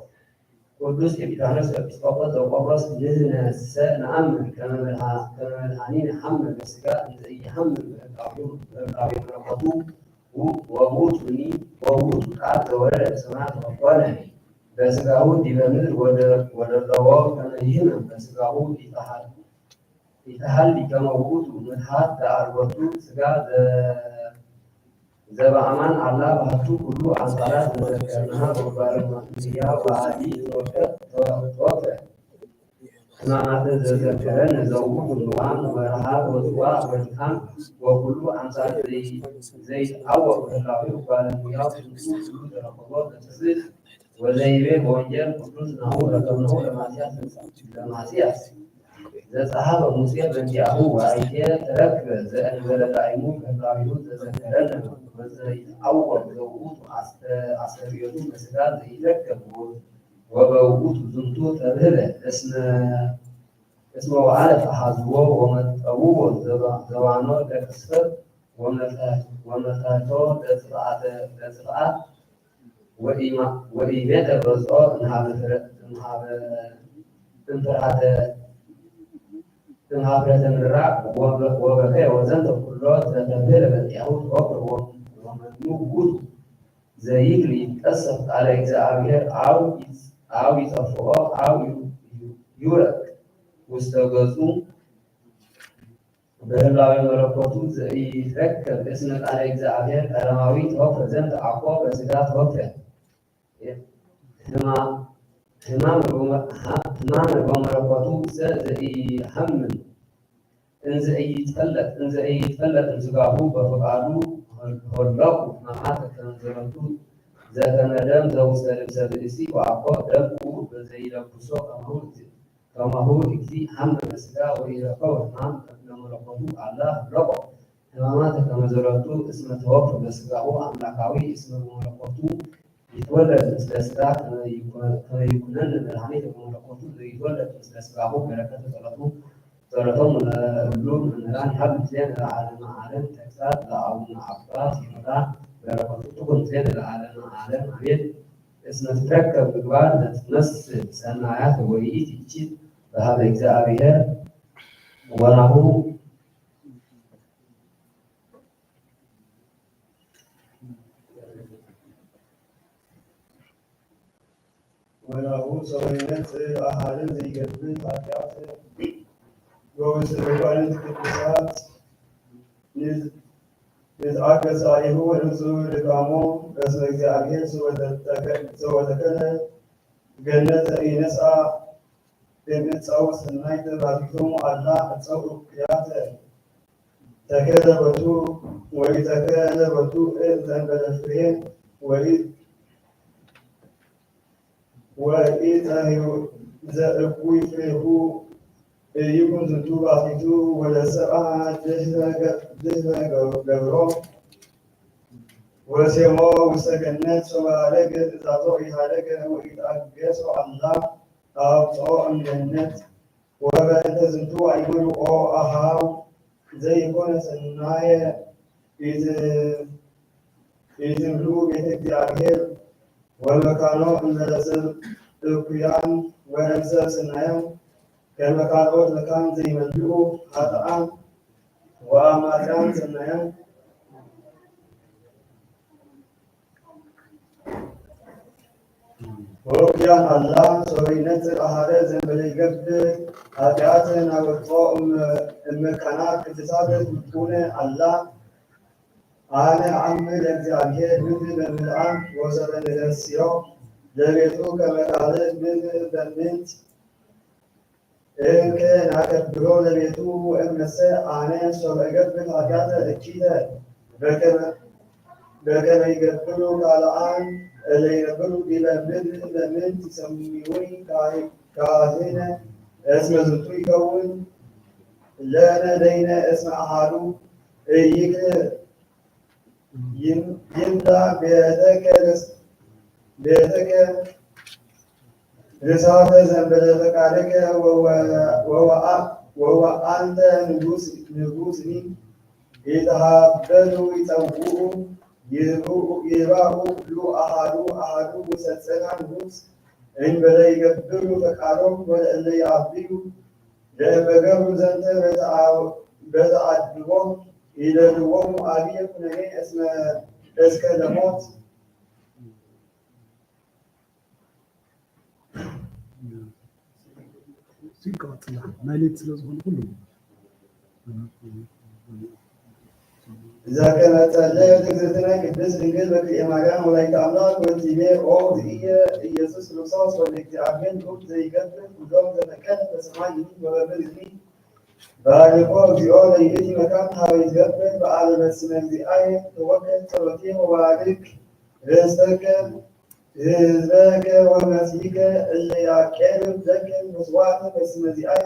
قدوس كبيرانوس كبسكوبا وقبرص جزنا الساء نعمل كما بالحانين حمل بسكاء زي حمل بالقابل رفضوه وموتني وموت قعد ولد سمعت وقالني بسكاهود دي بمدر ودردواه كان يهمم بسكاهود يتحلي كما وجود من حتى أربطو سجاد زبعمان الله بحثو كله عن صلاة ذكرناها وبارك فيها وعادي توقع سمعت ذكرن زوج النوام ورحاب وزواء والكام وكله عن صلاة زي أول الراوي وبارك فيها وجود رقبات التسليس وزي بيه بونجر قدوس نهور رقمنه لماسياس زصحاب موسى بن يعقوب وأيديا تركب زأن بلد عيمون كبرايون تذكرن وزي أول زوجود عصريون مسكان يركب وبوجود زنتو تبهله اسمه وعرف حظوه ومتقوه زوانو لكسر ومتاتو لسرعات وإيمات الرزق نهاب انفرعات تنهابرة الرعب وبكاء وزنت كلات تنبيل باليهود وقر ومنوجود زيك اللي يتأسف على إجزاء أو يصفوه أو يورك واستغزوا በህላዊ መለኮቱ ዘኢትረከብ እስመ ቃለ እግዚአብሔር ቀዳማዊ ተወክፈ ዘንድ አኮ በሥጋ ተወክፈ ሕማመ በመለኮቱ ዘኢሐምም እንዘ ኢይትፈለጥ እምሥጋሁ በፈቃዱ ሆለቁ ሕማማተ ከመ ዘበንቱ ዘከመ ደም ዘውስተ ልብሰ ብእሲ ወአኮ ደምቁ በዘይለብሶ ከማሁ እግዚእ ሐመ በሥጋ ወኢረከበ ሕማም ለመለኮቱ አላ ህለቆ ሕማማተ ከመ ዘበንቱ እስመ ተወክፈ በሥጋሁ አምላካዊ እስመ በመለኮቱ ይትወለድ ምስለ ሥጋ ከመ ይኩነን መድኃኒተ በመለኮቱ ዘይትወለድ ምስለ ሥጋሁ በረከተ ጸሎቶሙ ለእሉ መምህራን ይሃሉ ዜነ ለዓለመ ዓለም ተግሣጽ ለአቡነ አባ ሲኖዳ በረከቱ ትኩን ዜነ ለዓለመ ዓለም አሜን። እስመ ትትረከብ ምግባር ዘትመስል ሰናያት ወይእቲ ይእቲ በሀበ እግዚአብሔር ወናሁ ሰውነት አሃልን ዘይገብር ኃጢአት ወወስርቋንን ቅዱሳት ንዝአገ ጻኢሁ ወንጹሕ ድካሞ በስመ እግዚአብሔር ዘወተከለ ገነተ ኢነስአ እምዕፀው ሰናይተ ባቲቶሙ አላ ዕፀው እኩያተ ተከለ በቱ ወኢተከለ በቱ ዘእንበለ ፍሬ ዘእኩይ ፍሬሁ ይኩን ዝንቱ ባቲቱ ወለሰብአ ድህረ ገብሮ ወሴሞ ውስተ ገነት ሶባለገ ትእዛዞ ኢሃደገ ወኢታገሶ አላ አውፅኦ እምገነት ወበእንተ ዝንቱ አይምርኦ አሃው ዘይኮነ ሰናየ ኢትምሉ ቤተ እግዚአብሔር ወመካኖ እምለሰብ እኩያን ወእንሰብ ሰናയം ከመካኖት መካን ዘይመልኡ ኃጥአን ወአማጽያን ሰናയം ወእኩያን አላ ሰውይነት አሃደ ዘእንበለ ይገብር ኃጢአትን አወጥኦ እመካናት ቅድሳት ምኩነ አላ አነ አምር እግዚአብሔር ምድር በምልአን ወሰበ ንደስዮ ለቤቱ ከመቃለ ምድር በምንት እንከ ናከብሮ ለቤቱ ወእመሰ አነ ሶበ እገብር ኃጢአተ እኪተ በከመ ይገብሩ ካልአን እለ ይነብሩ ዲበ ምድር በምንት ይሰምዩኒ ካህነ እስመ ዝንቱ ይከውን ለነ ደይነ እስመ አሐዱ ኢይክል ይምላ ቤተከ ርሳተ ዘእንበለ ፈቃድከ ወወአንተ ንጉሥኒ ይትሃበሉ ይጸውዑ ይባኡ ኩሉ አሐዱ ወሰጸና ንጉሥ እንበለ ይገብሩ ፈቃዶ ወለእለ ይአብዩ ለእመ ዘንተ በተአድቦ ይደልዎሙ አብየ ኩነኔ እስከ ለሞት ሲቀጥላ ማለት ስለዝሆነ ሁሉ ዘከመ ጸለየት እግዝእትነ ቅድስት ድንግል በክልኤ ማርያም ወላዲተ አምላክ ወእንቲቤ ኦ እግዚእየ ኢየሱስ ክርስቶስ ወልደ እግዚአብሔር ሩት ዘይገብር ኩሎም ዘፈቀደ በሰማይ ይሁን በበምድር ይሁን ባርኮ እግዚኦ ለይእቲ መካን ሀበ ይትገብር በዓለ በስመ እግዚአየ ተወከል ጸሎቴ ወባርክ ርእሰከ ህዝበከ ወመሲከ እለ ያቄርብ ዘከ መስዋዕተ በስመ እግዚአየ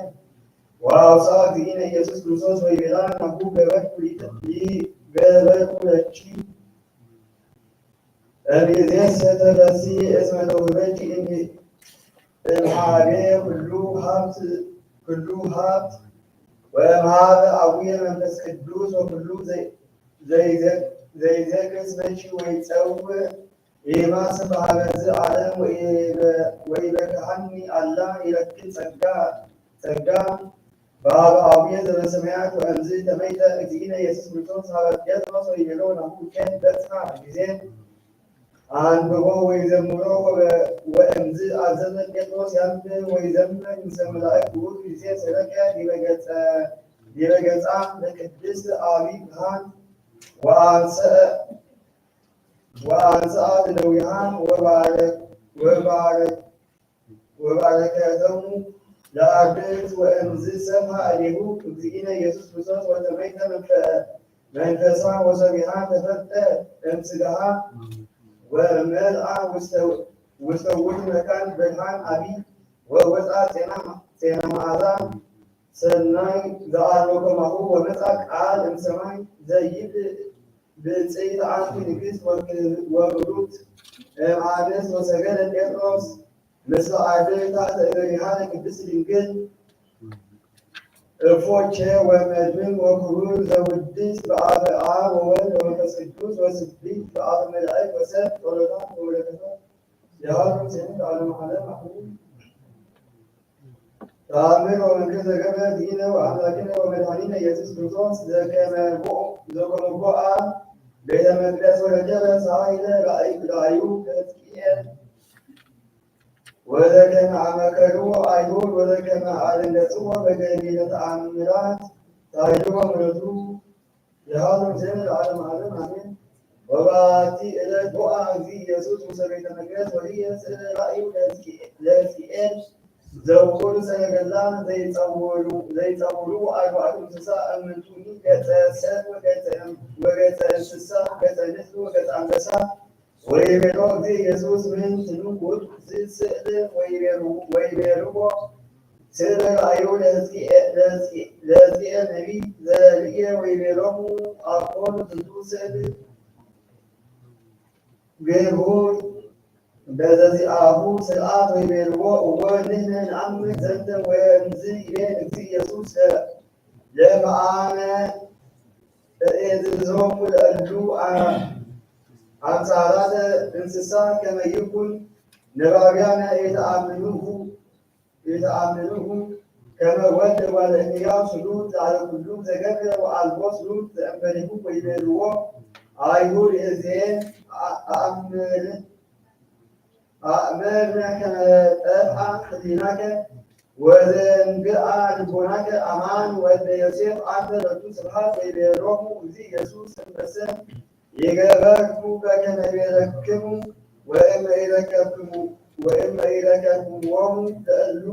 ወአውሳ እግዚእነ ኢየሱስ ክርስቶስ ወይቤላ ናሁ ገበርኩ ለቺ እምይእዜሰ ተፈሲ እስመ ተውህበኪ እምኀቤ ኩሉ ሀብት ወእምኀበ አቡየ መንፈስ ቅዱስ ወኩሉ ዘይዘክስ በቺ ወይጸውዕ ኢማስ በኀበ ዘዓለም ወይበክሐኒ አላ ይረክብ ጸጋ በኀበ አቡየ ዘበሰማያት ወእምዝ ተመይተ እግዚእነ ኢየሱስ ክርስቶስ ኀበ ጴጥሮስ ወይቤሎ ናሁ ኬን በጽሐ ጊዜ አንብቦ ወይዘምሮ ወእምዝ አዘዘ ጴጥሮስ ያንብብ ወይዘምር ምስለ መላእክት ውእቱ ጊዜ ሰበከ ዲበ ገጸ ዲበገጻ ለቅድስት አብይ ብርሃን ወአንስአት እደዊሃን ወባረከቶሙ ለአርድእት ወእምዝ ሰምዐ እዴሁ እግዚእነ ኢየሱስ ክርስቶስ ወተመይተ መንፈሳ ወሰቢሃን ተፈልጠ እምስጋሃ ወመልአ ውስተ ውእቱ መካን ብርሃን አቢይ ወወፃ ጤና መዓዛ ሰናይ ዘአልቦ ከማሁ ወመፃ ቃል እምሰማይ ዘይብል ብፅዕት አንቲ ንግሥት ወብሩት እምአንስት ወሰገደ ጴጥሮስ ምስለ አርድእት ታሕተ እገሪሃ ለቅድስት ድንግል እፎቼ ወመድምም ወክቡር ዘውድስ በአበ አብ ወወልድ ወመንፈስ ቅዱስ ወስብሕት በአበ መላእክት ወሰብ ጸሎታት ወበረከታት የሃሉ ሴት ዓለም ዓለም አሁን ተአምር ወመንክር ዘገብረ ዲነ ወአምላክነ ወመድኃኒነ ኢየሱስ ክርስቶስ ዘከመ ቦአ ቤተ መቅደስ ወረጀበ ሳይለ ራእዩ ከሕዝቅኤል ወዘከመ አመከሩ አይሁድ ወዘከመ አደንገጽዎ በገቢረ ተአምራት ታይሎ ምሕረቱ የሃሉ ሴት ዓለም ዓለም አሜን። ወባቲ ዕለት ቦአ እግዚእ ኢየሱስ ውስተ ቤተ መቅደስ ወርእየ ስእለ ራእዩ ለሕዝቅኤል ዘውኩሉ ሰረገላን ዘይጸውሩ አርባዕቱ እንስሳ እምንቱኒ ገጸ ሰብእ ወገጸ እንስሳ ገጸ ንስር ወገጸ አንበሳ ወይቤሎ እግዚእ ኢየሱስ ምንትኑ ውእቱ ዝስእል ወይቤልዎ ስእለ ራእዩ ለሕዝቅኤል ነቢይ ዘርእየ ወይቤሎሙ አኮኑ ዝንቱ ስእል ግሁር በዘዚአሁ ስርዓት ወይቤልዎ እወ ንሕነ ነአምር ዘንተ ወእምዝ ይቤ እግዚእ ኢየሱስ ለመዓመ እእዝዞሙ ለእሉ አምሳላተ እንስሳ ከመ ይኩን ነባብያነ የተአምኑሁ ከመ ወልድ ወለእንያው ስሉት ላዕለ ኩሉ ዘገብረ ወአልቦ ስሉት ዘእንበሌሁ ወይቤልዎ አይሁድ እዜን አእመርነ ከመ ጠፍአ ሕሊናከ ወዘንግአ ልቦናከ አማን ወልደ ዮሴፍ አንተ ለቱ ስብሐት ወይቤሎሙ እግዚእ ኢየሱስ እምበሰ ይገበርኩ በከመ ይቤለክሙ ወእመ ይረከብክምዎሙ ለእሉ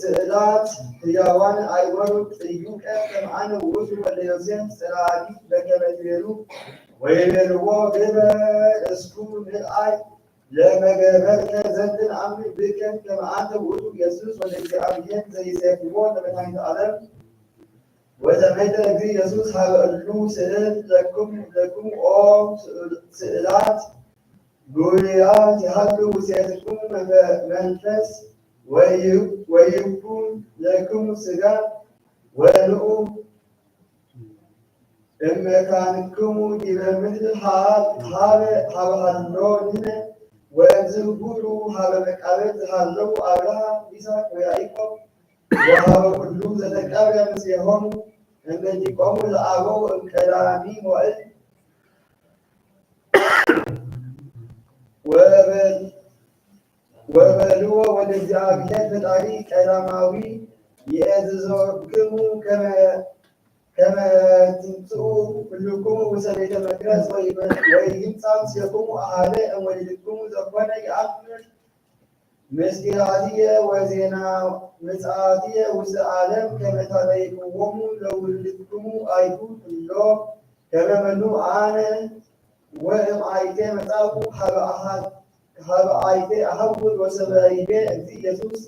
ስእላት ሕያዋን አይወሩ ጥዩቀ ከመ አነ ውእቱ ወልደ ዮሴፍ ጽራዲ በከመ ትቤሉ ወይቤልዎ ግበር እስኩ ንርአይ ለመገበርከ ዘንተ ነአምር ብከ ከመ አንተ ውእቱ ኢየሱስ ወልደ እግዚአብሔር ዘይሴፍዎ ለመድኃኒተ ዓለም ወተመይተ እግዚእ ኢየሱስ ሀበ እሉ ስእለት ለክሙ ኦ ስእላት ጉልያት ይሃሉ ውስቴትክሙ መንፈስ ወይኩን ለክሙ ሥጋ ወንዑ እመካንክሙ ዲበ ምድር ሀበ ሀሎ ንሕነ ወእምዝሁሩ ሀበ መቃብር ዝሃለው አብርሃም ይስሐቅ ወያዕቆብ ወሀበ ኩሉ ዘተቀብረ ምስሌሆሙ እምእንቲቆሙ ለአበው እምቀዳሚ መዋዕል ወበልዎ ወደ እግዚአብሔር ፈጣሪ ቀዳማዊ ይእዝዞክሙ ከመ ትምጽኡ ኩልክሙ ውስተ ቤተ መቅደስ ወይምጻ ምስሌክሙ አሐደ እምወልድክሙ ዘኮነ ይአምር ምስጢራትየ ወዜና ምጽአትየ ውስተ ዓለም ከመ ታጠይቅዎሙ ለውልድክሙ አይሁድ ኩሎ ከመ መኑ አነ ወእምአይቴ መጻኩ ሀበ አይቴ አሐውር ወሰበይቤ እግዚእ ኢየሱስ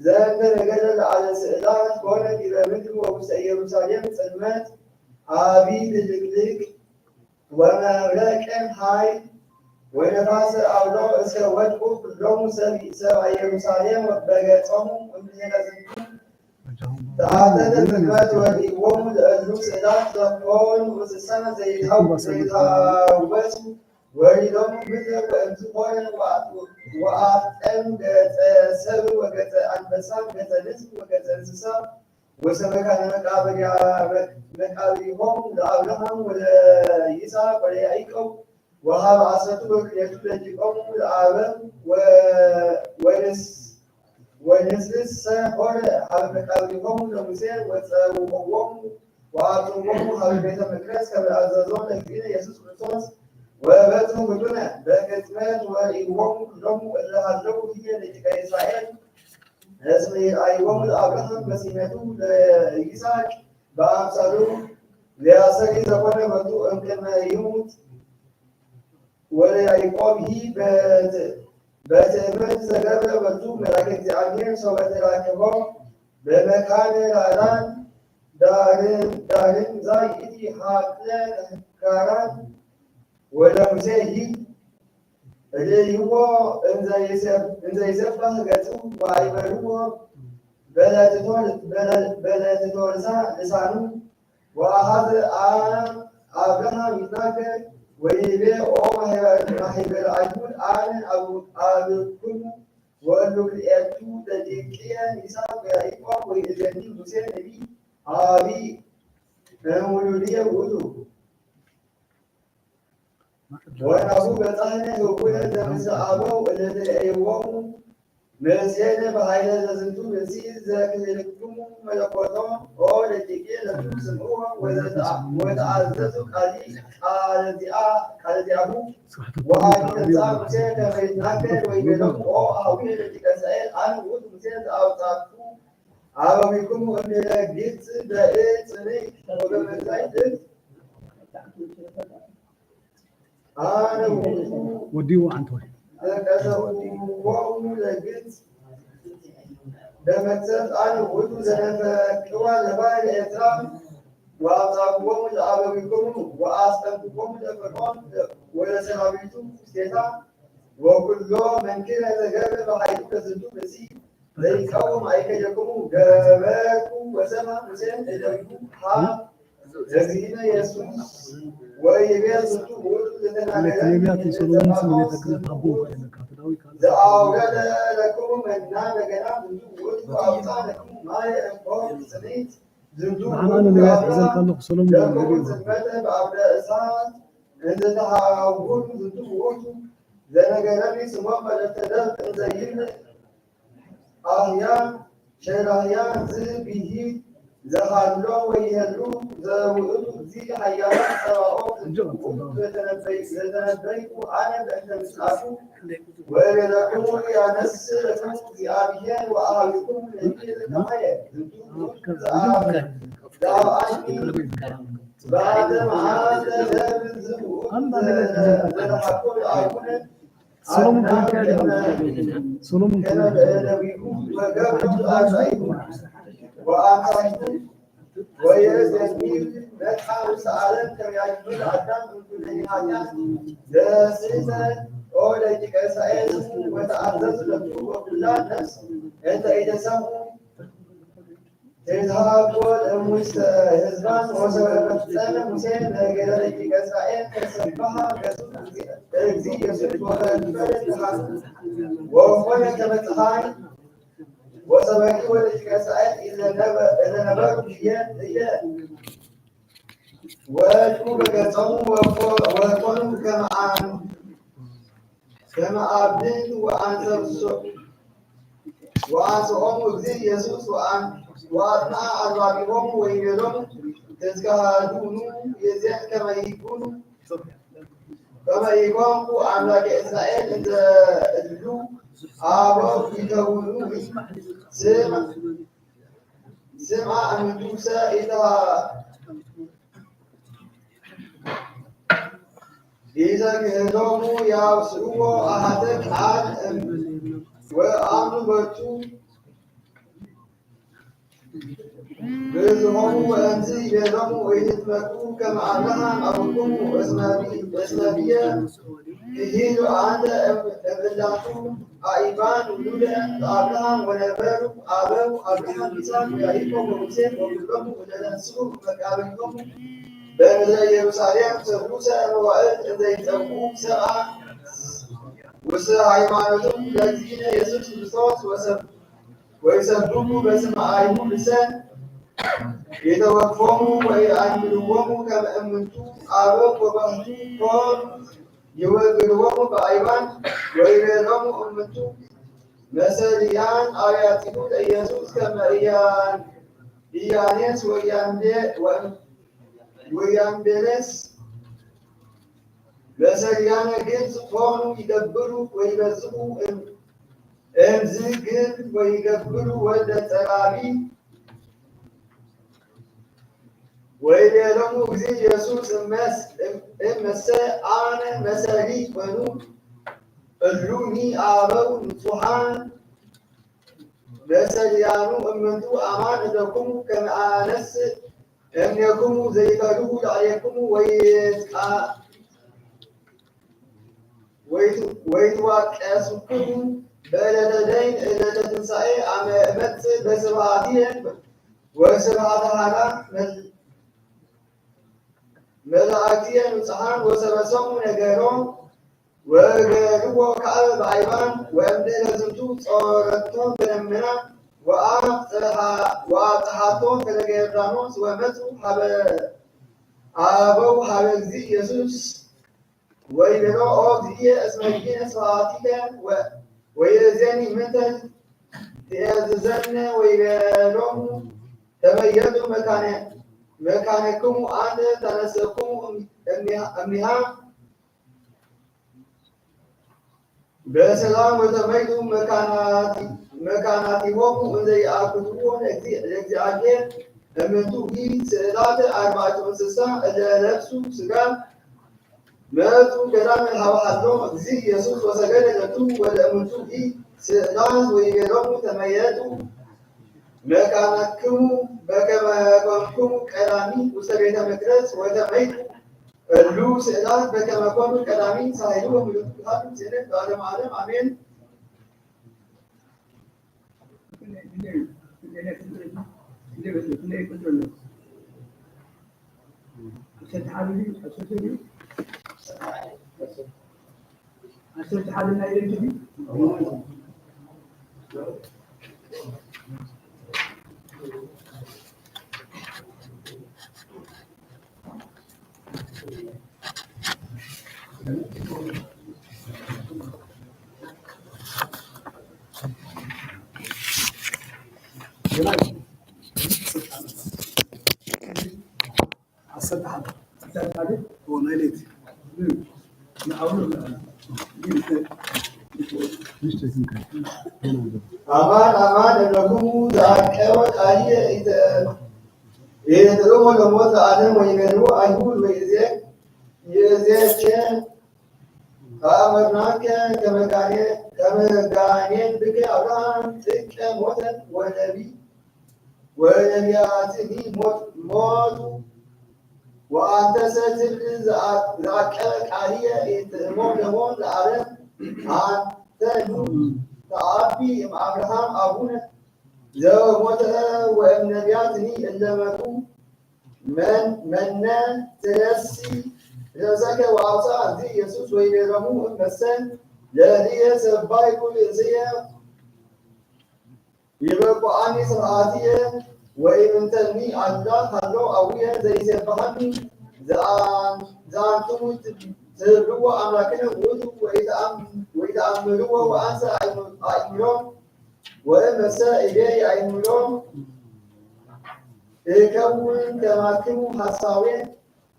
ዘእንበረገደ ለዓለ ስእላት ኮነ ዲበ ምድር ወውስተ ኢየሩሳሌም ጽልመት አቢይ ድልቅልቅ ወመብረቅ ኃይል ወነፋስ አውሎ እስከ ወድቁ ኩሎሙ ሰብአ ኢየሩሳሌም በገጾሙ እምኔነ ዝንቱ ተአተተ ጽልመት ወዲቦሙ ለእሉ ስእላት ዘኮኑ እንስሳ ዘይታወሱ ወሪዶሙ ምድር ወእምዝ ኮነ ወአጠም ገጸ ሰብእ ወገጸ አንበሳ ገጸ ንስር ወገጸ እንስሳ ወሰበካነ መቃብሪሆሙ ለአብርሃም ወለይስሐቅ ወለያዕቆብ ወሀበ አስረቱ በክልኤቱ ደቂቆሙ ለአበም ወንስቶሙ እንስሳ ሆነ አልመቃብሪሆሙ ለሙሴ ወፀውዖሙ ወአጽምዖሙ ሀበ ቤተ መቅደስ ከመ አዘዞሙ ለእግዚእነ ኢየሱስ ክርስቶስ ወበጽሑ ብሉነ በቅጽበት ወኢዎሙ ኩሎሙ እለ ሀለዉ ህየ ለደቂቀ እስራኤል እስመ ይርአይዎሙ ለአብርሃም በሲመቱ ለይስሐቅ በአምሳሉ ሊያሰሪ ዘኮነ በቱ እምቅድመ ይሙት ወለያዕቆብ በትእምርት ዘገብረ በቱ መልአከ እግዚአብሔር ሰው በተራከቦ በመካነ ራራን ዳርን ዛይእቲ ሀቅለ ካራን ወደ ሙሴ ርእይዎ እንዘ ይሰብሕ ገጹ ወአይበርዎ በለትቶ ልሳኑ ወአኀዘ አብርሃም ይትናገር ወይቤ ኦ ማኅበረ አይሁድ አነ አብክሙ ወእሉ ክልኤቱ ደቂቅየ ይስሐቅ ወያዕቆብ ወይእዜኒ ሙሴ ነቢይ አቢይ እምውሉድየ ውእቱ ወናሁ በጻሕነ ህቡረ ዘምስለ አበው እለተለእይዎሙ ምስሌነ በኃይለ ዘዝንቱ ብእሲ ዘክህልክሙ መለኮቶ ኦ ደቂቅየ ለክሙ ስምዑ ወተአዘዙ ቃለ ዚአሁ ወአቢ ተንሥአ ሙሴ ከመ ይትናገር ወይቤሎሙ ኦ አኀዊነ ደቂቀ እስራኤል አነ ውእቱ ሙሴ ዘአውጻእኩ አበዊክሙ እምድረ ግብጽ በዕፅ ጽንዕ ወበመጻሕፍት አነ ውእቱ ወዲሁ አንተ ወይ ዘቀሰውዎሙ ለግብጽ በመቅሰፍት አነ ውእቱ ዘነፈቅዋ ለባሕረ ኤርትራ ወአብጻዕክዎሙ ለአበዊክሙ ወአስጠንቅቆሙ ለፈርዖን ወለሰራዊቱ ውስቴታ ወኩሎ መንክረ ዘገብረ በኃይሉ ለዝንቱ ብእሲ ዘይቃወም አይከለክሙ ገበርኩ ወሰምዐ ሙሴ እደዊሁ ለእግዚእነ ኢየሱስ ወይቤ ዝንቱ ውእቱ ነቢያት የሶሎሞን ስም ቤተ ክህነት አቦ ዘአውረደ ለክሙ መና በገና ዝንቱ ውእቱ አውፅአ ለክሙ ማየ እምሆሙ ጽንዕት ዝንቱ ብርሃናን ነቢያት ሒዘን ካለኹ ሰሎሞን ለክሙ ጽልመተ በአውደ እሳት እንዘ ተሃውሩ ዝንቱ ውእቱ ዘነገረኒ ስሞ መልእክተ ደብር እንዘ ይብልዕ አህያ ሸራህያ ዝብሂት ዘሃሎ ወይሄሉ ዘውእቱ እግዚእ ኃያላን ጸባኦት ዘተነበይኩ አነ በእንተ ምጽአቱ ወለክሙ ያነስእ ለክሙ እግዚአብሔር ወአኀዊክሙ ነቢየ ዘከማየ ዝንቱ ዘአብአኒ በአደ መዓልተ ለብል ዝውእቱ ዘተሐኮ ለአቡነ ሰሎሞን ከመ በነቢዩ ወገብሩ አርባዕቱ ወአምሳቱ ወየዘኒል መጽአ ውስተ ዓለም ከመ ያድኅን አዳም እምኩሉ ኃጢአት ዘስሕተት ኦ ደቂቀ እስራኤል ስሙ ወተአዘዙ ለክሙ ወኩላ ነፍስ እንተ ኢተሰምዑ ትዝሃቦን እሙስተ ሕዝባን ወሰበፈጸመ ሙሴ ነገረ ደቂቀ እስራኤል ተሰብሐ ገጹ እግዚእ ኢየሱስ ወከፈለ ብርሃኑ ወኮነ ከመ ፀሐይ ወሰበኪ ወደቂቀ እስራኤል እለ ነበሩ ህየ ወድቁ በገጾሙ ወኮኑ ከመ አብድንት ወአንሥኦሙ እግዚእ ኢየሱስ ወአጽንዐ አርባቢሆሙ ወይቤሎሙ ተዝካህዱኑ የዜን ከመ ይኮንኩ አምላከ እስራኤል እንዘ እድሉ አበው ይከውኑ ስምዐ እምንቱሰ ኢዘክህሎሙ ያውስእዎ አሐተ ቃል ወአምኑ በቱ ብዝሆሙ ወእንዝ ይቤሎሙ ወይትመኩ ከመ አብርሃም አቡክሙ እስመ ብየ ክሂሉ አንተ እምእላቱ አኢባን ውሉደ ለአብርሃም ወነበሩ አበው አብርሃም ይስሐቅ ወያዕቆብ ወሙሴ ወኩሎሙ እለ ተንሥኡ መቃብሪሆሙ በምድረ ኢየሩሳሌም ስርጉሰ መዋዕል እንዘ ይጸውዑ ሰብአ ውስተ ሃይማኖቶሙ ለእግዚእነ ኢየሱስ ክርስቶስ ወይሰብኩ በስመ አይሁ ልሰን የተወክፎሙ ወይአንብልዎሙ ከመ እምንቱ አበው ወባሕቱ ኮኑ ይወግርዎሙ በአይባን ወይቤሎሙ እምንቱ መሰልያን አብያቲሁ ለኢየሱስ ከመ ኢያኔስ ወያንቤለስ መሰልያነ ግብፅ ሆኑ ይገብሩ ወይበዝሑ እምዝ ግን ወይገብሩ ወልደ ጸራቢ ወይቤሎሙ እግዚእ ኢየሱስ እመሰ አነ መሰሊ ኮኑ እሉኒ አበው ንጹሐን መሰልያኑ እምንቱ አማን እለክሙ ከመ አነስእ እምኔክሙ ዘይከልኡ ላዕሌክሙ ወይትዋቀሱክሙ በዕለተ ደይን ዕለተ ትንሣኤ አመ እመጽእ በስብሐትየ ወስብሐተ ኀራ መላእክትየ ንጹሐን ወሰበሰሙ ነገሮም ወገርዎ ከአበ በአይባን ወእምድኅረ ዝንቱ ጾረቶም በደመና ወአብጽሐቶም ፈለገ ዮርዳኖስ ወመጽኡ አበው ሀበ እግዚእ ኢየሱስ ወይቤሎ ኦ እግዚእየ እስመ ይእዜሰ ስብሐቲከ ወይእዜኒ ምንተ ትእዝዘነ ወይቤሎሙ ተመየጡ መካነክሙ አነ ተነሥእክሙ እምኔሃ በሰላም ወተመይጡ መካናቲሆሙ እንዘ ይአክትዎ ለእግዚአብሔር እምንቱ ስእላተ አርባዕቱ እንስሳ እለ ለብሱ ሥጋ መጹ ገዳመ ሀበ ሀሎ እግዚእ ኢየሱስ ወሰገደ ለቱ ወለእምንቱ ስእላት ወይቤሎሙ ተመየጡ መካናክሙ በከመ ኮንክሙ ቀዳሚ ውስተ ቤተ መቅደስ ወተመይጡ እሉ ስእላት በከመ ኮኑ ቀዳሚ ሳይሉ ወምልኩ ሀሉ ስእለት በዓለመ ዓለም አሜን። አማን አማን እብለክሙ ዘአቀወ ቃልየ ኢትጥዕሙ ለሞት ለዓለም ወይቤልዎ አይሁድ ይእዜሰ ተአምርናከ ከመ ጋኔን ብከ አብርሃም ጥቀ ሞተ ወነቢያትኒ ሞቱ ወአንተሰ ትብል ዘአቀበ ቃልየ ኢትጥዕሙ ለሞት ለዓለም አንተኑ ተአቢ እምአብርሃም አቡነ ዘሞተ ወእምነቢያትኒ እለ መጹ መነ ትነሲ ነፍሰከ ወአውፅአ እግዚእ ኢየሱስ ወይቤሎሙ እመሰ ለልየ ሰባይኩ ርእስየ ይበቁዓኒ ስብሐትየ ወኢምንተኒ አላ ሀሎ አቡየ ዘይሴብሐኒ ዘአንትሙ ትብልዎ አምላክነ ውእቱ ወይተአምርዎ ወአንሰ አእምሮም ወእመሰ እቤየ አእምሮም እከውን ከማክሙ ሐሳዌ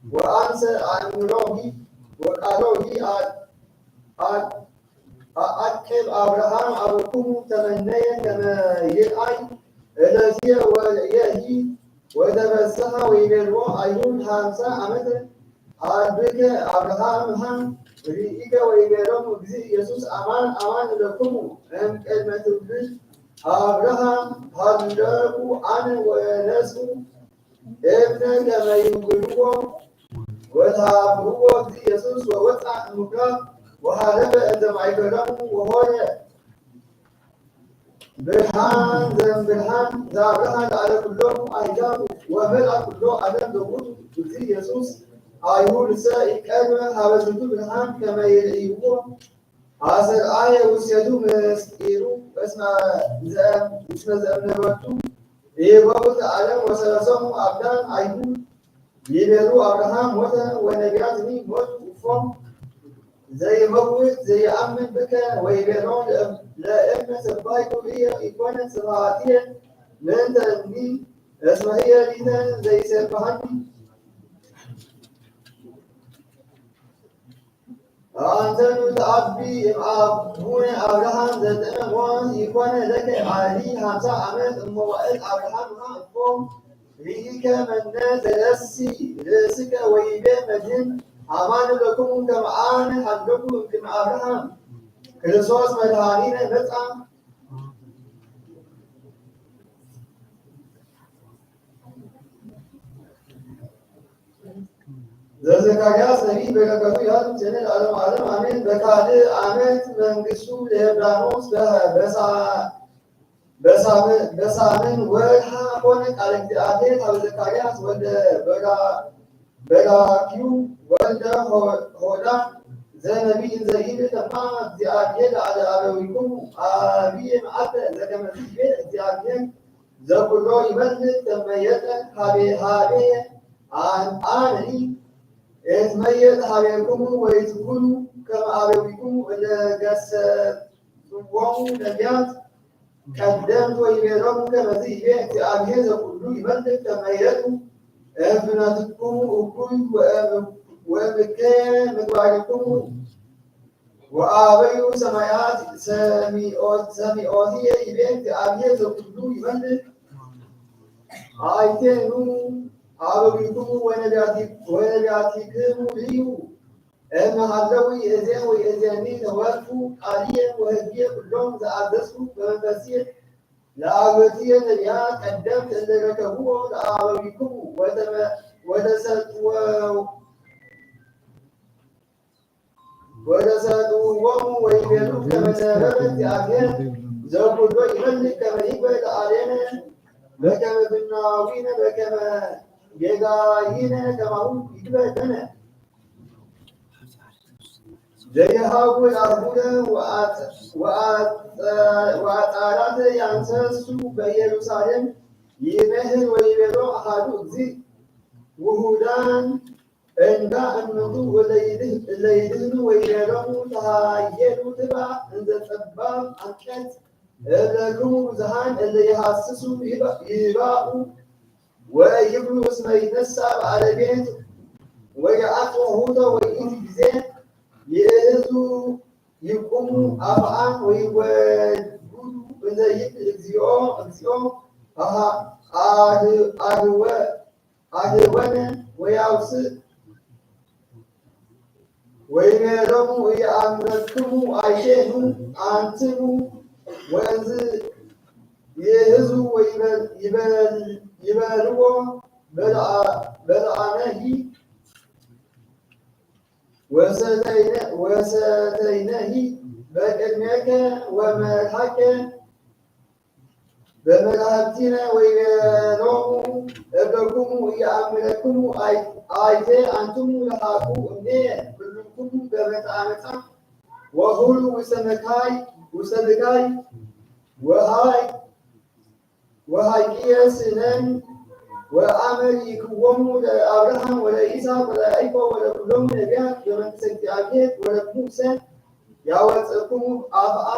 ወአንሰ አእምሮሂ ወቃሎሂ አአቅብ አብርሃም አበኩሙ ተመነየ ከመ ይርአይ እለዝየ ወርእየሂ ወተበጽሐ ወይቤልዎ አይሁድ 50 ዓመተ አልብከ አብርሃምሃ ርኢከ ወይቤሎሙ እግዚእ ኢየሱስ አማን አማን እብለክሙ እምቅድመ ትውልድ አብርሃም ሀለቁ አነ ወነስኡ እብነ ከመ ይውግርዎ ወተሃብርዎ እግዚእ ኢየሱስ ወወፅአ እምኵራብ ወሃለፈ እንዘ ማእከሎሙ ወሆረ ብርሃን ዘእምብርሃን ዘአብርሃ ለዓለ ኩሎሙ አሕዛብ ወመልአ ኩሎ ዓለም ዘውእቱ እግዚእ ኢየሱስ አይሁድ ይቀርበ ሀበ ዝንቱ ብርሃን ከመ ይርእይዎ አሰርአየ ውስቴቱ ምስጢሩ እስመ ዘእምነበቱ ይበቁት ዓለም ወሰበሰሙ አብዳን አይሁድ ይቤሉ አብርሃም ሞተ ወነቢያትኒ ሞቱ እፎም ዘይመውት ዘይአምን ብከ ወይቤሎ ለእመ ሰባ هي إكوانة سبعاتية من تنبي اسمه هي لنا زي سيرفهاني أنتن تعبي أبونا أبراهام زدنا وان إكوانة لك علي همسا عمد موائد أبراهام نعفهم ليك من ناس رسي رسك ويبين مدين أمان لكم كمعان حدكم كم أبراهام ክርስቶስ መድኃኒነ መጻ ዘዘካርያስ ነቢይ በረከቱ ያሉ ጀነል ዓለም ዓለም አሜን። በካልእ ዓመት መንግሥቱ ለዮርዳኖስ በሳምን ወርሃ ሆነ ቃለ እግዚአብሔር ሀበ ዘካርያስ ወልደ በራኪዩ ወልደ ሆዳ ዘነቢይ እንዘይብል ተማ እግዚአብሔር አለ አበዊኩም አብየ መዓልተ ዘከመ ይቤ እግዚአብሔር ዘኩሎ ይመልክ ተመየጠ ሀቤ አነኒ እትመየጥ ሀቤክሙ ወይትኩኑ ከመ አበዊኩም እለገሰጽዎሙ ነቢያት ቀደምት ወይቤሎሙ ከመ ይቤ እግዚአብሔር ዘኩሉ ይመልክ ተመየጡ እፍነትክሙ እኩይ ወምክየ ምግባርክሙ ወአበዩ ሰማያት ሰሚዖትየ ይቤ እግዚአብሔር ዘኩሉ ይመልክ አይቴኑ አበዊክሙ ወነቢያቲክሙ ልዩ እምሃለዊ እዜን ወእዜኒ ተወልፉ ቃልየ ወህግየ ኩሎም ዘአዘዝኩ በመንፈስየ ለአበትየ ነቢያት ቀደምት እንዘ ረከብዎ ለአበዊክሙ ወተሰጥዎሙ ወይቤሉ ከመ ነበረ እግዚአብሔር ዘኩሎ ይመልክ ከመ ይግበር ለአሌነ በከመ ብናዊነ በከመ ጌጋይነ ከማሁ ይግበር ለነ ዘይሃውር አርቡደ ወአጣራተ ያንሰሱ በኢየሩሳሌም ይምህር ወይቤሎ አሐዱ እግዚእ ውሁዳን እንጋ እምነቱ እለይድህኑ ወይቤሎሙ ተሃየሉ ትባ እንዘ ጠባብ አንቀጽ እብለክሙ ብዙኃን እለ ይሃስሱ ይባኡ ወይብሉ እስመ ይነሣ ባለቤት ወየአጥሑ ሑተ ወይእቲ ጊዜ ይእህዙ ይቁሙ አፍአን ወይወድዱ እንዘ ይብል እግዚኦ አድወነ ወያውስእ ወይቤሎሙ ኢየአምረክሙ አይቴኑ አንትሙ ወእንዝ ይእህዙ ይበልዎ በልዓነሂ ወሰተይነሂ በቅድሜከ ወመርሐከ በመላእክቲነ ወይቤሎሙ እብለክሙ ኢየአምረክሙ አይቴ አንትሙ ለሃቁ እምኔ ኩልክሙ በቤተ አመፃ ወሁሉ ውስተ ብካይ ወሃይቅየ ስነን ወአመር ይክዎሙ ለአብርሃም ወለይስሐቅ ወለያዕቆብ ወለኩሎሙ ነቢያት በመንግሥተ እግዚአብሔር ወለሙሴ ያወፅእክሙ አፍአ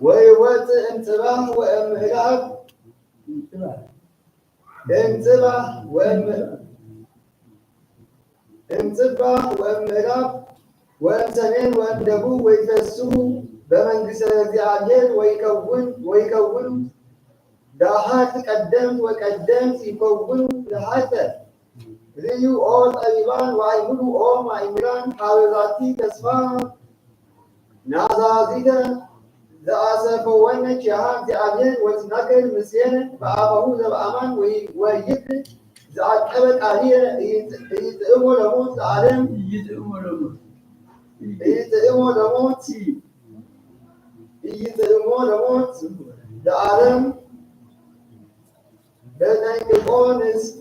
ወይወፅእ እምጽባሕ ወእምዕራብ እምጽባሕ ወእምዕራብ ወእምሰሜን ወእምደቡብ ወይፈስሑ በመንግሥተ እግዚአብሔር ወይከውኑ ዳሃት ቀደምት ወቀደምት ይከውኑ ለሃተ ልዩ ኦ ጠቢባን ወአይምሩ ኦ ማእምራን ሀበ ዛቲ ተስፋ ናዛዚተ ዘአሰፈወነ ኪያሃ እግዚአብሔር ወትናገር ምስሌነ በአፋሁ ዘበአማን ወይብል ዘአቀበ ቃልየ ኢይጥዕሞ ለሞት ለዓለም ኢይጥዕሞ ለሞት ለዓለም በጠንቅቆ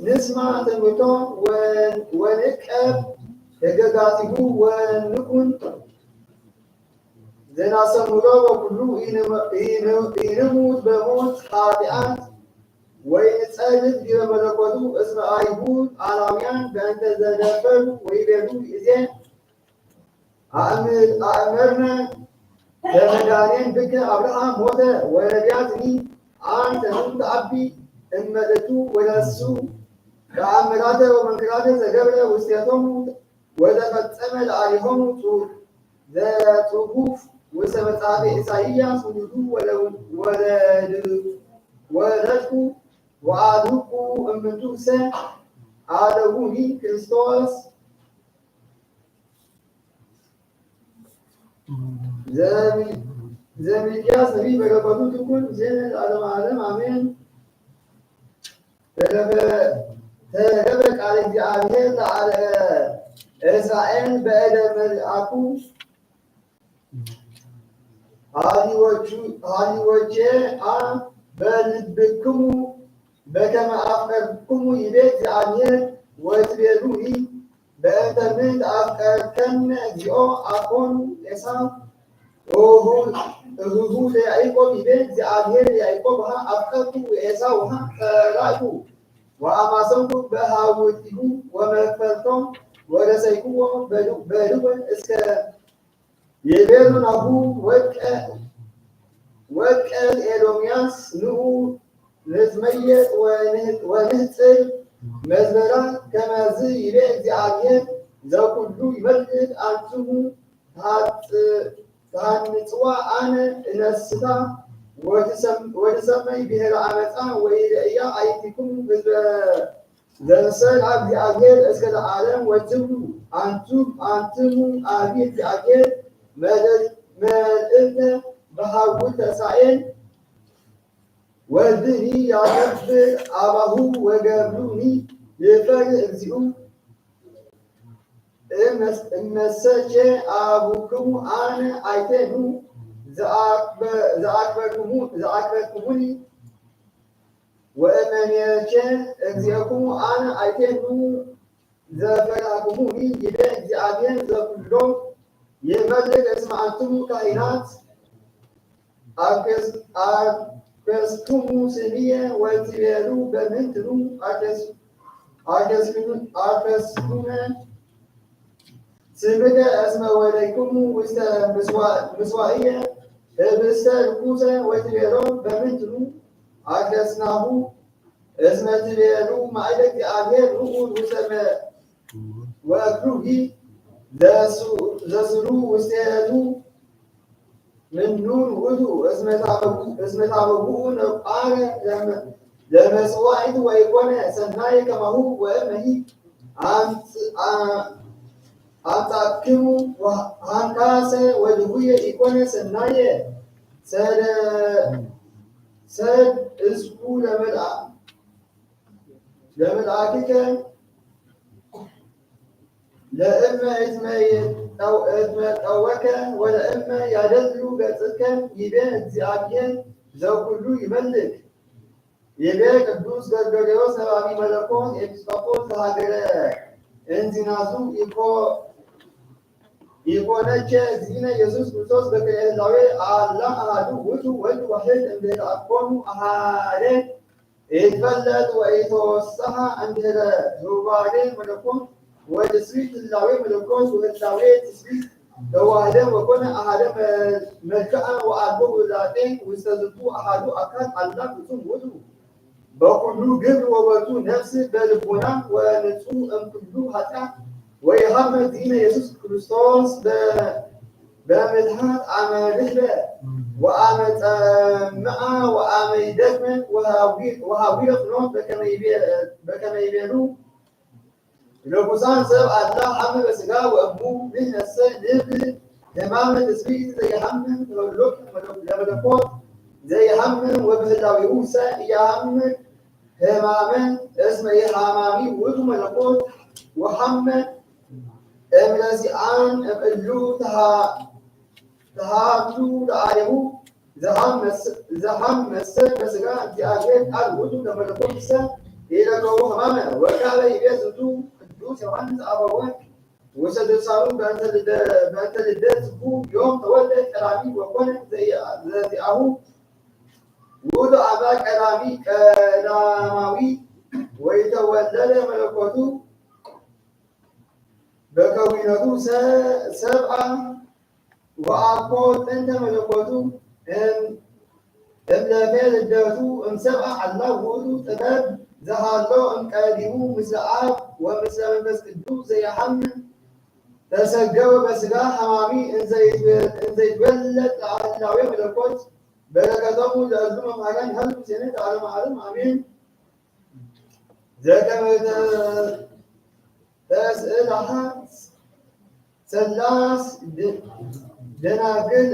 ንስማ ትምህርቶ ወንቀብ ሕገጋቲሁ ወንኩን ዘናሰምሮ በኩሉ ኢንሙት በሞት ኃጢአት ወይንጸልፍ ዲበ መለኮቱ እስመ አይሁድ አላውያን በእንተ ዘደፈሩ ወይቤሉ እዜ አእመርነ ለመድኃኔን ብክ አብርሃም ሞተ ወነቢያትኒ አንተ ሁሉ አቢ እመለቱ ወለሱ ከአመላተ ወመንክራተ ዘገብረ ውስቴቶሙ ወተፈጸመ ለአሊሆሙ ዘጽሑፍ ውስተ መጽሐፈ ኢሳይያስ ውሉዱ ወለድኩ ወአልኩ እምንቱሰ አለውኒ ክርስቶስ ዘሚልኪያስ ነቢይ በገበቱ ትኩን ዜነ ለዓለመ ዓለም አሜን። ተረከበ ቃለ እግዚአብሔር ለእስራኤል በእደ መልአኩ ሀሊዎቼ በልብክሙ በከመ አፍቀርክሙ ይቤ እግዚአብሔር ወትቤሉኒ በእንተ ምንት አፍቀርከነ እግዚኦ አኮኑ ኤሳው እሁሁ ለያዕቆብ ይቤ እግዚአብሔር ያዕቆብሃ አፍቀርኩ ወኤሳውሃ ጠላእኩ ወአማሰንኩ በሃውቲሁ ወመክፈልቶም ወረሰይኩዎ በልወ እስከ የቤሉናሁ ወቀል ኤዶምያስ ንዑ ንትመየጥ ወንህፅል መዝበራ ከመዝ ይቤ እግዚአብሔር ዘኩሉ ይመልክ አንትሙ ታንጽዋ አነ እነስታ ወትሰመይ ብሔረ አመፃ ወይርእያ አይቲኩም ህዝበ ዘምሰል እግዚአብሔር እስከ ለዓለም ወትብሉ አንትሙ አቢ እግዚአብሔር መልእልተ በሃጉል ተሳኤል ወልድኒ ያከብር አባሁ ወገብሉኒ ይፈር እግዚኡ እመሰቼ አቡክሙ አነ አይቴኑ ዘአክበርኩሙኒ ወእመኔቼ እግዚአኩሙ አነ አይቴኑ ዘፈራኩሙኒ ይቤ እግዚአብሔር ዘኩሎ የመልክ እስመ አንትሙ ካህናት አርክስኩሙ ስምየ ወትቤሉ በምንትኑ አርክስኩነ ስምከ እስመ ወለይኩሙ ውስተ ምስዋእየ ህብስተ ርኩሰ ወትቤሎ በምንትኑ አርክስናሁ እስመ ትቤሉ ማእደ እግዚአብሔር ንዑር ውስተ ወእክሉሂ ዘስሩ ውስቴቱ ምኑን ውእቱ እስመ ታበጉኡ ነቋረ ለመስዋዕት ወይኮነ ሰናየ ከማሁ ወእመሂ አምጣክሙ አንካሰ ወድውየ ኢኮነ ሰናየ ሰድ እስኩ ለመልአክከ ለእመ እትመጠወከ ወለእመ ያደሉ ገጽከ ይቤ እግዚአብሔር ዘኩሉ ይመልክ ይቤ ቅዱስ ገርገርዮስ ነባቢ መለኮት ኤጲስቆጶስ ዘሀገረ እንዚናሱ ኢኮነቼ እግዚእነ ኢየሱስ ክርስቶስ በክልኤ ኅላዌ አላ አሐዱ ውእቱ ወልድ ዋሕድ እምድኅረ አኮኑ አሐደ ይትፈለጥ ወኢተወሰኸ እምድኅረ ኅቡባሬ መለኮት ወትስብእት ህላዌ መለኮት ወህላዌ ትስብእት ተዋህደ ወኮነ አሐደ መልክዐ ወአልቦ ውላጤ ውስተ ዝንቱ አሐዱ አካል አላ ፍጹም ውእቱ በኩሉ ግብር ወበቱ ነፍስ በልቡና ወንጹሕ እምኩሉ ኃጢአት ወይሃመ እግዚእነ ኢየሱስ ክርስቶስ በምትሃት አመ ልህበ ወአመ ጸምዐ ወአመ ይደክመ ወሃዊረ ፍኖት በከመ ይቤሉ ርኩሳን ሰብ አላ ሐመ በሥጋ ወእሙ ንሕነሰ ንብል ሕማመ ትስብእት ዘይሐምም ተወሎቅ ለመለኮት ዘይሐምም ወበህላዊሁ ሰ ኢያሐምም ሕማመ እስመ ኢሐማሚ ውእቱ መለኮት ወሐመ እምነዚአን እምእሉ ተሃቱ ለአሌሁ ዘሐመሰ በሥጋ እግዚአብሔር ቃል ውእቱ ለመለኮት ሰ ኢለቀቡ ሕማመ ወካለ ይቤ ዝንቱ ቅዱስ ዮሐንስ አበወ ውስተ ድርሳኑ በእንተ ልደት ዝኩ ዮም ተወልደ ቀዳሚ ወኮነ ዘዚአሁ ውእቱ አባ ቀዳማዊ ወይተወለደ መለኮቱ በከዊነቱ ሰብአ ወአኮ ጥንተ መለኮቱ እምለፌ ልደቱ እምሰብአ ሐላ ውእቱ ጥበብ ዘሃሎ እምቀዲሙ ምስለ አብ ወምስለ መንፈስ ቅዱስ ዘየሐምም ተሰገወ በሥጋ ሐማሚ እንዘይትወለድ ለአህላዊ መለኮት በረከቶሙ ለእሉ መምህራን ይሃሉ ሴነት ዓለመ ዓለም አሜን። ዘከመ ተስእልሃ ሰላስ ደናግል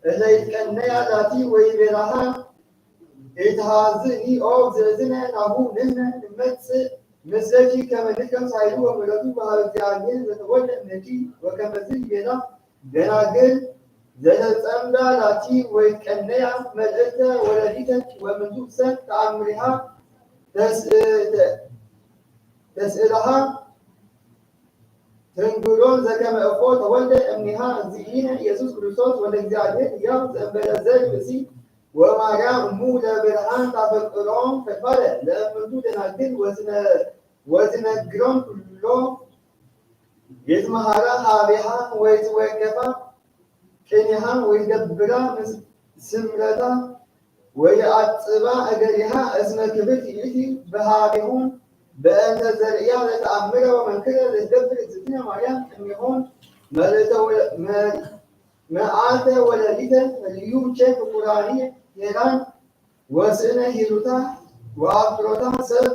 እለ ይትቀነያ ላቲ ወይቤላሃ ኢትሃዝኒ ኦ እግዝእትነ ናሁ ንሕነ ንመጽእ ምስለኪ ከመ ንርከብ ኃይሉ ወምሕረቱ በኀበ እግዚአብሔር ዘተወልደ እምኔኪ ወከመዝ ይቤላ ደናግል ዘተጸምዳ ላቲ ወይትቀነያ መልእልተ ወለዲተ ወምንቱሰ ተአምሪሃ ተስእልሃ ትንግሎን ዘከመ እፎ ተወልደ እምኔሃ እግዚእነ ኢየሱስ ክርስቶስ ወልደ እግዚአብሔር ሕያው ዘእንበለ ዘርእሲ ወማርያም እሙ ለብርሃን ታፈቅሮም ፈድፋደ ለእምንቱ ደናግል ወዝነግሮም ኩሎ ይትመሃራ ሀቤሃ ወይትወከፋ ቅኔሃ ወይገብራ ስምረታ ወይአጽባ እገሪሃ እስመ ክብርት ይእቲ በሃቤሁ በእንተ ዘርእያ ለተአምረ ወመንክረ ለትደብር እግዝእትነ ማርያም እምኔሆን መዓልተ ወለሊተ ልዩ ብቼ ፍቁራኒ ሄራን ወስእነ ሂሩታ ወአፍቅሮታ ሰብ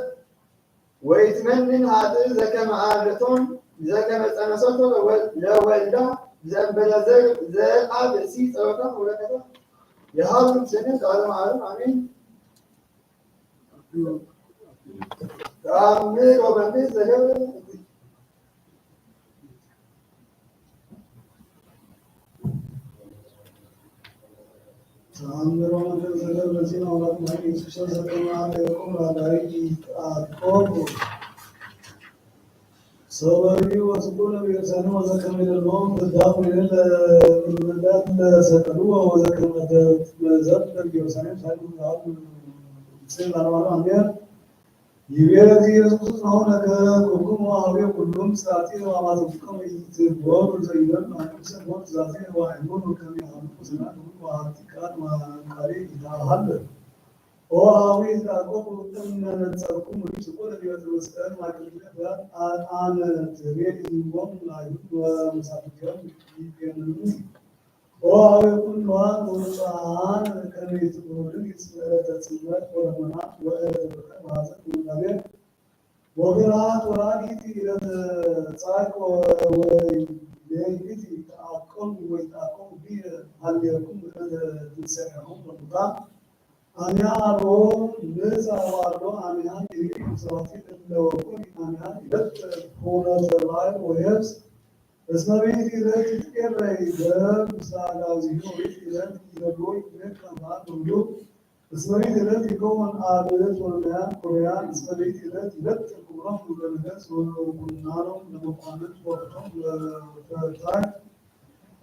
ወይትመንን ኃጥእ ዘከመ አርቶን ዘከመ ጸነሰቶ ለወልዳ ዘእንበለ ዘርአ ብእሲ ጸሎታ ወበረከታ የሃሉ ስነት ዓለመ ዓለም አሜን። ተአምር ወመንክር ዘገብረ ተአምር ወመንክር ዘገብረ ዜና ወራት ማይ ኢየሱስ ዘከመ አለቆም ራዳይ አቆም ሰበሪ ወስቁለ በየሰኑ ወዘከመ ለሎም ተዳፉ ይለ ለመዳት ለሰቀሉ ወዘከመ ዘብ በየሰኑ ሳይሉ ታው ሰላም አሜን። ይቤረ ኢየሱስ አሁን ከኩኩም አብየ ኩሉም ሳቲ ወማዘኩም ይትቦር ዘይደን አንኩስ ሞት ዛቲ ወአይሙን ከመ አንኩስና ወአቲቃን ወአንቃሪ ይታሃል ኦ አዊ ታቆም ተመነጸኩም ይስቆለ ቢወስደን ማግኘት አን ትሬት ይወም ላይ ወመሳፍከም ይገነኑ ኦ አዊ ኩሉዋን ወጻን ከመይት ወድን ይስመረተ ጽመት ወረመና ወእረተ ማዘት ወናቤር ወገራት ወራዲት ይረት ጻቆ ወይ ለይት ታቆም ወይ ታቆም ቢ አልየኩም ተሰራሁም ወጣ አሚያ አሮ ለዛ ዋሮ አሚያ ይሰዋቲ ለወቁ አሚያ ይበት ሆነ ዘላይ ወየስ እስመቤት ይለት ይቀረይ በምሳላው ዚሆይ ይለት ይለቦይ ይለት ከማን ሁሉ እስመቤት ይለት ይቆመን አብለት ወልያን ኮሪያን እስመቤት ይለት ቁራን ለነገስ ወቁናሮ ለመቋመጥ ወቅቶም ለፈታይ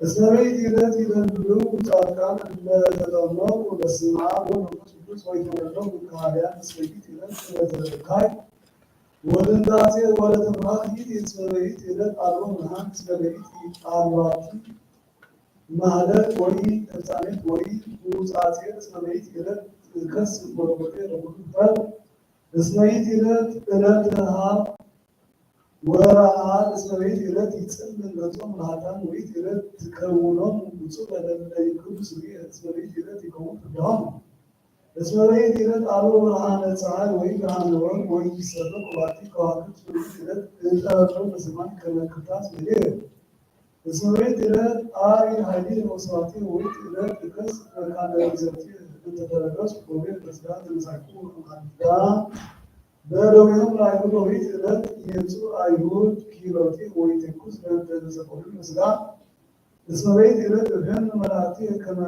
እስመቤት ይለት ይለብሉ ጻድቃን ለተጠመቁ ለስማ ወመንፈስ ቅዱስ ወይተወለዱ ከሃዲያን እስመቤት ይለት ለተካይ ወለንዳሴ ወለተምራት ይት እስመቤት ይለት አሎ መሃን እስመቤት አሏት ማህለት ወይ ተጻነት ወይ ውጻጼ እስመቤት ይለት ከስ ወርወቴ ለሁሉታል እስመቤት ይለት ለለሃ ወራአት እስመቤት ይለት ይጽልን ለጾም ለሃዳን ወይ ይለት ተከውኖም ውጹእ ለለይ ቅዱስ እስመቤት ይለት ይቆም ዳም እስመቤት ይለት አሎ ብርሃነ ፀሐይ ወይ ብርሃነ ወርቅ ወይ ይሰረቅ ዋቲ ከዋክብት ይለት እጣፈው በሰማይ ከመክታስ ምድር እስመቤት ይለት አይ ኃይሊ ወስዋቲ ወይ ይለት ከስ ካለ ዘቲ ተተረገስ ወይ በስራት ተሳቁ አዳ በሮሜም ላይ ወይት ይለት የሱ አይሁድ ኪሎቲ ወይ ተኩስ ለተዘቆሉ መስጋ እስመቤት ይለት ገን መላእክት ከመ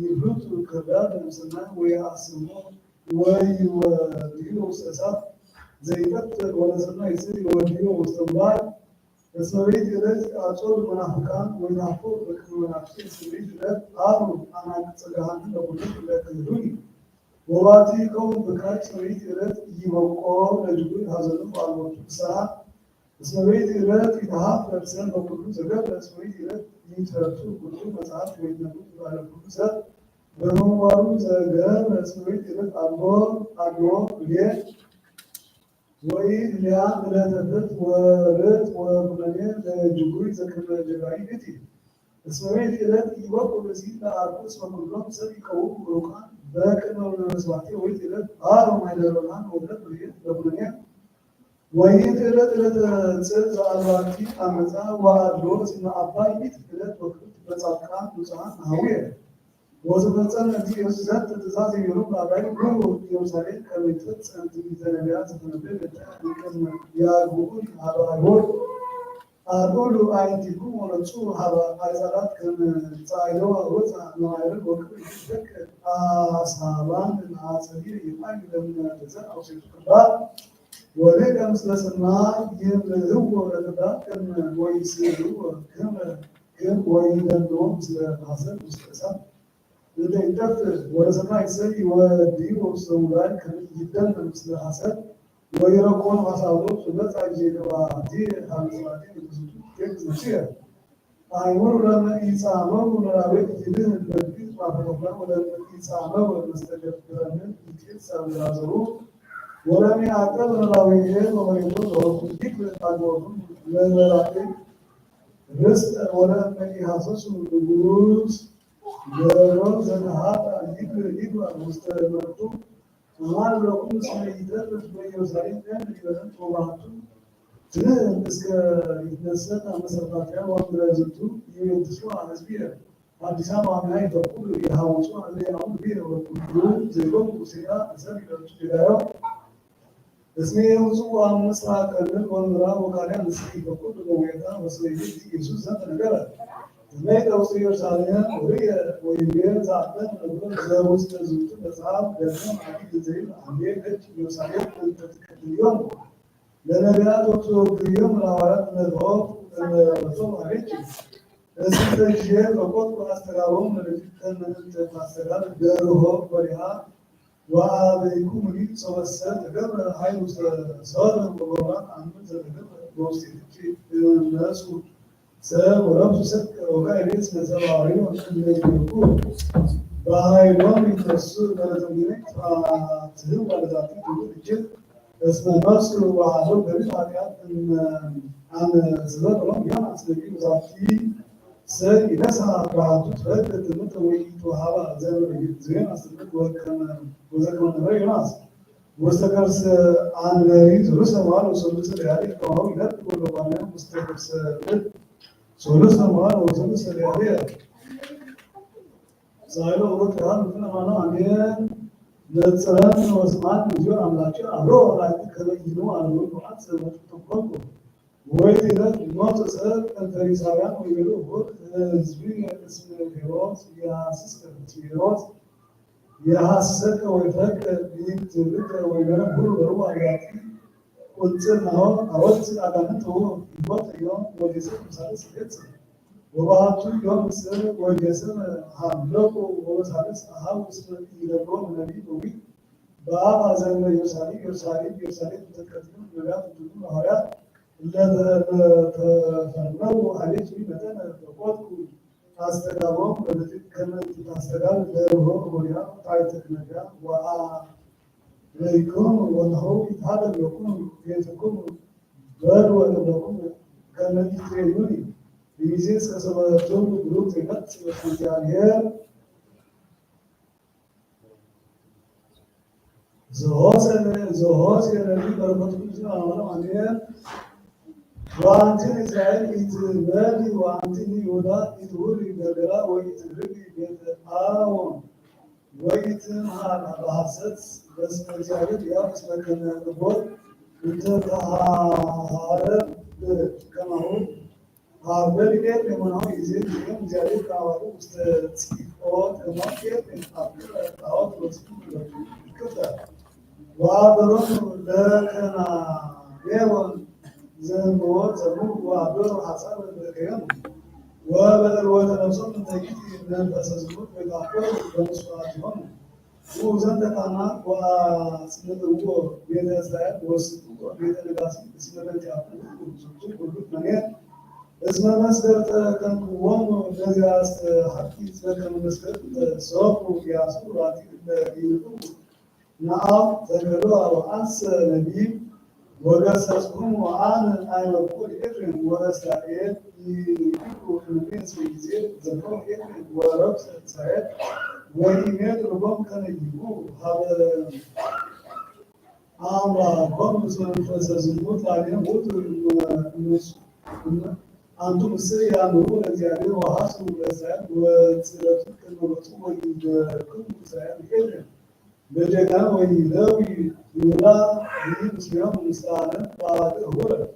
ይብቱ ከዳር ለምስና ወይ አስሙ ወይ ወዲዮስሳ ዘይተት ወለሰና ይስሪ ወዲዮ ወስተባይ እስመቤት ይለት አጾል መናፍቃን ወይ ናፎ በከመናፍቅ እስመቤት ይለት አሩ አናቅ ጸጋሃን ለሁሉ ለከዱኒ ወባቲ ከውን በካች ሰዊት ይለት ይበቆ ለጅጉ ሀዘኑ አልሞቱ ሰዓት እስመቤት ዕለት ይተሃፍ ለብሰን በኩሉ ዘገብ እስመቤት ዕለት ይትረቱ ኩሉ መጽሐፍ ወይነቱ ባለ ኩሉ ሰብ በመዋሩ ዘገብ እስመቤት ዕለት አልቦ ሌት ወይ ሊያን ዕለተበት ወርት ወኩነኔ ለጅጉይ ዘክመ ጀጋይ እቲ እስመቤት ዕለት ይወቁ በዚህ ለአርኩስ በኩሎም ሰብ ይቀው ሩቃን በቅድመ መስዋዕቴ ወይ ዕለት አሮ ማይደረናን ወለት ለኩነኔ ወይት ዕለት ጽል ዘአልባቲ አመፃ ዋአድሎ እስመ አባይ ይት ዕለት ወቅት በጻድቃን ንጹሐን አውየ ወዘፈጸመ ኢየሱስ ዘት ትእዛዝ የሚሆኑ በአባይ ሁሉ ኢየሩሳሌም ከቤተት ጸንት ሚዘነቢያ ዘተነበየ በጣም ያጉል አባይሆን አዶሉ አይንቲኩ ወነጹ ሀባ አይዛላት ከመጻዮ ወፃ ነዋይር ወቅት ይተክ አሳባን አጸዲ ይማይ ለምን ተዘ አውሲቱ ከባድ ወለቀ ምስለ ሰማይ የምህው ወለዳት ከመ ወይስሩ ከመ ወይደሎ ምስለ ሐሰብ ምስለ እሳት ለደይተፍ ወለሰማይ ሰይ ወዲ ወሰውላይ ከመ ይደል ምስለ ሐሰብ ወይረኮን ሐሳቡ ስለጻ ጀገባቲ ሐምሳቲ ብዙ ከዝቺያ አይወር ለምን ይጻመው ለራቤት ይልን ለዚህ ማፈረፈ ወለ ይጻመው መስተገብረን ይጽሳው ያዘሩ ወለኔ አቀብ ለራቤት ወመሪቶ ወኩቲክ ታጎሩ ለራቤት ርስት ወለምን ይሐሰሱ ንጉስ ገሮን ዘነሃት ይግር ሙስተመርቱ ማል ለኩም ሰይደር በኢየሩሳሌም ደም ይበረን ቶባቱ እስከ ይነሰት መሰረታቸው ወንድረዝቱ ይወጥሱ አዝቢያ አዲስ አበባ ላይ በኩል የሐውሱ አለያው ቢሮ ወኩሉ ዘጎም ሲራ ዘሪቱ ይላው እስሜ ውዙ አምስራት ቀን ወንራ ወካሪያ ንስኪ በኩል በወይታ ወሰይድ ኢየሱስ ዘንድ ነገር ለይተው ኢየሩሳሌም ወይ ዛተን ዘውስጥ ዝቱ መጽሐፍ ደግሞ አዲስ ዘይል አንዴት ኢየሩሳሌም ተተከልዮም ለነቢያት ወጥተው ለሐዋርያት ነግረው ለመቶ ማለት እዚህ ተጅየ በቆጥ አስተጋባው ለዚህ ተማስተጋብ ደርሆ ወዲያ ወአበይኩ ሙሊ ሰወሰ ተገብረ ኃይሉ ሰወረ በጎራት አንዱ ዘገብ ወስቲ ነሱ ሰወረብ ሰክ ወጋይስ መዘባሪ ወንደይኩ በኃይሎም ይተሱ ለዘምኔ ትህው ወለዛት ትውልጅ እስመ መስሉ ዋህዶ በሪፋቲያት አነ ዝለጥሎም ያን አስለቂ ዛቲ ሰይ ነሳ ባቱ ተከተ ትምት ወይቱ ሀባ ዘበር ዜና አስለቂ ወከመ ወዘከመ ነበር ይናስ ወስተከርስ አንበሪ ዙሩስ ማሉ ሶሉስ ያሪ ከማው ይነት ወለባና ወስተከርስ ሶሉስ ማሉ ሶሉስ ያሪ ዛይሎ ወጥራን ምናማና አሜን ለጽረን ወስማት ልጅ አምላቸው አብሮ ላይ ከበይኑ አሉ ማለት ሰዎች ተቆጡ ወይ ይለት ሞት ሰር ፈሪሳውያን ወይሉ ወጥ ህዝብ እስመ ሄሮድስ ያስስ ከሄሮድስ የሐሰተ ወይ ፈቅ ይትልቅ ወይ ሁሉ በሩ አያቲ ቁልጽ ነው አወጽ አጋንንት ይወጥ ነው ወደሰ ምሳሌ ስለት ወባቱ ዮም ስር ወደሰም ሀምለቁ ወሳለስ ሀውስ ይደርጎ ነቢ ወይ በአባዘን ኢየሩሳሌም ተከትሎ ነቢያት ሁሉ ሐዋርያት ለተፈረው አለች መጠን ተቆጡ አስተጋባው በትክክል ታስተጋብ ለሆ ወዲያ ታይተከነጋ ወአ ለይኩም ወነሆ ይታደለኩም የትኩም ወድ ወለኩም ከነዚህ ትሬዩኒ ቢዚስ ከሰባቱም ግሩፕ ተቀጥ በእግዚአብሔር ዘሆሰ ለሊ በረከቱ ይሁን አሜን ዋንቲን እስራኤል ይትበል ዋንቲን ይሁዳ ይትውል ይገገራ ወይትድርግ ቤተ አሮን ወይትምሃር በሐሰት በስመ እግዚአብሔር ያው እስመ ከመቦት እንተሃረ ከማሁ በሊቤት የሆነው ጊዜ እግዚአብሔር ካዋሉ ውስጥ ጽፎት ለማኬት ጣዖት ወስዱ ይከፍታል ዋበሮን ለከና ሌወን ዘንቦት ዘሙ ዋበሮ ሐሳብ ለከየም ወበል ወተነሱም ተቂት መንፈስ ዝሙት በቃቆ በመስዋዕት ይሆን وزن كنا وسنتو بين الزائد وسنتو بين الناس سنتو جابوا سنتو كل من اسمه مسكر كان قوام الذي حكي كان مسكر صوف وياسو راتي اليوم نعم تقولوا على أنس نبي وقصصهم وعن أن يقول إبن ورسائل يقول من سيزيد زكوا إبن ورب سعيد وإيمان ربهم كان يجيبوا هذا أما قوم فسزموت عليهم وتر الناس أنتم السريع نقول الجاري وحاسب الرسائل وتسلسل المرتوب كل سعيد إبن بجنا ويلاوي يلا يمسيهم مستعان بعد هو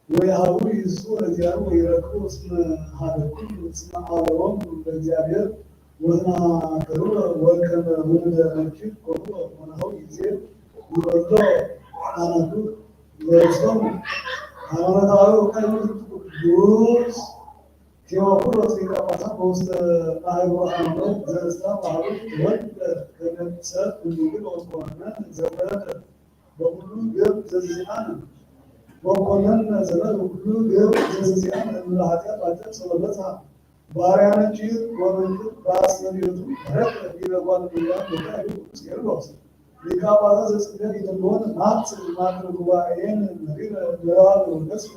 ويهاوي الصورة ديالو ويركو اسم هذا كل اسم عالم الجابر ونا كرولا وكان ولد مكي كرولا ونا هو يزيد يقولوا أنا دو يسمع أنا دارو كان يدوس كيف أقول لك أنا بوست أيوة أنا زرستا معروف وين كان سر اللي أصبحنا زمان بقولوا جاب زمان وقلنا زمان بقولوا جاب زمان من الحاجات بعدين سلبتها باريانا شيء ومن باس نبيوتو هرب إلى قوان الله بكايو سيرلوس لكا بعض الناس يقولون ناس ما تقولوا أين نريد نراد ونقص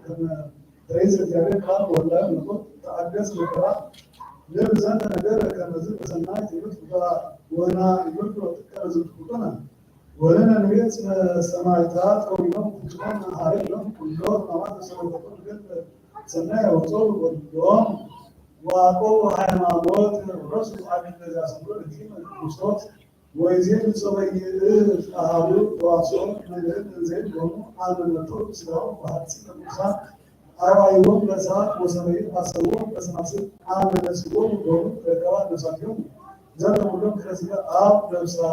كنا رئيس الجامعة كان والله نقول تعجز بكرة لبزان نقدر كان نزل بسنة يقول وانا يقول كان نزل بكرة ولنا نبيت سماعات أو يوم كمان هاري يوم كلهم ما تسمع بكرة سنة وطول والدوام وأبوه حيوانات الرسل عبد الله سبحانه الدين المستوى ويزيد صبي أهله وعصور من زين يوم على النطور سلام وحدث المسا أو يوم لسات وسمي أسوون بس نصير عامل نسوون يوم كمان نساتيوم زين يوم كرسي آب لسا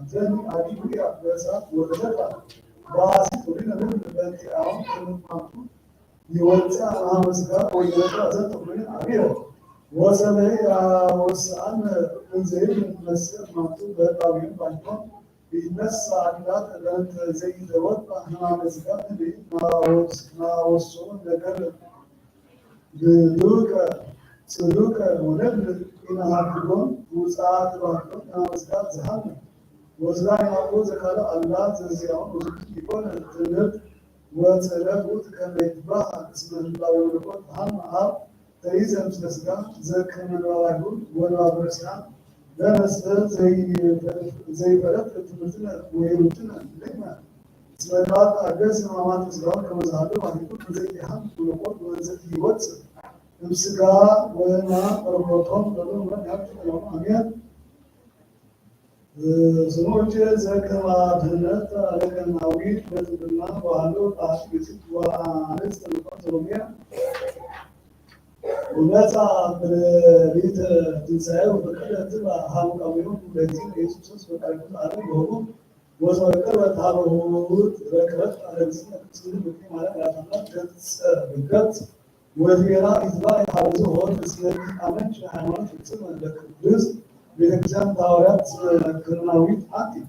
زين عادي بيا لسا وكذا بس تقولين من بنت آم كم يوزع أمسكا ويوزع زين تقولين أبيه وسمي وسأن زين مسير مكتوب بتابين بعدهم بالنص عقلات لأن زي دوت إحنا مسكنا ناوسون ذكر سلوك ونبل إن هاتكم وساعات بعدهم نامسكات زهنا وزرع يقول ذكر الله زيهم ويكون الجنة وتلقوت كان يتبع اسم الله ويقول هم تيزم سلسلة ذكر من الواجب والوابرسان لا نسأل زي بلد تمثلنا ويروتنا لما سمعت أجلس مع تسلام كما زادوا وهيكون زي هم ونقول وزي واتس امسكا وما ربطهم لهم من يكتب لهم أمير زموجة زكما دهنت على الناويت بتبنا وهلو تعشيت وعنست المقطرمية ونسى بريد تنسى وبكرة تبع هم كميون بيتين يسوس وتعرفون على الجهود وذكر وتعرفون ذكرت على السنة كسر بكرة على الأطراف بكرة وذيرا إثبات حرزه هو السنة أمن حيوانات السنة لكبرز بإقسام دورات كرناويت عادي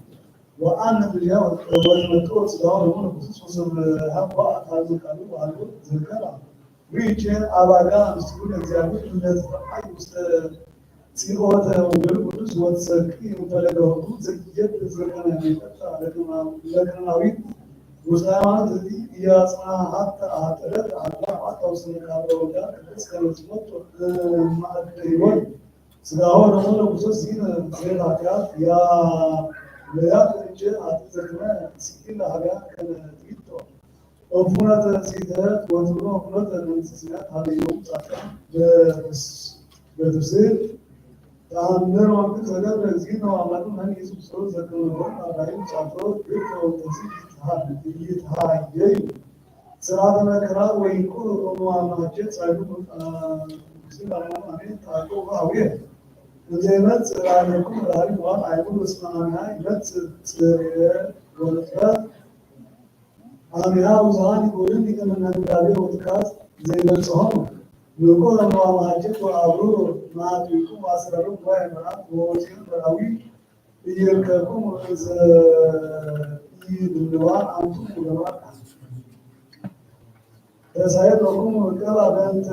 وأنا باليوم والمتوسط دور هون خصوصا هم بعض هذا الكلام وهذا ذكره ويجين أبغى مسؤول الجامعة الناس أي سيروت وجل كل سوات سكين وتلاقوا زكية زكاة لكن أوي مسلمان ذي ياسنا حتى توصل كابو وجا بس كانوا سموت ما تقريبا سجاو رمضان خصوصين غير حاجات يا لا تجي أتذكر سكين حاجات كان تيتو أفنات سيدات وتروح أفنات الانسانات هذا يوم ساعة بتصير تعمل وقت زمان رزقنا وعملنا من يسوع صور ذكرنا على ساعة بيت وتزيد هاي سرادنا كرا ويكون معاملات سايبون مسلم على أمين تاكو هاوية زينات سرادكم هاي ما عيبون اسمعنا يبت ولكن أنا وزمان يقولون لي كمان نقدر وتكاس زي بتصهم نقول أنا ما أجيب وأبرو ما تيجوا واسرارو وين ما وجين براوي يركبكم إذا يدلوان أنتم مجمعات فسيدركم الكلا بنت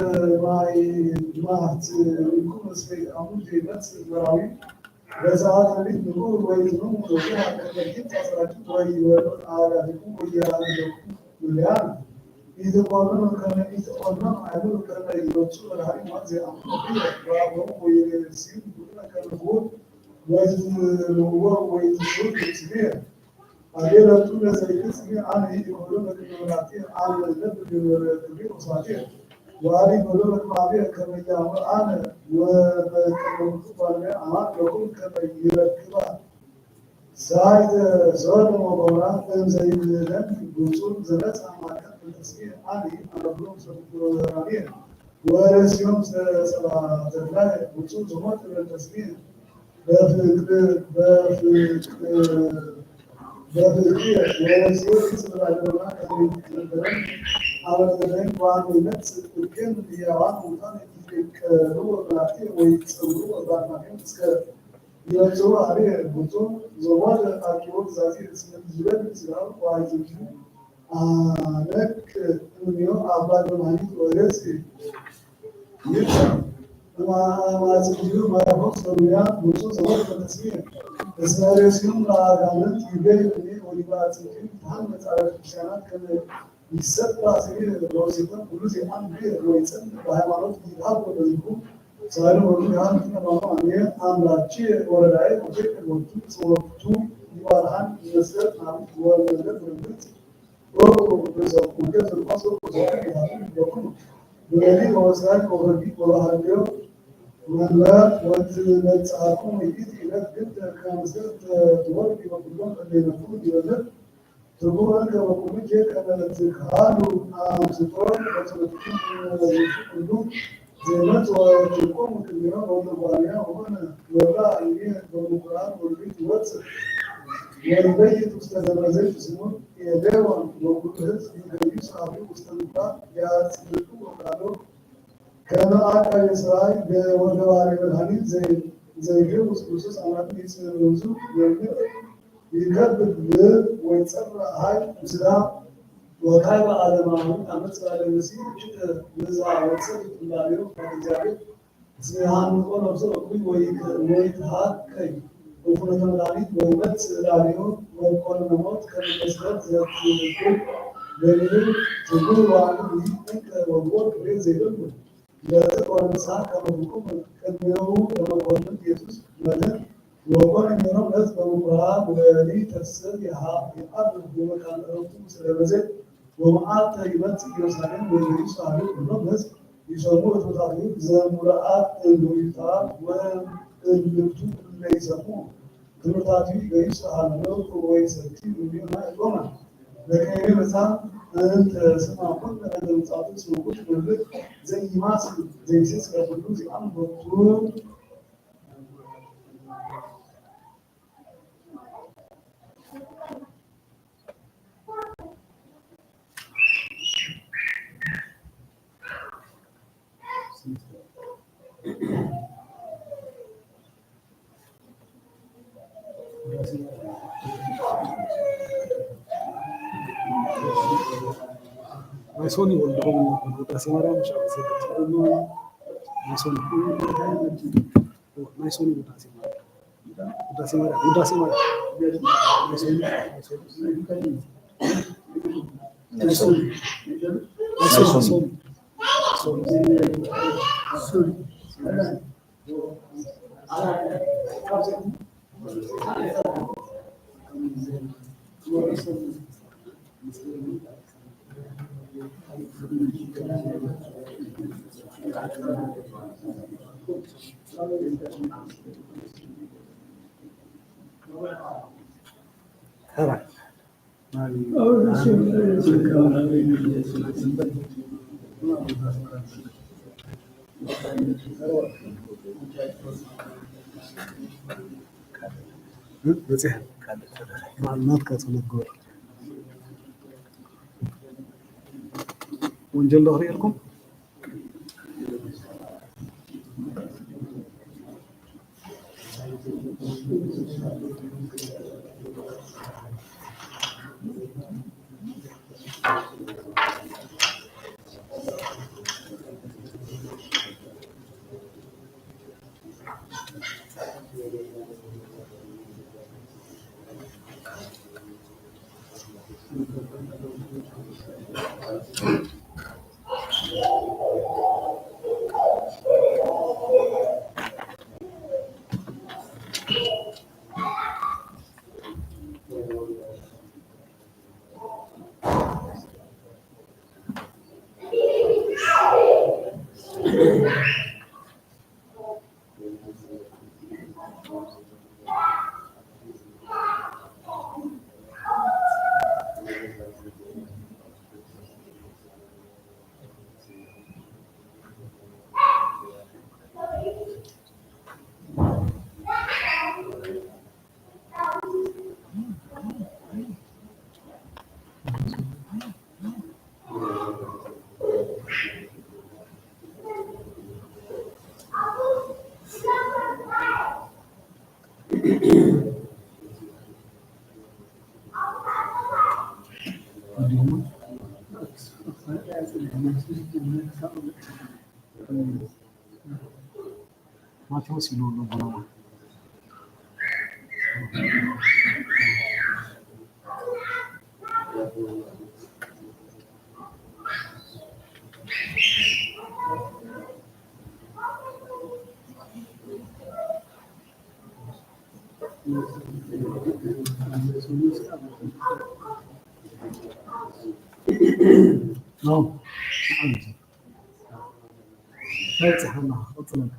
ما يكون اسمي أمود نفس البراوي بساعات نريد نقول ويزنون وجوها كذلك تصرفت ويعلمكم ويعلمكم ويعلم إذا قلنا كنا إذا قلنا عملوا كنا يرسل الحريم ما زي أمور ويسير كنا نقول ويزنون تسمية علينا طول زي اسمي أنا هي يقولون لك المناطق على النبي الكبير وصحيح وعلي يقولون لك معبية كما يعمل أنا وكما نقول أنا يقول كما يركبها سايد زود موضوعات زي الذي بوصول زلات عمليات التسمية علي أنا بلوم سبورانية ورسيوم سبعة زلات بوصول زمات التسمية بافريقيا ورسيوم سبعة زلات على ذلك وعن نفس الكلمة هي عن مكان هو بلاتي ويتصوروا بعد ما يمسك يرجعوا عليه البطون زوال الأركيوت زازي اسم الجبل بسرعة وعيزوجه لك اليوم أبغى المهني ورسي يبقى ما تجيبوا ما يبغى سوريا بطون زوال التسمية اسم رسيم لا كانت يبين لي ولبعض تجيب هم تعرف شانات كذا يسبب سير روسيتا كلوزي عن بير رويسن وهمانوت يذهب ويذهب سالم ورجعان كنا مامانية أملاكي ورداء وجه الوقت صورته يوارهان يسير نام ورداء برمت وبزاف وجه الفصل وزاف يهون بلادي وسائل وردي وراهيو من لا وتنتعكم يجي إلى بنت كامسات دوار في مقدم اللي نقول يولد تقول أنك وكم جاء كانت خالو سطور وتنتقل زينات وتقوم كبيرة والمبانية وهنا ولا إليه والقرآن والبيت واتس والبيت استدرزت سمون يدعون وقلت يكريس أبي استنقاء يا سيدتو وقالوا كان آقا إسرائيل بوجواري الحديث زي جوز خصوص أمامي اسم الرزوق يكبد ويتسرع هاي مسلام وكيف على ما أمس على المسيح جد نزع وتصدق الله فجعل سبحان الله نفسه كل ويتهاد كي وفنا تملاني ويمت لانيو ويكون نموت كم يسرد ذات الكل لأنه تقول وعنه يمك وقول كبير زي الكل لا تقول مساء كما بكم كدميره كما قلنا يسوس مدن وقال إن رب نزل وقرأ ولي تسليها يقبل بمكان الرسول سلامزت ومعات يمت يرسلين ويجلس عليه الناس يسموه تطاقين زمرات الويطات والمكتوب اللي يسموه تطاقين يجلس على النور ويسكتي ويوم الجمعة لكن مثلا أنت سمع كل هذا المتعاطي سموه كل زي ماسك زي سيسكا بلوزي عم بطول ማይሶኒ ወልደው ውዳሴ ማርያም ሻሰበት ማይሶኒ ውዳሴ ማርያም معلومات كاتوليك جوه ونجل ظهري لكم ማቴዎስ ይሉ ነው። No. That's a hammer. What's the name?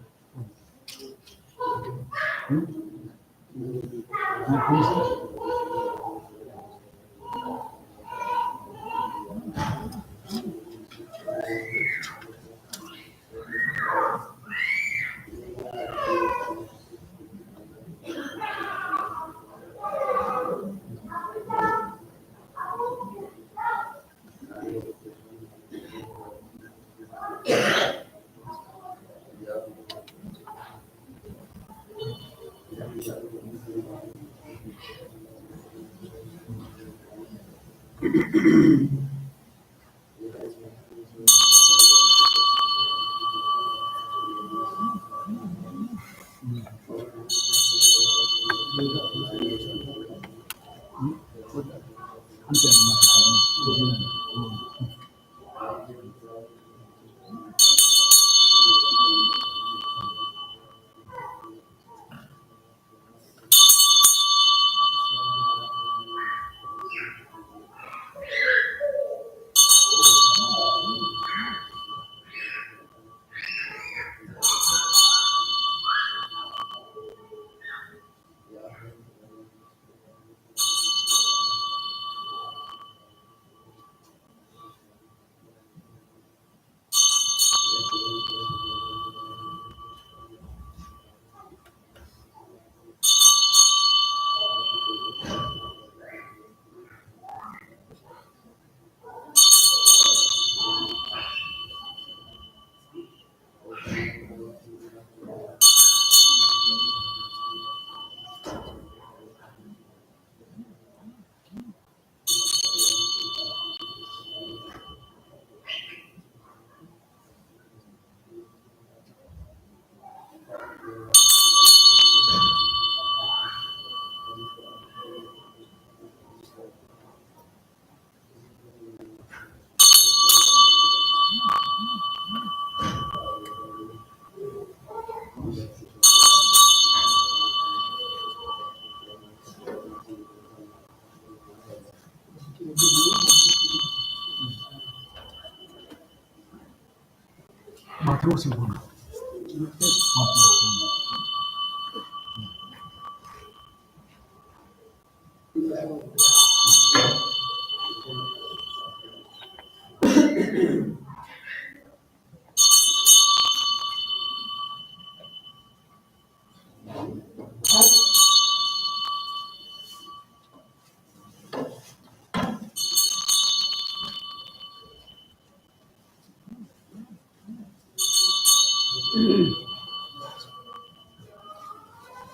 Matheus Silva.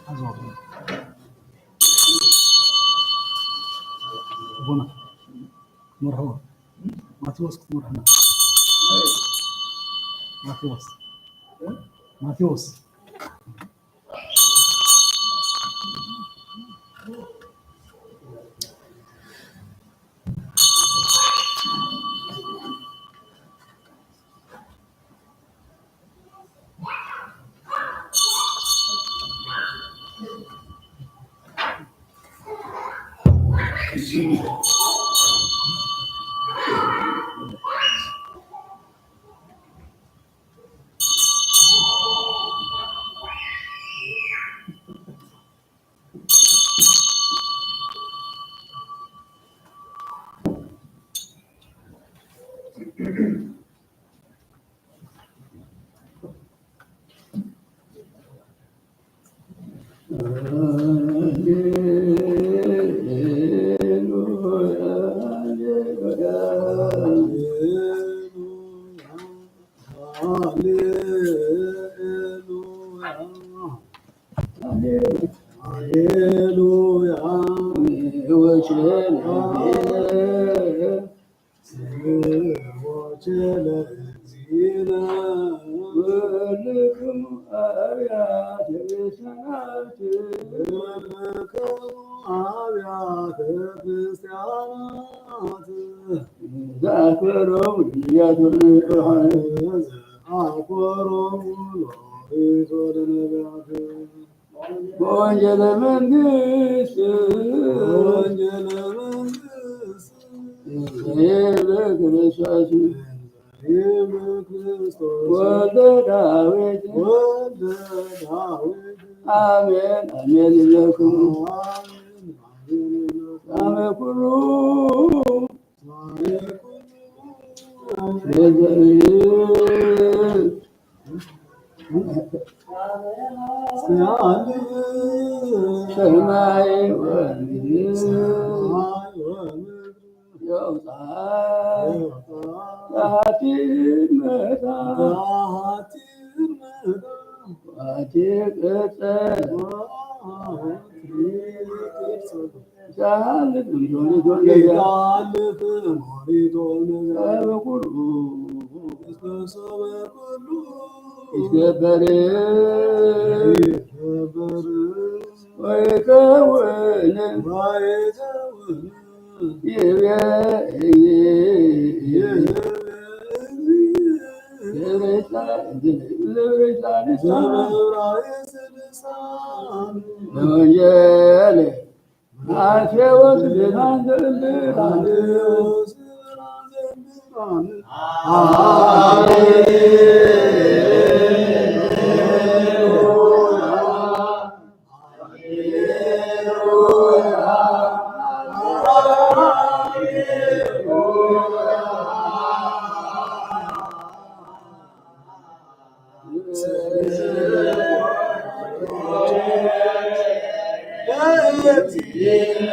As ordens. ابونا مرحبا ماتيوس مرحبا ماتيوس ወንጌለ መንግሥት ክርስቶስ ወልደ ዳዊት አሜን አሜን ይለክሙ አሜ ኩሉ ሰማይ ወምድር ያውጣ ይከበር ወይከውን ወንጌል አፌወት Yes.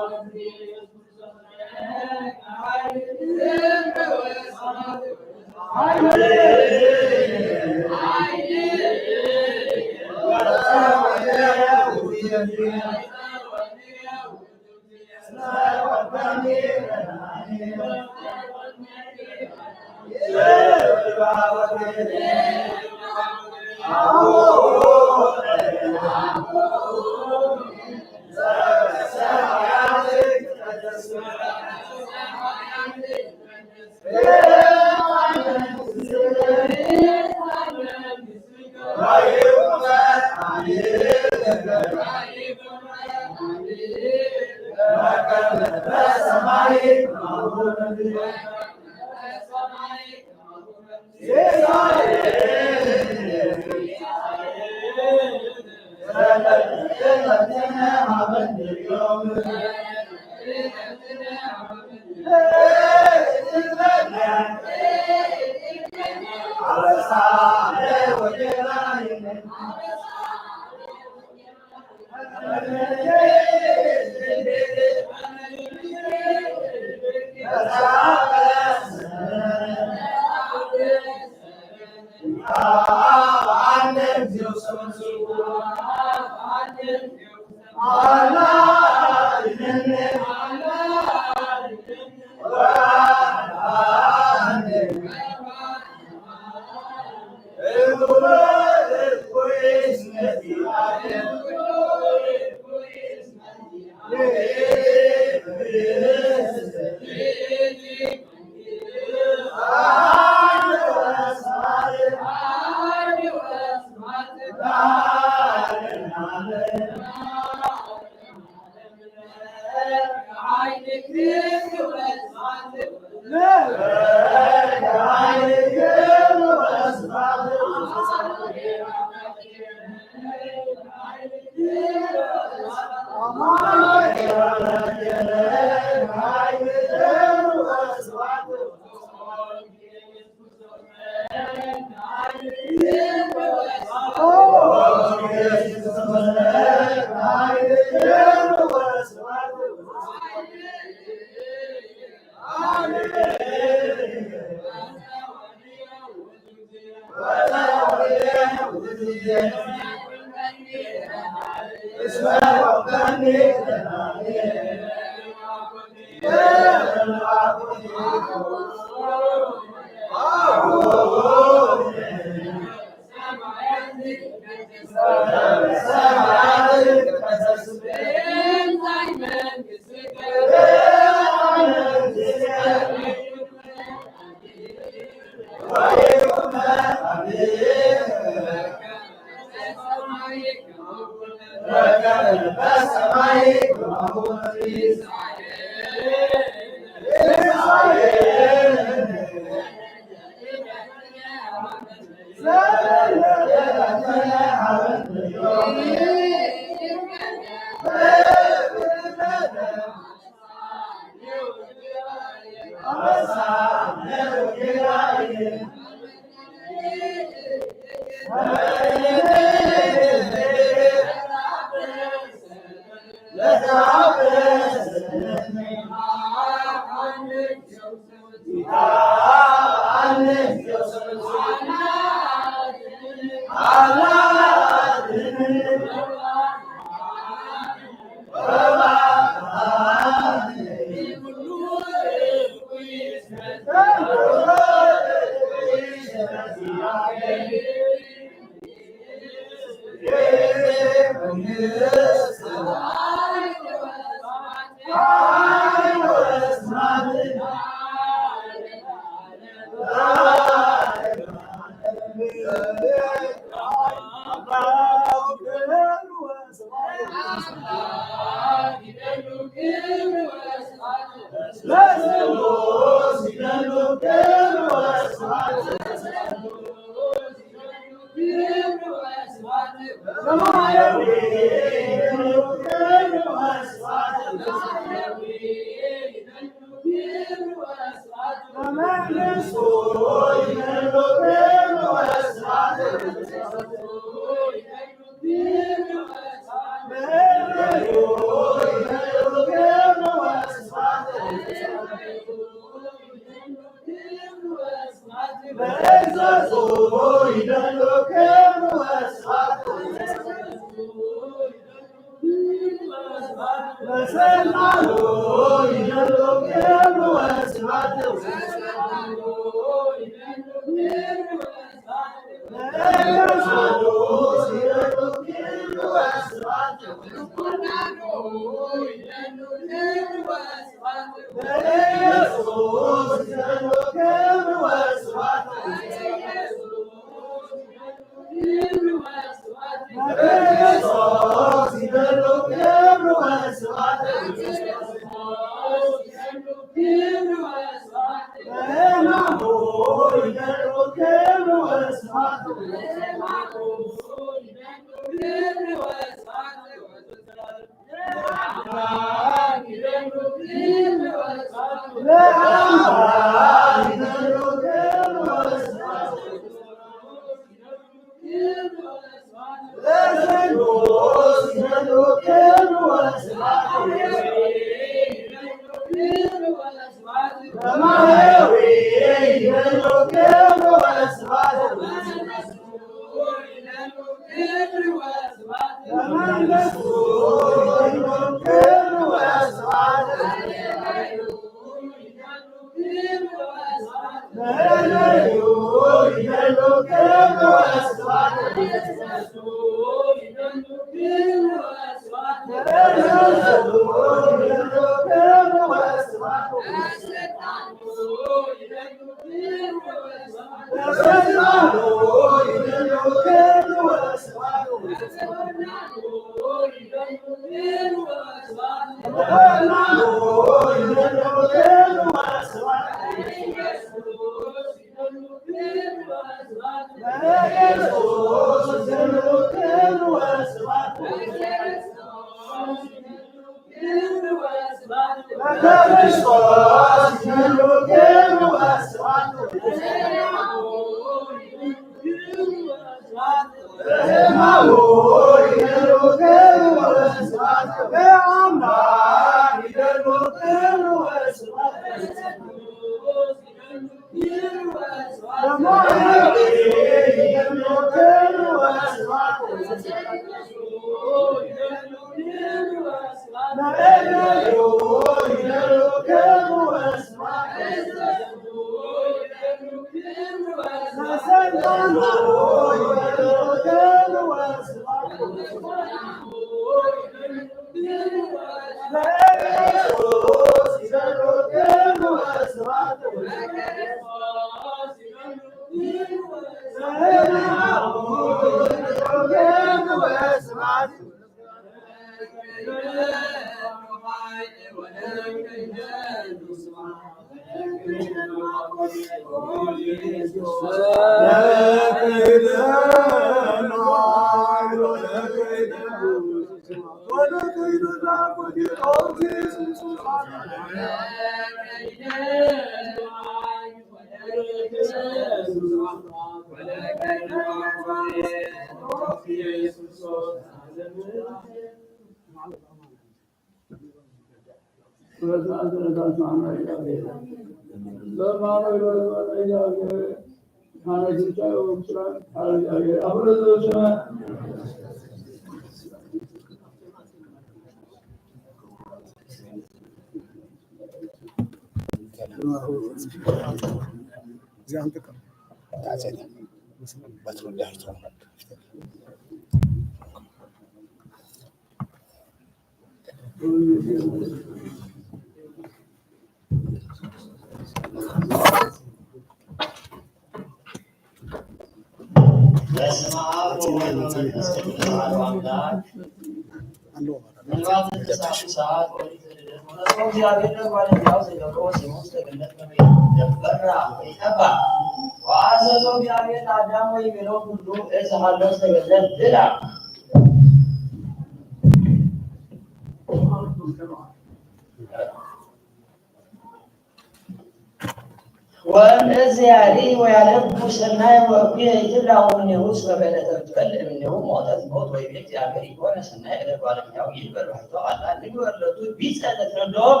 والزياري ويعلم سناي وفيه يتبع من يهوس فبلا تتكلم من يوم موتات موت ويبيت يا غريب وانا سناي الى بالك يا يلبر وحتى الله نقول له بيسال تردو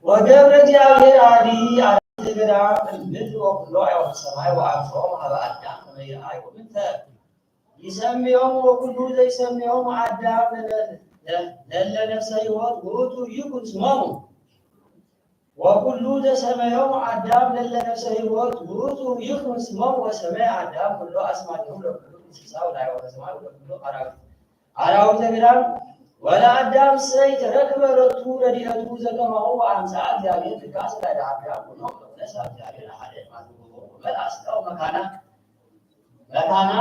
وجبرت يا غير عادي على تقرا البيت وكله يوم السماء وعصوم على ادم يا ايوه انت يسميهم وكله زي يسميهم عدام لله نفسه يوت يكون اسمهم ወኩሉ ዘሰመዮሙ አዳም ለለ ነፍሰ ሕይወት ውእቱ ይኩን ስሞሙ ወሰመየ አዳም ኩሎ አስማቲሁ ለኩሉ እንስሳ ወላዕወተ ሰማይ ወለኩሉ አራዊተ ገዳም ወለአዳም ሰይት ረክበ ሎቱ ረድኤቱ ዘከማሁ ወአምሳለ እግዚአብሔር ትካሰ ለአዳም ሆኖ ነሳ እግዚአብሔር አሐደ ማዝሙሩ ወመልአስጠው መካና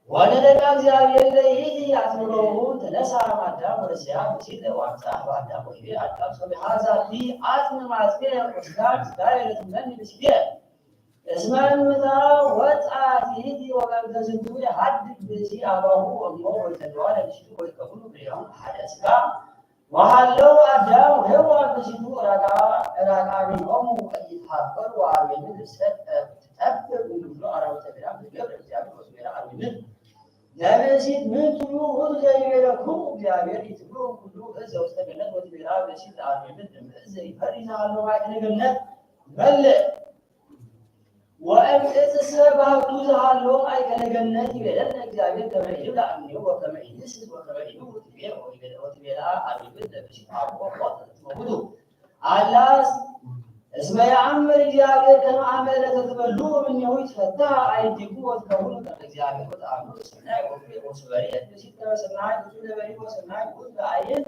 ወለደቃ እግዚአብሔር ለይእቲ አትምሮሁ ተነሳ አዳም ወረሲያ ሲለ ዋምሳ አዳም ወይቤ አዳም ሰብሐ ዛቲ አጽም ማጽቢያ ወስጋት ዳይለት ምን ምስቢያ እስመ እምታ ወጣት ይእቲ ወገብተ ዝንቱ የሐድግ ብእሲ አባሁ ወእሞ ወልተለዋለ ልጅቱ ወይከብሉ ብሬሆን ሐደ ሥጋ ወሃለው አዳም ወሔዋን ብእሲቱ ራቃኒሆሙ ወኢትሐፈሩ ወአርዌ ምድር ትጠብቅ እምኩሉ አራዊተ ገዳም ትገብር እግዚአብሔር ወስሜራ አርዌ ምድር ለብእሲት ምን ትብሉ ውእቱ ዘይቤለክሙ እግዚአብሔር ይትብሉ ኩሉ እዘ ውስተ ገነት ወትቤላ ብእሲት ለአርዌ ምድር እዘ ይፈሪ ዘሃሎ ማእከለ ገነት መልእ ወእምእጽሰ ባህቱ ዘሃሎ ማእከለ ገነት ይቤለነ እግዚአብሔር ከመ ይብላ እምኔሁ ወከመ ይንስት ወከመ ይሙት ወትቤላ አርዌ ምድር ለብእሲት አብኦ ወተትመውቱ አላስ እስመ ያአምር እግዚአብሔር ከመ አመለ ተትበሉ እምኔሁ ይትፈታሕ አይዲክሙ ወትከውኑ ከመ እግዚአብሔር ወተአምሩ ሰናይ ወስበሬት ብእሲት ከመ ሰናይ ብእሲት ለበሪዕ ወሰናይ ውእቱ ለአዕይንት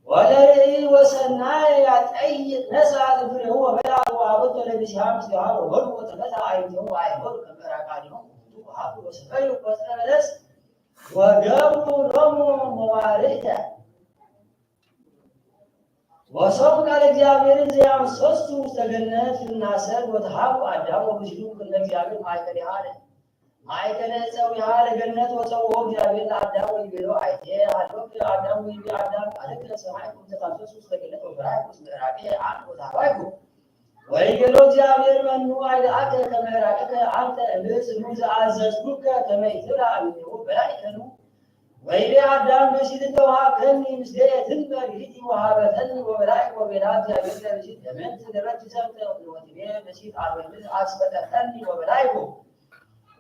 ወለርእይ ወሰናይ ያጠይቅ ነሣእ ፍሬሁ ወበልዐ ወአበቶ ለብእሲሃ ምስሌሃ ወበሉ ወተፈትሐ አዕይንቲሆሙ ወአዕመሩ ከመ ራቃኒሆሙ ወሀቡ ወሰፈዩ ቆጽረ በለስ ወገብሩ ሎሙ መዋርዕተ ወሶም ቃለ እግዚአብሔርን ዘያምሰሱ ውስተ ገነት ፍናሰር ወተሃቡ አዳም ወብእሲቱ እምነ እግዚአብሔር ማእከሊሃ ማእከለ ዕፀዊሃ ለገነት ወፀውኦ እግዚአብሔር ለአዳም ወይቤሎ አይቴ ሀሎክ አዳም ወይቤ አዳም ቃልከ ሰማዕኩ ዘታምሰሱ ውስተ ገነት ወበራይኩ እስመ ዕራቅየ አነ ወተሃባይኩ ወይቤሎ እግዚአብሔር መኑ አይልአከ ከመ ዕራቅከ አንተ እምዕፅኑ ዘአዘዝኩከ ከመ ይትብላዕ እምኔሁ በላዕከኑ ወይቤ አዳም ብእሲት ተውሃብከኒ ምስሌየ ትንበር ይእቲ ወሀበተኒ ወበላዕኩ ወቤላ እግዚአብሔር ለብእሲት ለምንት ገበርኪ ሰብተ ወትቤ ብእሲት አርዌ ምድር አስፈጠርተኒ ወበላዕኩ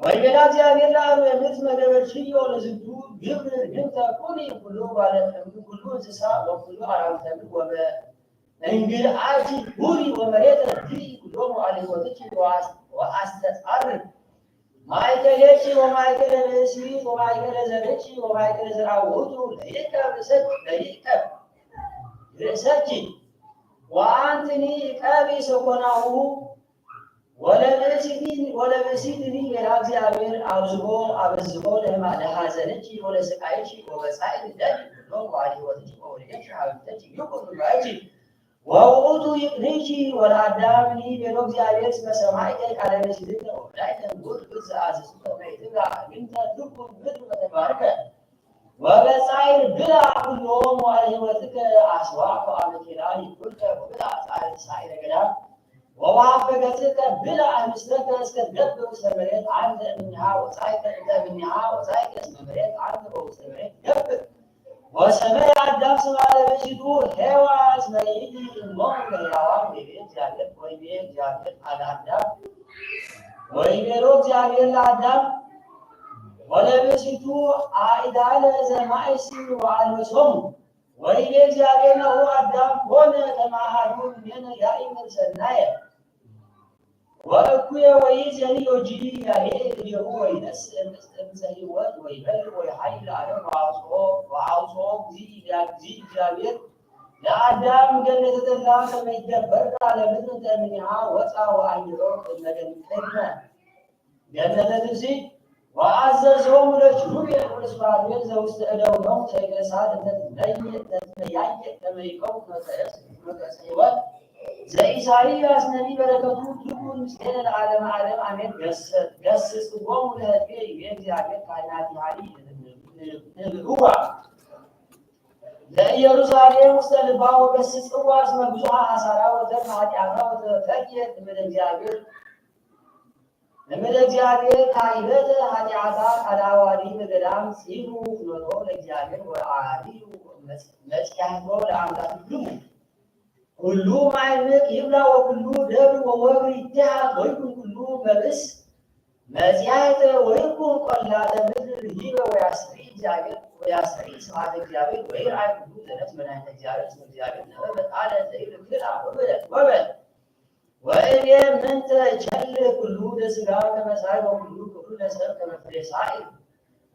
ወይቤላ እግዚአብሔር ለአርዌ ምድር መገበርሽዮ ለዝንቱ ግብር ግብተ ኩኒ ኩሉ ኩሉ እንስሳ ወኩሉ አራዊተ ምድር ወበእንግልአኪ ሁሪ ወመሬተ ትርኢ ኩሎሙ አልሕይወትኪ ወአስተጻርር ማእከሌኪ ወማእከለ ብእሲት ወማእከለ ዘርኪ ወማእከለ ዘርአ ውእቱ ለይእከብ ርእሰኪ ወአንትኒ ዕቀቢ ሰኮናሁ ወለብእሲትኒ ቤላ እግዚአብሔር አብዝሖ ለሐዘንኪ ወለስቃይኪ ወበጻዕር ደም ኩሎሙ አልሕይወትኪ ወወልደኪ ሀብተኪ ይኩን ራእይኪ ወውእቱ ይቅንኪ ወለአዳምኒ ቤሎ እግዚአብሔር እስመ ሰማዕከ ቃለ ብእሲትከ ወበላዕከ ውእቱ ዘአዘዝኩከ ከመ ይትብላዕ እምንተ ትኩን ምድር ወተባርከ ወበጻዕር ብልዕ ኩሎሙ አልሕይወትከ አስዋዕ ወአመኬላ ይኩንከ ወብልዕ ሳዕረ ገዳም ወበሀበ ገጽከ ብልዕ እምስተከ እስከ ትገብር ውስተ መሬት አንተ እምኔሃ ወጻእከ እንተ እምኔሃ ወጻእከ እስመ መሬት አንተ በውስተ መሬት ገብር ወሰመየ አዳም ስማ ለብእሲቱ ሔዋን እስመ ይእቲ እሞሙ ለሕያዋን ወይቤ እግዚአብሔር ለአዳም ወይቤሎ እግዚአብሔር ለአዳም ወለብእሲቱ አኢዳለ ዘማእሲ ወአልበሶሙ ወይቤ እግዚአብሔር ለሁ አዳም ኮነ ከመ አሐዱ እምኔነ ያእምር ሰናየ ወእኩየ ወይእዜኒ ዮጂዲ ያሄድ እዴሁ ወይነስእ እምዕፀ ሕይወት ወይበልዕ ወይሐይ ለዓለም ወአውጽኦ እግዚአብሔር ለአዳም ገነተ ተድላ ከመ ይትገበር ቃለ ምድር እንተ እምኔሃ ወፃ ወአየሮ ቅድመ ገነተ ትፍሥሕት ወአዘዞሙ ለኪሩቤል ወለሱራፌል ዘውስተ እደዊሆሙ ሰይፈ እሳት እንተ ትትመያየጥ ከመ ይቀውሙ መቅደሰ ሕይወት ዘኢሳይያስ ነቢይ በረከቱ ትኩን ምስሌነ ለዓለመ ዓለም አሜን። ገሥጽዎሙ ለሕዝቤ ይቤ እግዚአብሔር ካህናቲሃ ንብዕዋ ለኢየሩሳሌም ውስተ ልባ ወገሥጽዋ እስመ ብዙኃ ሐሳራ ወተርፈ ኃጢአታ ወተፈቅየት እምደ እግዚአብሔር ካይበተ ኃጢአታ ቃላዋዲ በገዳም ጽኑ ፍኖቶ ለእግዚአብሔር ወአሐዲዩ መጽያሕቶ ለአምላክክሙ ኩሉ ማዕምቅ ይብላ ወኩሉ ደብር ወወግር ይትሐት ወይኩን ኩሉ መብስ መጽያሕተ ወይኩን ቈላተ ምድር ሂበ ወያስሪ እግዚአብሔር ወያሰሪ ስብሐተ እግዚአብሔር ወይርአይ ኩሉ ዘነት መድኃኒተ እግዚአብሔር እስመ እግዚአብሔር ነበበ ቃለ ዘይብክላ ወበል ወእኔ ምንተ ቸል ኩሉ ለሥጋ ከመሳይ ወኩሉ ክብሩ ለሰብእ ከመ ፍሬ ሳዕር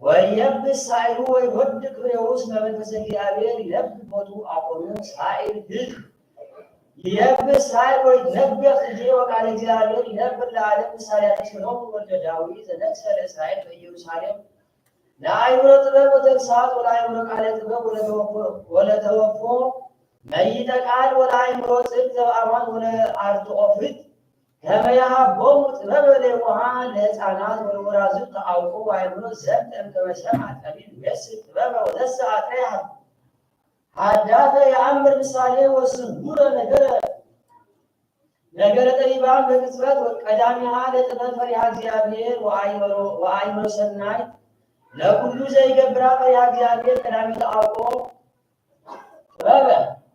ወየብስ ሳዕሩ ወይወድቅ ፍሬው እስመ መንፈሰ እግዚአብሔር ይነብብ ቦቱ አቆሙ ሳዕር ህዝብ የብስ ሳዕር ወይትነገፍ ልጄ ወቃለ እግዚአብሔር ይነብር ለዓለም ምሳሌያተ ሰሎሞን ወልደ ዳዊት ዘነግሠ ለእስራኤል በኢየሩሳሌም ለአእምሮ ጥበብ ወተግሣጽ ወለአእምሮ ቃለ ጥበብ ወለተወፎ መይተ ቃል ወለአእምሮ ጽድቅ ዘበአማን ወለአርትዖ ፍት ከመ ያሃቦሙ ጥበበ ለየዋሃን ለሕፃናት ወለወራዙት ተአውቆ ወአእምሮ ዘንተ እምከመ ሰምዐ ጠቢብ ይቤስር ጥበበ ወዘሰ አጥረየ ሀዳፈ የአምር ምሳሌ ወስንጉረ ነገረ ጠቢባን በቅጽበት ቀዳሚሃ ለጥበብ ፈሪሃ እግዚአብሔር ወአእምሮ ሰናይ ለኩሉ ዘይገብራ ፈሪሃ እግዚአብሔር ቀዳሚ ተአውቆ ጥበበ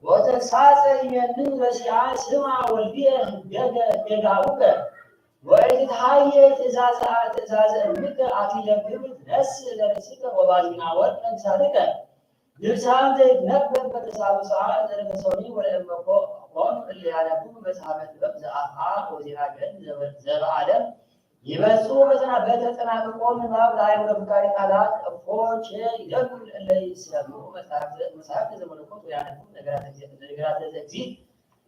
ወተግሣጽ ይሜንዕ በሲዓ ስማ ወልድየ ሕገጋቡከ ወኢትትሃየ ትእዛዘ እምከ አክሊለ ክብር ትነሥእ ለርእስከ ወባዝግና ወርቅ ለምሳሌከ ድርሳን ዘይትነበብ በተሳቡ ሰዓት ዘረፈሰኒ ወለእመኮ ሆኑ እለ ያነብቡ መጽሐፈ ጥበብ ዘአፍአ ወዜና ገድ ዘበዓለም ይበጽሑ በተጠናቅቆ ምንባብ ለአእምሮ ፍካሪ ቃላት እፎች ይደጉል እለ ይሰምዑ መጽሐፍተ ዘመለኮት ወያነብቡ ነገራተ እግዚእ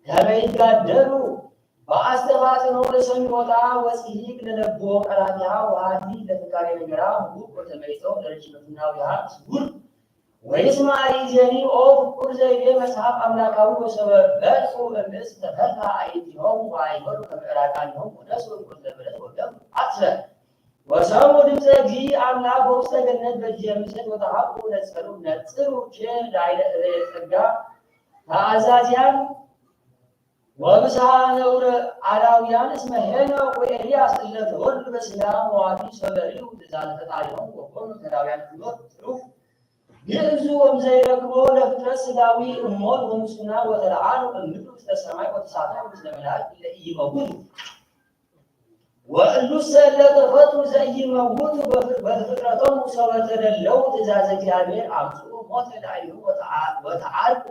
ከመ ይጋደሉ በአስተፋጽኖ ለሰሚዖታ ወጽሒቅ ለነቦ ቀራፊሃ ወሃቲ ለፍካሬ ነገራ ሁሉ ወተመይጦ ለረጅመትናዊሃ ስጉር ወይስማ ይዜኒ ኦ ፍቁር ዘይቤ መጽሐፍ አምላካዊ ወሰበበልጹ እምስ ተፈታ አይቲሆም ወአይመሩ ከመዕራቃኒሆም ወነሱ ወዘበለት ወደም አትረ ወሰሙ ድምፀ እግዚእ አምላክ በውስተ ገነት በእጅ የምስል ወተሃቁ ነጸሩ ነጽሩ ላይለ ጸጋ ተአዛዚያን ወብስሐ ነውረ አላውያን እስመ ሄኖክ ወኤልያስ እለ ተወልዱ በሥጋ መዋቲ ሰበሪው ትእዛዘ ፈጣሪሆም ወኮኑ ተዳውያን ፍኖት ጽሩፍ ግዕዙ ወምዘይረክቦ ለፍጥረት ሥጋዊ እሞት ወሙስና ወተለዓሉ እምድር ውስተ ሰማይ ወተሳተፉ ምስለ መላእክት ለኢይመውቱ ወእሉሰ እለ ተፈጥሩ ዘኢይመውቱ በፍጥረቶሙ ሰበ ተደለው ትእዛዘ እግዚአብሔር አምጽኡ ሞተ ላዕሌሁ ወተዓርቁ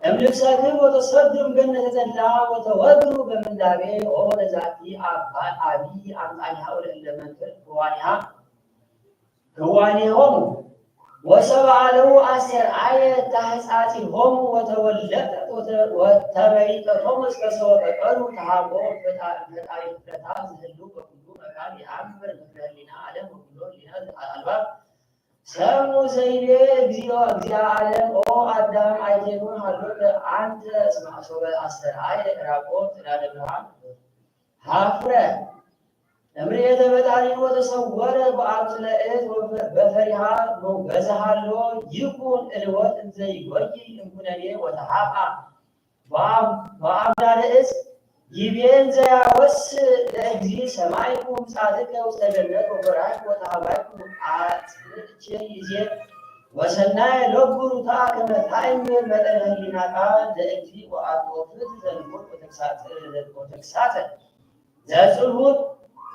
እምልብሰ ክብር ወተሰድሩ ገነተ ዘላ ወተወግሩ በምንዳቤ ኦ ለዛቲ አቢይ አምጣኒሃ ወለእለ መንክር ክዋኔሆሙ ወሰብአለሁ አሰርአየ ታሕጻጺሆሙ ወተወለጠት ወተመይጠቶሙ እስከ ሰወ ፈቀዱ ተሃቦ ፈጣሪ ፍጥረታት ዝህሉ በኩሉ መካን የአምር ምክረ ህሊና ዓለም ወኩሎ ህሊና አልባብ ሰሙ ዘይቤ እግዚኦ እግዚአ ዓለም ኦ አዳም አይቴኑ ሀሎተ አንተ እስመ ሶበ አሰርአየ ራቆ ጥላደ ብርሃን ሀፍረ እምርኤተ በጣሪ ወተሰወረ በአጽለ እት በፈሪሃ በዛሃሎ ይኩን እልወት እንዘ ይጎይ እምኩነኔ ወተሃቃ በአምዳደ እጽ ይቤን ዘያወስ ለእግዚእ ሰማይኩ ምጻትከ ውስተ ገነት ወበራይኩ ወተሃባይኩ አጽንቼ ይዜ ወሰናይ ለጉሩታ ከመ ታእምር መጠነ ህሊናከ ለእግዚእ ወአጥወፍት ዘንቦት ወተግሣጸ ዘጽልሁት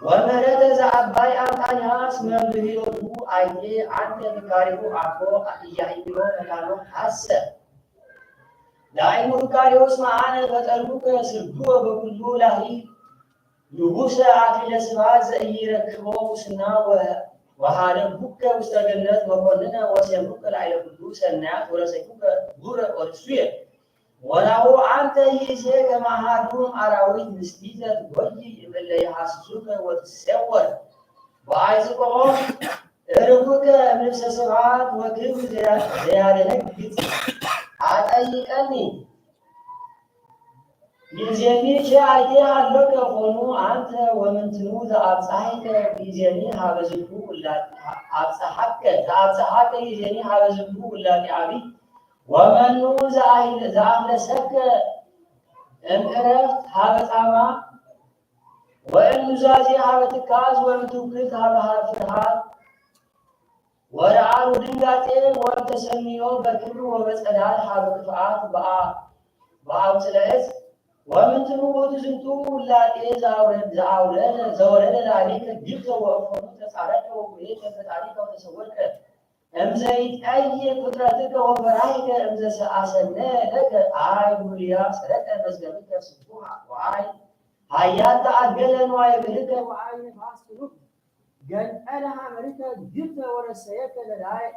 ወመረተ ዘአባይ አምጣኒሃ እስመ ብሂሎቱ አይቴ አንተ ፍካሪሁ አኮ ኢያኢምሮ መካኖ ሐሰብ ዳይሙ ፍካሪሁ እስመ አነ ፈጠርኩከ ስግዱወ በኩሉ ላሂ ንጉሠ አክሊለ ስብሐት ዘኢይረክቦ ሙስና ወሃደጉከ ውስተ ገነት መኮንነ ወሴሙከ ላዕለ ኩሉ ሰናያት ወረሰይኩከ ዱረ ወርሱየ ወናሁ አንተ ይእዜ ከመ አሐዱ አራዊት ምስጢተ ትጎይ እምእለ ይሐስሱከ ወትሰወር ወአዕጽቆም እርኩከ እምልብሰ ስብሐት ወክብር ዘያደነግጥ አጠይቀኒ ይእዜኒ ቸአይቴ ሀሎከ ኮኑ አንተ ወምንትኑ ዘአብጽሐከ ይእዜኒ ሀበ ዝንቱ ዘአብጽሐከ ይእዜኒ ሀበ ዝንቱ ውላጤ አቢይ ወመኑ ዘአምለሰከ እምዕረፍት ሀበ ጻማ ወእምኑዛዜ ሀበ ትካዝ ወእምትውክልት ሀበ ፍርሃት ወረአሉ ድንጋጤ ወእምተሰሚዮ በክብር ወበጸዳል ሀበ ክፍአት በአውፅለ ዕፅ ወምንትኑ ውእቱ ዝንቱ ውላጤ ዘወረደ ላዕሌከ ግብተ ወእፎኑ ተጻረከ ወጉሌከ ፈጣሪከ ወተሰወርከ أمزيت أي قدرتك وفرائك أمزس أسنى لك آي وليا سرك مزجبك سبوها وآي هيا تأجلن ويبلك وآي نفاس كنوك قال أنا عملتها جبت ورسيك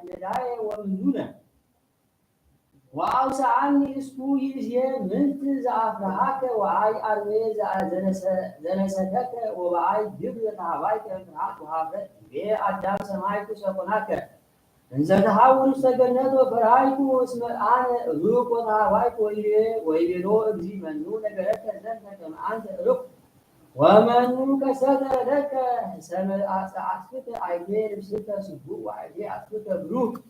لداية ومنونة وأوسع عني اسكو يزي منت زعفرهاك وآي أروي زنستك وآي جبت هوايك انتهاك وهابت بي أدام سمايك سكناك إنزل تحاول سجنات وفرايك واسم أنا روك وتهوايك ويلو أبزي منون جرك زنك كما أنت روك ومن كسد لك سمع أسفك عينين بسكة سبوع وعينين أسفك بروك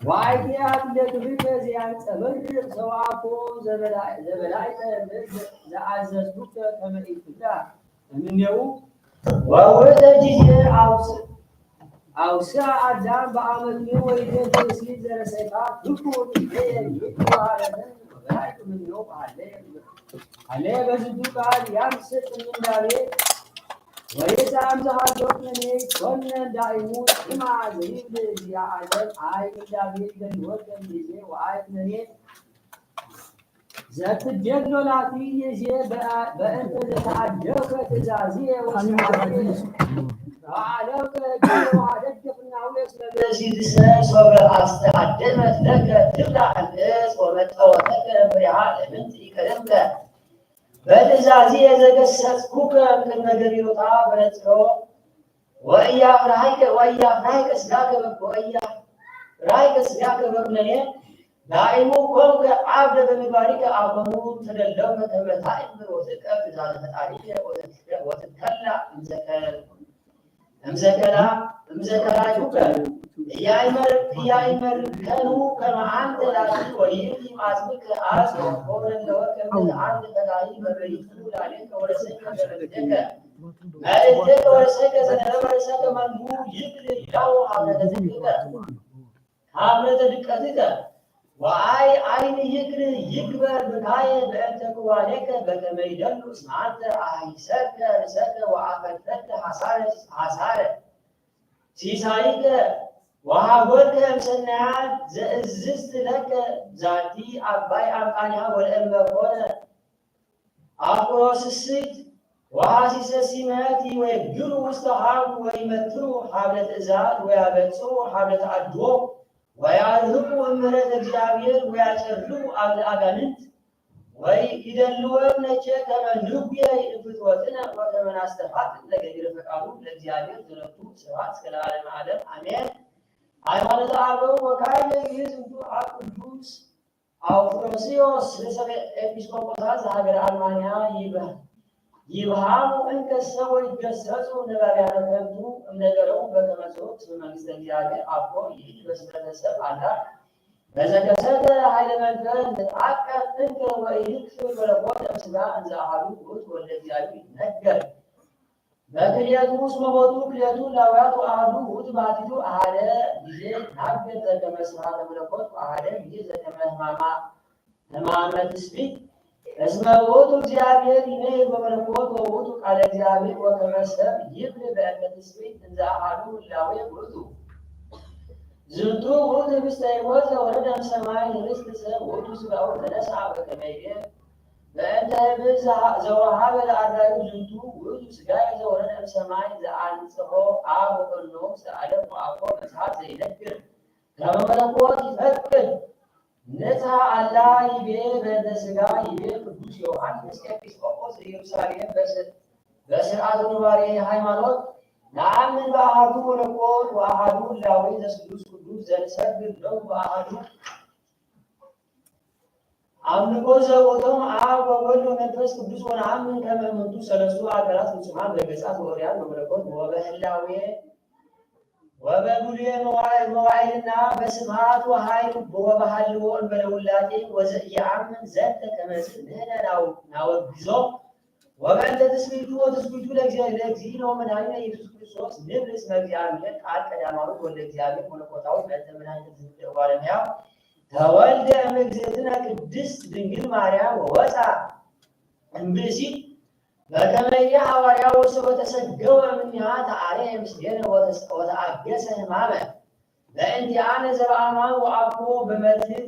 وعينين أتلك بك زيان سبر سواكو زبلايك زعززبك كما إتلا من يوم وورد جزير أوسع أدام بعمل ويجي تسليد زرسيقات دكتور إيه يقوى وبلايك من يوم عليه بزدوك على يمسك من داري ويسا أمزها جوكني كنا دائمون إما زريب لزي عالم آي من دابير جنوكن لزي وآي منين ذات الجدل لاتي يزي بأنت تتعجوك تزازيه وسعاديه وعلوك جل وعدك في النعوية سيد السنس وبأستعدمت لك تبلع الناس ومتوتك برعاء منتي كلمك بتزازيه زقسس كوكا من المجري وطعام بنتكو وإياه رايك سلاك وإياه رايك سلاك بمنين دائمو كونك عبد بمبارك أبنو تدلوك تمتائم وتكأف ذات تاريخ وتتكلع امزكلا كوكا يا إمر كانوا كما عند لكن ويجي معزمك آسف فورا لو كان عند تلاهي مريضون عليك ورسيك بردك ما لديك ورسيك زنلا ورسيك من هو يقل يلاو حاملة دكتك وآي عين يكبر بكاية بأنتك وعليك بكما يدلو سمعت عيساك رساك وعفتك حسارة سيسايك وحاولك مسنعات ززت لك ذاتي أباي أمقانها والأمة فونا أقروس السيد وحاسس سيماتي ويبجروا مستحاب ويمتروا حابلة إزاد ويابتسوا حابلة عدو ويعرفوا أمرة الجابير ويعترفوا أغانت ويدلوا ابنك كما نبيا فتوتنا وكما نستفاد لقدر فقالوا للجابير تنطوا سوات كالعالم عالم أمين حيوانات عربو وكاين يزدو عقدوس أو فرنسيوس لسبب إبسكوبوسات هاجر ألمانيا يبهامو إنك سوى يتجسسوا نبغي أنا فهمتوا منقلوا بكمسوت من مستنجابير أبو يجلس بتسب على إذا كسرت على من عقد أنت ويكسر بالقوة أمسكها أن زعلوا قوت والذي نقل لكن يدوس مبادوك يدول لوات وأهلو قوت بعديدو على جزء عقد كما سمعنا بالقوة وعلى جزء كما ما تسبيت اسمه قوت جابير إنه بالقوة وقوت على جابير وكما سب يبلغ بأن تسبيت أن زعلوا لاوي قوتو زنتو قوت بستيقظ وردم سماعي لستسا قوت سبعو تنسع بكمية فأنت زوحاب الأعداء زنتو قوت سقاي زوردم سماعي زعان سخو عاب وقلنوم سألم وعفو مسحاب زي نكر كما ملقوات يفكر نتها الله يبيه بند سقاي يبيه قدوس يوحان مسكبس وقوس يرسالين بسرعة نواري حيمانوت نعم من بأحدو ونقول وأحدو اللاوي زسدوس قدوس زنسبب لو بأحدو أمنكو زوتهم عاب وقلوا منترس قدوس ونعم من كما منتو سلسو عقلات وسمعان بقسات وريان وملكوت وبهلاوي وبقولي مواعيلنا بسمعات وهاي وبهلوون بلولاتي وزي عم زدت كما سنهنا ناوبزو وبعد تسبيتو لك ومن هنا يسوع كريستوس نبرس مجيامير قال كلامه والجامع ملكوتاوي بعد من هنا تزيد بالميا تولد امجزتنا قدس دنجل ماريام ووسع امبسي بكما يحواريا وسو تسجوا منها تعالى مسكين وتعجس همامه በእንቲአነ ዘበአማን ወአኮ በመትሕት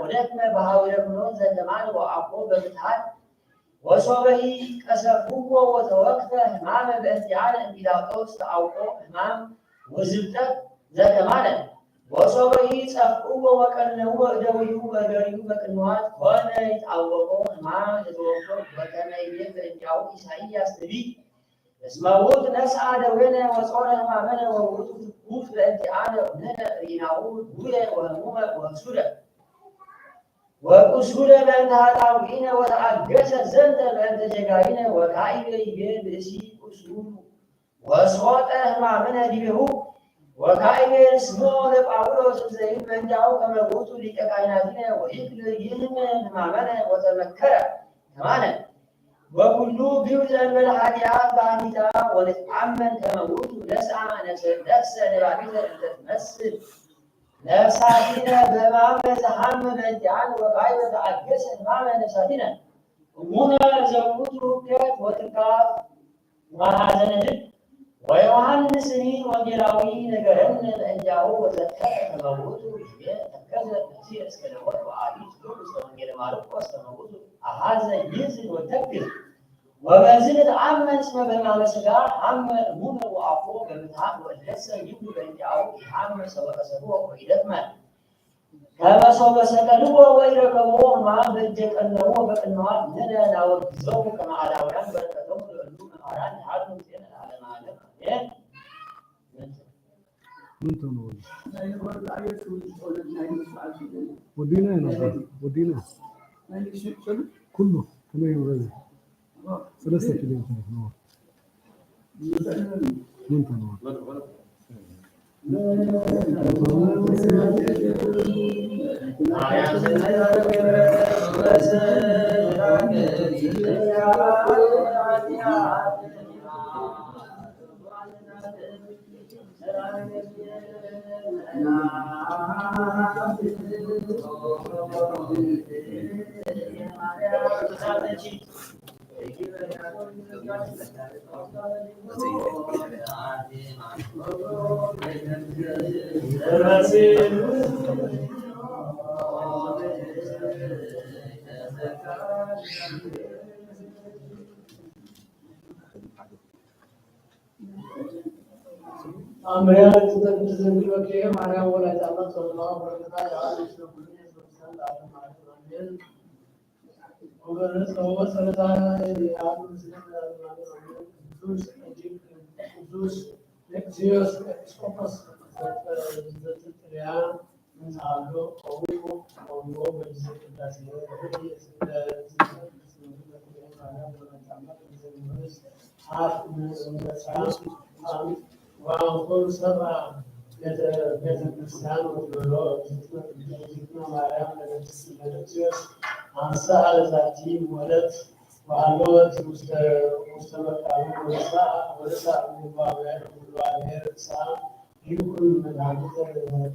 ወደክመ በሀዊረ ፍኖት ዘተማን ወአኮ በምትሃት ወሶበሂ ቀሰፍዎ ወተወክፈ ሕማመ በእንቲአነ እምጲላጦስ ተአውቆ ሕማም ወዝብጠት ዘተማነ ወሶበሂ ጸፍዕዎ ወቀነውዎ እደዊሁ በገሪሁ በቅንዋት ኮነ ይታወቆ ሕማም ዘተወክፎ በከመ ይቤ በእንቲአሁ ኢሳይያስ ነቢይ እስመ ውእቱ ነሥአ ደዌነ ወጾረ ሕማመነ ወውእቱ ትኩስ በእንቲአነ እምነ ሪናሁ ዱየ ወህሙመ ወቁሱለ በእንተ ኃጣውኢነ ወተአገሰ ዘንተ በእንተ ጀጋይነ ወካዕበ ይቤ ብእሲ ቁስሉ ወሶጠ ሕማመነ ዲቤሁ ወካዕበ ንስሞ ለጳውሎስ ዘይብል በእንቲአሁ ከመ ውእቱ ሊቀ ካህናቲነ ወይክል ይህም ሕማመነ ወተመከረ ከማነ ወኩሉ ግብር ዘእንበለ ኃጢአት በአንዲታ ወንትአመን ከመ ውእቱ ነሥአ ነፍሰ ነባቢተ እንተ ትመስል ነፍሳቲነ በሕማመ ዘሐመ በእንቲአነ ወካዕበ ተአገሰ ሕማመ ነፍሳቲነ እሙነ ዘውእቱ ውከት ወትካት ወሐዘነ ልብ ወዮሐንስኒ ወንጌላዊ ነገረነ በእንቲአሁ ወዘከረ ከመ ውእቱ ይቤ ተከዘ ነፍስየ እስከ ለሞት ወአቢጽ ውስተ ወንጌለ ማርቆስ ከመ ውእቱ አሐዘ ይሕዝን ወተክዝ ወበዝህ ተአመን እስመ በሕማመ ሥጋ ሐመ እሙነ ወአኮ በምትሃት ወእለሰ ይብሉ በእንቲአሁ ኢሐመ ሰበከ ሰብሖ ወኢደክመ ከመ ሰበ ሰቀልዎ ወኢረከብዎ ሕማም በእጀ ቀነዎ በቅንዋት ንሕነ ናወግዞሙ ከመ አላውያን በረከቶሙ ለእሉ መምህራን ይሃሉ ጤነ ለዓለመ ዓለም አሜን። ودينا هنا ودينا كله كما يوري 3 كيلو نور انت نور አምሪያ ተተክዝ ዘንድ ወከየ ማርያም ወላዲተ አምላክ ሰለላሁ ዐለይሂ وأنقل سبع بيت الكريستيان والبلوغ مريم لنفسيوس عن سأل ذاتي ولد وعلوت مستمكان ولساء من الوالير ساء يمكن من عدد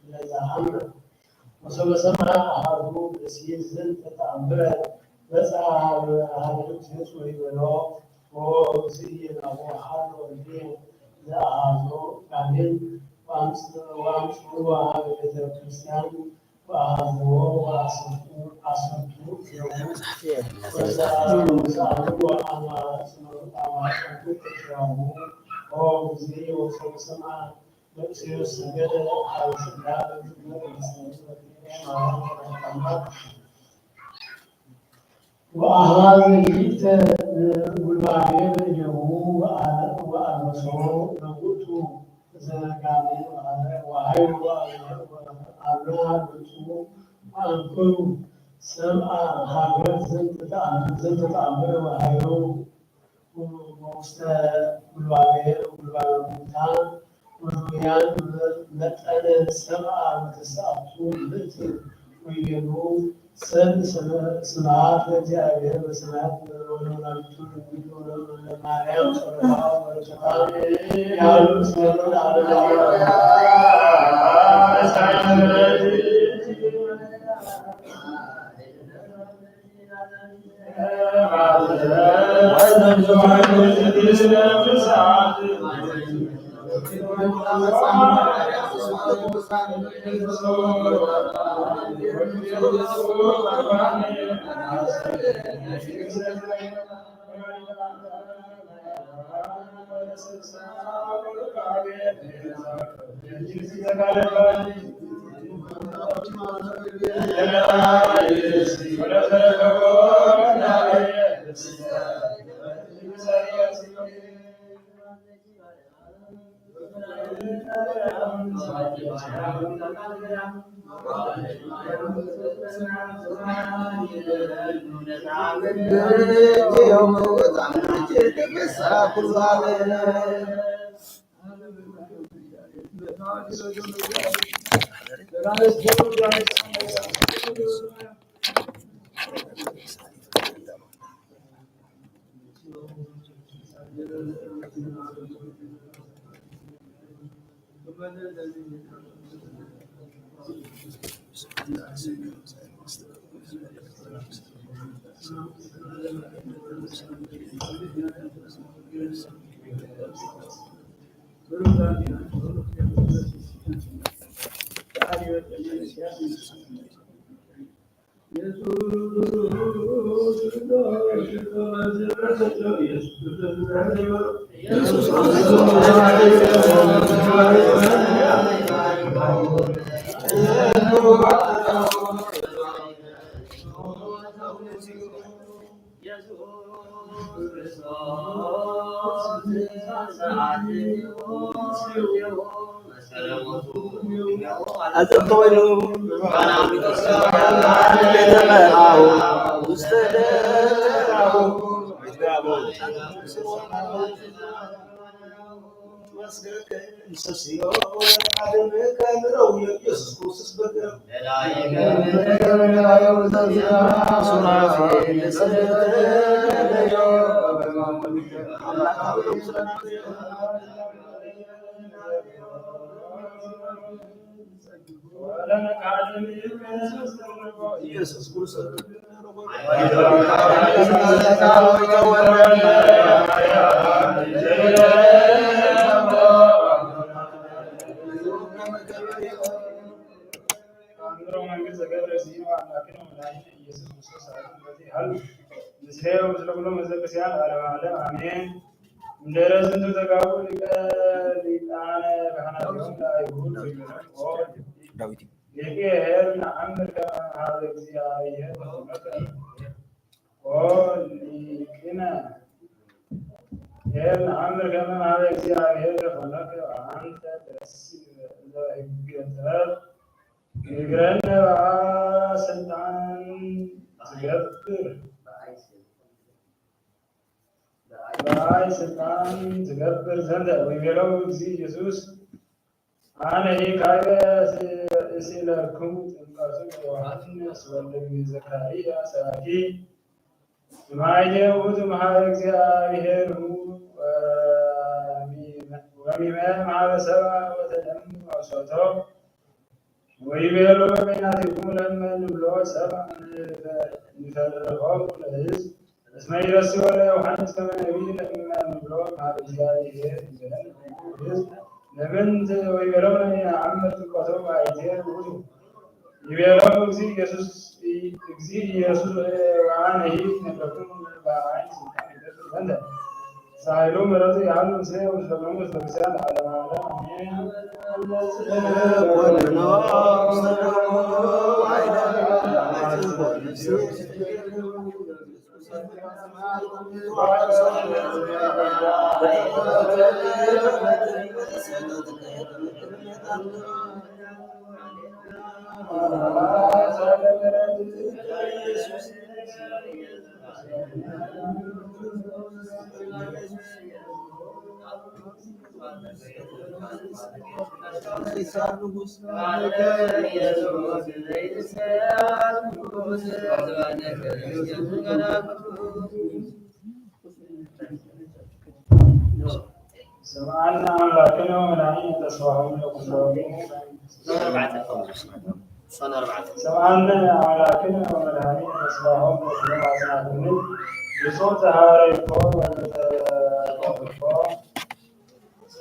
لزعم وسوى سمع أحده بسير زن تتعبر بسعى هذا الكريستيان ويبلغ وزينا وحال والدين لأعزو كامل وأمسكوا هذا بيت الكريستيان وأعزوه وأصبتوا وسألوا أما أصبتوا تشربوا وزي وصول سمع بأسير السجد أو سجاد وأهل البيت والبعير يهو وألمسه نبوته زنكامل وعير وأبناء بسوء وأنكر سمع حاجات زنت تعبر وعيرو والبعير والبعير والبيان متأل سمع متساعدون بيت ويجنوب سمعات لجابر وسمعات ونولدتون مريم صلى الله عليه وسلم يا المسلمون على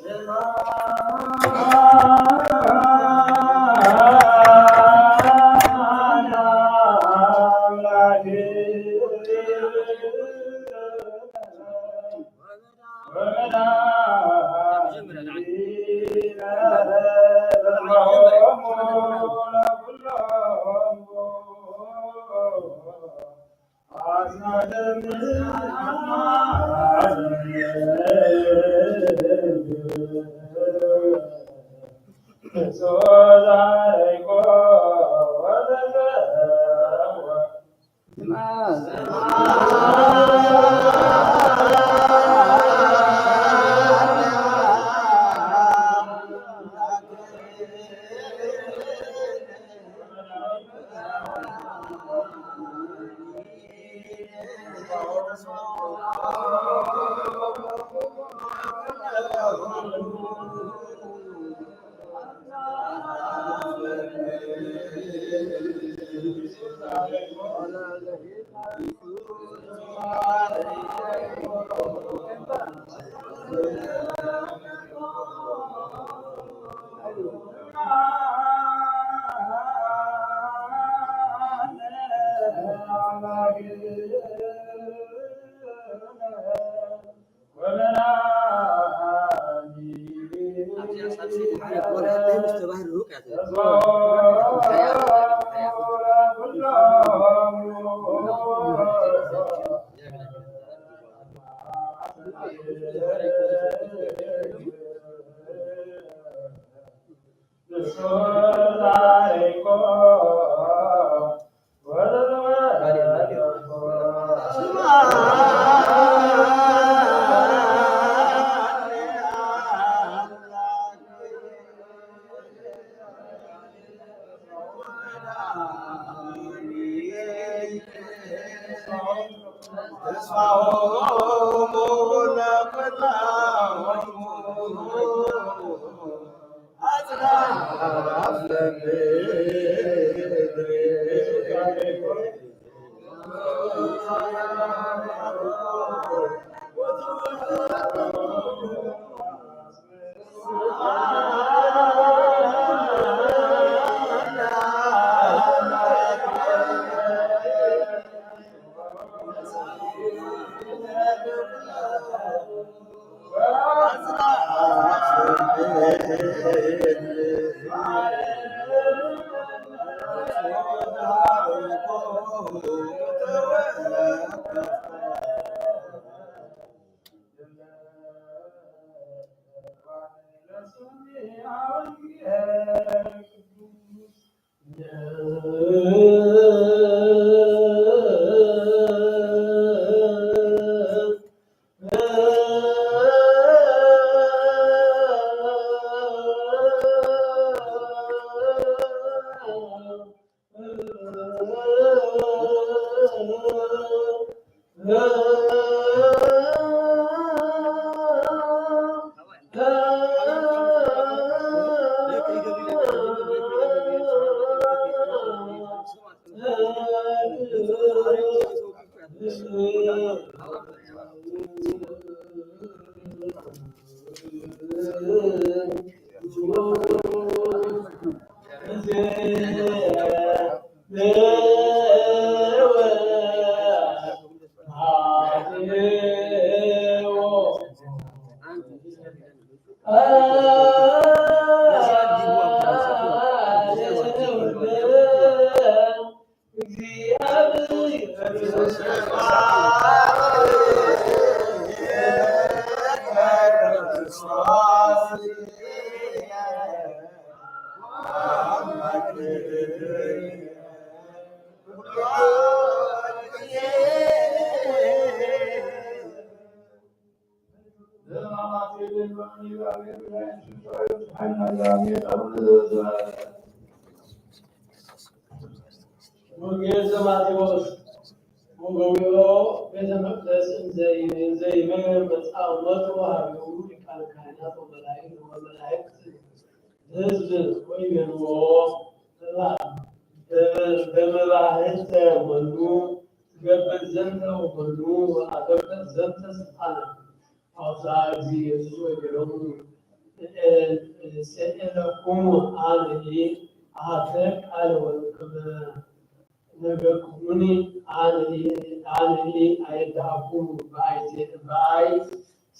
سمعنا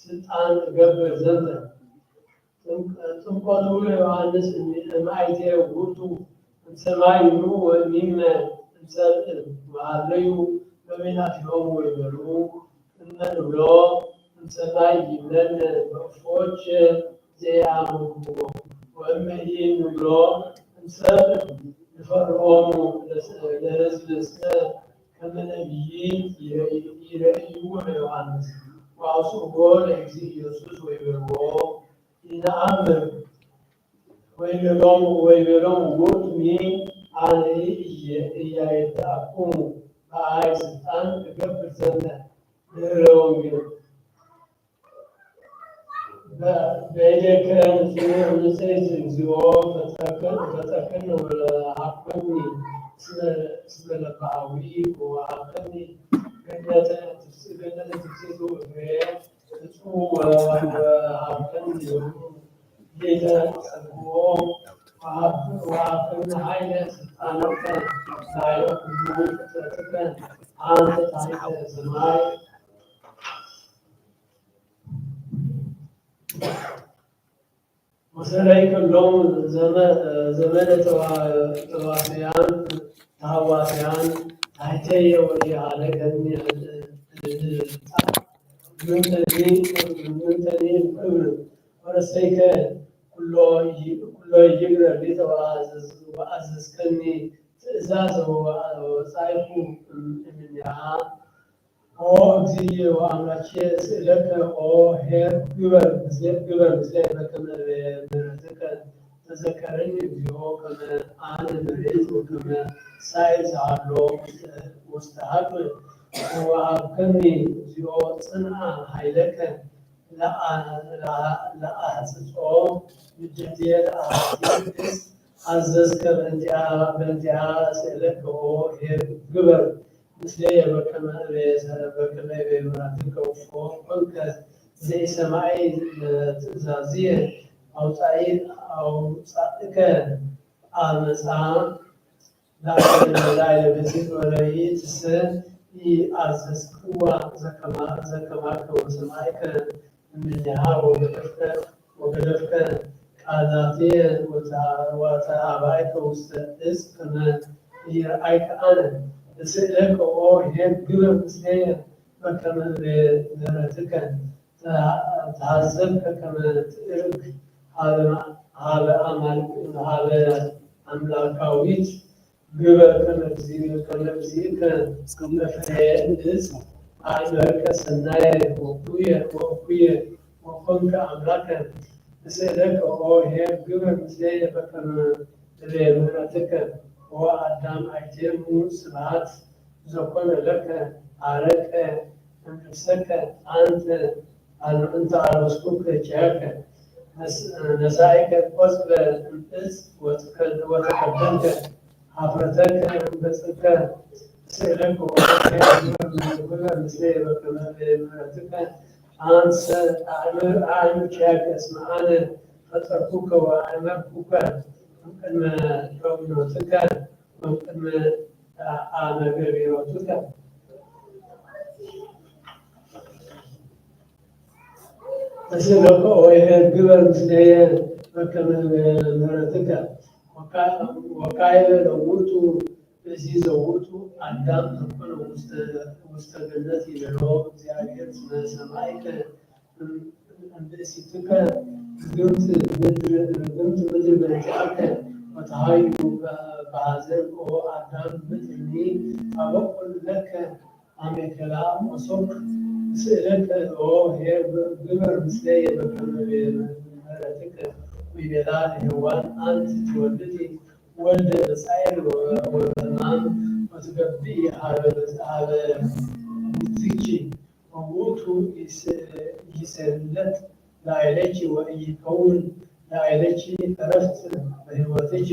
ስልጣን ገብር ዘንተ ጥምቀቱ ለዮሐንስ ማይቴ ውጡ ሰማይ ኑ ወሚመ እንሰብእ ወአለዩ በቤናቲሆሙ ወይበሉ እመን ብሎ ሰማይ ይብለን በእፎች ዘያምጉ ወእመሂን ብሎ እንሰብእ ንፈርዖሙ ለሕዝብ ከመ ነቢይ ይረእይዎ ለዮሐንስ ወአውስኦ ለእግዚእ ኢየሱስ ወይቤልዎ ይነአምር ወይቤሎሙ ውእቱኒ አነ ኢያይትአክሙ በአይ ስልጣን እገብር ዘንተ ድኅረ ወንጌል በእዴከ ንጽሕት እግዚኦ ፈጠርከኒ ወለሃብከኒ እስመ ለባህዊ ወወሃብከኒ ገነተ ትፍሥሕቱ እግሬ ፍጹም ወወሃብከኒ ጌታ ጸግቦ ወወሃብከኒ ኃይለ ስልጣነከ ኃይለ ኩሉ ፍጥረትከ አንተ ታሕተ ሰማይ ወሰረይከ ሎሙ ዘመነ ተዋስያን ተሐዋስያን ታሕተየ ወኢሃለከኒ ምንተኒ ክብር ወረሰይከ ኩሎ ይግበር ሊተ ወአዘዝከኒ ትእዛዘ ወጻእኩ እምኔሃ ኦ እግዚእ ወአምላኬ ስእለከ ኦ ኄር ግበር ምስሌ በከመ ምሕረትከ ተዘከረኒ እግዚኦ ከመ አነ መሬት ወከመ ሳይል ዘሃሎ ውስተ ሀቅል ወወሃብከኒ እግዚኦ ጽንዐ ኃይለከ ለአሕጽጾ ምድትየ ለአሕጽጽ አዘዝከ በእንቲአሃ ስእለከ ኦ ኄር ግበር ምስሌየ በከመ በምሕረትከ ወፎ ኮንከ ዘይሰማይ ትእዛዝየ አውጻእከ አመፃ ላዕለ ብእሲት ወለይእትሰ ኢአዘዝክዋ ዘከማከ ወሰማዕከ እምኔሃ ወገደፍከ ቃላትየ ወተሃባይከ ውስተ ዕፅ ከመ ኢረአይከ አነ እስእለከ ኦ ኄር ግበር ምስሌየ በከመ ምሕረትከ ተሃዘብከ ከመ ትዕርግ ሀበ አምላካዊት ግበር ከመ እግዚእከ በፍሬየ ዕፅ አእመርከ ሰናየ ወእኩየ ወኮንከ አምላከ እስእለከ ኦ ኄር ግበር ምስሌየ በከመ ምሕረትከ ወአዳም አይቴሙ ስብሐት ዘኮነ ለከ አረቀ እምነፍሰከ እንተ አልበስኩከ ኪያከ ነሣኢከ ቆጽለ እምዕፅ ወተከደንከ ኀፍረተከ እምገጽከ እስእለከ ኦ ኄር ግበር ምስሌየ በከመ ምሕረትከ አንሰ አዕምር ኪያከ እስመ አነ ፈጠርኩከ ወአእመርኩከ እምቅድመ ጦርነትከ ወእምቅድመ አመገቢሮትከ እስእለከ ኦ ኄር ግበር ምስሌየ በከመ ምሕረትከ ወካዕበ ለውእቱ ብእሲ ዘውእቱ አዳም ዘኮነ ውስተ ገነት ይቤሎ እግዚአብሔር እስመ ሰማዕከ እምብእሲትከ ግምት ምድር በእንቲአከ ወተሃዩ በሐዘን ኦ አዳም ምድርኒ ታበቁል ለከ አሜከላ ወሶክ እስእለከ ኦ ኄር ግበር ምስሌየ በከመ ምሕረትከ ወይቤላ ለሔዋን አንቲ ትወልዲ ወልደ በጻዕር ወበሕማም ወትገብኢ ሀበ ምትኪ ወውእቱ ይሴልለት ላዕሌኪ ወኢይከውን ላዕሌኪ ዕረፍት በሕይወትኪ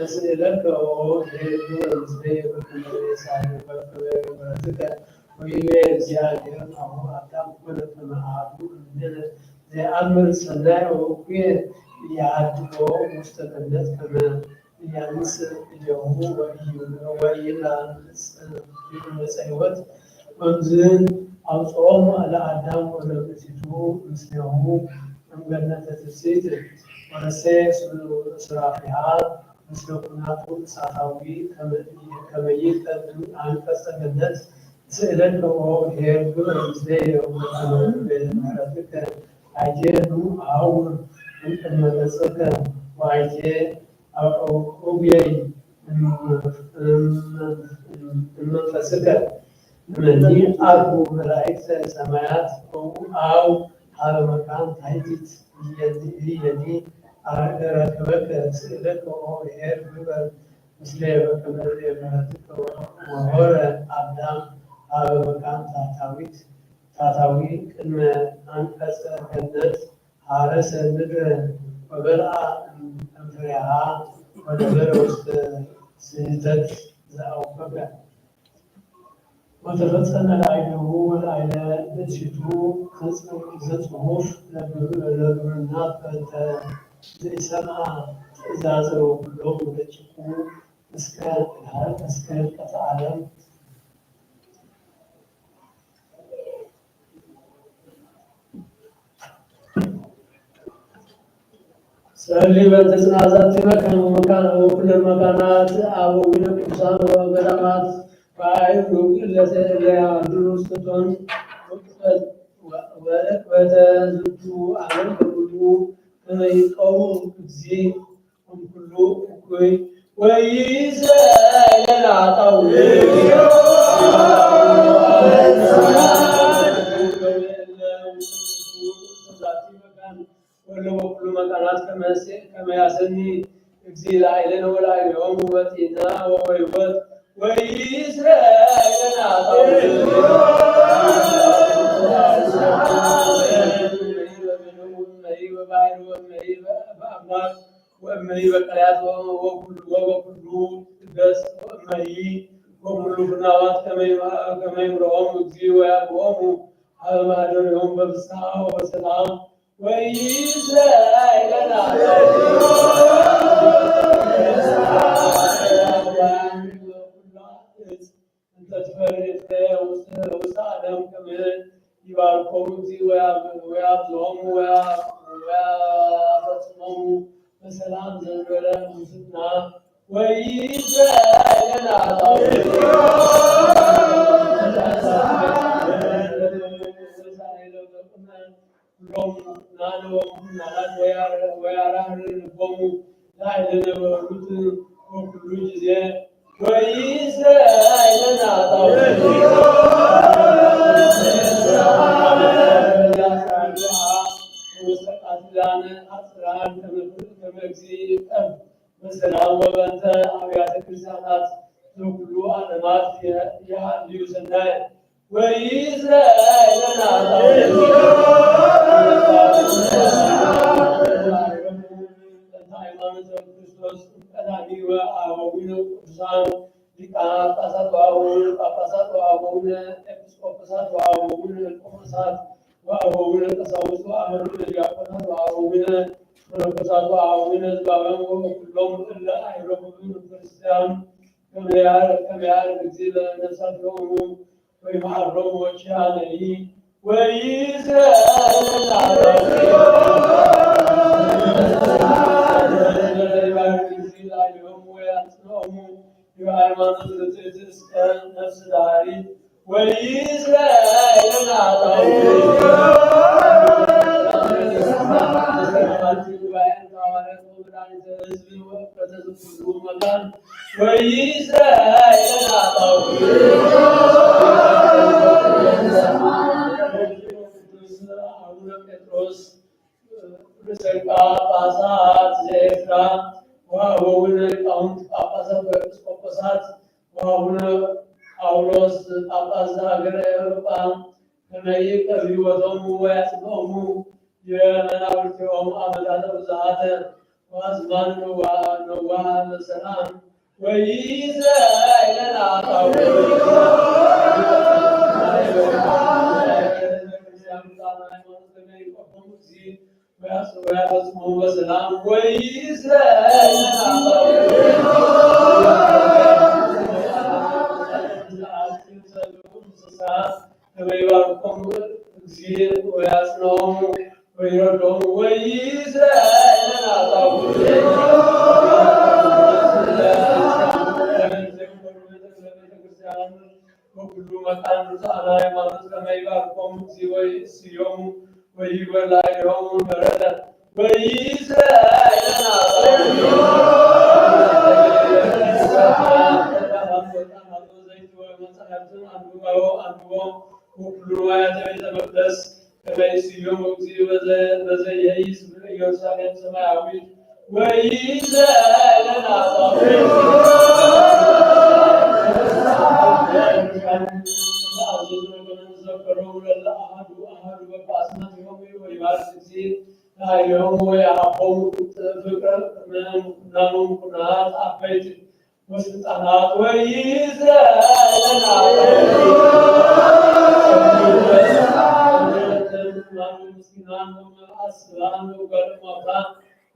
እስእለከ ኦ ኄር ግበር ምስሌየ በከመ ምሕረትከ ወይቤ እግዚአብሔር አቡነ አዳም ኮነ ከመ አሐዱ እምኔነ ዘየአምር ሰናየ ወእኩየ ኢያሃድጎ ውስተ ገነት ከመ ኢያንስ እዴሁ ወኢይላንስ ሕይወት ወእምዝ አውፅኦም ለአዳም ወለብእሲቱ ምስሌሁ እምገነተ ትፍሥሕት ወረሴ ሱራፊሃ ምስለ ኩናቱ እሳታዊ ከመይቀድ አንቀጸ ገነት ስእለን ከወሄር ግብር ምስሌየ ወምሕረትከ አይቴኑ አውር እመገጸከ ወአይቴ ኦብየይ እመንፈስከ እምኒ አርኩ መላእክተ ሰማያት አው ሀበ መካን ታሕቲት ኢየኒ ረክበከ ስእለከ ወኄር ግበር ምስሌየ በከመ ምሕረትከ ወሖረ አዳም ሀበ መካን ታሕታዊ ቅድመ አንቀጸ ገነት ሀረሰ ምድረ ወበልዓ እምፍሬሃ ወነበረ ውስተ ስሕተት ዘአውከከ وتفصل العينه والعين بتشتو زصوف لبرنات لسمع زازرو كلهم بتشكو اسكال كتعلم سألي بنتزنازات مكان وكل المكانات أو من القدسان وغرامات فاعلوا كل ليعدلوا وتزدوا على القلوب كما يقوم زي هم كله كوي ويسأل العطاء ولو كل مكانات كما يسني زي لا إله ولا يوم وتينا ويوت وإسرائيل وأمي بقيات وكل بس وأمي وكل بنوات كما يمرهم وجزي ويقوموا على ما أدرهم ببساء وبسلام وإسرائيل وسعدهم كمان يباركهم ويعبدهم ويعبدهم بسلام زنبلا وسطنا وإسرائيل በሰላም ወበንተ አብያተ ክርስቲያናት ሁሉ ዓለማት ያህልዩ ሰናይ ወኢይዝራኤል ሃይማኖተ ክርስቶስ ቀዳሚ ወአበዊነ ቅዱሳን ሊቃነ ጳጳሳት ወአበዊነ ኤጲስቆጶሳት ወአበዊነ ቆሞሳት ወአበዊነ ቀሳውስት ወአበዊነ ዲያቆናት ወአበዊነ መነኮሳት ወአበዊነ ሕዝባውያን ወኩሎም እለ አይረክቡ ክርስቲያን ከመያርግ እግዚእ ለነፍሳቲሆሙ ወይምሃሮሙ ወኪያነኒ ወኢይዝራኤል ሃይማኖት ለትዕግስት ነፍስ ዳሪት ወኢይዝራኤል አቡነ ጴጥሮስ ርእሰ ጳጳሳት ዘኤርትራ ወአበዊነ ሊቃውንት ጳጳሳት ወኤጲስቆጶሳት ወአቡነ ጳውሎስ ጳጳስ ዘሀገረ ኤውሮጳ ከመ ይቀብልዎሙ ወያጽንዖሙ የመናብርቲሆሙ ዓመታተ ብዝኃተ ወአዝማነ ነዋሐ በሰላም ወኢይዝራኤል ويعتصموا بسلام وإسرائيل ከመይባርኮም እግዚእ ወያጽንዖሙ ወይረድኦሙ ወይእዜሰ ወኩሉ መካን ርቱዓነ ሃይማኖት ከመይባርኮሙ እግዚእ ወይእስዮሙ ወይግበር ላዕሌሆሙ ምሕረተ ወኩሉ ንዋያተ ቤተ መቅደስ ከመይእስዮሙ እግዚእ በዘይሄይስ ኢየሩሳሌም ሰማያዊት ወይእዜሰ ኃይሎሙ ወየአቦሙ ፍቅረ ምናኑም ኩናት አበይት ወስልጣናት ወይእዜሰ ምስኪናን ወመልአስባን ወጓለማውታን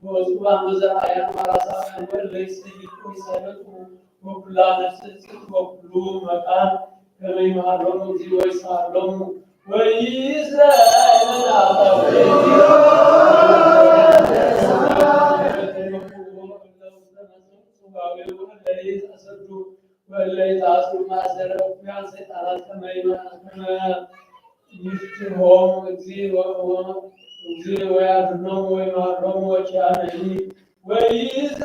ወዕጹባን ወዘራእያን ወአራሳውያን ወእለይሰይጡ ይሰረቁ ወኩላ ነፍስ ጽድቅ ወኩሉ መካን ከመ ይምሃሎሙ እግዚእ ወይሳሎሙ ወይእዜሰ ወለይታስሩ ማእሰረ እኩያን ሰይጣናት ከመ ይፍትሖሙ እግዚእ ወያድኅኖሙ ወይምሃሎሙ ወኪያነኒ ወይእዜሰ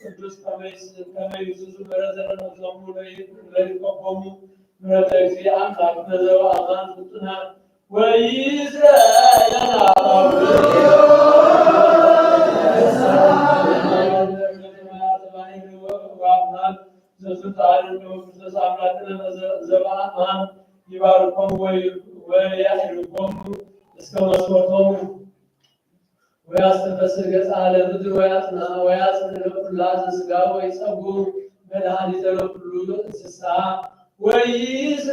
ቅዱስ ከመ ይብዝዙ ምሕረተ ለነፍሶሙ ለይቆሙ ምሕረተ እግዚእ አምላክነ ዘበአማን ፍጡነ ወይእዜሰ ዘበአማን ይባርኮሙ ወያዕርጎሙ እስከ መስወቶሙ ወያስተፈስሕ ገጸ ለምድር ወያጽንዕ ለኩላ ዘሥጋ ወይጸጉር መድኃኒተ ለኩሉ እንስሳ ወይእዜሰ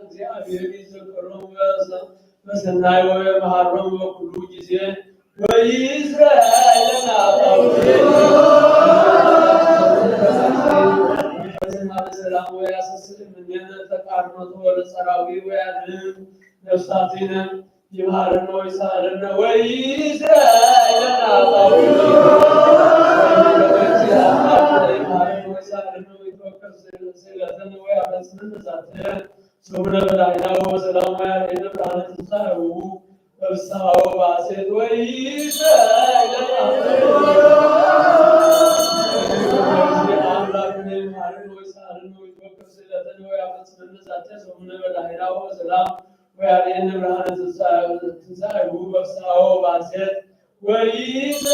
እግዚአብሔር ይዘክሮሙ በሰናይ ወይምሃሮሙ በኩሉ ጊዜ ወይእዜሰ በሰላም ወያሰስል እምኔነ ተቃርኖቱ ወለጸራዊ ወያድኅን ነፍሳቲነ ይምሃረነ ወይሳለነ ወይእዜሰ ስእለተነ ወያፈጽመነ ዛተ ሶብነ በላዕናሁ ወሰላሙ ያርአየነ ብርሃነ ትንሣኤሁ በፍስሓ ወበሐሤት ወይእዜሰ አምላክነ ይምሃረነ ወይሳለነ ወይትወከፍ ስእለተነ ወያፈጽመነ ዛተ ሶብነ በላዕናሁ ወሰላሙ ያርአየነ ብርሃነ ትንሣኤሁ በፍስሓ ወበሐሤት ወይእዜሰ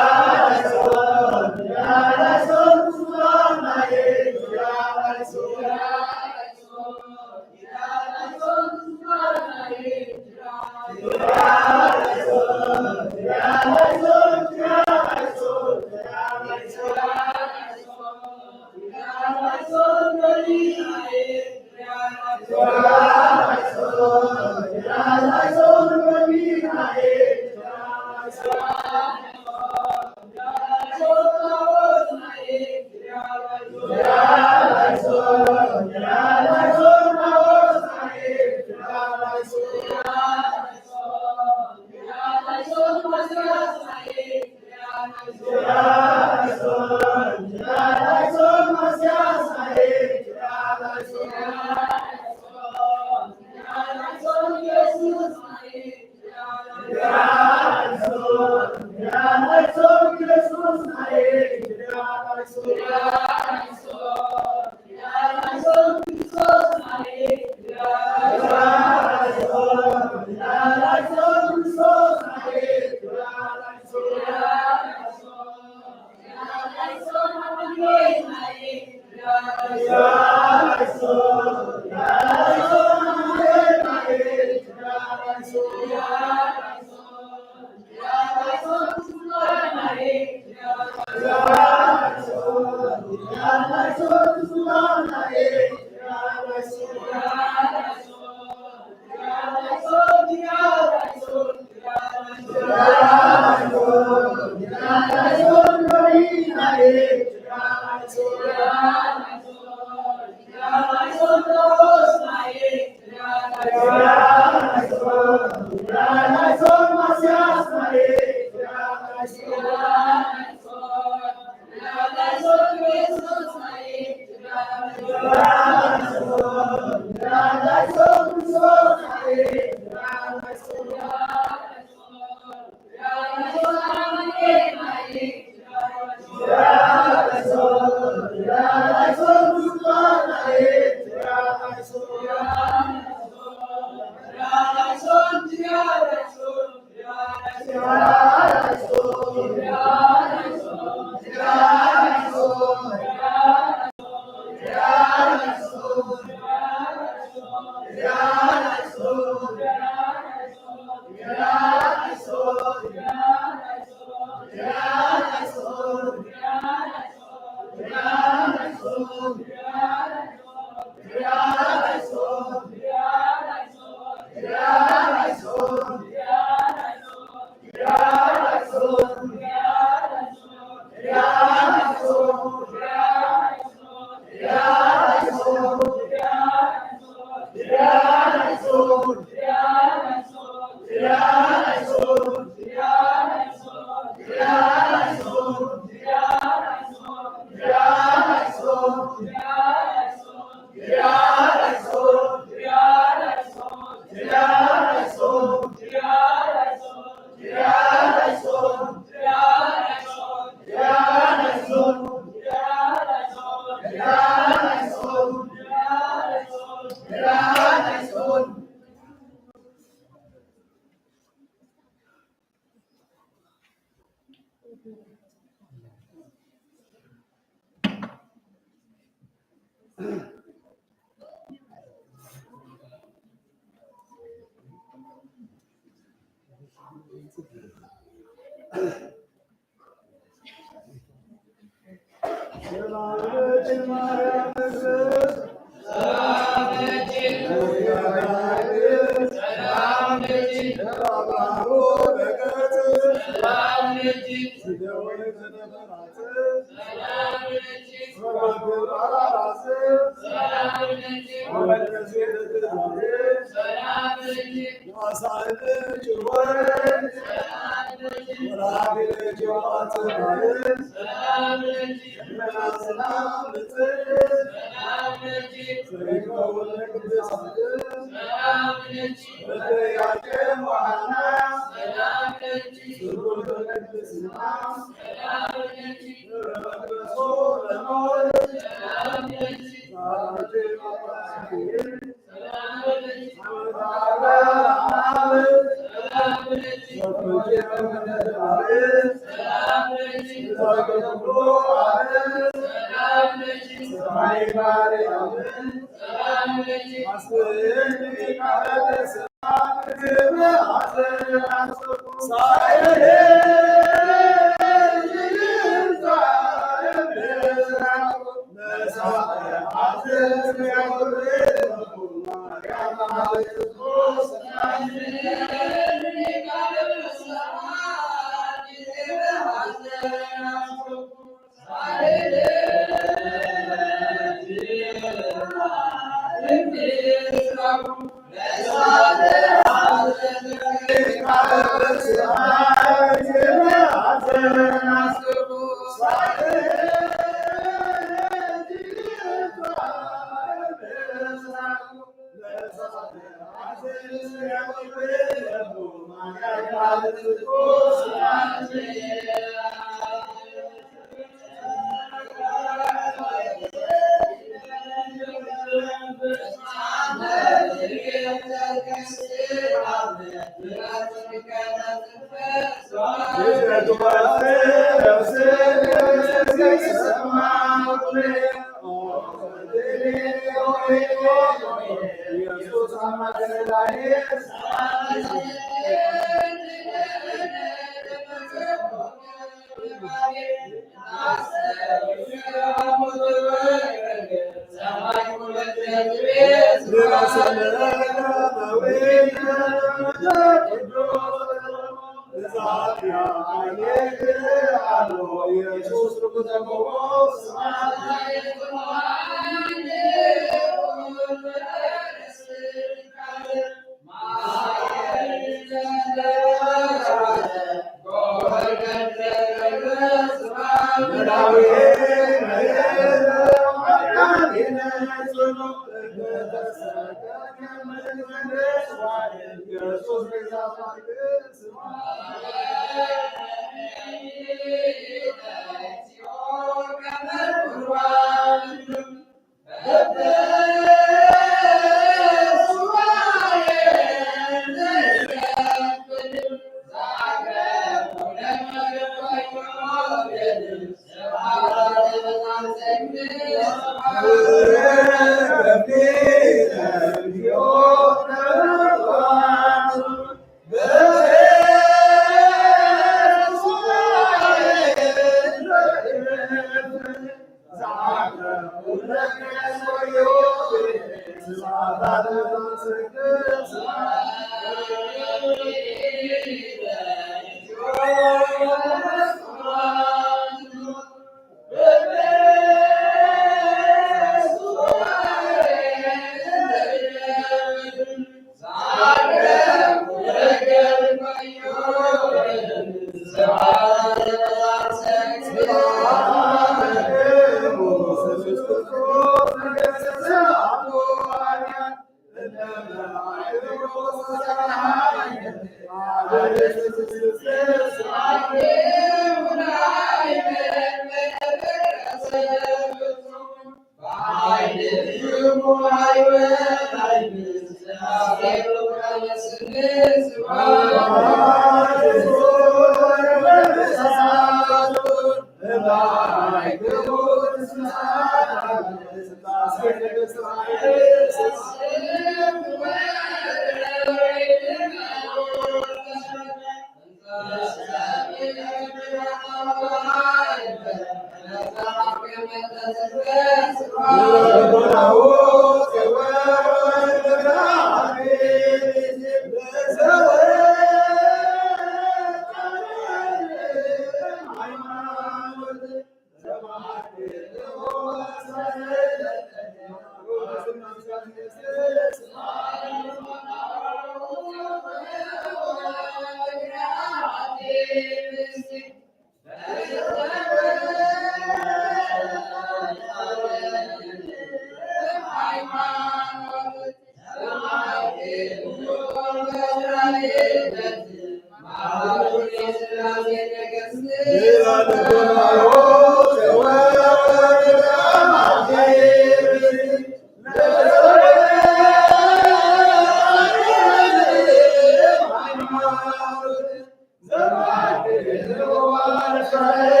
Israel.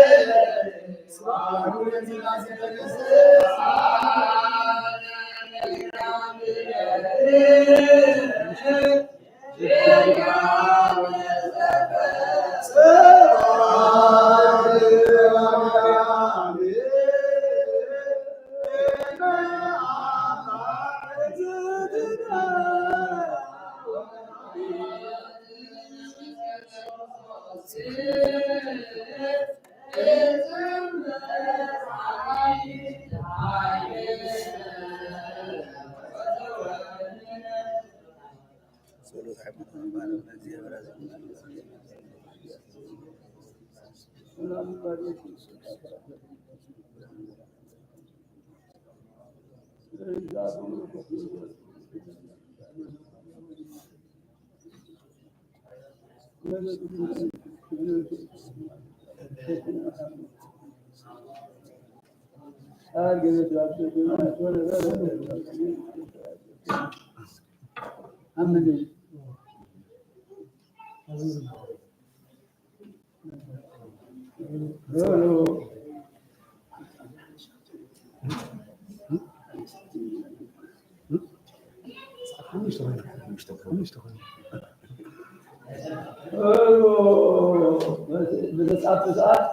በተጻፈ ሰዓት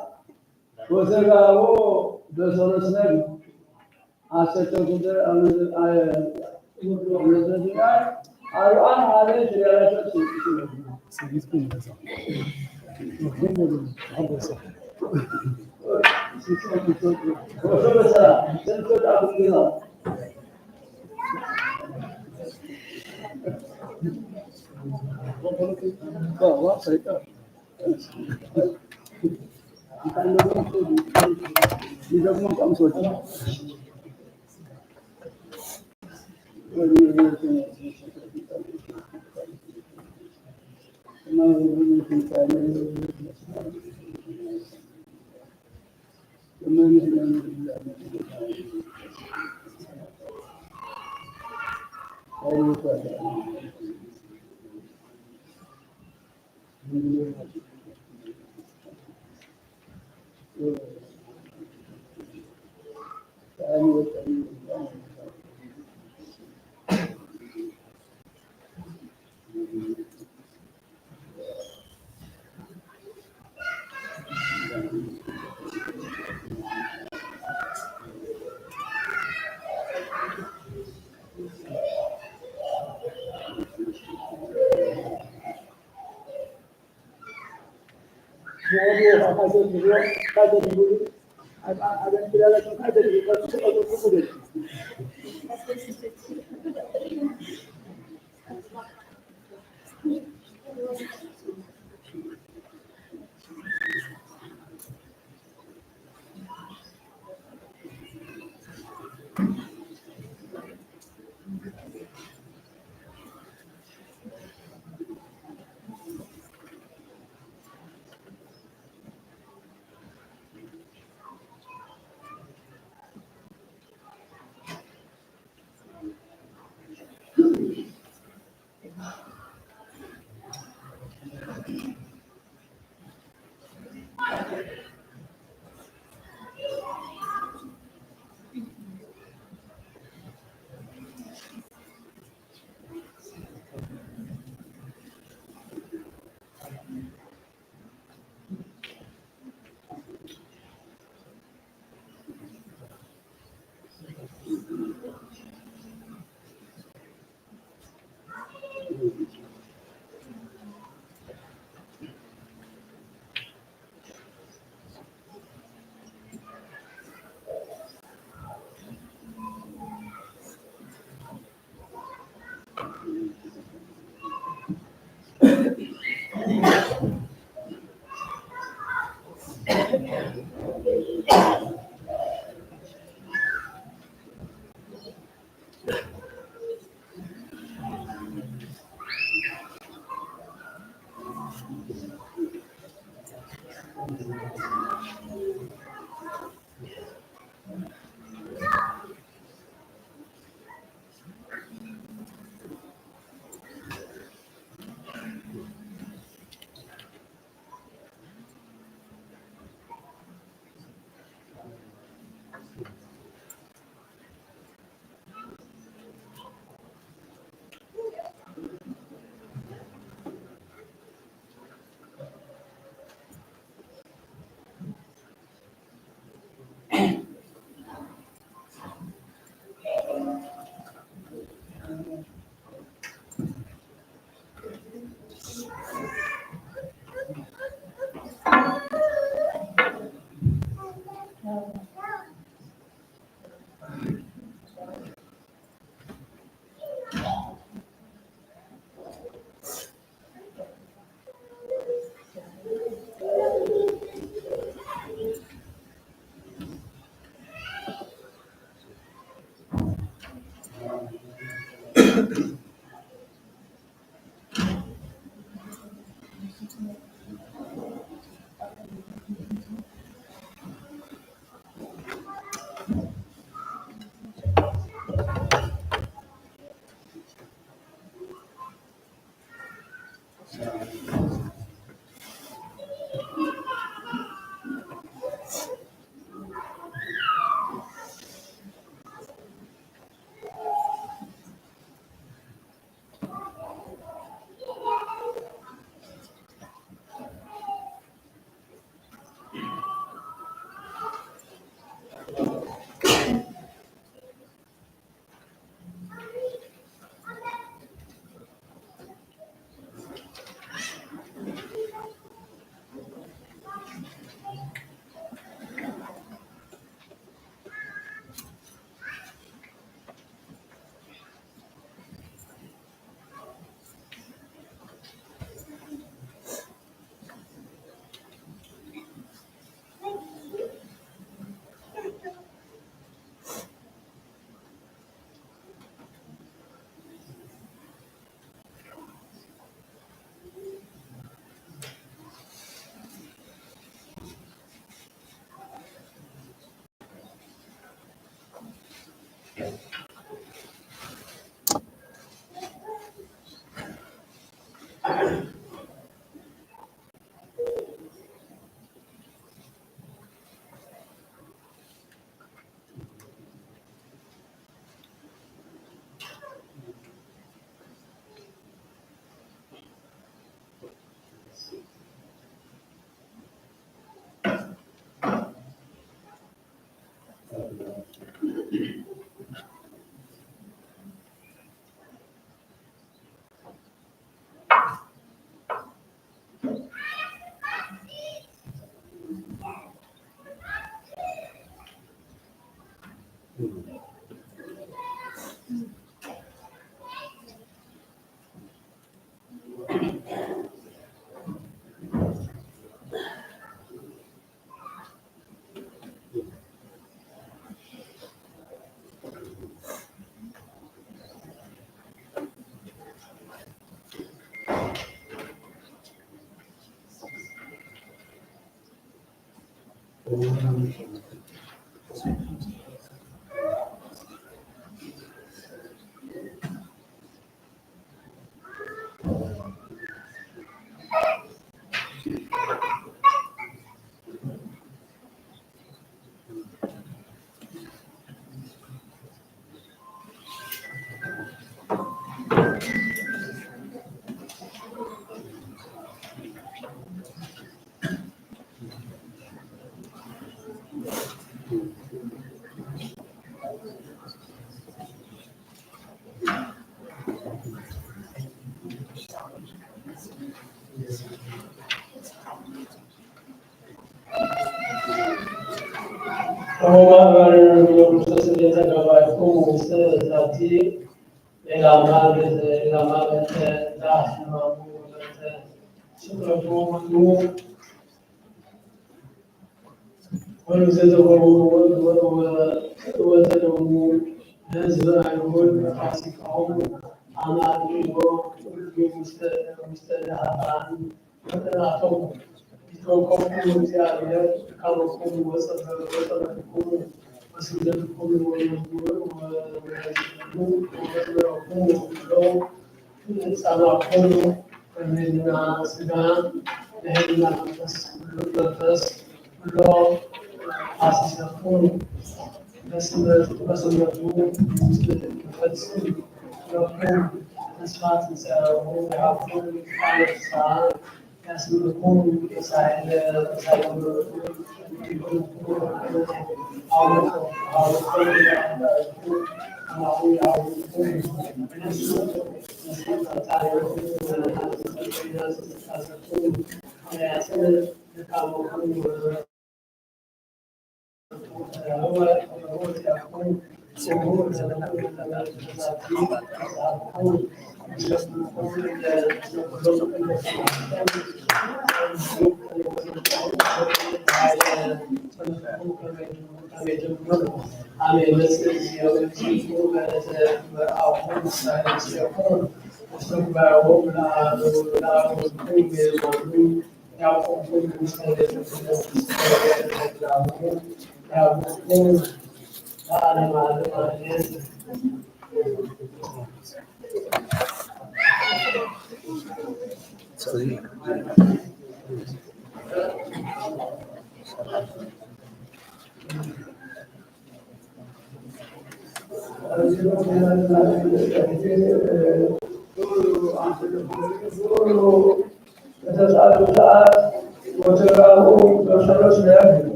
ወዘጋቦ በሶሎስ ነግ አሰተ ቁጥር አርአን አለ ያላቸው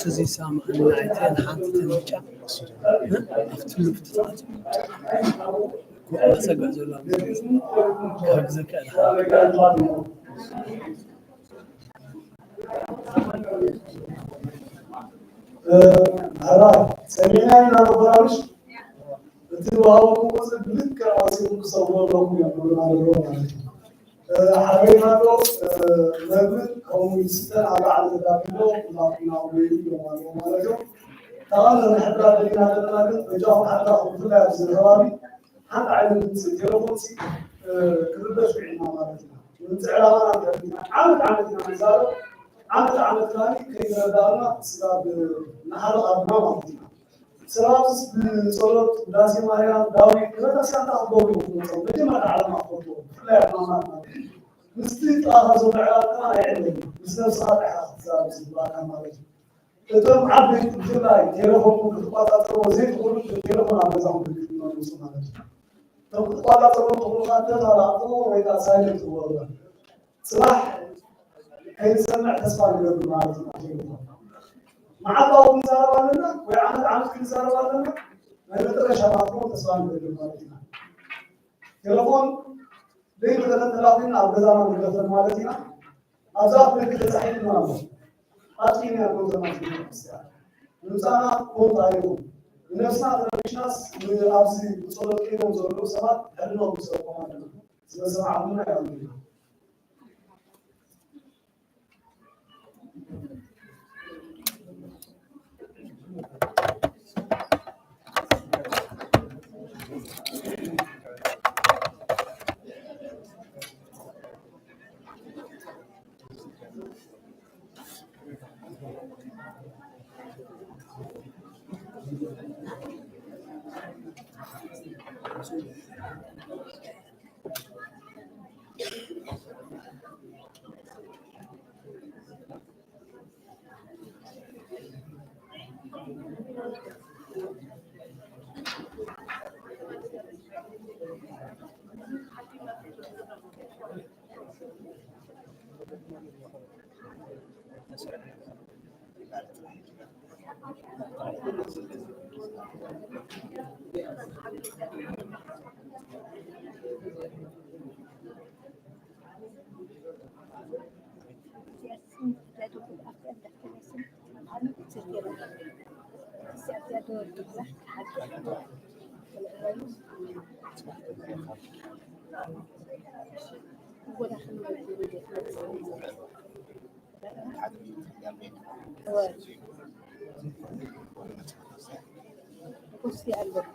زي سامع النايتين حاطين وجع افتلو فتات واسق زولا كذا هلا سمعنا أنا بقولش تبغى بس بلك عايزين نصور لهم يقولون على اليوم حبينا له نبل أو يستر على عدد دابلو ناقنا ويلي وما له تعال نحب لنا هذا وجاهم حتى أقول له زهراني حتى على التلفونسي كذا شيء ما مالتنا نتعلم عملنا مثال عملت ثاني كي دارنا سبب نحل أبنا مالتنا سبب بصورة داسي مايا داوي كذا سانتا أقول لكم بدي ما أعلم أقول لا ما مستيت أخذوا بعلاقة يعني بس صالحة سبب ما مالتنا تم عبد جلاي تلفون كتبات وزيد كل تلفون عم بزعم بالمسؤول تم كتبات كتبات على طول وإذا سايلنت والله صراحة هي سمع تسمع قبل ما مع بعض نزار لنا ويعمل كل نزار لنا ما يقدر يشرحون تسمع قبل ما تلفون ليه بدنا نلاقينا على بزمان قبل ما أزاف لك صحيح ما أتيني أقول زمان نزارنا كون تايو نفسنا ترى من أبزي بصورة كده وزورو سبات حلنا بصورة كمان سمع عمنا يا أمي Così allora